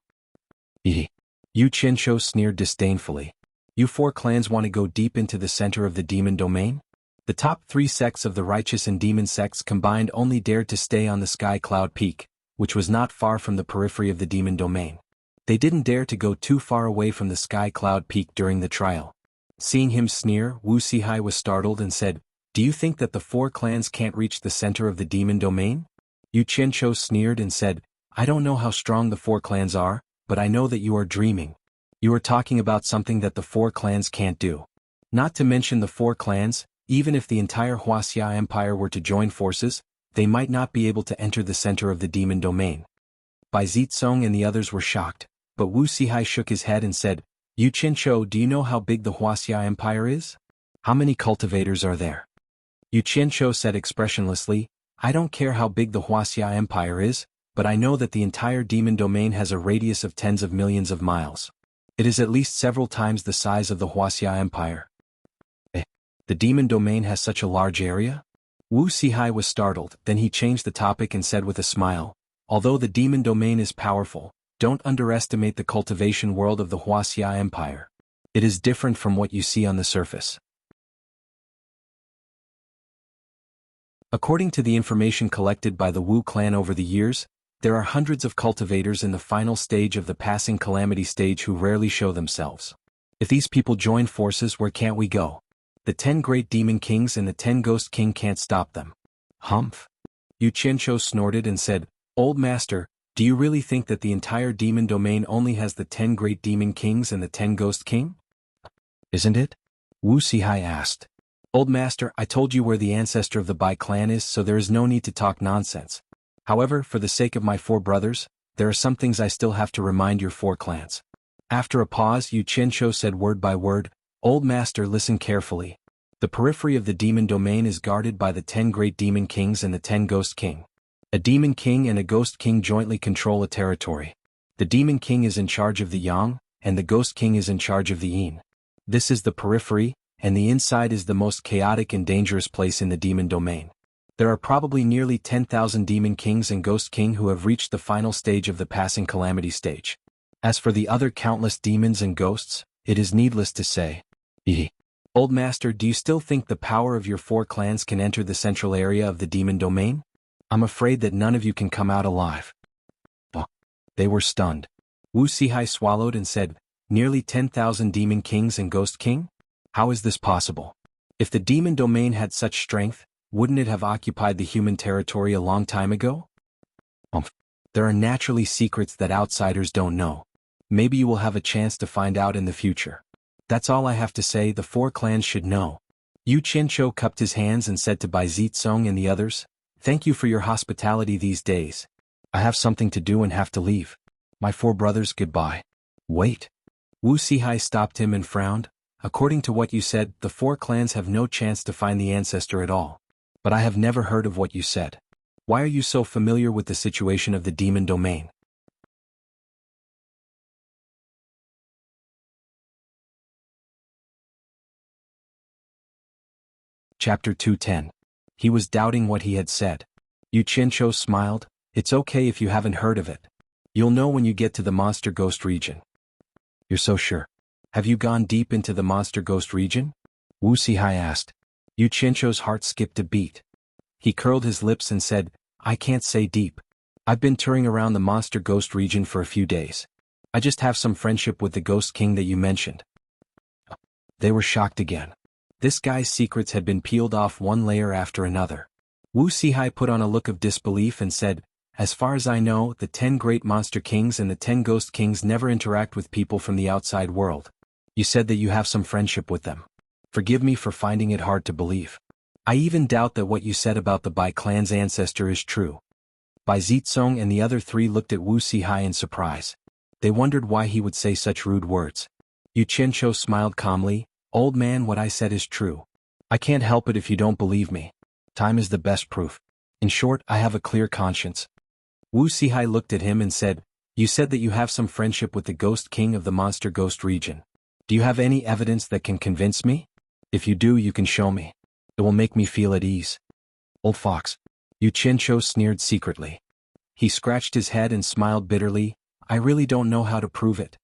Yu Qianshou sneered disdainfully. You four clans want to go deep into the center of the demon domain? The top three sects of the righteous and demon sects combined only dared to stay on the Sky Cloud Peak, which was not far from the periphery of the demon domain. They didn't dare to go too far away from the Sky Cloud Peak during the trial. Seeing him sneer, Wu Sihai was startled and said, "Do you think that the four clans can't reach the center of the demon domain?" Yu Qianshou sneered and said, "I don't know how strong the four clans are, but I know that you are dreaming. You are talking about something that the four clans can't do. Not to mention the four clans, even if the entire Wuxia Empire were to join forces, they might not be able to enter the center of the demon domain." Bai Zitsong and the others were shocked, but Wu Sihai shook his head and said, "Yu Qianshou, do you know how big the Wuxia Empire is? How many cultivators are there?" Yu Qianshou said expressionlessly, "I don't care how big the Wuxia Empire is, but I know that the entire demon domain has a radius of tens of millions of miles. It is at least several times the size of the Wuxia Empire." The demon domain has such a large area? Wu Sihai was startled, then he changed the topic and said with a smile, "Although the demon domain is powerful, don't underestimate the cultivation world of the Wuxia Empire. It is different from what you see on the surface." According to the information collected by the Wu clan over the years, there are hundreds of cultivators in the final stage of the passing calamity stage who rarely show themselves. If these people join forces, where can't we go? The 10 great demon kings and the 10 ghost king can't stop them. Humph. Yu Qianshou snorted and said, "Old master, do you really think that the entire demon domain only has the 10 great demon kings and the 10 ghost king?" "Isn't it?" Wu Sihai asked. "Old master, I told you where the ancestor of the Bai clan is, so there is no need to talk nonsense. However, for the sake of my four brothers, there are some things I still have to remind your four clans." After a pause, Yu Qianshou said word by word, "Old master, listen carefully. The periphery of the demon domain is guarded by the 10 great demon kings and the 10 ghost king. A demon king and a ghost king jointly control a territory. The demon king is in charge of the yang, and the ghost king is in charge of the yin. This is the periphery, and the inside is the most chaotic and dangerous place in the demon domain. There are probably nearly 10,000 demon kings and ghost king who have reached the final stage of the passing calamity stage. As for the other countless demons and ghosts, it is needless to say. Old master, do you still think the power of your four clans can enter the central area of the demon domain? I'm afraid that none of you can come out alive." They were stunned. Wu Sihai swallowed and said, "Nearly 10,000 demon kings and ghost king? How is this possible? If the demon domain had such strength, wouldn't it have occupied the human territory a long time ago?" There are naturally secrets that outsiders don't know. Maybe you will have a chance to find out in the future. That's all I have to say. The four clans should know." Yu Qianshou cupped his hands and said to Bai Zitsong and the others, "Thank you for your hospitality these days. I have something to do and have to leave. My four brothers, goodbye." "Wait." Wu Sihai stopped him and frowned. "According to what you said, the four clans have no chance to find the ancestor at all. But I have never heard of what you said. Why are you so familiar with the situation of the demon domain?" Chapter 210. He was doubting what he had said. Yu Qianshou smiled. "It's okay if you haven't heard of it. You'll know when you get to the Monster Ghost region." "You're so sure? Have you gone deep into the Monster Ghost region?" Wu Sihai asked. Yu Qianshou's heart skipped a beat. He curled his lips and said, "I can't say deep. I've been touring around the Monster Ghost region for a few days. I just have some friendship with the Ghost King that you mentioned." They were shocked again. This guy's secrets had been peeled off one layer after another. Wu Sihai put on a look of disbelief and said, "As far as I know, the 10 great monster kings and the 10 ghost kings never interact with people from the outside world. You said that you have some friendship with them. Forgive me for finding it hard to believe. I even doubt that what you said about the Bai clan's ancestor is true." Bai Zitsong and the other three looked at Wu Sihai in surprise. They wondered why he would say such rude words. Yu Qianshou smiled calmly. "Old man, what I said is true. I can't help it if you don't believe me. Time is the best proof. In short, I have a clear conscience." Wu Sihai looked at him and said, "You said that you have some friendship with the Ghost King of the Monster Ghost region. Do you have any evidence that can convince me? If you do, you can show me. It will make me feel at ease." "Old fox." Yu Qianshou sneered secretly. He scratched his head and smiled bitterly. "I really don't know how to prove it."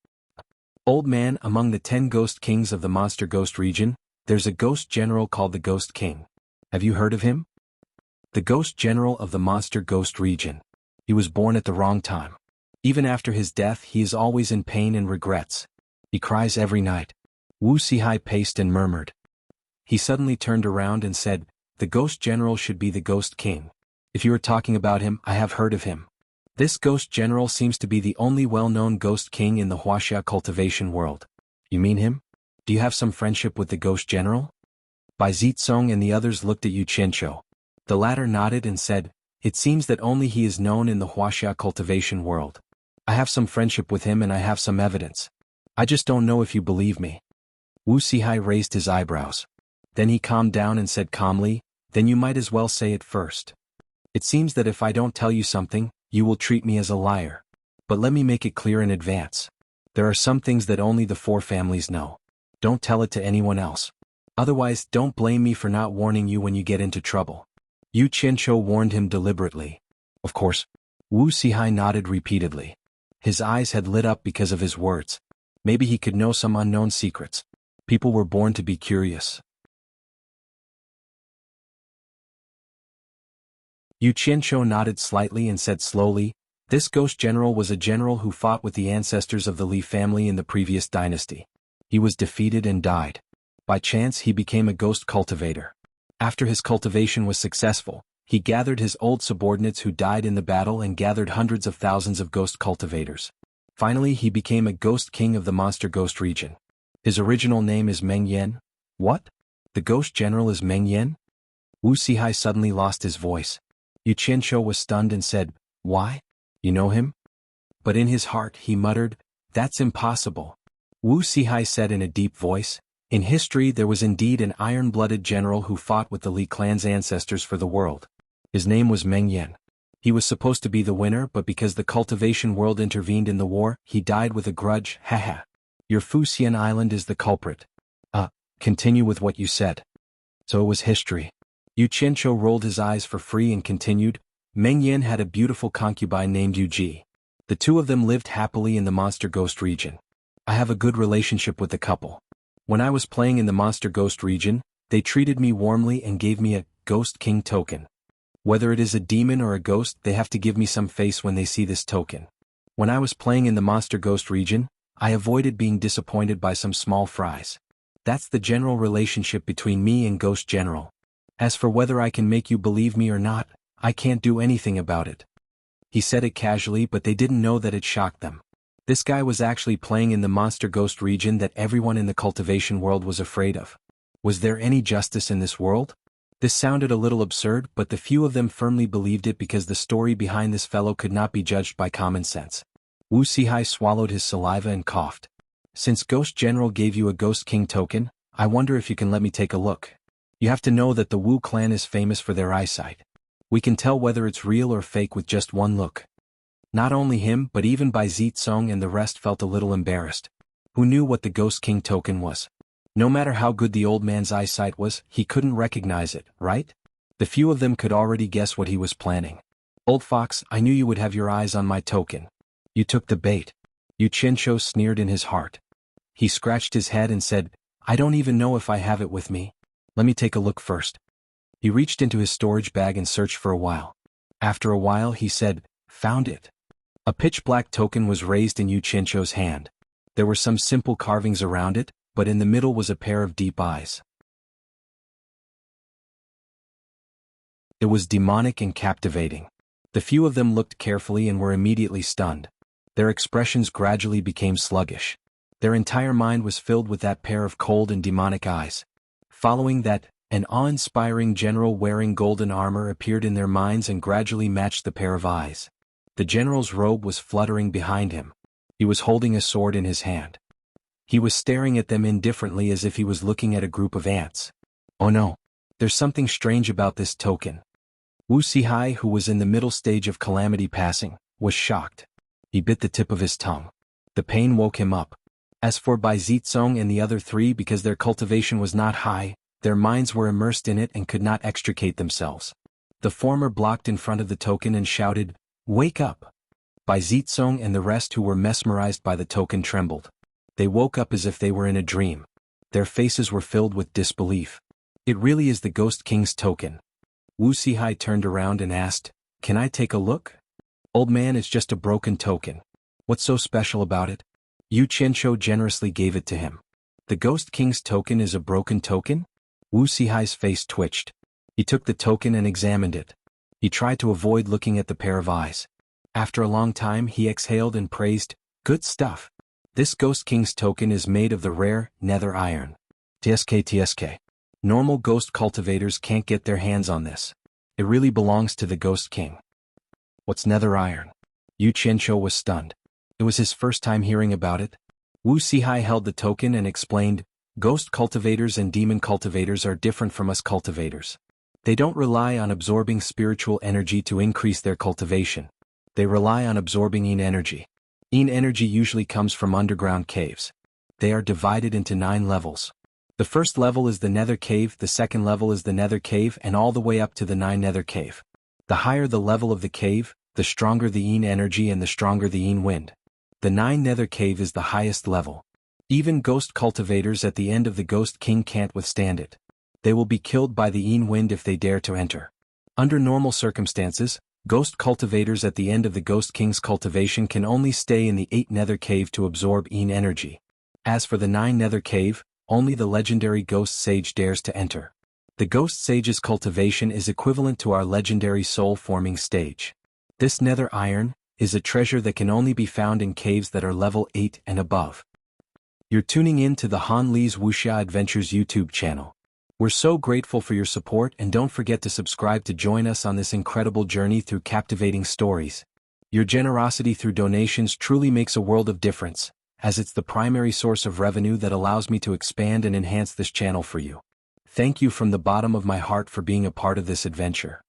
Old man, among the 10 ghost kings of the monster ghost region, there's a ghost general called the Ghost King. Have you heard of him? The ghost general of the monster ghost region. He was born at the wrong time. Even after his death, he is always in pain and regrets. He cries every night. Wuxia paced and murmured. He suddenly turned around and said, the ghost general should be the Ghost King. If you are talking about him, I have heard of him. This ghost general seems to be the only well-known ghost king in the Wuxia cultivation world. You mean him? Do you have some friendship with the ghost general? Bai Zitsong and the others looked at Yu Qianqiu. The latter nodded and said, it seems that only he is known in the Wuxia cultivation world. I have some friendship with him and I have some evidence. I just don't know if you believe me. Wu Sihai raised his eyebrows. Then he calmed down and said calmly, then you might as well say it first. It seems that if I don't tell you something, you will treat me as a liar. But let me make it clear in advance. There are some things that only the 4 families know. Don't tell it to anyone else. Otherwise, don't blame me for not warning you when you get into trouble. Yu Qianqiu warned him deliberately. Of course. Wu Sihai nodded repeatedly. His eyes had lit up because of his words. Maybe he could know some unknown secrets. People were born to be curious. Yu Qianqiu nodded slightly and said slowly, this ghost general was a general who fought with the ancestors of the Li family in the previous dynasty. He was defeated and died. By chance he became a ghost cultivator. After his cultivation was successful, he gathered his old subordinates who died in the battle and gathered hundreds of thousands of ghost cultivators. Finally he became a ghost king of the monster ghost region. His original name is Meng Yan. What? The ghost general is Meng Yan? Wu Sihai suddenly lost his voice. Yu Qianqiu was stunned and said, why? You know him? But in his heart he muttered, that's impossible. Wu Sihai said in a deep voice, in history there was indeed an iron-blooded general who fought with the Li clan's ancestors for the world. His name was Meng Yan. He was supposed to be the winner, but because the cultivation world intervened in the war, he died with a grudge, haha. Your Fuxian island is the culprit. Continue with what you said. So it was history. Yu Qianqiu rolled his eyes for free and continued, Meng Yan had a beautiful concubine named Yu Ji. The 2 of them lived happily in the monster ghost region. I have a good relationship with the couple. When I was playing in the monster ghost region, they treated me warmly and gave me a Ghost King token. Whether it is a demon or a ghost, they have to give me some face when they see this token. When I was playing in the monster ghost region, I avoided being disappointed by some small fries. That's the general relationship between me and Ghost General. As for whether I can make you believe me or not, I can't do anything about it. He said it casually, but they didn't know that it shocked them. This guy was actually playing in the monster ghost region that everyone in the cultivation world was afraid of. Was there any justice in this world? This sounded a little absurd, but the few of them firmly believed it because the story behind this fellow could not be judged by common sense. Wu Sihai swallowed his saliva and coughed. Since Ghost General gave you a Ghost King token, I wonder if you can let me take a look. You have to know that the Wu clan is famous for their eyesight. We can tell whether it's real or fake with just one look. Not only him, but even Bai Zitsong and the rest felt a little embarrassed. Who knew what the Ghost King token was? No matter how good the old man's eyesight was, he couldn't recognize it, right? The few of them could already guess what he was planning. Old fox, I knew you would have your eyes on my token. You took the bait. Yu Qianqiu sneered in his heart. He scratched his head and said, I don't even know if I have it with me. Let me take a look first. He reached into his storage bag and searched for a while. After a while he said, found it. A pitch-black token was raised in Yu Qianqiu's hand. There were some simple carvings around it, but in the middle was a pair of deep eyes. It was demonic and captivating. The few of them looked carefully and were immediately stunned. Their expressions gradually became sluggish. Their entire mind was filled with that pair of cold and demonic eyes. Following that, an awe-inspiring general wearing golden armor appeared in their minds and gradually matched the pair of eyes. The general's robe was fluttering behind him. He was holding a sword in his hand. He was staring at them indifferently as if he was looking at a group of ants. Oh no, there's something strange about this token. Wu Sihai, who was in the middle stage of calamity passing, was shocked. He bit the tip of his tongue. The pain woke him up. As for Bai Zitsong and the other 3, because their cultivation was not high, their minds were immersed in it and could not extricate themselves. The former blocked in front of the token and shouted, "Wake up!" Bai Zitsong and the rest who were mesmerized by the token trembled. They woke up as if they were in a dream. Their faces were filled with disbelief. It really is the Ghost King's token. Wuxia turned around and asked, "Can I take a look?" "Old man, it's just a broken token. What's so special about it?" Yu Qianqiu generously gave it to him. "The Ghost King's token is a broken token?" Wuxia's face twitched. He took the token and examined it. He tried to avoid looking at the pair of eyes. After a long time he exhaled and praised, "Good stuff. This Ghost King's token is made of the rare nether iron. TSK. Normal ghost cultivators can't get their hands on this. It really belongs to the Ghost King." "What's nether iron?" Yu Qianqiu was stunned. It was his first time hearing about it. Wuxia held the token and explained, "Ghost cultivators and demon cultivators are different from us cultivators. They don't rely on absorbing spiritual energy to increase their cultivation. They rely on absorbing yin energy. Yin energy usually comes from underground caves. They are divided into 9 levels. The first level is the nether cave, the second level is the nether cave, and all the way up to the 9 nether cave. The higher the level of the cave, the stronger the yin energy and the stronger the yin wind. The 9 nether cave is the highest level. Even ghost cultivators at the end of the Ghost King can't withstand it. They will be killed by the yin wind if they dare to enter. Under normal circumstances, ghost cultivators at the end of the Ghost King's cultivation can only stay in the 8 nether cave to absorb yin energy. As for the 9 nether cave, only the legendary ghost sage dares to enter. The ghost sage's cultivation is equivalent to our legendary soul-forming stage. This nether iron is a treasure that can only be found in caves that are level 8 and above. You're tuning in to the Han Li's Wuxia Adventures YouTube channel. We're so grateful for your support, and don't forget to subscribe to join us on this incredible journey through captivating stories. Your generosity through donations truly makes a world of difference, as it's the primary source of revenue that allows me to expand and enhance this channel for you. Thank you from the bottom of my heart for being a part of this adventure.